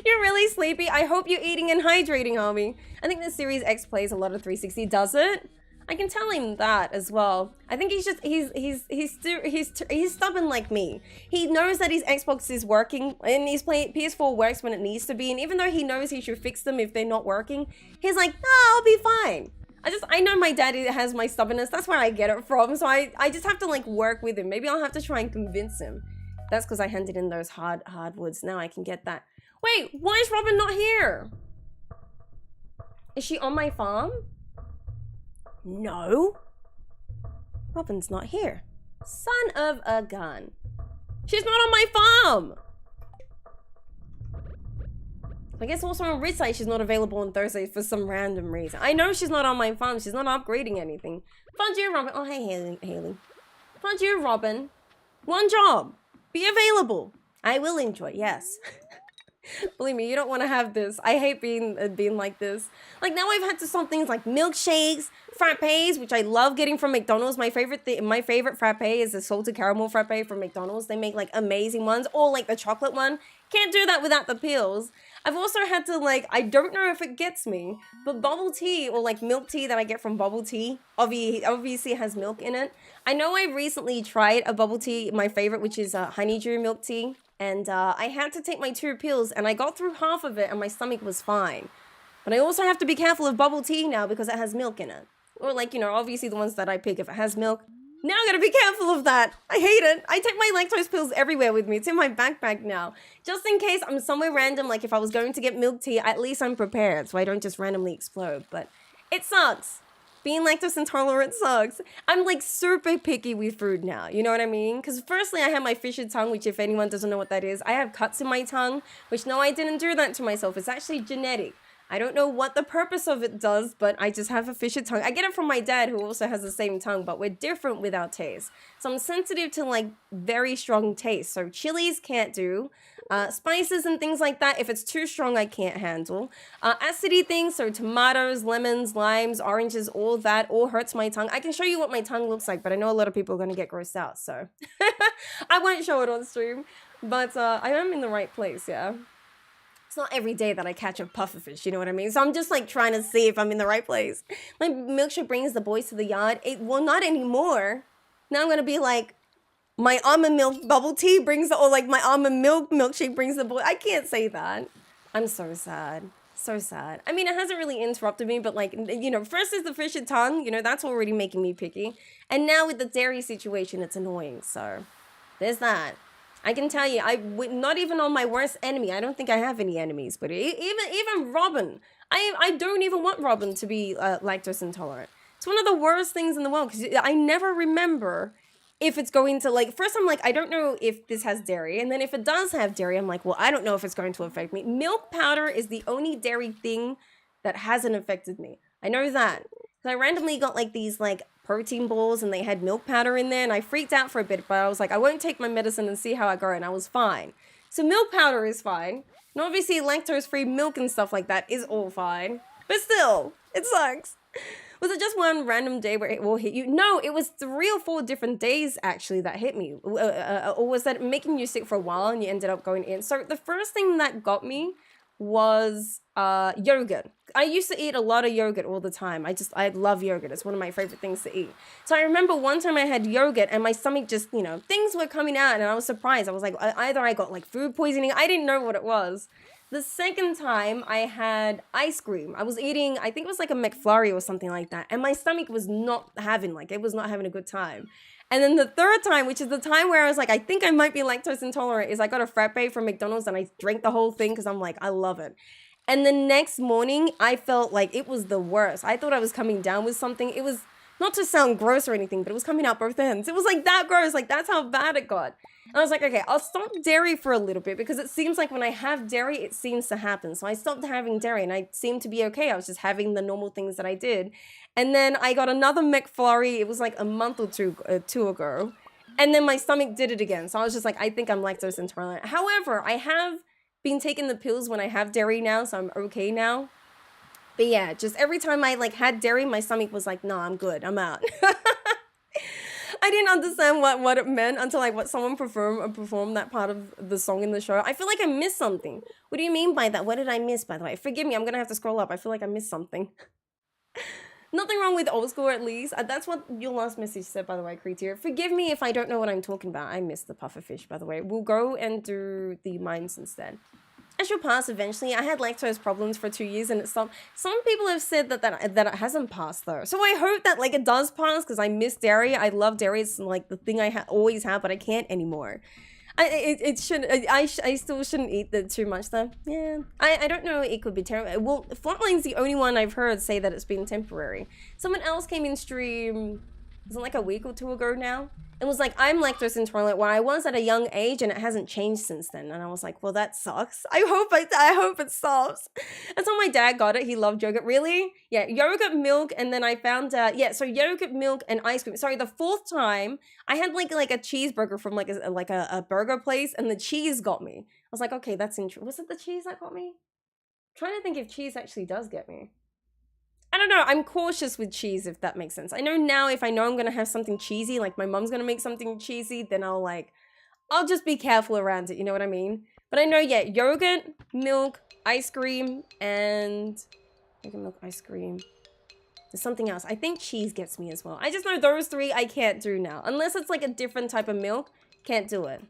You're really sleepy. I hope you're eating and hydrating, homie. I think the Series X plays a lot of 360. Does it? I can tell him that as well. I think he's just, he's stubborn like me. He knows that his Xbox is working and his PS4 works when it needs to be. And even though he knows he should fix them if they're not working, he's like, no, I'll be fine. I know my daddy has my stubbornness. That's where I get it from. So I just have to like work with him. Maybe I'll have to try and convince him. That's because I handed in those hardwoods. Now I can get that. Wait, why is Robin not here? Is she on my farm? No. Robin's not here. Son of a gun. She's not on my farm. I guess also on Ridgeside she's not available on Thursday for some random reason. I know she's not on my farm. She's not upgrading anything. Fund you, Robin. Oh, hey, Haley. Fund you, Robin. One job. Be available. I will enjoy, yes. Believe me, you don't want to have this. I hate being like this. Like now I've had to stop things like milkshakes, frappes, which I love getting from McDonald's. My favorite frappe is the salted caramel frappe from McDonald's. They make like amazing ones, or like the chocolate one. Can't do that without the pills. I've also had to like, I don't know if it gets me, but bubble tea or like milk tea that I get from bubble tea obviously has milk in it. I know I recently tried a bubble tea, my favorite, which is honeydew milk tea. And I had to take my 2 pills and I got through half of it and my stomach was fine. But I also have to be careful of bubble tea now because it has milk in it. Or like, you know, obviously the ones that I pick, if it has milk. Now I gotta be careful of that. I hate it. I take my lactose pills everywhere with me. It's in my backpack now. Just in case I'm somewhere random, like if I was going to get milk tea, at least I'm prepared so I don't just randomly explode. But it sucks. Being lactose intolerant sucks. I'm like super picky with food now, you know what I mean? Because firstly, I have my fisher tongue, which if anyone doesn't know what that is, I have cuts in my tongue, which no, I didn't do that to myself. It's actually genetic. I don't know what the purpose of it does, but I just have a fisher tongue. I get it from my dad, who also has the same tongue, but we're different with our taste. So I'm sensitive to like very strong taste. So chilies can't do. Spices and things like that, if it's too strong, I can't handle. Acidy things, so tomatoes, lemons, limes, oranges, all that, all hurts my tongue. I can show you what my tongue looks like, but I know a lot of people are going to get grossed out, so I won't show it on stream. But I am in the right place, yeah. It's not every day that I catch a pufferfish, you know what I mean? So I'm just like trying to see if I'm in the right place. My milkshake brings the boys to the yard. Well, not anymore. Now I'm going to be like, my almond milk bubble tea brings the, or like my almond milk milkshake brings the boy. I can't say that. I'm so sad. So sad. I mean, it hasn't really interrupted me, but like, you know, first is the fisher tongue, you know, that's already making me picky. And now with the dairy situation, it's annoying. So there's that. I can tell you, not even on my worst enemy. I don't think I have any enemies, but even Robin, I don't even want Robin to be lactose intolerant. It's one of the worst things in the world because I never remember if it's going to, like, first I'm like, I don't know if this has dairy. And then if it does have dairy, I'm like, well, I don't know if it's going to affect me. Milk powder is the only dairy thing that hasn't affected me. I know that. So I randomly got like these like protein balls and they had milk powder in there and I freaked out for a bit, but I was like, I won't take my medicine and see how I go, and I was fine. So milk powder is fine. And obviously lactose-free milk and stuff like that is all fine. But still, it sucks. Was it just one random day where it will hit you? No, it was 3 or 4 different days actually that hit me. Or was that making you sick for a while and you ended up going in? So the first thing that got me was yogurt. I used to eat a lot of yogurt all the time. I love yogurt. It's one of my favorite things to eat. So I remember one time I had yogurt and my stomach just, you know, things were coming out and I was surprised. I was like, either I got like food poisoning. I didn't know what it was. The second time I had ice cream. I was eating, I think it was like a McFlurry or something like that. And my stomach was not having a good time. And then the third time, which is the time where I was like, I think I might be lactose intolerant, is I got a frappe from McDonald's and I drank the whole thing because I'm like, I love it. And the next morning, I felt like it was the worst. I thought I was coming down with something. It was, not to sound gross or anything, but it was coming out both ends. It was like that gross. Like that's how bad it got. And I was like, okay, I'll stop dairy for a little bit because it seems like when I have dairy, it seems to happen. So I stopped having dairy and I seemed to be okay. I was just having the normal things that I did. And then I got another McFlurry. It was like a month or two ago. And then my stomach did it again. So I was just like, I think I'm lactose intolerant. However, I have been taking the pills when I have dairy now, so I'm okay now. But yeah, just every time I like had dairy, my stomach was like, no, I'm good. I'm out. I didn't understand what it meant until like what someone performed that part of the song in the show. I feel like I missed something. What do you mean by that? What did I miss, by the way? Forgive me, I'm gonna have to scroll up. I feel like I missed something. Nothing wrong with old school, at least. That's what your last message said, by the way, Creatier. Forgive me if I don't know what I'm talking about. I missed the pufferfish, by the way. We'll go and do the mines instead. I should pass eventually. I had lactose problems for 2 years and it stopped. Some people have said that it hasn't passed though. So I hope that like it does pass because I miss dairy. I love dairy. It's like the thing I always have, but I can't anymore. I still shouldn't eat that too much though. Yeah. I don't know. It could be terrible. Well, Flatline's the only one I've heard say that it's been temporary. Someone else came in stream Was it like a week or two ago now? It was like, I'm lactose intolerant, where I was at a young age and it hasn't changed since then. And I was like, well, that sucks. I hope it stops. And so my dad got it. He loved yogurt. Really? Yeah, yogurt, milk, and then I found yeah, so yogurt, milk, and ice cream. Sorry, the fourth time I had like a cheeseburger from like a burger place, and the cheese got me. I was like, okay, that's interesting. Was it the cheese that got me? I'm trying to think if cheese actually does get me. I don't know, I'm cautious with cheese, if that makes sense. I know now if I know I'm gonna have something cheesy, like my mom's gonna make something cheesy, then I'll just be careful around it, you know what I mean? But I know, yeah, yogurt, milk, ice cream, and... yogurt, milk, ice cream. There's something else. I think cheese gets me as well. I just know those three I can't do now. Unless it's like a different type of milk, can't do it.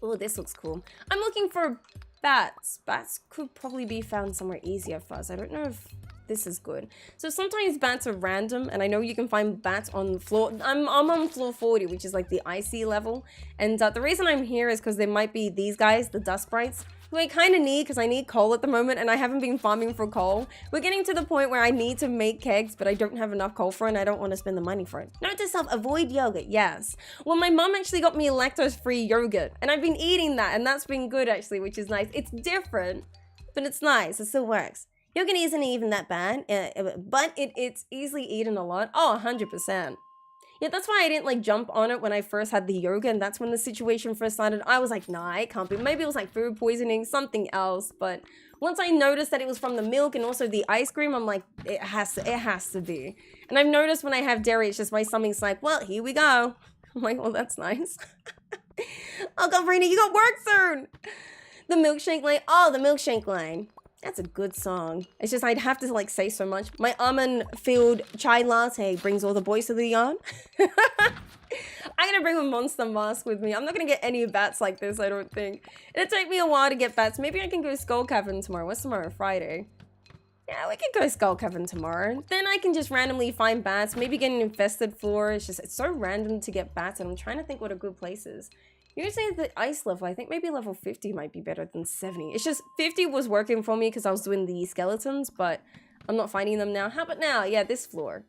Oh, this looks cool. I'm looking for bats. Bats could probably be found somewhere easier for us. I don't know if... this is good. So sometimes bats are random, and I know you can find bats on floor. I'm on floor 40, which is like the icy level. And the reason I'm here is because there might be these guys, the dust sprites, who I kind of need because I need coal at the moment, and I haven't been farming for coal. We're getting to the point where I need to make kegs, but I don't have enough coal for it, and I don't want to spend the money for it. Note to self, avoid yogurt, yes. Well, my mom actually got me lactose-free yogurt, and I've been eating that, and that's been good actually, which is nice. It's different, but it's nice. It still works. Yogurt isn't even that bad, but it's easily eaten a lot. Oh, 100%. Yeah, that's why I didn't like jump on it when I first had the yogurt, and that's when the situation first started. I was like, nah, it can't be. Maybe it was like food poisoning, something else. But once I noticed that it was from the milk and also the ice cream, I'm like, it has to be. And I've noticed when I have dairy, it's just my stomach's like, well, here we go. I'm like, well, that's nice. Oh, God, Raina, you got work soon. The milkshake line. Oh, the milkshake line. That's a good song. It's just I'd have to like say so much. My almond-filled chai latte brings all the boys to the yard. I'm gonna bring a monster mask with me. I'm not gonna get any bats like this, I don't think. It'll take me a while to get bats. Maybe I can go Skull Cavern tomorrow. What's tomorrow? Friday. Yeah, we can go Skull Cavern tomorrow. Then I can just randomly find bats. Maybe get an infested floor. It's so random to get bats, and I'm trying to think what a good place is. Usually the ice level, I think maybe level 50 might be better than 70. It's just 50 was working for me because I was doing the skeletons, but I'm not finding them now. How about now? Yeah, this floor.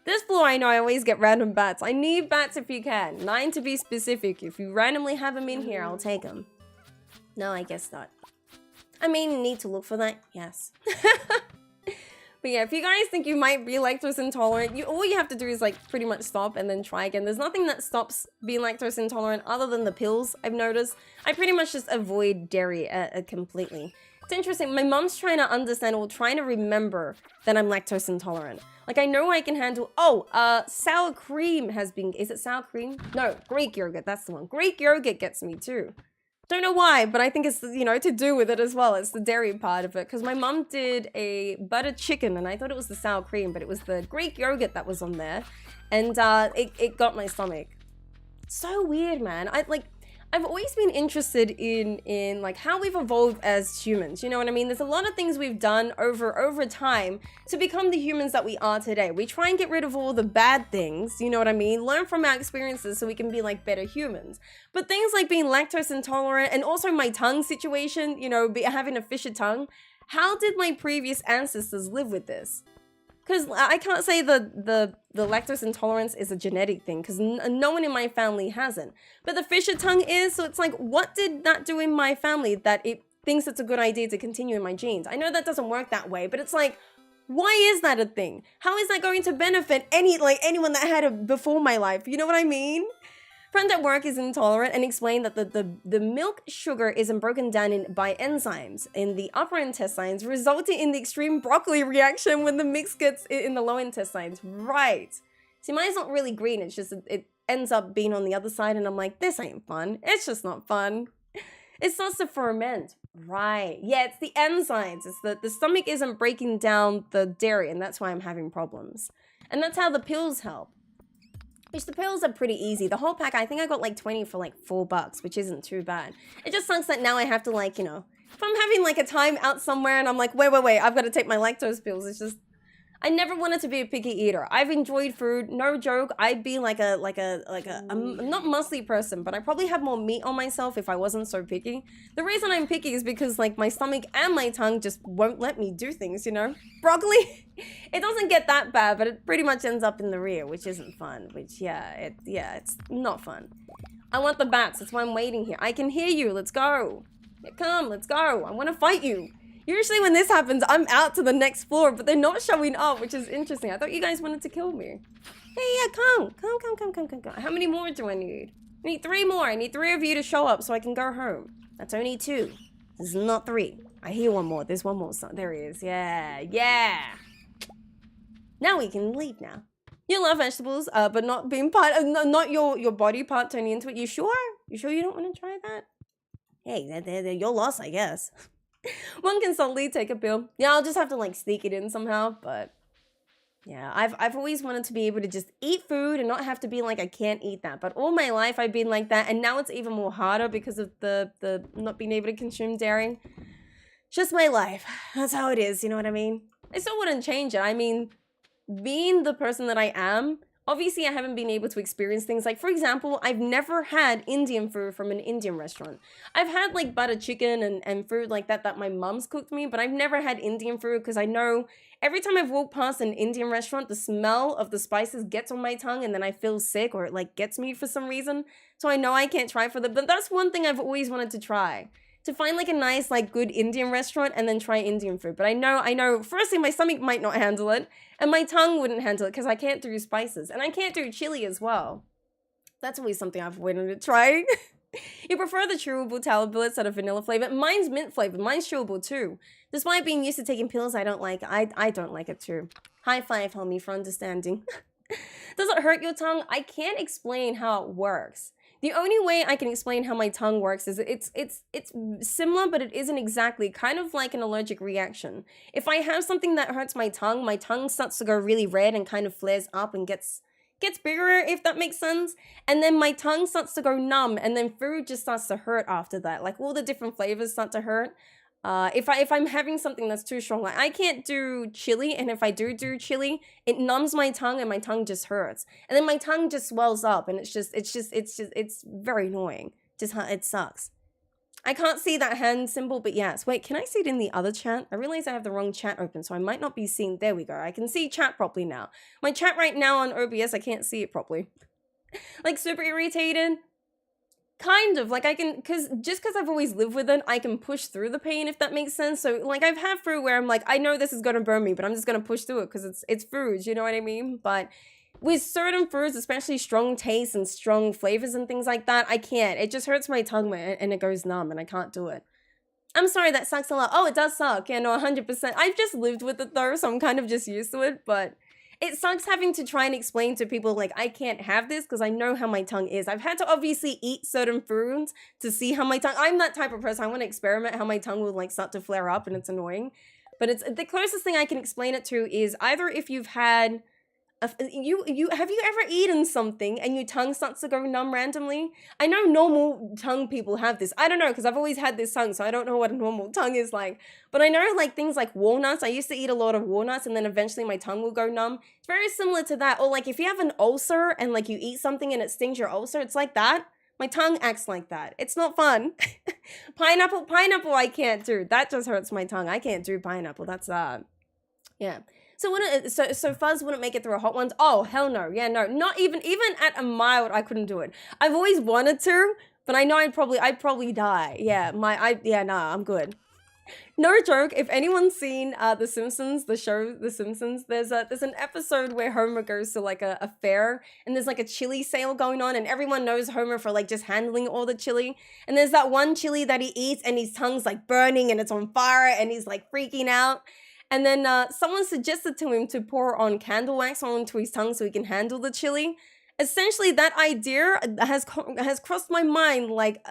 This floor, I know I always get random bats. I need bats if you can. 9 to be specific. If you randomly have them in here, I'll take them. No, I guess not. I mean, need to look for that? Yes. But yeah, if you guys think you might be lactose intolerant, all you have to do is like pretty much stop and then try again. There's nothing that stops being lactose intolerant other than the pills, I've noticed. I pretty much just avoid dairy completely. It's interesting, my mom's trying to understand or trying to remember that I'm lactose intolerant. Like I know I can handle, sour cream has been, is it sour cream? No, Greek yogurt, that's the one. Greek yogurt gets me too. Don't know why, but I think it's, you know, to do with it as well. It's the dairy part of it. Because my mom did a buttered chicken, and I thought it was the sour cream, but it was the Greek yogurt that was on there. And it got my stomach. So weird, man. I've always been interested in like how we've evolved as humans. You know what I mean? There's a lot of things we've done over time to become the humans that we are today. We try and get rid of all the bad things, you know what I mean? Learn from our experiences so we can be like better humans. But things like being lactose intolerant and also my tongue situation, you know, having a fishy tongue. How did my previous ancestors live with this? Because I can't say the lactose intolerance is a genetic thing, because no one in my family hasn't. But the fisher tongue is, so it's like, what did that do in my family that it thinks it's a good idea to continue in my genes? I know that doesn't work that way, but it's like, why is that a thing? How is that going to benefit anyone that had it before my life? You know what I mean? Friend at work is intolerant and explained that the milk sugar isn't broken down by enzymes in the upper intestines, resulting in the extreme broccoli reaction when the mix gets in the lower intestines. Right. See, mine's not really green. It's just, it ends up being on the other side, and I'm like, this ain't fun. It's just not fun. It starts to ferment. Right. Yeah, it's the enzymes. It's the stomach isn't breaking down the dairy, and that's why I'm having problems. And that's how the pills help. Which the pills are pretty easy. The whole pack, I think I got like 20 for like $4, which isn't too bad. It just sucks that now I have to like, you know, if I'm having like a time out somewhere and I'm like, wait, I've got to take my lactose pills. It's just, I never wanted to be a picky eater. I've enjoyed food, no joke. I'd be like a I'm not muscly person, but I probably have more meat on myself if I wasn't so picky. The reason I'm picky is because like my stomach and my tongue just won't let me do things, you know? Broccoli, it doesn't get that bad, but it pretty much ends up in the rear, which isn't fun. Which it's not fun. I want the bats. That's why I'm waiting here. I can hear you. Let's go. Yeah, come, let's go. I want to fight you. Usually when this happens, I'm out to the next floor, but they're not showing up, which is interesting. I thought you guys wanted to kill me. Hey, yeah, come. How many more do I need? I need 3 more. I need 3 of you to show up so I can go home. That's only 2. This is not 3. I hear 1 more. There's 1 more. There he is. Yeah. Now we can leave now. You love vegetables, but not being part of, not your body part turning into it. You sure? You sure you don't want to try that? Hey, they're your loss, I guess. One can subtly take a pill. Yeah, I'll just have to like sneak it in somehow, but yeah, I've always wanted to be able to just eat food and not have to be like I can't eat that. But all my life I've been like that, and now it's even more harder because of the not being able to consume dairy. Just my life. That's how it is, you know what I mean? I still wouldn't change it. I mean, being the person that I am, obviously I haven't been able to experience things like, for example, I've never had Indian food from an Indian restaurant. I've had like butter chicken and food like that my mom's cooked me, but I've never had Indian food because I know every time I've walked past an Indian restaurant, the smell of the spices gets on my tongue and then I feel sick or it like gets me for some reason. So I know I can't try for them, but that's one thing I've always wanted to try. To find like a nice, like good Indian restaurant and then try Indian food. But I know, firstly, my stomach might not handle it and my tongue wouldn't handle it because I can't do spices and I can't do chili as well. That's always something I've wanted to try. You prefer the chewable tablet instead of vanilla flavor. Mine's mint flavor. Mine's chewable too. Despite being used to taking pills, I don't like it too. High 5, homie, for understanding. Does it hurt your tongue? I can't explain how it works. The only way I can explain how my tongue works is it's similar, but it isn't exactly. Kind of like an allergic reaction. If I have something that hurts my tongue starts to go really red and kind of flares up and gets bigger, if that makes sense. And then my tongue starts to go numb, and then food just starts to hurt after that. Like all the different flavors start to hurt. If I'm having something that's too strong, like I can't do chili, and if I do chili, it numbs my tongue and my tongue just hurts. And then my tongue just swells up and it's very annoying. It sucks. I can't see that hand symbol, but yes. Wait, can I see it in the other chat? I realize I have the wrong chat open, so I might not be seeing. There we go. I can see chat properly now. My chat right now on OBS, I can't see it properly. Like super irritated. Kind of, like I can, because I've always lived with it, I can push through the pain, if that makes sense. So like I've had food where I'm like, I know this is gonna burn me, but I'm just gonna push through it because it's food, you know what I mean? But with certain foods, especially strong tastes and strong flavors and things like that, I can't. It just hurts my tongue and it goes numb and I can't do it. I'm sorry, that sucks a lot. Oh, it does suck. Yeah, no, 100%. I've just lived with it though, so I'm kind of just used to it, but it sucks having to try and explain to people like I can't have this because I know how my tongue is. I've had to obviously eat certain foods to see how my tongue. I'm that type of person. I want to experiment how my tongue will like start to flare up and it's annoying. But it's the closest thing I can explain it to is either if you've had have you ever eaten something and your tongue starts to go numb randomly? I know normal tongue people have this. I don't know because I've always had this tongue, so I don't know what a normal tongue is like. But I know like things like walnuts. I used to eat a lot of walnuts and then eventually my tongue will go numb. It's very similar to that. Or like if you have an ulcer and like you eat something and it stings your ulcer, it's like that. My tongue acts like that. It's not fun. Pineapple I can't do. That just hurts my tongue. I can't do pineapple. That's yeah. So fuzz wouldn't make it through a hot ones. Oh hell no, yeah no, not even at a mild I couldn't do it. I've always wanted to, but I know I'd probably die. Yeah, nah, I'm good. No joke. If anyone's seen The Simpsons, the show The Simpsons, there's an episode where Homer goes to like a fair and there's like a chili sale going on and everyone knows Homer for like just handling all the chili. And there's that one chili that he eats and his tongue's like burning and it's on fire and he's like freaking out. And then someone suggested to him to pour on candle wax onto his tongue so he can handle the chili. Essentially, that idea has crossed my mind like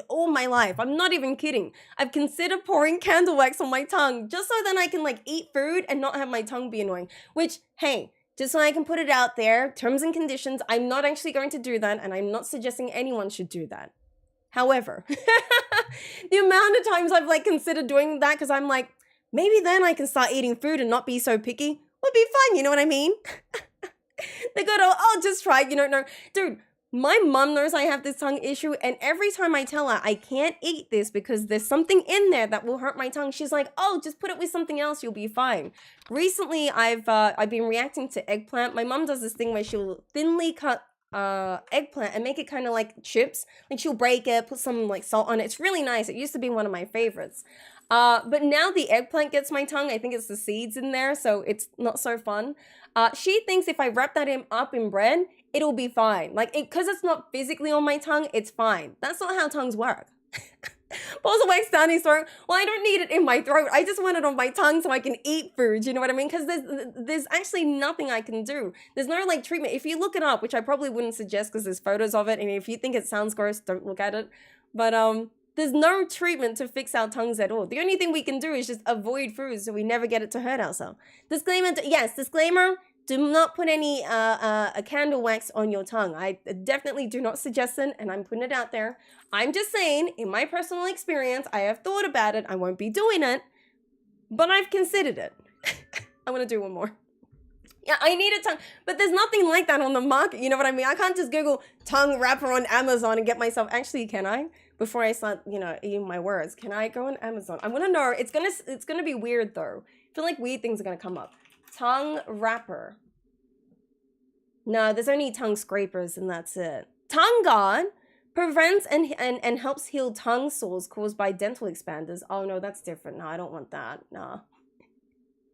all my life. I'm not even kidding. I've considered pouring candle wax on my tongue just so then I can like eat food and not have my tongue be annoying. Which, hey, just so I can put it out there, terms and conditions, I'm not actually going to do that and I'm not suggesting anyone should do that. However, the amount of times I've like considered doing that because I'm like, maybe then I can start eating food and not be so picky. We'll be fine, you know what I mean? They go to, oh, just try, you know, no. Dude, my mom knows I have this tongue issue, and every time I tell her I can't eat this because there's something in there that will hurt my tongue, she's like, oh, just put it with something else, you'll be fine. Recently, I've been reacting to eggplant. My mom does this thing where she'll thinly cut eggplant and make it kind of like chips. Like she'll break it, put some like salt on it. It's really nice. It used to be one of my favorites. But now the eggplant gets my tongue. I think it's the seeds in there, so it's not so fun. She thinks if I wrap that up in bread, it'll be fine. Like, because it's not physically on my tongue, it's fine. That's not how tongues work. Also, like Stanley's throat. Well, I don't need it in my throat. I just want it on my tongue so I can eat food. You know what I mean? Because there's actually nothing I can do. There's no like treatment. If you look it up, which I probably wouldn't suggest because there's photos of it, and if you think it sounds gross, don't look at it. But there's no treatment to fix our tongues at all. The only thing we can do is just avoid food so we never get it to hurt ourselves. Disclaimer, yes, disclaimer. Do not put any candle wax on your tongue. I definitely do not suggest it, and I'm putting it out there. I'm just saying, in my personal experience, I have thought about it. I won't be doing it, but I've considered it. I want to do one more. Yeah, I need a tongue, but there's nothing like that on the market. You know what I mean? I can't just Google tongue wrapper on Amazon and get myself. Actually, can I? Before I start, you know, eating my words, can I go on Amazon? I want to know. It's gonna be weird though. I feel like weird things are gonna come up. Tongue wrapper. No, there's only tongue scrapers and that's it. Tongue guard prevents and helps heal tongue sores caused by dental expanders. Oh no, that's different. No, I don't want that. No.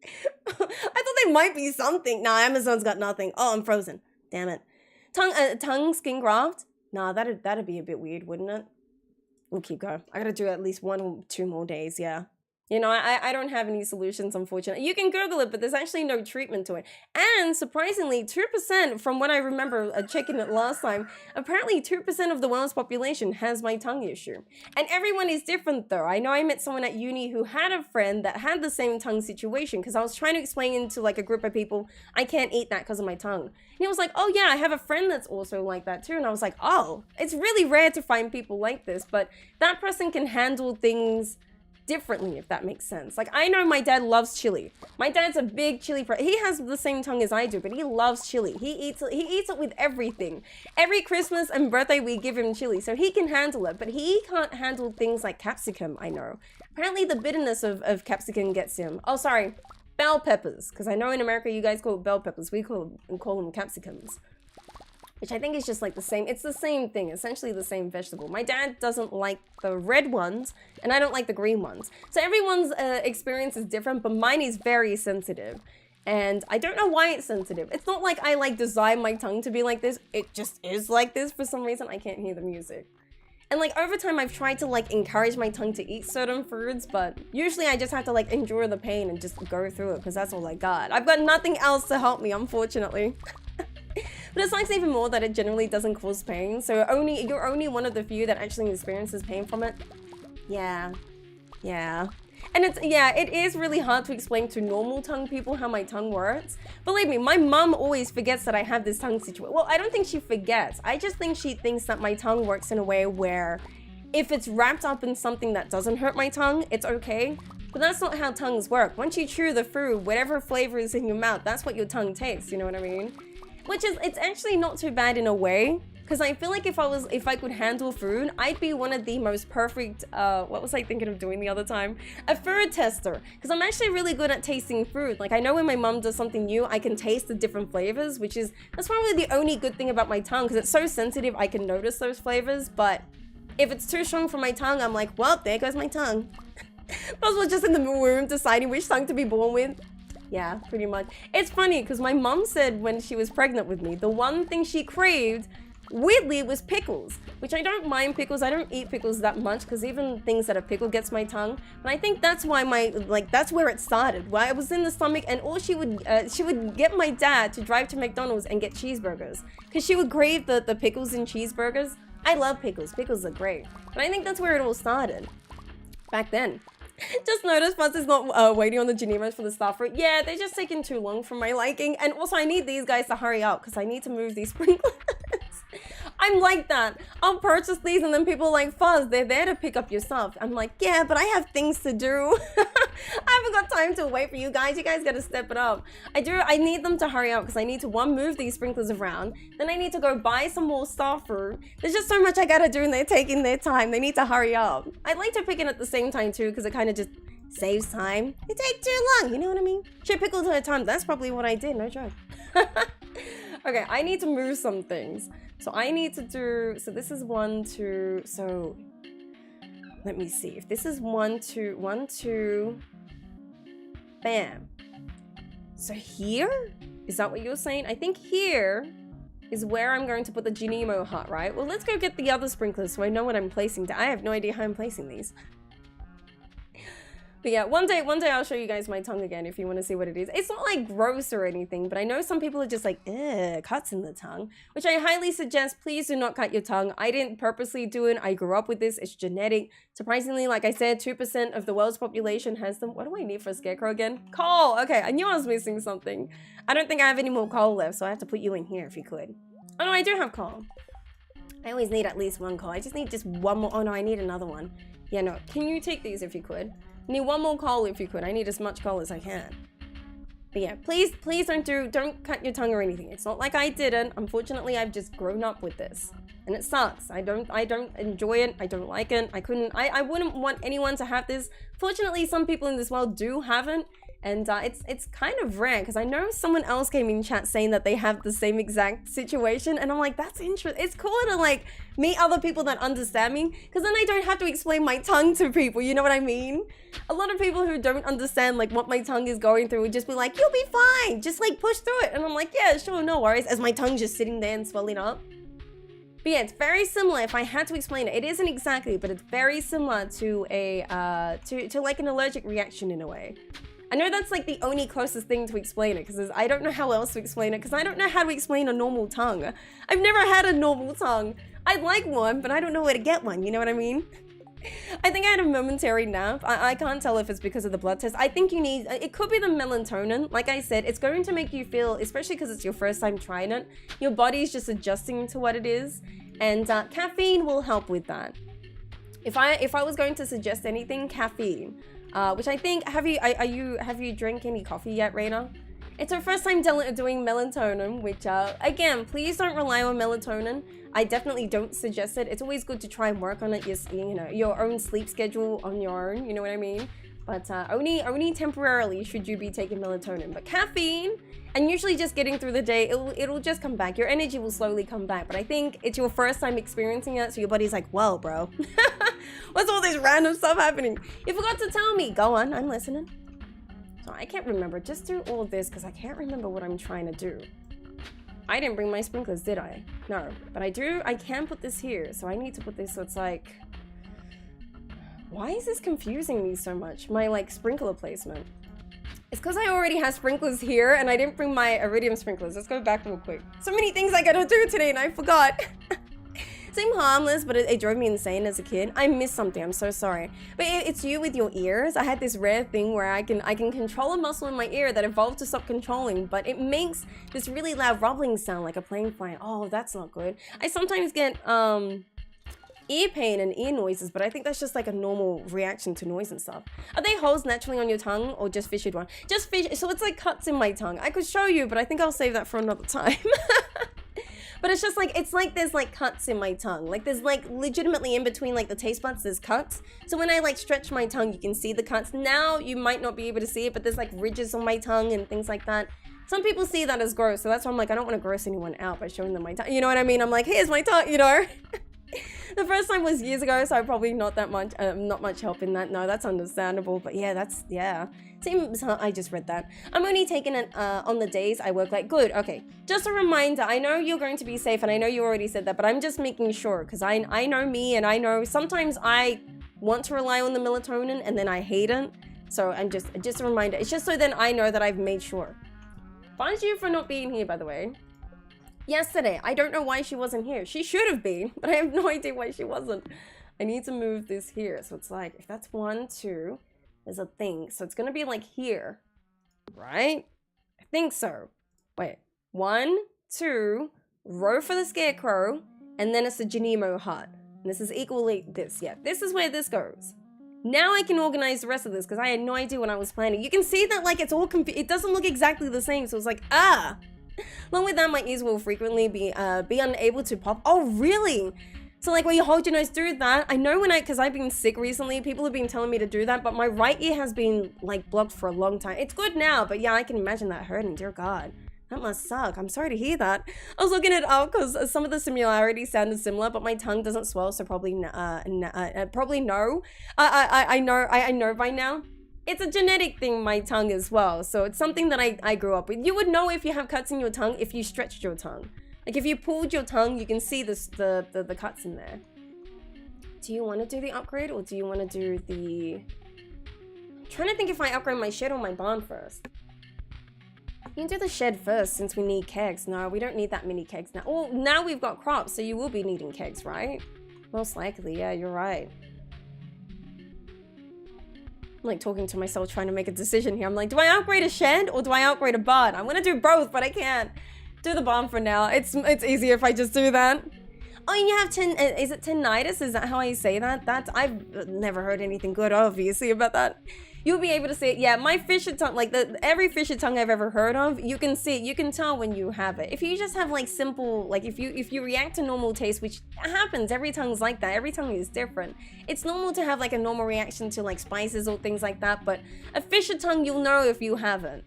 I thought there might be something. Nah, Amazon's got nothing. Oh, I'm frozen. Damn it. Tongue skin graft. Nah, that'd be a bit weird, wouldn't it? We'll keep going. I gotta do at least 1 or 2 more days, yeah. You know, I don't have any solutions, unfortunately. You can Google it, but there's actually no treatment to it. And surprisingly, 2%, from what I remember checking it last time, apparently 2% of the world's population has my tongue issue. And everyone is different though. I know I met someone at uni who had a friend that had the same tongue situation because I was trying to explain to like a group of people, I can't eat that because of my tongue. And he was like, oh yeah, I have a friend that's also like that too. And I was like, oh, it's really rare to find people like this, but that person can handle things differently, if that makes sense. Like, I know my dad loves chili. My dad's a big chili he has the same tongue as I do, but he loves chili. He eats it with everything. Every Christmas and birthday we give him chili, so he can handle it, but he can't handle things like capsicum, I know. Apparently the bitterness of capsicum gets him. Oh, sorry, bell peppers, because I know in America you guys call it bell peppers. We call them capsicums. Which I think is just like the same, it's the same thing, essentially the same vegetable. My dad doesn't like the red ones, and I don't like the green ones. So everyone's experience is different, but mine is very sensitive. And I don't know why it's sensitive. It's not like I like design my tongue to be like this, it just is like this for some reason. I can't hear the music. And like over time I've tried to like encourage my tongue to eat certain foods, but usually I just have to like endure the pain and just go through it because that's all I got. I've got nothing else to help me, unfortunately. But it sucks even more that it generally doesn't cause pain, so you're only one of the few that actually experiences pain from it. Yeah. And it is really hard to explain to normal tongue people how my tongue works. Believe me, my mom always forgets that I have this tongue situation. Well, I don't think she forgets. I just think she thinks that my tongue works in a way where if it's wrapped up in something that doesn't hurt my tongue, it's okay. But that's not how tongues work. Once you chew the food, whatever flavor is in your mouth, that's what your tongue tastes, you know what I mean? Which is, it's actually not too bad in a way, because I feel like if I could handle food, I'd be one of the most perfect, what was I thinking of doing the other time? A food tester, because I'm actually really good at tasting food. Like I know when my mom does something new, I can taste the different flavors, that's probably the only good thing about my tongue, because it's so sensitive, I can notice those flavors, but if it's too strong for my tongue, I'm like, well, there goes my tongue. I was just in the womb deciding which tongue to be born with. Yeah, pretty much. It's funny because my mom said when she was pregnant with me, the one thing she craved, weirdly, was pickles. Which I don't mind pickles. I don't eat pickles that much because even things that are pickled gets my tongue. But I think that's why that's where it started. Why I was in the stomach and all she would get my dad to drive to McDonald's and get cheeseburgers. Because she would crave the pickles in cheeseburgers. I love pickles. Pickles are great. But I think that's where it all started. Back then. Just noticed Fuzz is not waiting on the Genevas for the star fruit. Yeah, they're just taking too long for my liking. And also I need these guys to hurry up because I need to move these sprinklers. I'm like that. I'll purchase these and then people are like, Fuzz, they're there to pick up your stuff. I'm like, yeah, but I have things to do. I haven't got time to wait for you guys. You guys gotta step it up. I need them to hurry up because I need to, one, move these sprinklers around. Then I need to go buy some more starfruit. There's just so much I gotta do and they're taking their time. They need to hurry up. I'd like to pick it at the same time too because it kind of just saves time. It takes too long, you know what I mean? Shit pickled her time. That's probably what I did, no joke. Okay, I need to move some things. So I need to do, so this is 1, 2, so let me see. If this is 1, 2, 1, 2, bam. So here? Is that what you're saying? I think here is where I'm going to put the Ginemo hut, right? Well, let's go get the other sprinklers so I know what I'm placing. I have no idea how I'm placing these. But yeah, one day I'll show you guys my tongue again if you want to see what it is. It's not like gross or anything, but I know some people are just like, cuts in the tongue, which I highly suggest. Please do not cut your tongue. I didn't purposely do it. I grew up with this. It's genetic. Surprisingly, like I said, 2% of the world's population has them. What do I need for a scarecrow again? Coal. Okay, I knew I was missing something. I don't think I have any more coal left, so I have to put you in here if you could. Oh no, I do have coal. I always need at least 1 coal. I just need just 1 more. Oh no, I need another one. Yeah, no. Can you take these if you could? I need 1 more coal if you could. I need as much coal as I can. But yeah, please don't cut your tongue or anything. It's not like I didn't. Unfortunately, I've just grown up with this. And it sucks. I don't enjoy it. I don't like it. I wouldn't want anyone to have this. Fortunately, some people in this world do have it. And it's kind of rare because I know someone else came in chat saying that they have the same exact situation. And I'm like, that's interesting. It's cool to like meet other people that understand me because then I don't have to explain my tongue to people. You know what I mean? A lot of people who don't understand like what my tongue is going through would just be like, you'll be fine. Just like push through it. And I'm like, yeah, sure, no worries. As my tongue's just sitting there and swelling up. But yeah, it's very similar. If I had to explain it, it isn't exactly, but it's very similar to a to like an allergic reaction in a way. I know that's like the only closest thing to explain it because I don't know how else to explain it because I don't know how to explain a normal tongue. I've never had a normal tongue. I'd like one, but I don't know where to get one. You know what I mean? I think I had a momentary nap. I can't tell if it's because of the blood test. I think you need, it could be the melatonin. Like I said, it's going to make you feel, especially because it's your first time trying it, your body's just adjusting to what it is. And caffeine will help with that. If I was going to suggest anything, caffeine. Which I think, have you drank any coffee yet, Raina? It's her first time doing melatonin, which, again, please don't rely on melatonin. I definitely don't suggest it. It's always good to try and work on it, your own sleep schedule on your own, you know what I mean? But only temporarily should you be taking melatonin. But caffeine, and usually just getting through the day, it'll just come back. Your energy will slowly come back. But I think it's your first time experiencing it, so your body's like, whoa, bro. What's all this random stuff happening? You forgot to tell me. Go on, I'm listening. So I can't remember. Just do all this because I can't remember what I'm trying to do. I didn't bring my sprinklers, did I? No, but I can put this here. So I need to put this so it's like... Why is this confusing me so much? My like sprinkler placement. It's because I already have sprinklers here and I didn't bring my iridium sprinklers. Let's go back real quick. So many things I gotta do today and I forgot. Seem harmless, but it drove me insane as a kid. I missed something, I'm so sorry. But it's you with your ears. I had this rare thing where I can control a muscle in my ear that evolved to stop controlling, but it makes this really loud rubbling sound like a plane flying. Oh, that's not good. I sometimes get ear pain and ear noises, but I think that's just like a normal reaction to noise and stuff. Are they holes naturally on your tongue or just fissured one? Just fish, so it's like cuts in my tongue. I could show you, but I think I'll save that for another time. But it's just like, it's like there's like cuts in my tongue. Like there's like legitimately in between like the taste buds, there's cuts. So when I like stretch my tongue, you can see the cuts. Now you might not be able to see it, but there's like ridges on my tongue and things like that. Some people see that as gross. So that's why I'm like, I don't want to gross anyone out by showing them my tongue. You know what I mean? I'm like, here's my tongue, you know? The first time was years ago, so probably not much help in that. No, that's understandable. But yeah, seems I just read that. I'm only taking it on the days I work like good. Okay, just a reminder. I know you're going to be safe, and I know you already said that, but I'm just making sure because I know me, and I know sometimes I want to rely on the melatonin, and then I hate it. So I'm just a reminder. It's just so then I know that I've made sure. Thank you for not being here, by the way. Yesterday, I don't know why she wasn't here. She should have been, but I have no idea why she wasn't. I need to move this here. So it's like, if that's 1, 2, there's a thing. So it's going to be like here, right? I think so. Wait, 1, 2, row for the scarecrow. and then it's a Janemo hut. And this is equally this, yeah. This is where this goes. Now I can organize the rest of this because I had no idea when I was planning. You can see that like it's all it doesn't look exactly the same, so it's like, ah. Along with that, my ears will frequently be unable to pop. Oh, really? So like when you hold your nose through that, I know because I've been sick recently, people have been telling me to do that, but my right ear has been like blocked for a long time. It's good now, but yeah, I can imagine that hurting, dear God. That must suck. I'm sorry to hear that. I was looking it up because some of the similarities sounded similar, but my tongue doesn't swell, so probably probably no. I know by now. It's a genetic thing, my tongue as well. So it's something that I grew up with. You would know if you have cuts in your tongue if you stretched your tongue. Like if you pulled your tongue, you can see the cuts in there. Do you want to do the upgrade or do you want to do the... I'm trying to think if I upgrade my shed or my barn first. You can do the shed first since we need kegs. No, we don't need that many kegs now. Well, now we've got crops, so you will be needing kegs, right? Most likely, yeah, you're right. I'm like talking to myself, trying to make a decision here. I'm like, do I upgrade a shed or do I upgrade a barn? I'm gonna do both, but I can't. Do the barn for now. It's easier if I just do that. Oh, you have is it tinnitus? Is that how I say that? I've never heard anything good, obviously, about that. You'll be able to see it. Yeah, my fisher tongue, like every fisher tongue I've ever heard of, you can see it. You can tell when you have it. If you just have like simple, like if you react to normal taste, which happens, every tongue's like that. Every tongue is different. It's normal to have like a normal reaction to like spices or things like that. But a fisher tongue, you'll know if you haven't.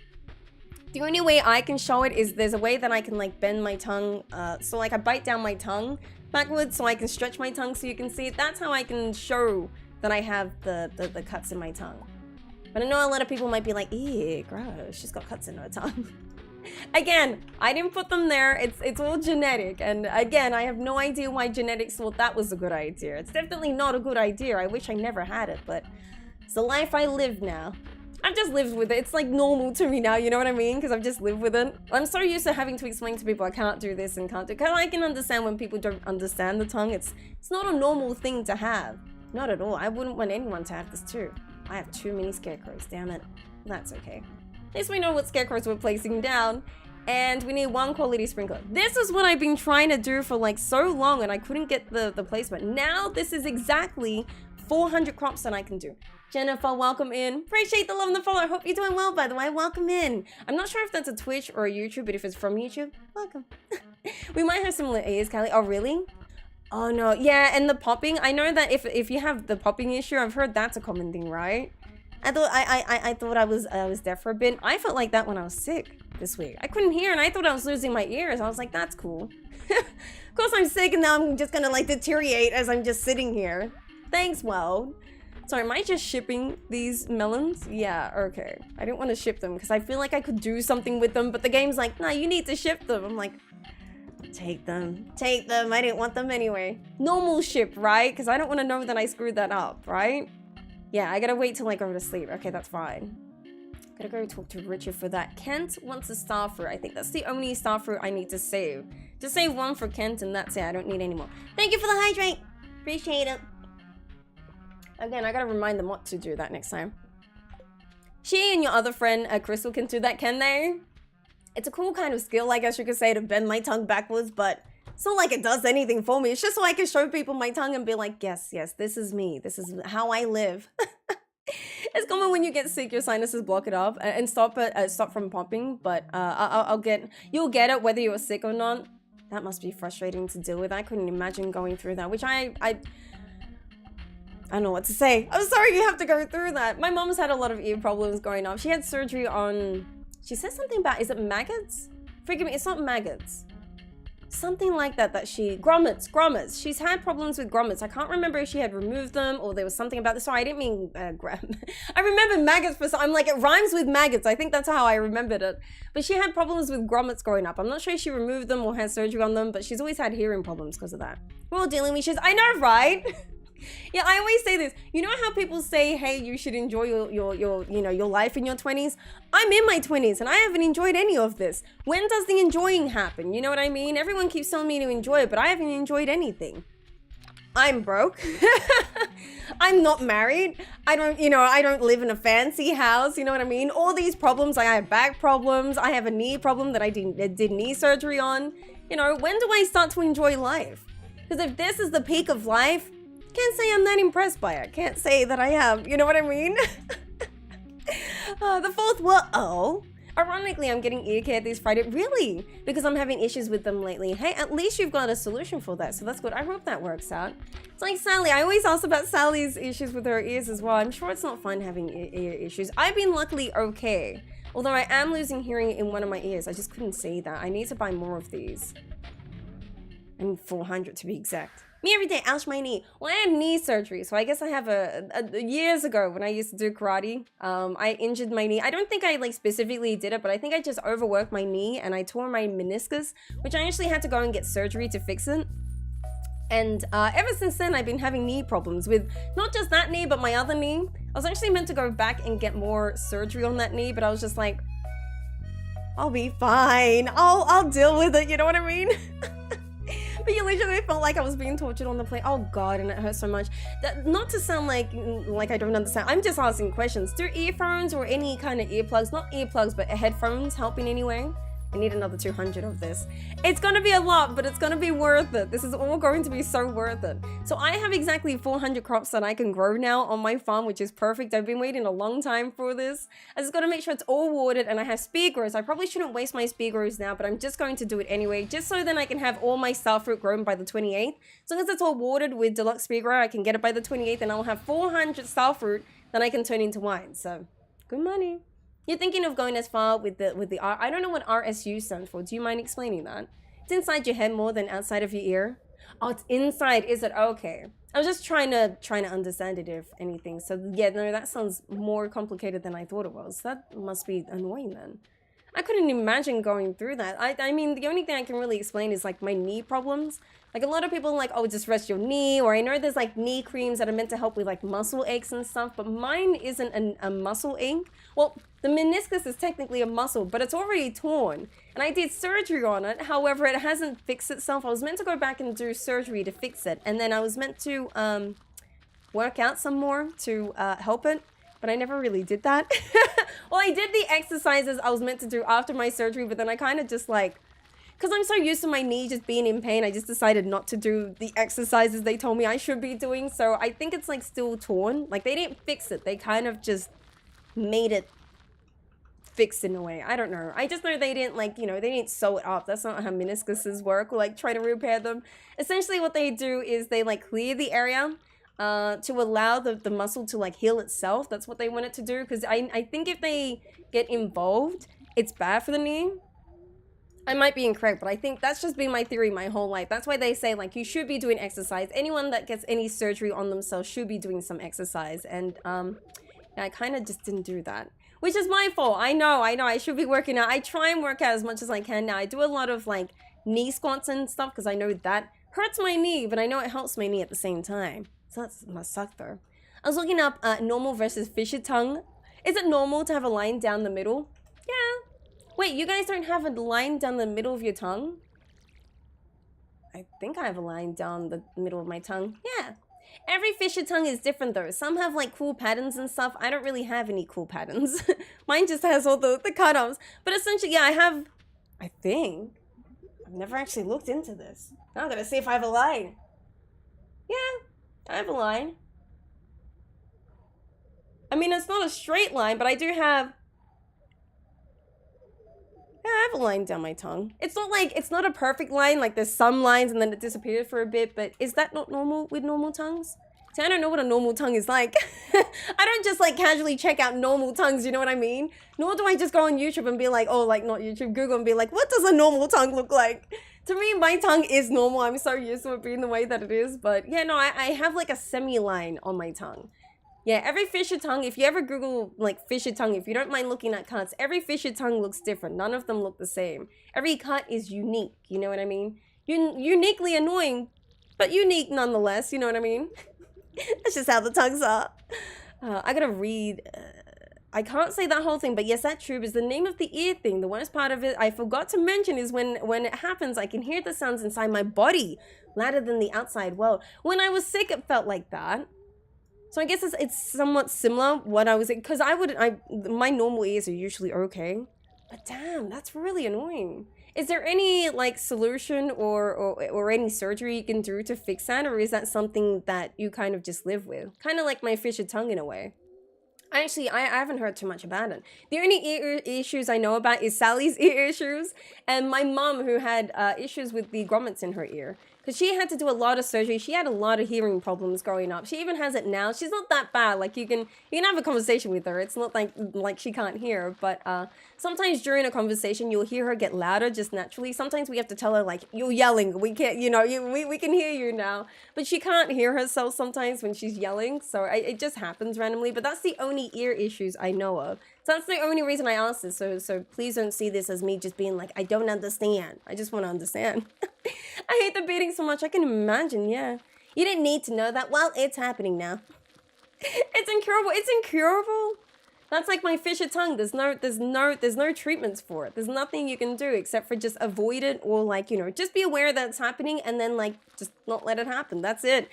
The only way I can show it is there's a way that I can like bend my tongue. So like I bite down my tongue backwards so I can stretch my tongue so you can see it. That's how I can show that I have the cuts in my tongue. But I know a lot of people might be like, ew, gross, she's got cuts in her tongue. Again, I didn't put them there. It's all genetic. And again, I have no idea why genetics thought that was a good idea. It's definitely not a good idea. I wish I never had it, but it's the life I live now. I've just lived with it. It's like normal to me now, you know what I mean? Because I've just lived with it. I'm so used to having to explain to people I can't do this and can't do... Because I can understand when people don't understand the tongue. It's not a normal thing to have. Not at all. I wouldn't want anyone to have this too. I have too many scarecrows, damn it. That's okay. At least we know what scarecrows we're placing down. And we need one quality sprinkler. This is what I've been trying to do for like so long and I couldn't get the placement. Now this is exactly 400 crops that I can do. Jennifer, welcome in. Appreciate the love and the follow. I hope you're doing well, by the way. Welcome in. I'm not sure if that's a Twitch or a YouTube, but if it's from YouTube, welcome. We might have similar ears, Callie. Oh, really? Oh, no. Yeah, and the popping. I know that if you have the popping issue, I've heard that's a common thing, right? I thought I was deaf for a bit. I felt like that when I was sick this week. I couldn't hear, and I thought I was losing my ears. I was like, that's cool. Of course, I'm sick, and now I'm just gonna, like, deteriorate as I'm just sitting here. Thanks, World. Sorry, am I just shipping these melons? Yeah, okay. I didn't want to ship them because I feel like I could do something with them, but the game's like, nah, you need to ship them. I'm like, take them. Take them. I didn't want them anyway. Normal ship, right? Because I don't want to know that I screwed that up, right? Yeah, I gotta wait till I go to sleep. Okay, that's fine. Gotta go talk to Richard for that. Kent wants a star fruit. I think that's the only star fruit I need to save. Just save one for Kent and that's it. I don't need any more. Thank you for the hydrate. Appreciate it. Again, I gotta remind them what to do that next time. She and your other friend, Crystal, can do that, can they? It's a cool kind of skill, I guess you could say, to bend my tongue backwards, but it's not like it does anything for me. It's just so I can show people my tongue and be like, yes, yes, this is me. This is how I live. It's common when you get sick, your sinuses block it up and stop from popping, but you'll get it whether you're sick or not. That must be frustrating to deal with. I couldn't imagine going through that, which I don't know what to say. I'm sorry you have to go through that. My mom's had a lot of ear problems growing up. She had surgery on... She said something about... Is it maggots? Forgive me, it's not maggots. Something like that grommets. She's had problems with grommets. I can't remember if she had removed them or there was something about this. Sorry, I didn't mean I remember maggots for some... I'm like, it rhymes with maggots. I think that's how I remembered it. But she had problems with grommets growing up. I'm not sure if she removed them or had surgery on them, but she's always had hearing problems because of that. We're all dealing with issues. I know, right? Yeah, I always say this. You know how people say, hey, you should enjoy your life in your 20s? I'm in my 20s and I haven't enjoyed any of this. When does the enjoying happen? You know what I mean? Everyone keeps telling me to enjoy it, but I haven't enjoyed anything. I'm broke. I'm not married. I don't live in a fancy house. You know what I mean? All these problems. I have back problems. I have a knee problem that I did knee surgery on. You know, when do I start to enjoy life? Because if this is the peak of life, can't say I'm that impressed by it. Can't say that I am. You know what I mean? The fourth oh. Ironically, I'm getting ear care this Friday. Really? Because I'm having issues with them lately. Hey, at least you've got a solution for that. So that's good. I hope that works out. It's like Sally. I always ask about Sally's issues with her ears as well. I'm sure it's not fun having ear issues. I've been luckily okay. Although I am losing hearing in one of my ears. I just couldn't see that. I need to buy more of these. And 400 to be exact. Me every day, ouch my knee. Well, I had knee surgery, so I guess I have years ago when I used to do karate, I injured my knee. I don't think I like specifically did it, but I think I just overworked my knee and I tore my meniscus, which I actually had to go and get surgery to fix it. And ever since then, I've been having knee problems with not just that knee, but my other knee. I was actually meant to go back and get more surgery on that knee, but I was just like, I'll be fine. I'll deal with it. You know what I mean? But you literally felt like I was being tortured on the plane. Oh God, and it hurt so much. Not to sound like I don't understand. I'm just asking questions. Do earphones or any kind of earplugs, not earplugs, but headphones help in any way? I need another 200 of this. It's gonna be a lot, but it's gonna be worth it. This is all going to be so worth it. So I have exactly 400 crops that I can grow now on my farm, which is perfect. I've been waiting a long time for this. I just gotta make sure it's all watered, and I have speed grows. I probably shouldn't waste my speed grows now, but I'm just going to do it anyway, just so then I can have all my star fruit grown by the 28th. As long as it's all watered with deluxe speed grow, I can get it by the 28th, and I'll have 400 star fruit that I can turn into wine. So good money. You're thinking of going as far with the R. I don't know what RSU stands for. Do you mind explaining that? It's inside your head more than outside of your ear. Oh, it's inside, is it? Okay. I was just trying to understand it, if anything. So yeah, no, that sounds more complicated than I thought it was. That must be annoying then. I couldn't imagine going through that. I mean, the only thing I can really explain is like my knee problems. Like a lot of people are like, oh, just rest your knee, or I know there's like knee creams that are meant to help with like muscle aches and stuff, but mine isn't a muscle ache. Well, the meniscus is technically a muscle, but it's already torn, and I did surgery on it. However, it hasn't fixed itself. I was meant to go back and do surgery to fix it, and then I was meant to work out some more to help it, but I never really did that. Well, I did the exercises I was meant to do after my surgery, but then I kind of just like, because I'm so used to my knee just being in pain, I just decided not to do the exercises they told me I should be doing. So I think it's like still torn. Like they didn't fix it. They kind of just made it fixed in a way. I don't know. I just know they didn't like, you know, they didn't sew it up. That's not how meniscuses work, or like try to repair them. Essentially what they do is they like clear the area to allow the muscle to like heal itself. That's what they want it to do. Because I think if they get involved, it's bad for the knee. I might be incorrect, but I think that's just been my theory my whole life. That's why they say, like, you should be doing exercise. Anyone that gets any surgery on themselves should be doing some exercise. And I kind of just didn't do that, which is my fault. I know. I should be working out. I try and work out as much as I can now. I do a lot of, like, knee squats and stuff because I know that hurts my knee, but I know it helps my knee at the same time. So that must suck, though. I was looking up normal versus fisher tongue. Is it normal to have a line down the middle? Yeah. Wait, you guys don't have a line down the middle of your tongue? I think I have a line down the middle of my tongue. Yeah. Every fisher tongue is different though. Some have like cool patterns and stuff. I don't really have any cool patterns. Mine just has all the cut-offs. But essentially, yeah, I think. I've never actually looked into this. Now I'm gonna see if I have a line. Yeah, I have a line. I mean, it's not a straight line, but I do have... Yeah, I have a line down my tongue. It's not like, it's not a perfect line, like there's some lines and then it disappears for a bit, but is that not normal with normal tongues? See, I don't know what a normal tongue is like. I don't just like casually check out normal tongues, you know what I mean? Nor do I just go on YouTube and be like, oh, like not YouTube, Google and be like, what does a normal tongue look like? To me, my tongue is normal. I'm so used to it being the way that it is, but yeah, no, I have like a semi-line on my tongue. Yeah, every fisher tongue, if you ever Google like fisher tongue, if you don't mind looking at cuts, every fisher tongue looks different. None of them look the same. Every cut is unique, you know what I mean? Uniquely annoying, but unique nonetheless, you know what I mean? That's just how the tongues are. I gotta read. I can't say that whole thing, but yes, that tube is the name of the ear thing. The worst part of it, I forgot to mention, is when it happens, I can hear the sounds inside my body louder than the outside world. When I was sick, it felt like that. So I guess it's somewhat similar what I was, because my normal ears are usually okay. But damn, that's really annoying. Is there any like solution or any surgery you can do to fix that, or is that something that you kind of just live with? Kind of like my fisted tongue in a way. Actually, I haven't heard too much about it. The only ear issues I know about is Sally's ear issues and my mom, who had issues with the grommets in her ear. Because she had to do a lot of surgery. She had a lot of hearing problems growing up. She even has it now. She's not that bad. Like, you can have a conversation with her. It's not like she can't hear. But sometimes during a conversation, you'll hear her get louder just naturally. Sometimes we have to tell her, like, you're yelling. We can't, we can hear you now. But she can't hear herself sometimes when she's yelling. So it just happens randomly. But that's the only ear issues I know of. So that's the only reason I asked this. So please don't see this as me just being like, I don't understand. I just want to understand. I hate the beating so much. I can imagine, yeah. You didn't need to know that. Well, it's happening now. It's incurable. It's incurable. That's like my fisted tongue. There's no treatments for it. There's nothing you can do except for just avoid it, or like, just be aware that it's happening and then like just not let it happen. That's it.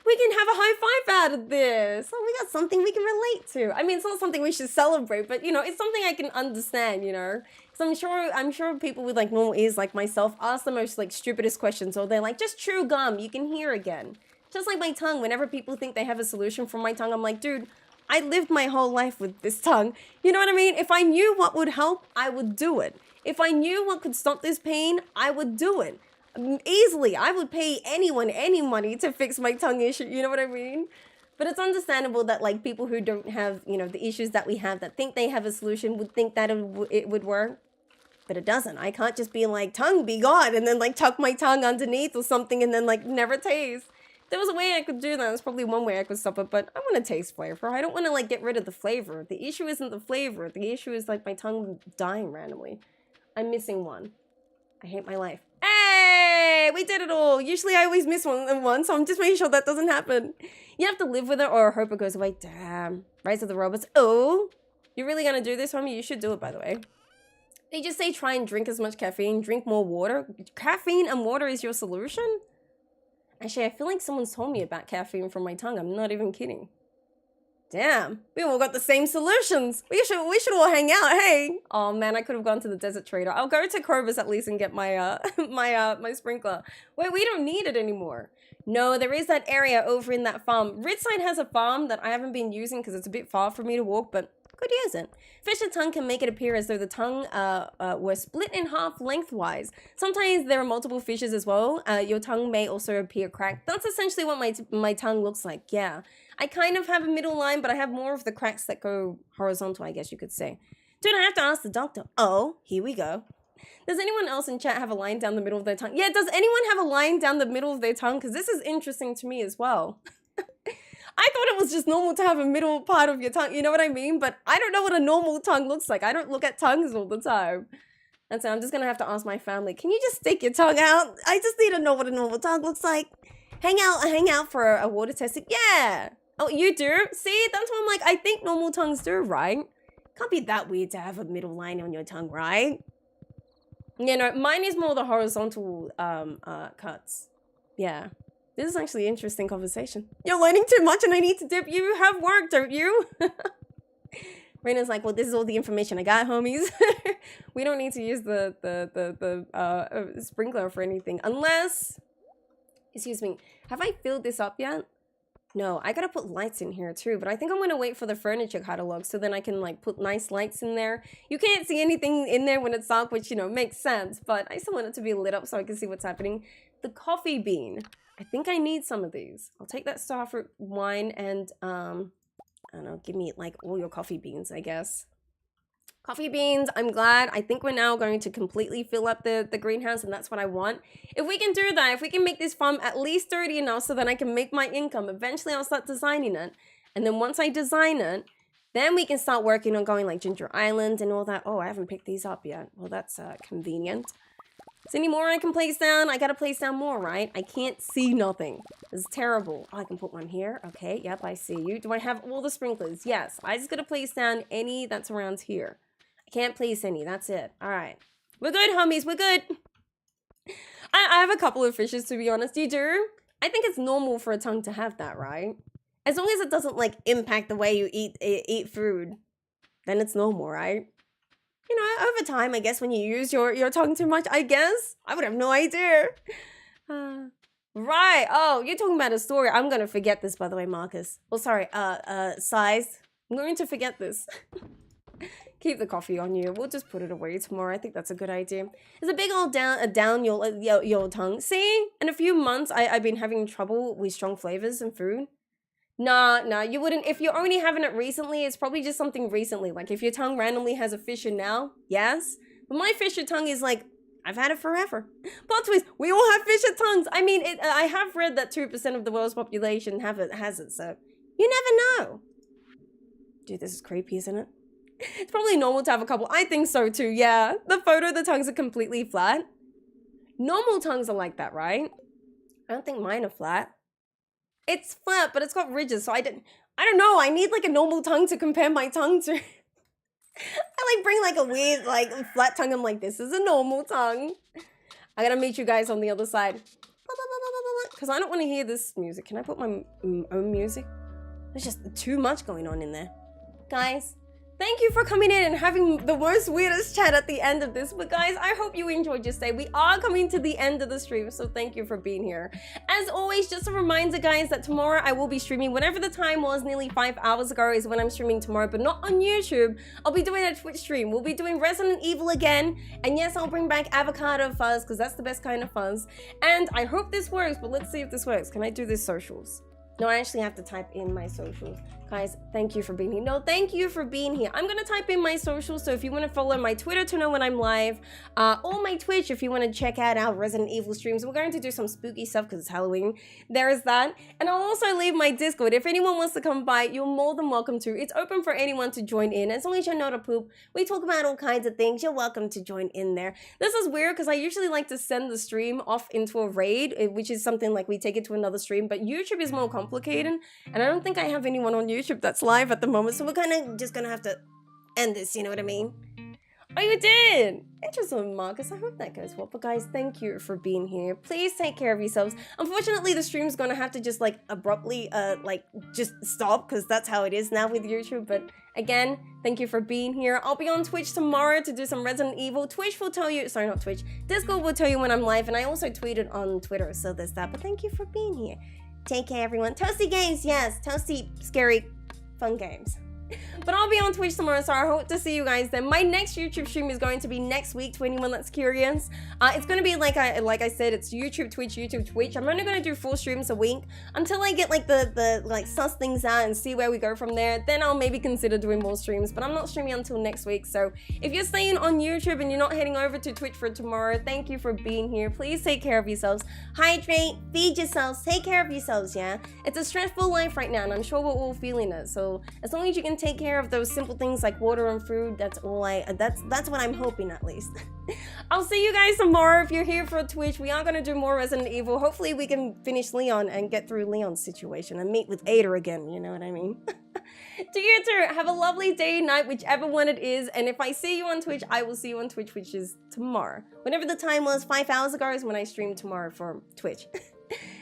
We can have a high five out of this. Oh, we got something we can relate to. I mean, it's not something we should celebrate, but it's something I can understand, Because I'm sure people with like normal ears like myself ask the most like stupidest questions, or they're like, just chew gum, you can hear again. Just like my tongue, whenever people think they have a solution for my tongue, I'm like, dude, I lived my whole life with this tongue. You know what I mean? If I knew what would help, I would do it. If I knew what could stop this pain, I would do it. Easily, I would pay anyone any money to fix my tongue issue, you know what I mean? But it's understandable that like people who don't have, the issues that we have, that think they have a solution, would think that it would work. But it doesn't. I can't just be like, tongue be gone, and then like tuck my tongue underneath or something and then like never taste. If there was a way I could do that, there's probably one way I could stop it, but I want to taste flavor. I don't want to like get rid of the flavor. The issue isn't the flavor. The issue is like my tongue dying randomly. I'm missing one. I hate my life. Hey, we did it all. Usually I always miss one, so I'm just making sure that doesn't happen. You have to live with it or hope it goes away. Damn. Rise of the Robots. Oh, you're really gonna do this for me? You should do it, by the way. They just say try and drink as much caffeine, drink more water. Caffeine and water is your solution? Actually, I feel like someone's told me about caffeine from my tongue. I'm not even kidding. Damn, we all got the same solutions. We should all hang out, hey. Oh man, I could have gone to the desert trader. I'll go to Kroger's at least and get my my sprinkler. Wait, we don't need it anymore. No, there is that area over in that farm. Ridside has a farm that I haven't been using because it's a bit far for me to walk, but could use it. Fisted tongue can make it appear as though the tongue were split in half lengthwise. Sometimes there are multiple fissures as well. Your tongue may also appear cracked. That's essentially what my tongue looks like, yeah. I kind of have a middle line, but I have more of the cracks that go horizontal, I guess you could say. Dude, I have to ask the doctor. Oh, here we go. Does anyone else in chat have a line down the middle of their tongue? Yeah, does anyone have a line down the middle of their tongue? Because this is interesting to me as well. I thought it was just normal to have a middle part of your tongue, you know what I mean? But I don't know what a normal tongue looks like. I don't look at tongues all the time. And so I'm just going to have to ask my family, can you just stick your tongue out? I just need to know what a normal tongue looks like. Hang out for a water testing. Yeah. Oh, you do? See, that's why I'm like, I think normal tongues do, right? Can't be that weird to have a middle line on your tongue, right? Mine is more the horizontal cuts. Yeah. This is actually an interesting conversation. You're learning too much and I need to dip. You have work, don't you? Raina's like, well, this is all the information I got, homies. We don't need to use the sprinkler for anything. Unless, excuse me, have I filled this up yet? No, I gotta put lights in here too, but I think I'm gonna wait for the furniture catalog so then I can like put nice lights in there. You can't see anything in there when it's dark, which, makes sense, but I still want it to be lit up so I can see what's happening. The coffee bean. I think I need some of these. I'll take that starfruit wine and, I don't know, give me like all your coffee beans, I guess. Coffee beans, I'm glad. I think we're now going to completely fill up the greenhouse, and that's what I want. If we can do that, if we can make this farm at least sturdy enough so that I can make my income, eventually I'll start designing it. And then once I design it, then we can start working on going like Ginger Island and all that. Oh, I haven't picked these up yet. Well, that's convenient. Is there any more I can place down? I gotta place down more, right? I can't see nothing. This is terrible. Oh, I can put one here. Okay, yep, I see you. Do I have all the sprinklers? Yes. I just gotta place down any that's around here. I can't place any. That's it. All right. We're good, homies. We're good. I have a couple of fishes, to be honest. You do? I think it's normal for a tongue to have that, right? As long as it doesn't, like, impact the way you eat food, then it's normal, right? You know, over time, I guess when you use your tongue too much, I guess. I would have no idea. Right. Oh, you're talking about a story. I'm gonna forget this, by the way, Marcus. Oh, sorry. Size. I'm going to forget this. Keep the coffee on you. We'll just put it away tomorrow. I think that's a good idea. It's a big old down your tongue. See? In a few months, I've been having trouble with strong flavors in food. Nah, you wouldn't. If you're only having it recently, it's probably just something recently. Like if your tongue randomly has a fissure now, yes. But my fissure tongue is like, I've had it forever. Plot twist, we all have fissure tongues. I mean, I have read that 2% of the world's population has it, so you never know. Dude, this is creepy, isn't it? It's probably normal to have a couple. I think so too, yeah. The photo, the tongues are completely flat. Normal tongues are like that, right? I don't think mine are flat. It's flat, but it's got ridges, so I don't know. I need like a normal tongue to compare my tongue to. I like bring like a weird like flat tongue. I'm like, this is a normal tongue. I gotta meet you guys on the other side. Because I don't want to hear this music. Can I put my own music? There's just too much going on in there. Guys, thank you for coming in and having the most weirdest chat at the end of this. But guys, I hope you enjoyed your stay. We are coming to the end of the stream, so thank you for being here. As always, just a reminder, guys, that tomorrow I will be streaming. Whatever the time was, nearly 5 hours ago is when I'm streaming tomorrow, but not on YouTube. I'll be doing a Twitch stream. We'll be doing Resident Evil again. And yes, I'll bring back avocado fuzz, because that's the best kind of fuzz. And I hope this works, but let's see if this works. Can I do this socials? No, I actually have to type in my socials. Guys, thank you for being here. No, thank you for being here. I'm gonna type in my socials, so if you want to follow my Twitter to know when I'm live, or my Twitch if you want to check out our Resident Evil streams. We're going to do some spooky stuff because it's Halloween. There is that. And I'll also leave my Discord. If anyone wants to come by, you're more than welcome to. It's open for anyone to join in. As long as you're not a poop, we talk about all kinds of things. You're welcome to join in there. This is weird because I usually like to send the stream off into a raid, which is something like we take it to another stream, but YouTube is more complicated. And I don't think I have anyone on YouTube that's live at the moment, so we're kind of just gonna have to end this, you know what I mean? Oh, you did! Interesting, Marcus. I hope that goes well. But guys, thank you for being here. Please take care of yourselves. Unfortunately, the stream's gonna have to just like abruptly just stop, because that's how it is now with YouTube. But again, thank you for being here. I'll be on Twitch tomorrow to do some Resident Evil. Twitch will tell you, sorry, not Twitch. Discord will tell you when I'm live, and I also tweeted on Twitter, so there's that. But thank you for being here. Take care, everyone. Toasty games, yes. Toasty, scary, fun games. But I'll be on Twitch tomorrow, so I hope to see you guys then. My next YouTube stream is going to be next week, to anyone that's curious. It's going to be like I said, it's YouTube, Twitch. I'm only going to do 4 streams a week until I get like the like suss things out and see where we go from there. Then I'll maybe consider doing more streams, but I'm not streaming until next week. So if you're staying on YouTube and you're not heading over to Twitch for tomorrow, thank you for being here. Please take care of yourselves. Hydrate, feed yourselves, take care of yourselves, yeah? It's a stressful life right now, and I'm sure we're all feeling it. So as long as you can take care of those simple things like water and food, that's all that's what I'm hoping, at least. I'll see you guys tomorrow if you're here for Twitch. We are going to do more Resident Evil. Hopefully we can finish Leon and get through Leon's situation and meet with 𝓗𝓸𝓬𝓼 again, you know what I mean? To you too, have a lovely day, night, whichever one it is. And if I see you on Twitch, I will see you on Twitch, which is tomorrow. Whenever the time was, 5 hours ago is when I streamed tomorrow for Twitch.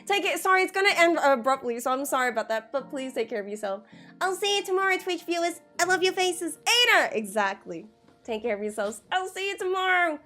Take it. Sorry, it's gonna end abruptly, so I'm sorry about that, but please take care of yourself. I'll see you tomorrow, Twitch viewers. I love your faces. 𝓗𝓸𝓬𝓼! Exactly. Take care of yourselves. I'll see you tomorrow.